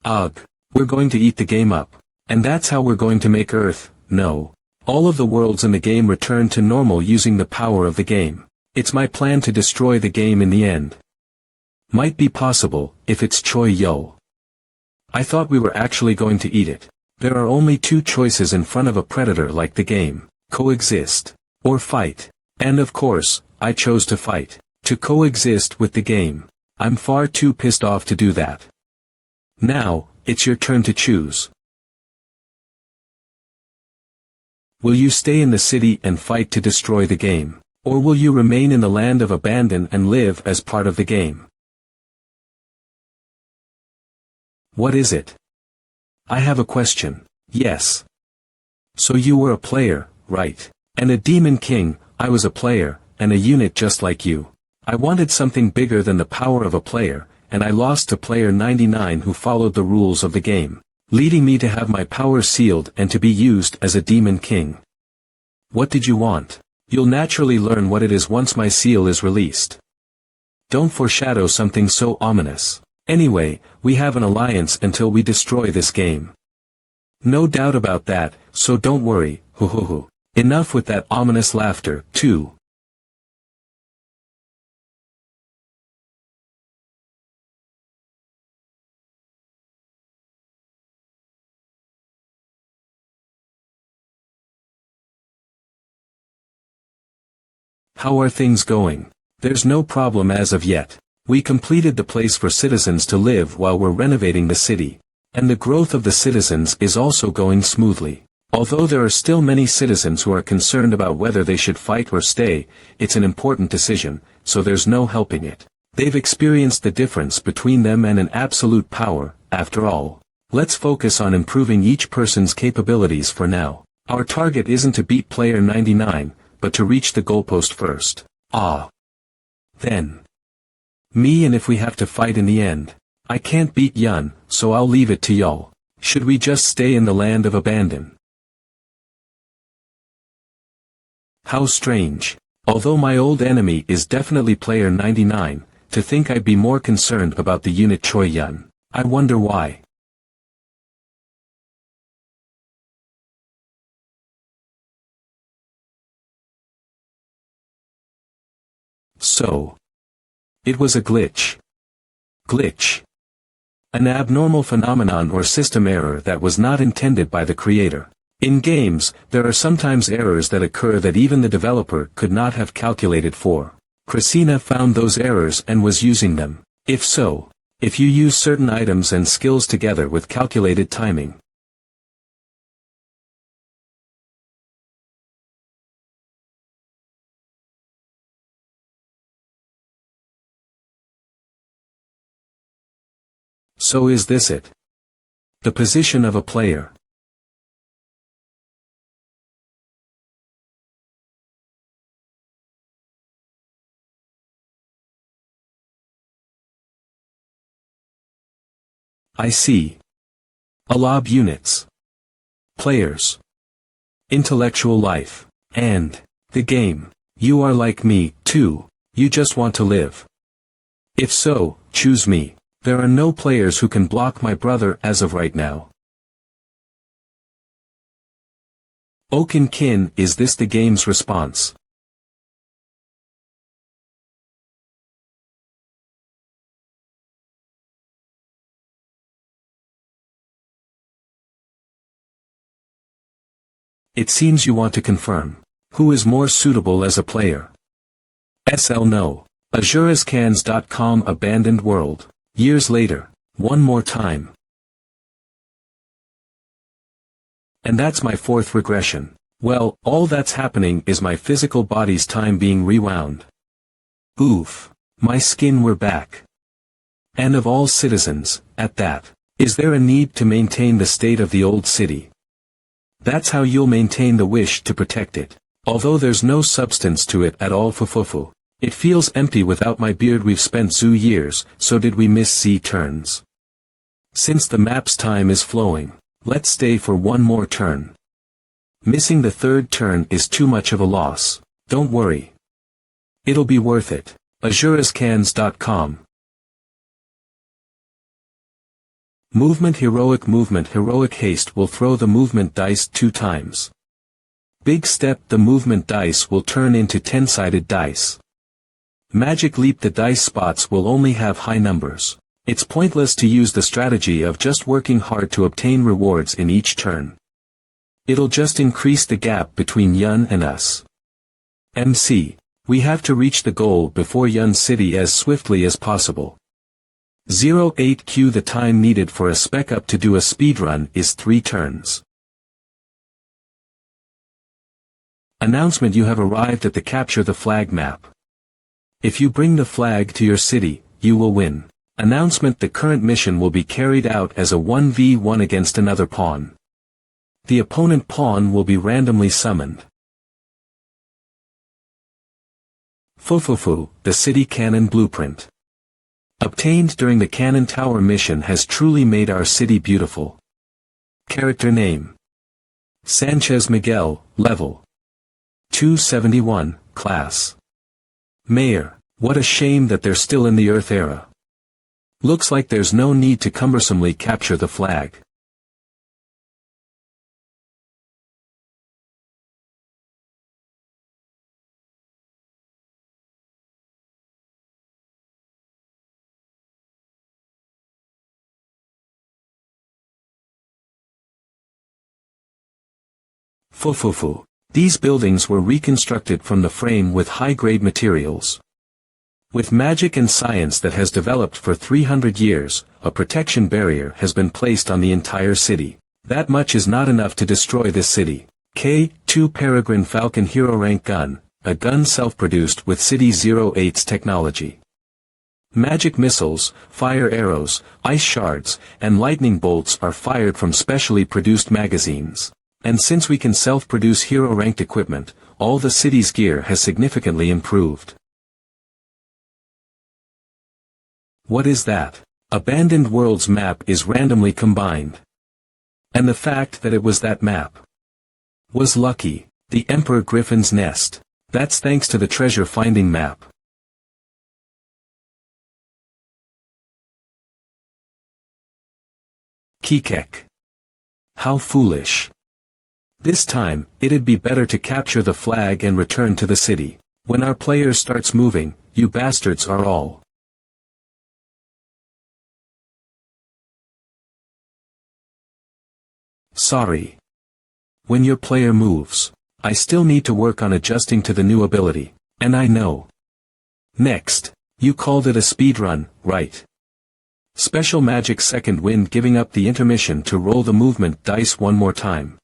Ugh. We're going to eat the game up. And that's how we're going to make Earth, no. All of the worlds in the game return to normal using the power of the game. It's my plan to destroy the game in the end. Might be possible, if it's Choi Yo. I thought we were actually going to eat it. There are only two choices in front of a predator like the game. Coexist. Or fight. And of course, I chose to fight. To coexist with the game. I'm far too pissed off to do that. Now, it's your turn to choose. Will you stay in the city and fight to destroy the game? Or will you remain in the land of abandon and live as part of the game? What is it? I have a question. Yes. So you were a player, right? And a demon king. I was a player, and a unit just like you. I wanted something bigger than the power of a player, and I lost to player 99 who followed the rules of the game, leading me to have my power sealed and to be used as a demon king. What did you want? You'll naturally learn what it is once my seal is released. Don't foreshadow something so ominous. Anyway, we have an alliance until we destroy this game. No doubt about that, so don't worry, hoo hoo hoo. Enough with that ominous laughter, too. How are things going? There's no problem as of yet. We completed the place for citizens to live while we're renovating the city. And the growth of the citizens is also going smoothly. Although there are still many citizens who are concerned about whether they should fight or stay, it's an important decision, so there's no helping it. They've experienced the difference between them and an absolute power, after all. Let's focus on improving each person's capabilities for now. Our target isn't to beat player 99, but to reach the goalpost first. Then. Me, and if we have to fight in the end. I can't beat Yun, so I'll leave it to y'all. Should we just stay in the land of abandon? How strange. Although my old enemy is definitely player 99, to think I'd be more concerned about the unit Choi Yun. I wonder why. So. It was a glitch. Glitch. An abnormal phenomenon or system error that was not intended by the creator. In games, there are sometimes errors that occur that even the developer could not have calculated for. Christina found those errors and was using them. If so, if you use certain items and skills together with calculated timing. So is this it? The position of a player. I see. Alab units. Players. Intellectual life. And the game. You are like me, too. You just want to live. If so, choose me. There are no players who can block my brother as of right now. Okin Kin, is this the game's response? It seems you want to confirm. Who is more suitable as a player? SL No. AzureScans.com Abandoned World. Years later. One more time. And that's my fourth regression. Well, all that's happening is my physical body's time being rewound. Oof. My skin, we're back. And of all citizens, at that. Is there a need to maintain the state of the old city? That's how you'll maintain the wish to protect it. Although there's no substance to it at all fufufu. It feels empty without my beard. We've spent zoo years, so did we miss sea turns. Since the map's time is flowing, let's stay for one more turn. Missing the third turn is too much of a loss. Don't worry. It'll be worth it. AzurasCans.com. Movement heroic haste will throw the movement dice 2 times. Big step the movement dice will turn into 10-sided dice. Magic leap the dice spots will only have high numbers. It's pointless to use the strategy of just working hard to obtain rewards in each turn. It'll just increase the gap between Yun and us. MC. We have to reach the goal before Yun's city as swiftly as possible. 08Q. The time needed for a spec up to do a speedrun is 3 turns. Announcement: you have arrived at the Capture the Flag map. If you bring the flag to your city, you will win. Announcement: the current mission will be carried out as a 1v1 against another pawn. The opponent pawn will be randomly summoned. Fufufu, the city cannon blueprint. Obtained during the Cannon Tower mission has truly made our city beautiful. Character name: Sanchez Miguel, level 271, class Mayor. What a shame that they're still in the Earth era. Looks like there's no need to cumbersomely capture the flag. Fufufu. These buildings were reconstructed from the frame with high-grade materials. With magic and science that has developed for 300 years, a protection barrier has been placed on the entire city. That much is not enough to destroy this city. K2 Peregrine Falcon Hero Rank Gun, a gun self-produced with City 08's technology. Magic missiles, fire arrows, ice shards, and lightning bolts are fired from specially produced magazines. And since we can self-produce hero-ranked equipment, all the city's gear has significantly improved. What is that? Abandoned Worlds map is randomly combined. And the fact that it was that map was lucky. The Emperor Griffin's Nest. That's thanks to the treasure-finding map. Kikek. How foolish. This time, it'd be better to capture the flag and return to the city. When our player starts moving, you bastards are all. Sorry. When your player moves, I still need to work on adjusting to the new ability, and I know. Next, you called it a speedrun, right? Special magic second wind giving up the intermission to roll the movement dice one more time.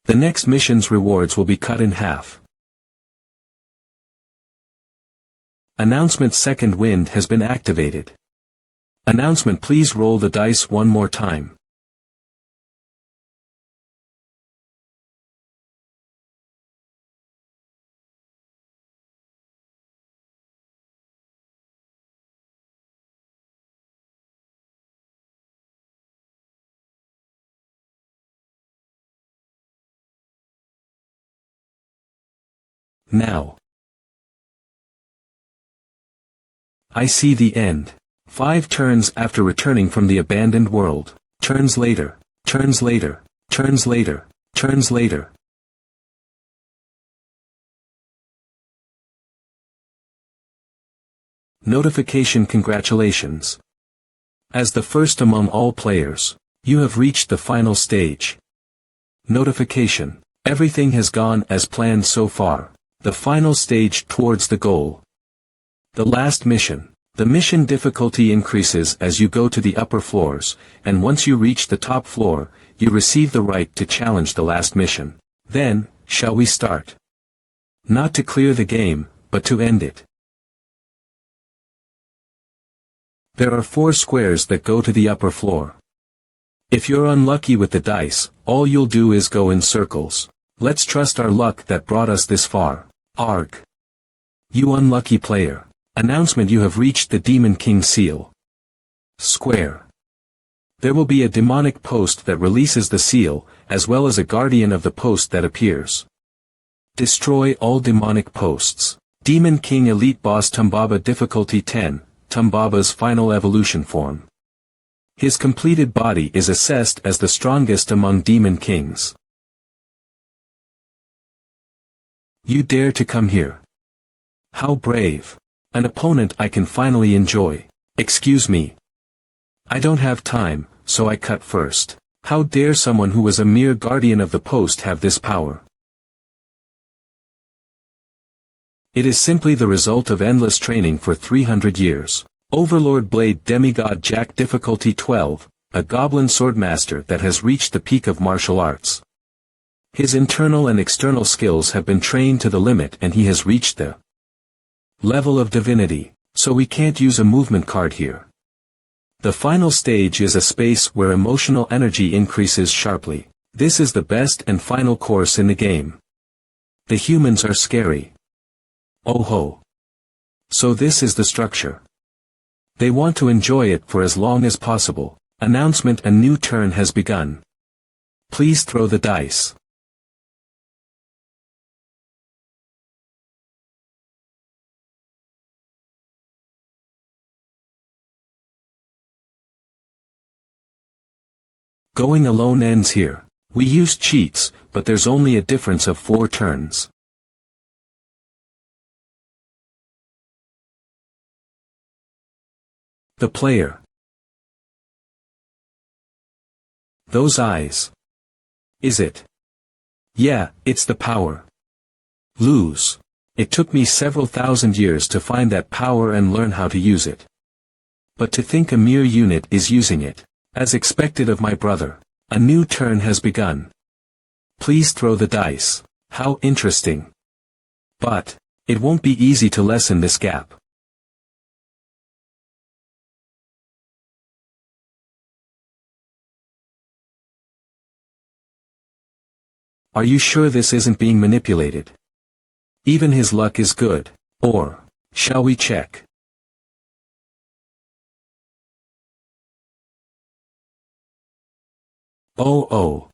The next mission's rewards will be cut in half. Announcement: second wind has been activated. Announcement: please roll the dice one more time. Now. I see the end. 5 turns after returning from the abandoned world. Turns later. Turns later. Turns later. Turns later. Notification: congratulations. As the first among all players, you have reached the final stage. Notification: everything has gone as planned so far. The final stage towards the goal. The last mission. The mission difficulty increases as you go to the upper floors, and once you reach the top floor, you receive the right to challenge the last mission. Then, shall we start? Not to clear the game, but to end it. There are 4 squares that go to the upper floor. If you're unlucky with the dice, all you'll do is go in circles. Let's trust our luck that brought us this far. Arg. You unlucky player. Announcement: you have reached the Demon King seal. Square. There will be a demonic post that releases the seal, as well as a guardian of the post that appears. Destroy all demonic posts. Demon King Elite Boss Tumbaba Difficulty 10, Tumbaba's final evolution form. His completed body is assessed as the strongest among Demon Kings. You dare to come here? How brave. An opponent I can finally enjoy. Excuse me. I don't have time, so I cut first. How dare someone who was a mere guardian of the post have this power? It is simply the result of endless training for 300 years. Overlord Blade Demigod Jack Difficulty 12, a goblin swordmaster that has reached the peak of martial arts. His internal and external skills have been trained to the limit and he has reached the level of divinity, so we can't use a movement card here. The final stage is a space where emotional energy increases sharply. This is the best and final course in the game. The humans are scary. Oh ho. So this is the structure. They want to enjoy it for as long as possible. Announcement: a new turn has begun. Please throw the dice. Going alone ends here. We used cheats, but there's only a difference of 4 turns. The player. Those eyes. Is it? Yeah, it's the power. Lose. It took me several thousand years to find that power and learn how to use it. But to think a mere unit is using it. As expected of my brother. A new turn has begun. Please throw the dice. How interesting. But, it won't be easy to lessen this gap. Are you sure this isn't being manipulated? Even his luck is good. Or, shall we check? Oh.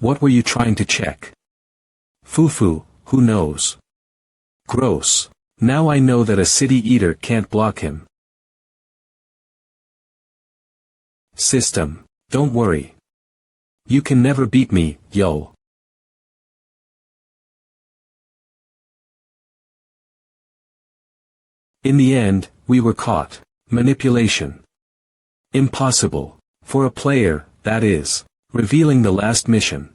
What were you trying to check? Fufu, who knows? Gross. Now I know that a city eater can't block him. System. Don't worry. You can never beat me, yo. In the end, we were caught. Manipulation. Impossible. For a player, that is. Revealing the last mission.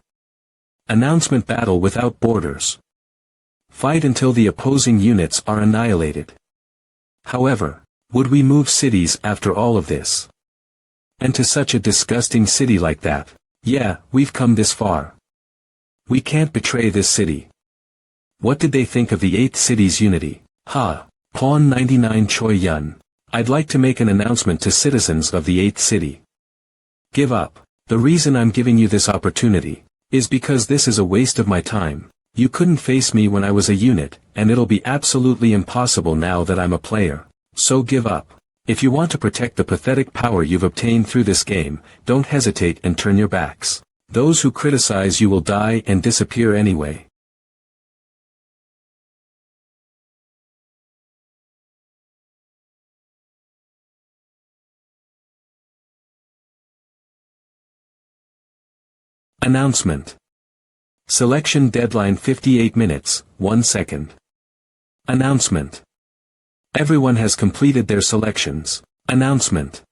Announcement: battle without borders. Fight until the opposing units are annihilated. However, would we move cities after all of this? And to such a disgusting city like that? Yeah, we've come this far. We can't betray this city. What did they think of the 8th city's unity? Ha! Pawn 99 Choi Yun. I'd like to make an announcement to citizens of the 8th city. Give up. The reason I'm giving you this opportunity is because this is a waste of my time. You couldn't face me when I was a unit, and it'll be absolutely impossible now that I'm a player. So give up. If you want to protect the pathetic power you've obtained through this game, don't hesitate and turn your backs. Those who criticize you will die and disappear anyway. Announcement. Selection deadline 58 minutes, 1 second. Announcement. Everyone has completed their selections. Announcement.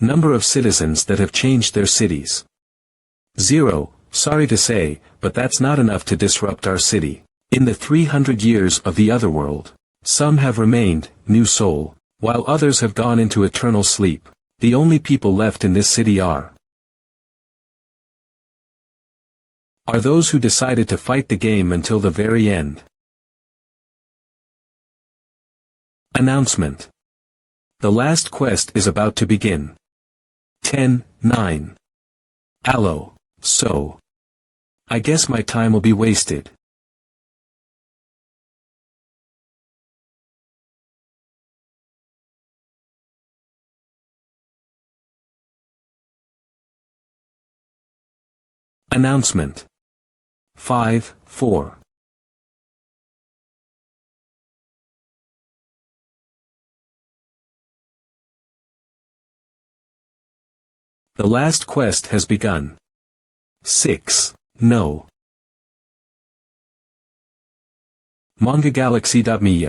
Number of citizens that have changed their cities. 0, sorry to say, but that's not enough to disrupt our city. In the 300 years of the otherworld, some have remained, New Soul. While others have gone into eternal sleep, the only people left in this city are those who decided to fight the game until the very end. Announcement. The last quest is about to begin. 10:9. Allo. So. I guess my time will be wasted. Announcement. 5:4. The last quest has begun. 6. No. MangaGalaxy.me.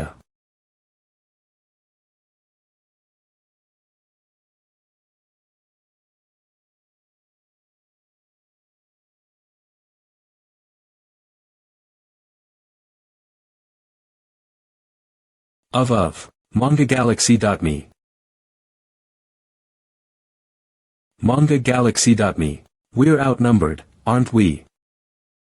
Of. MangaGalaxy.me. MangaGalaxy.me. We're outnumbered, aren't we?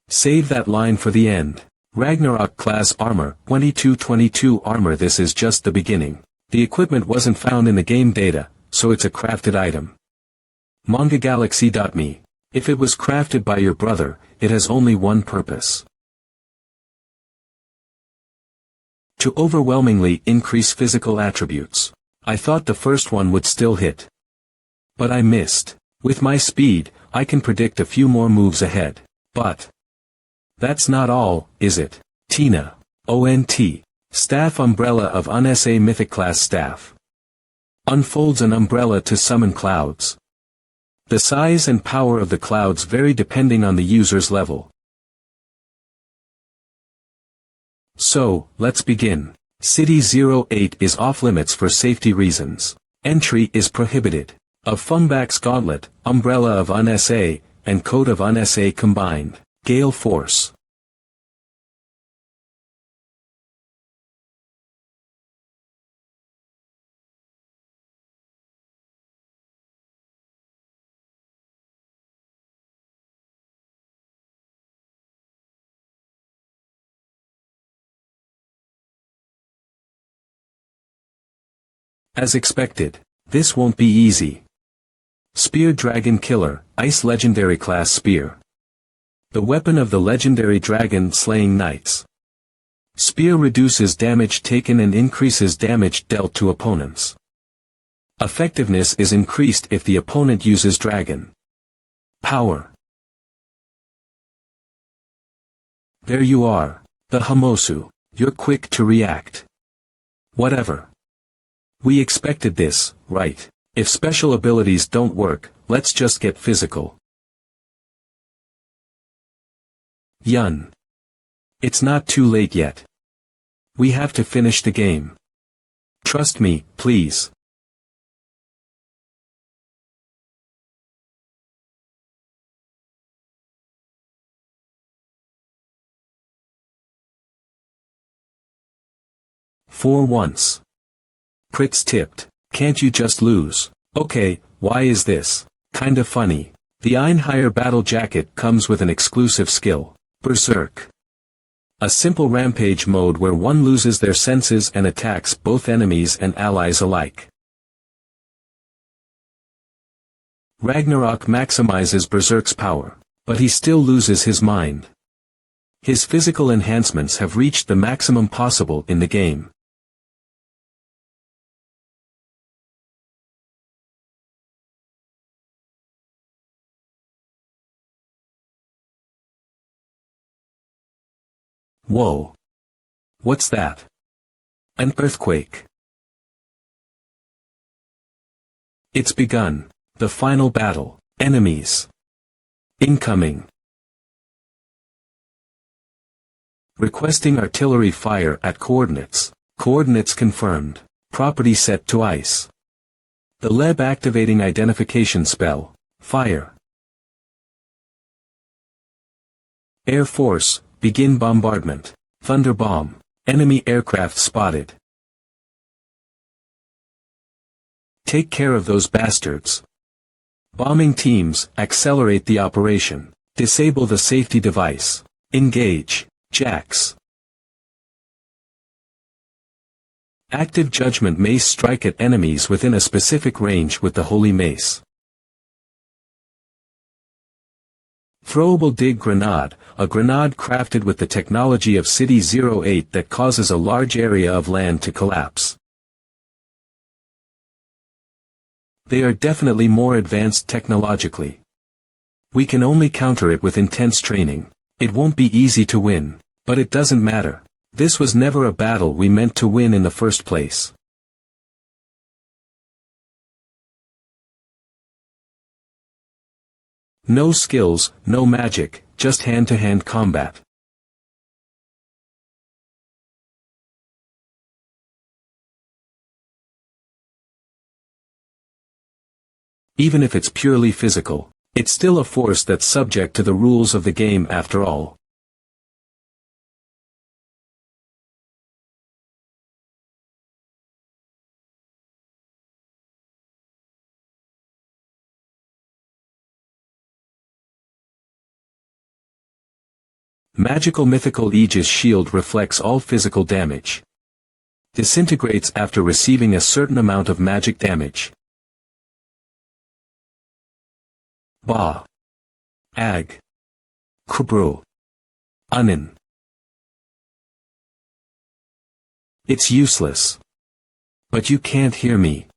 Save that line for the end. Ragnarok class armor, 2222 armor. This is just the beginning. The equipment wasn't found in the game data, so it's a crafted item. MangaGalaxy.me. If it was crafted by your brother, it has only one purpose. To overwhelmingly increase physical attributes. I thought the first one would still hit. But I missed. With my speed, I can predict a few more moves ahead. But that's not all, is it? Tina. ONT. Staff umbrella of UNSA Mythic class staff. Unfolds an umbrella to summon clouds. The size and power of the clouds vary depending on the user's level. So, let's begin. City 08 is off-limits for safety reasons. Entry is prohibited. Of Funback's Gauntlet, Umbrella of UNSA, and Coat of UNSA combined. Gale Force. As expected, this won't be easy. Spear Dragon Killer, Ice Legendary Class Spear. The weapon of the legendary dragon slaying knights. Spear reduces damage taken and increases damage dealt to opponents. Effectiveness is increased if the opponent uses dragon. Power. There you are. The Hamosu. You're quick to react. Whatever. We expected this, right? If special abilities don't work, let's just get physical. Yun. It's not too late yet. We have to finish the game. Trust me, please. For once. Crits tipped. Can't you just lose? Okay, why is this? Kinda funny. The Einheier Battle Jacket comes with an exclusive skill. Berserk. A simple rampage mode where one loses their senses and attacks both enemies and allies alike. Ragnarok maximizes Berserk's power, but he still loses his mind. His physical enhancements have reached the maximum possible in the game. Whoa. What's that? An earthquake. It's begun. The final battle. Enemies. Incoming. Requesting artillery fire at coordinates. Coordinates confirmed. Property set to ice. The Leb activating identification spell. Fire. Air Force. Begin bombardment. Thunder bomb. Enemy aircraft spotted. Take care of those bastards. Bombing teams, accelerate the operation. Disable the safety device. Engage. Jacks. Active Judgment Mace. Strike at enemies within a specific range with the Holy Mace. Throwable Dig Grenade, a grenade crafted with the technology of City-08 that causes a large area of land to collapse. They are definitely more advanced technologically. We can only counter it with intense training. It won't be easy to win, but it doesn't matter. This was never a battle we meant to win in the first place. No skills, no magic, just hand-to-hand combat. Even if it's purely physical, it's still a force that's subject to the rules of the game after all. Magical Mythical Aegis Shield reflects all physical damage. Disintegrates after receiving a certain amount of magic damage. Ba. Ag. Kubru. Unin. It's useless. But you can't hear me.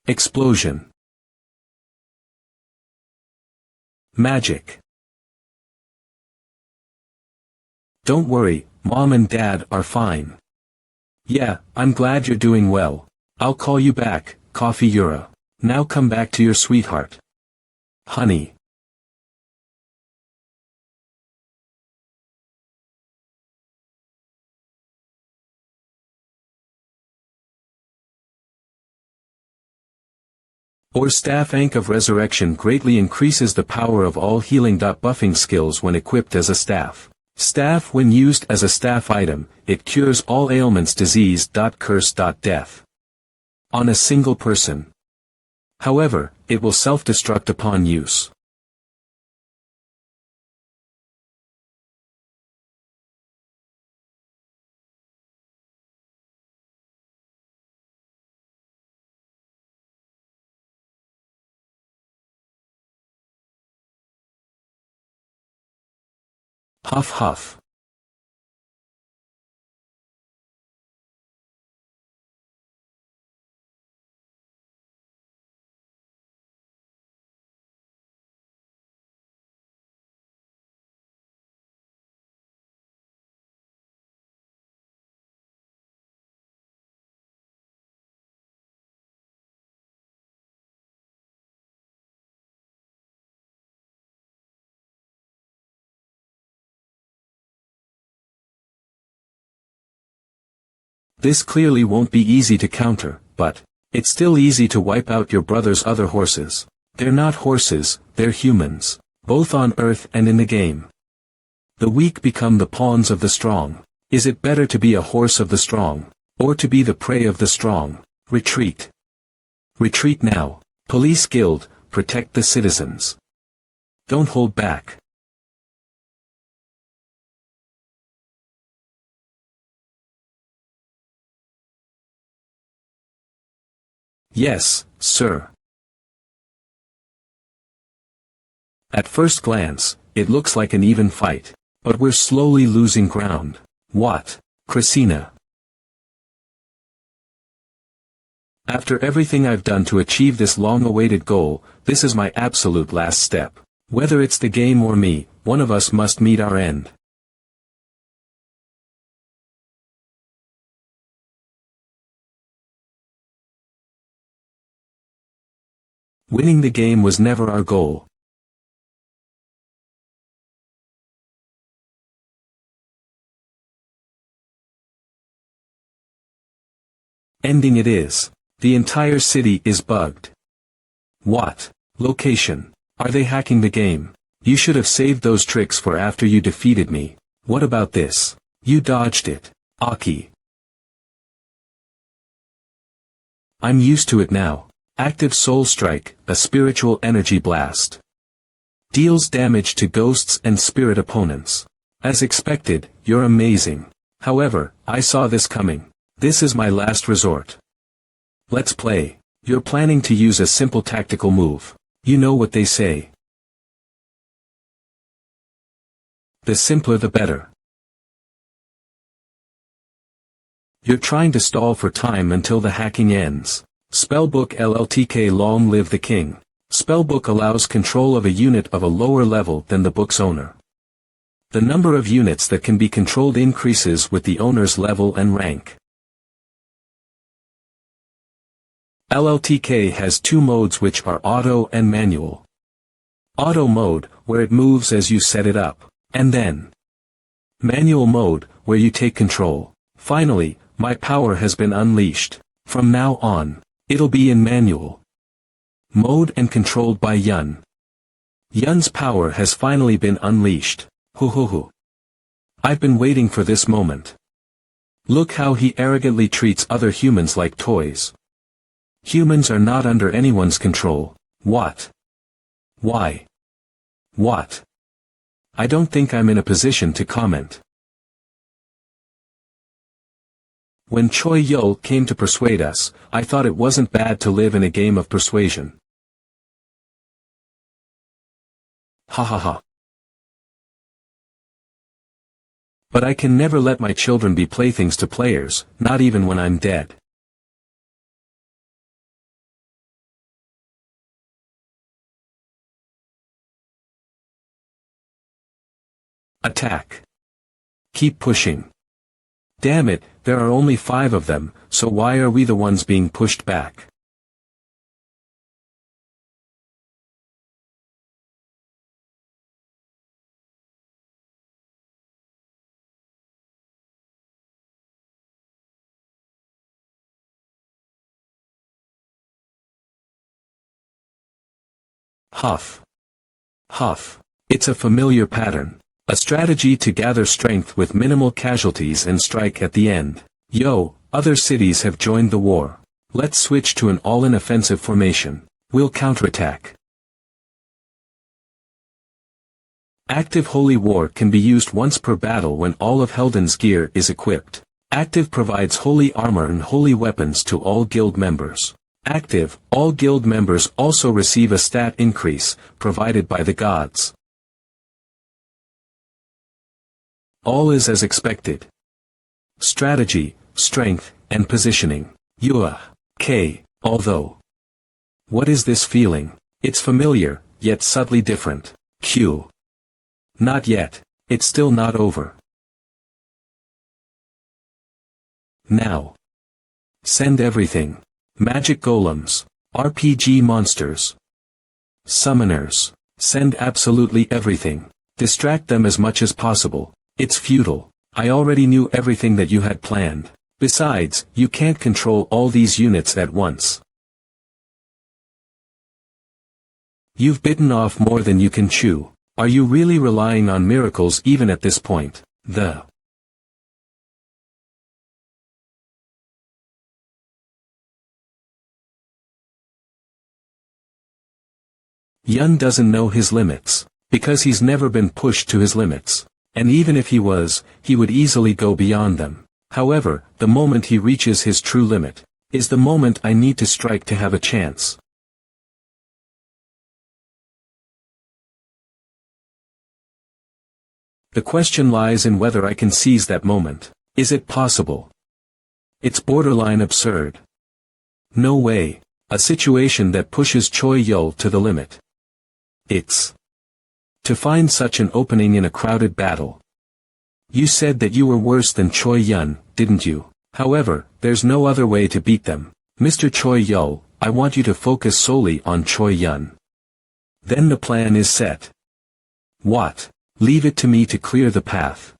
Explosion. Magic. Don't worry, Mom and Dad are fine. Yeah, I'm glad you're doing well. I'll call you back, Coffee Yura. Now come back to your sweetheart. Honey. Or Staff Ankh of Resurrection greatly increases the power of all healing. Buffing skills when equipped as a staff. Staff when used as a staff item, it cures all ailments, disease, curse, death. On a single person. However, it will self-destruct upon use. Huff huff. This clearly won't be easy to counter, but it's still easy to wipe out your brother's other horses. They're not horses, they're humans, both on Earth and in the game. The weak become the pawns of the strong. Is it better to be a horse of the strong, or to be the prey of the strong? Retreat. Retreat now. Police Guild, protect the citizens. Don't hold back. Yes, sir. At first glance, it looks like an even fight. But we're slowly losing ground. What? Christina. After everything I've done to achieve this long-awaited goal, this is my absolute last step. Whether it's the game or me, one of us must meet our end. Winning the game was never our goal. Ending it is. The entire city is bugged. What? Location. Are they hacking the game? You should have saved those tricks for after you defeated me. What about this? You dodged it. Aki. I'm used to it now. Active Soul Strike, a spiritual energy blast. Deals damage to ghosts and spirit opponents. As expected, you're amazing. However, I saw this coming. This is my last resort. Let's play. You're planning to use a simple tactical move. You know what they say. The simpler the better. You're trying to stall for time until the hacking ends. Spellbook LLTK Long Live the King. Spellbook allows control of a unit of a lower level than the book's owner. The number of units that can be controlled increases with the owner's level and rank. LLTK has two modes which are auto and manual. Auto mode, where it moves as you set it up, and then manual mode, where you take control. Finally, my power has been unleashed. From now on, it'll be in manual mode and controlled by Yun. Yun's power has finally been unleashed. Ho. I've been waiting for this moment. Look how he arrogantly treats other humans like toys. Humans are not under anyone's control. What? Why? What? I don't think I'm in a position to comment. When Choi Yul came to persuade us, I thought it wasn't bad to live in a game of persuasion. Ha ha ha. But I can never let my children be playthings to players, not even when I'm dead. Attack. Keep pushing. Damn it, there are only 5 of them, so why are we the ones being pushed back? Huff. Huff. It's a familiar pattern. A strategy to gather strength with minimal casualties and strike at the end. Yo, other cities have joined the war. Let's switch to an all-in offensive formation. We'll counterattack. Active Holy War can be used once per battle when all of Helden's gear is equipped. Active provides holy armor and holy weapons to all guild members. Active, all guild members also receive a stat increase, provided by the gods. All is as expected. Strategy, strength, and positioning. K. Although. What is this feeling? It's familiar, yet subtly different. Q. Not yet. It's still not over. Now. Send everything. Magic golems. RPG monsters. Summoners. Send absolutely everything. Distract them as much as possible. It's futile. I already knew everything that you had planned. Besides, you can't control all these units at once. You've bitten off more than you can chew. Are you really relying on miracles even at this point? Yun doesn't know his limits, because he's never been pushed to his limits. And even if he was, he would easily go beyond them. However, the moment he reaches his true limit, is the moment I need to strike to have a chance. The question lies in whether I can seize that moment. Is it possible? It's borderline absurd. No way. A situation that pushes Choi Yul to the limit. It's to find such an opening in a crowded battle. You said that you were worse than Choi Yun, didn't you? However, there's no other way to beat them. Mr. Choi Yul, I want you to focus solely on Choi Yun. Then the plan is set. What? Leave it to me to clear the path.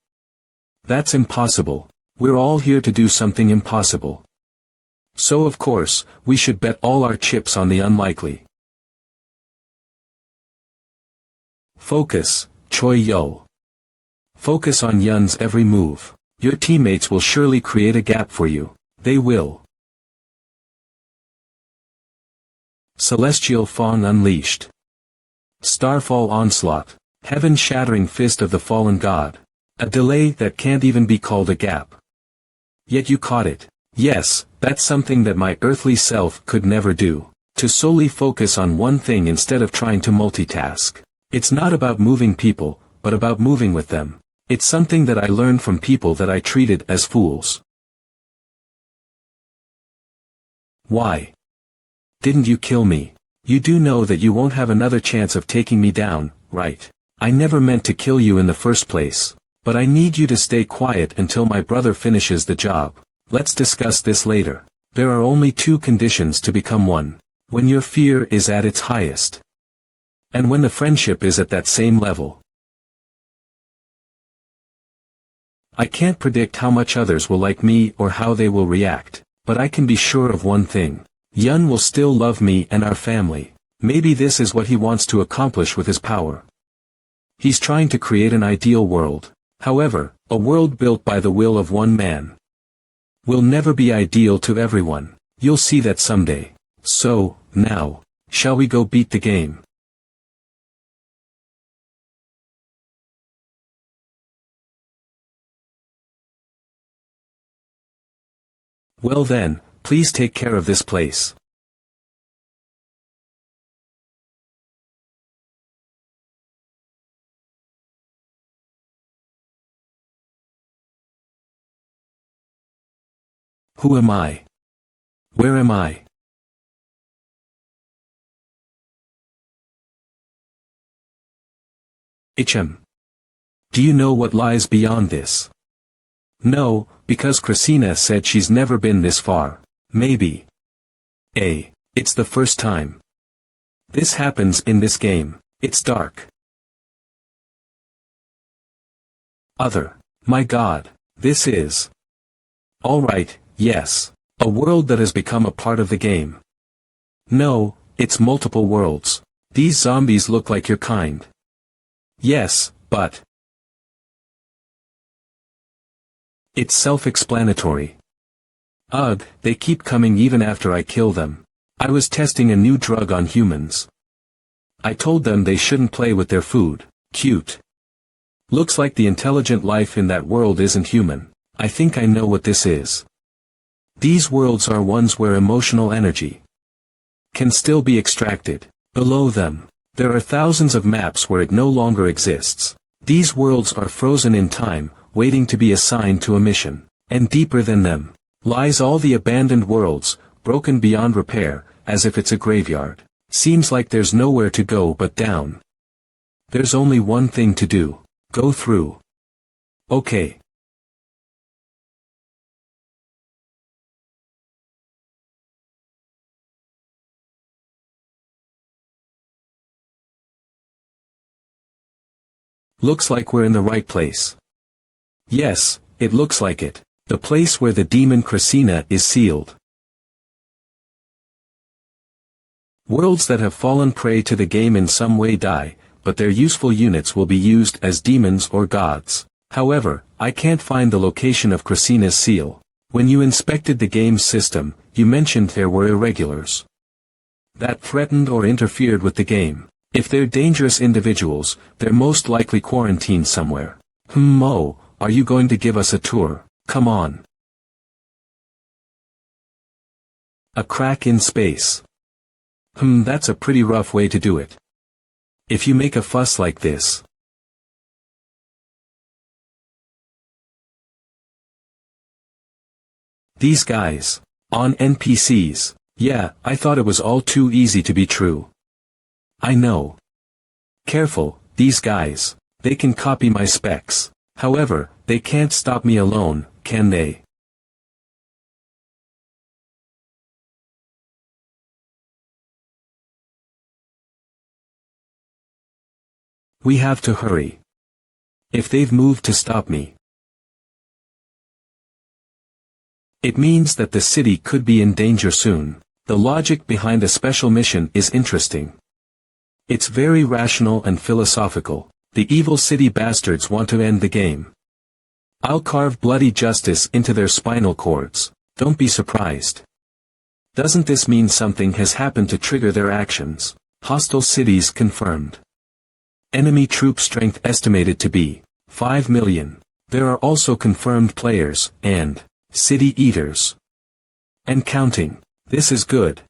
That's impossible. We're all here to do something impossible. So of course, we should bet all our chips on the unlikely. Focus, Choi Yul. Focus on Yun's every move. Your teammates will surely create a gap for you. They will. Celestial Fawn Unleashed. Starfall Onslaught. Heaven-shattering fist of the fallen god. A delay that can't even be called a gap. Yet you caught it. Yes, that's something that my earthly self could never do. To solely focus on one thing instead of trying to multitask. It's not about moving people, but about moving with them. It's something that I learned from people that I treated as fools. Why didn't you kill me? You do know that you won't have another chance of taking me down, right? I never meant to kill you in the first place. But I need you to stay quiet until my brother finishes the job. Let's discuss this later. There are only two conditions to become one. When your fear is at its highest. And when the friendship is at that same level. I can't predict how much others will like me or how they will react, but I can be sure of one thing. Yun will still love me and our family. Maybe this is what he wants to accomplish with his power. He's trying to create an ideal world. However, a world built by the will of one man will never be ideal to everyone. You'll see that someday. So, now, shall we go beat the game? Well then, please take care of this place. Who am I? Where am I? Do you know what lies beyond this? No, because Christina said she's never been this far. Maybe. It's the first time. This happens in this game. It's dark. My God, this is. Alright. Yes. A world that has become a part of the game. No, it's multiple worlds. These zombies look like your kind. Yes, but. It's self-explanatory. Ugh, they keep coming even after I kill them. I was testing a new drug on humans. I told them they shouldn't play with their food. Cute. Looks like the intelligent life in that world isn't human. I think I know what this is. These worlds are ones where emotional energy can still be extracted. Below them, there are thousands of maps where it no longer exists. These worlds are frozen in time, waiting to be assigned to a mission. And deeper than them lies all the abandoned worlds, broken beyond repair, as if it's a graveyard. Seems like there's nowhere to go but down. There's only one thing to do. Go through. Okay. Looks like we're in the right place. Yes, it looks like it. The place where the demon Christina is sealed. Worlds that have fallen prey to the game in some way die, but their useful units will be used as demons or gods. However, I can't find the location of Christina's seal. When you inspected the game's system, you mentioned there were irregulars that threatened or interfered with the game. If they're dangerous individuals, they're most likely quarantined somewhere. Oh, are you going to give us a tour? Come on. A crack in space. That's a pretty rough way to do it. If you make a fuss like this. These guys. On NPCs. Yeah, I thought it was all too easy to be true. I know. Careful, these guys. They can copy my specs. However, they can't stop me alone, can they? We have to hurry. If they've moved to stop me, it means that the city could be in danger soon. The logic behind a special mission is interesting. It's very rational and philosophical. The evil city bastards want to end the game. I'll carve bloody justice into their spinal cords. Don't be surprised. Doesn't this mean something has happened to trigger their actions? Hostile cities confirmed. Enemy troop strength estimated to be 5 million. There are also confirmed players, and city eaters. And counting. This is good.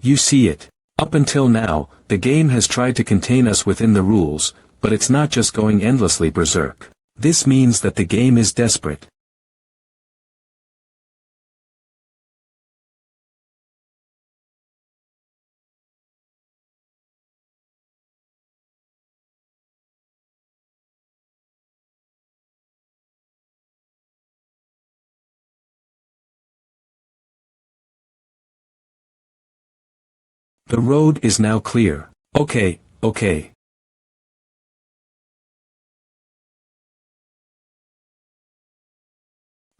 You see it. Up until now, the game has tried to contain us within the rules, but it's not just going endlessly berserk. This means that the game is desperate. The road is now clear. Okay.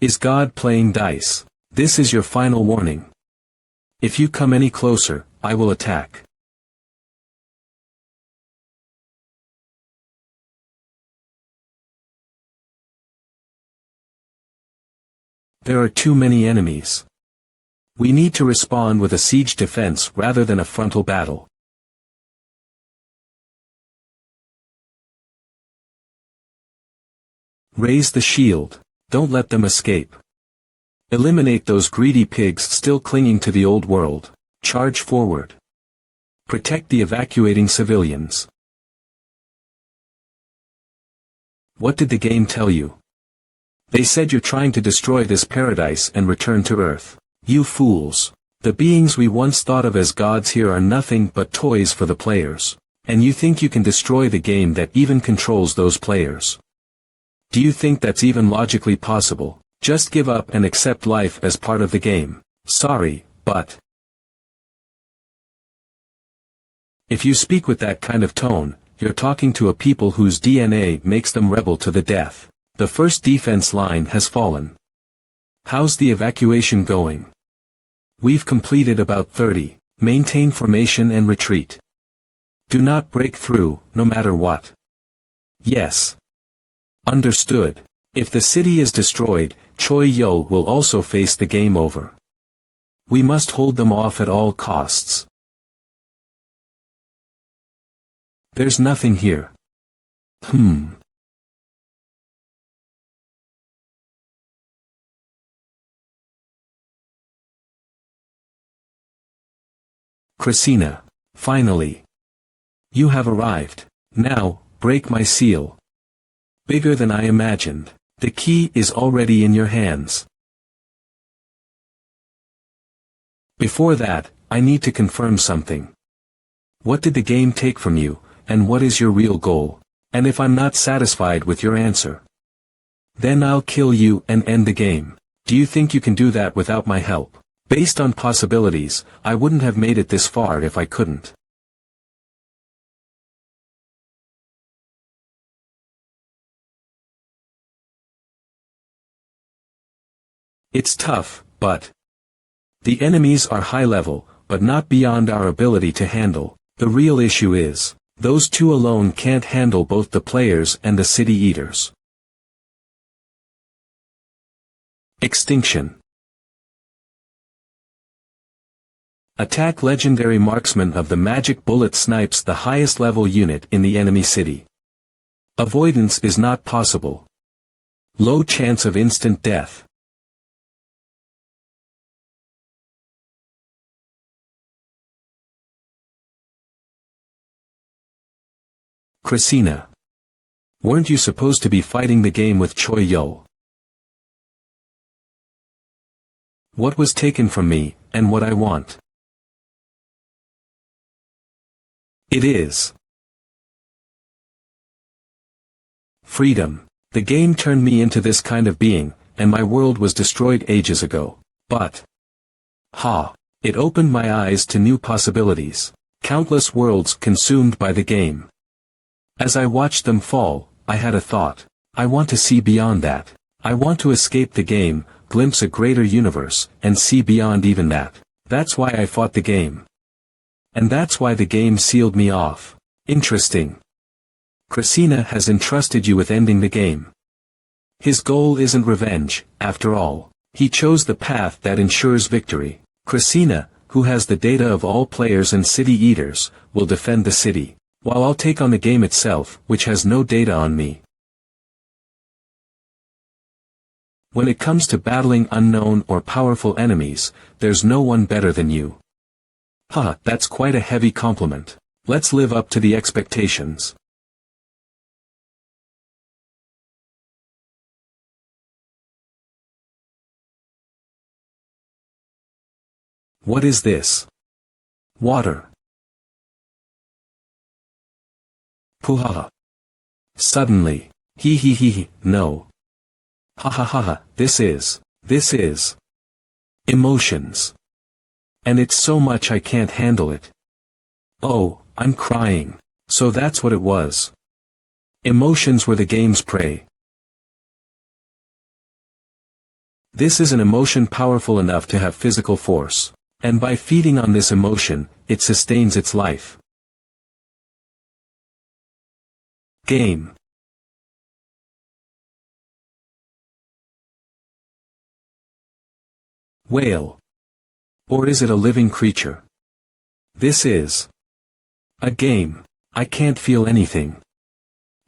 Is God playing dice? This is your final warning. If you come any closer, I will attack. There are too many enemies. We need to respond with a siege defense rather than a frontal battle. Raise the shield. Don't let them escape. Eliminate those greedy pigs still clinging to the old world. Charge forward. Protect the evacuating civilians. What did the game tell you? They said you're trying to destroy this paradise and return to Earth. You fools. The beings we once thought of as gods here are nothing but toys for the players. And you think you can destroy the game that even controls those players. Do you think that's even logically possible? Just give up and accept life as part of the game. Sorry, but... If you speak with that kind of tone, you're talking to a people whose DNA makes them rebel to the death. The first defense line has fallen. How's the evacuation going? We've completed about 30. Maintain formation and retreat. Do not break through, no matter what. Yes. Understood. If the city is destroyed, Choi Yo will also face the game over. We must hold them off at all costs. There's nothing here. Christina. Finally. You have arrived. Now, break my seal. Bigger than I imagined. The key is already in your hands. Before that, I need to confirm something. What did the game take from you, and what is your real goal? And if I'm not satisfied with your answer, then I'll kill you and end the game. Do you think you can do that without my help? Based on possibilities, I wouldn't have made it this far if I couldn't. It's tough, but the enemies are high level, but not beyond our ability to handle. The real issue is, those two alone can't handle both the players and the city eaters. Extinction. Attack legendary marksman of the magic bullet snipes the highest level unit in the enemy city. Avoidance is not possible. Low chance of instant death. Christina. Weren't you supposed to be fighting the game with Choi Yo? What was taken from me, and what I want? It is freedom. The game turned me into this kind of being, and my world was destroyed ages ago. But it opened my eyes to new possibilities. Countless worlds consumed by the game. As I watched them fall, I had a thought. I want to see beyond that. I want to escape the game, glimpse a greater universe, and see beyond even that. That's why I fought the game. And that's why the game sealed me off. Interesting. Christina has entrusted you with ending the game. His goal isn't revenge, after all. He chose the path that ensures victory. Christina, who has the data of all players and city eaters, will defend the city, while I'll take on the game itself, which has no data on me. When it comes to battling unknown or powerful enemies, there's no one better than you. Haha, that's quite a heavy compliment. Let's live up to the expectations. What is this? Water. Puhaha. Suddenly. He, no. Ha ha ha ha, this is. Emotions. And it's so much I can't handle it. Oh, I'm crying. So that's what it was. Emotions were the game's prey. This is an emotion powerful enough to have physical force. And by feeding on this emotion, it sustains its life. Game. Whale. Or is it a living creature? This is a game. I can't feel anything.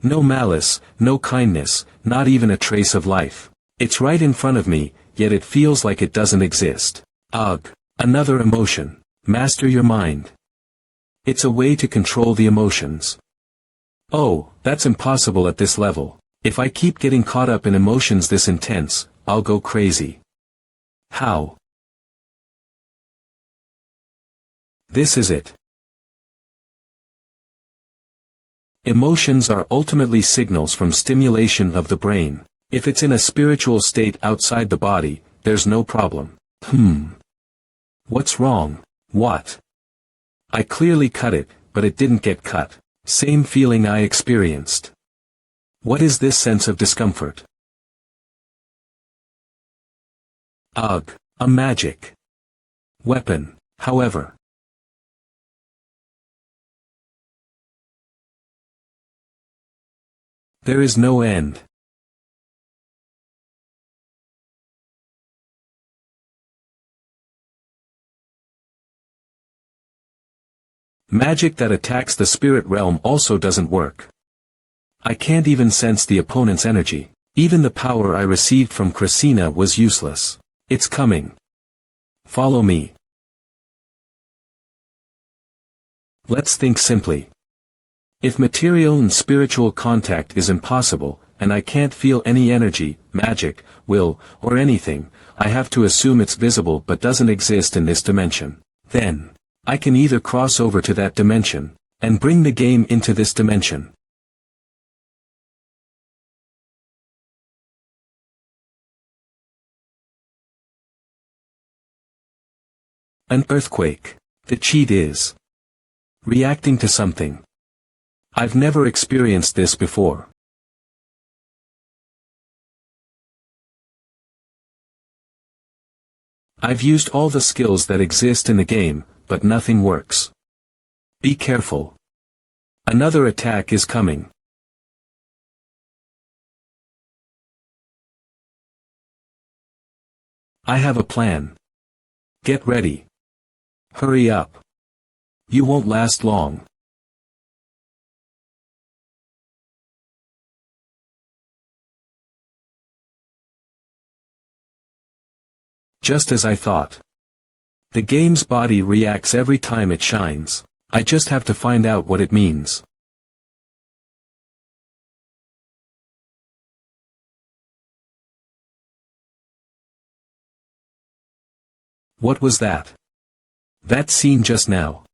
No malice, no kindness, not even a trace of life. It's right in front of me, yet it feels like it doesn't exist. Ugh. Another emotion. Master your mind. It's a way to control the emotions. Oh, that's impossible at this level. If I keep getting caught up in emotions this intense, I'll go crazy. How? This is it. Emotions are ultimately signals from stimulation of the brain. If it's in a spiritual state outside the body, there's no problem. What's wrong? What? I clearly cut it, but it didn't get cut. Same feeling I experienced. What is this sense of discomfort? Ugh, a magic weapon, however. There is no end. Magic that attacks the spirit realm also doesn't work. I can't even sense the opponent's energy. Even the power I received from Christina was useless. It's coming. Follow me. Let's think simply. If material and spiritual contact is impossible, and I can't feel any energy, magic, will, or anything, I have to assume it's visible but doesn't exist in this dimension. Then, I can either cross over to that dimension, and bring the game into this dimension. An earthquake. The cheat is reacting to something. I've never experienced this before. I've used all the skills that exist in the game, but nothing works. Be careful. Another attack is coming. I have a plan. Get ready. Hurry up. You won't last long. Just as I thought. The game's body reacts every time it shines. I just have to find out what it means. What was that? That scene just now.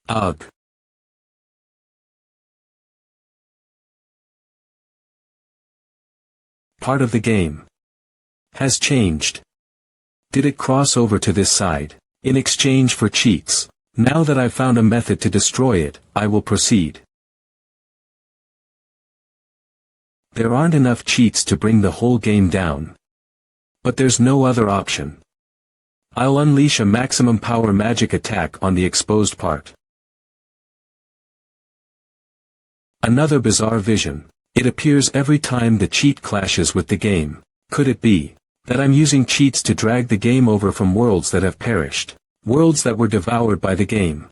Ugh. Part of the game has changed. Did it cross over to this side, in exchange for cheats? Now that I've found a method to destroy it, I will proceed. There aren't enough cheats to bring the whole game down. But there's no other option. I'll unleash a maximum power magic attack on the exposed part. Another bizarre vision. It appears every time the cheat clashes with the game. Could it be That I'm using cheats to drag the game over from worlds that have perished. Worlds that were devoured by the game.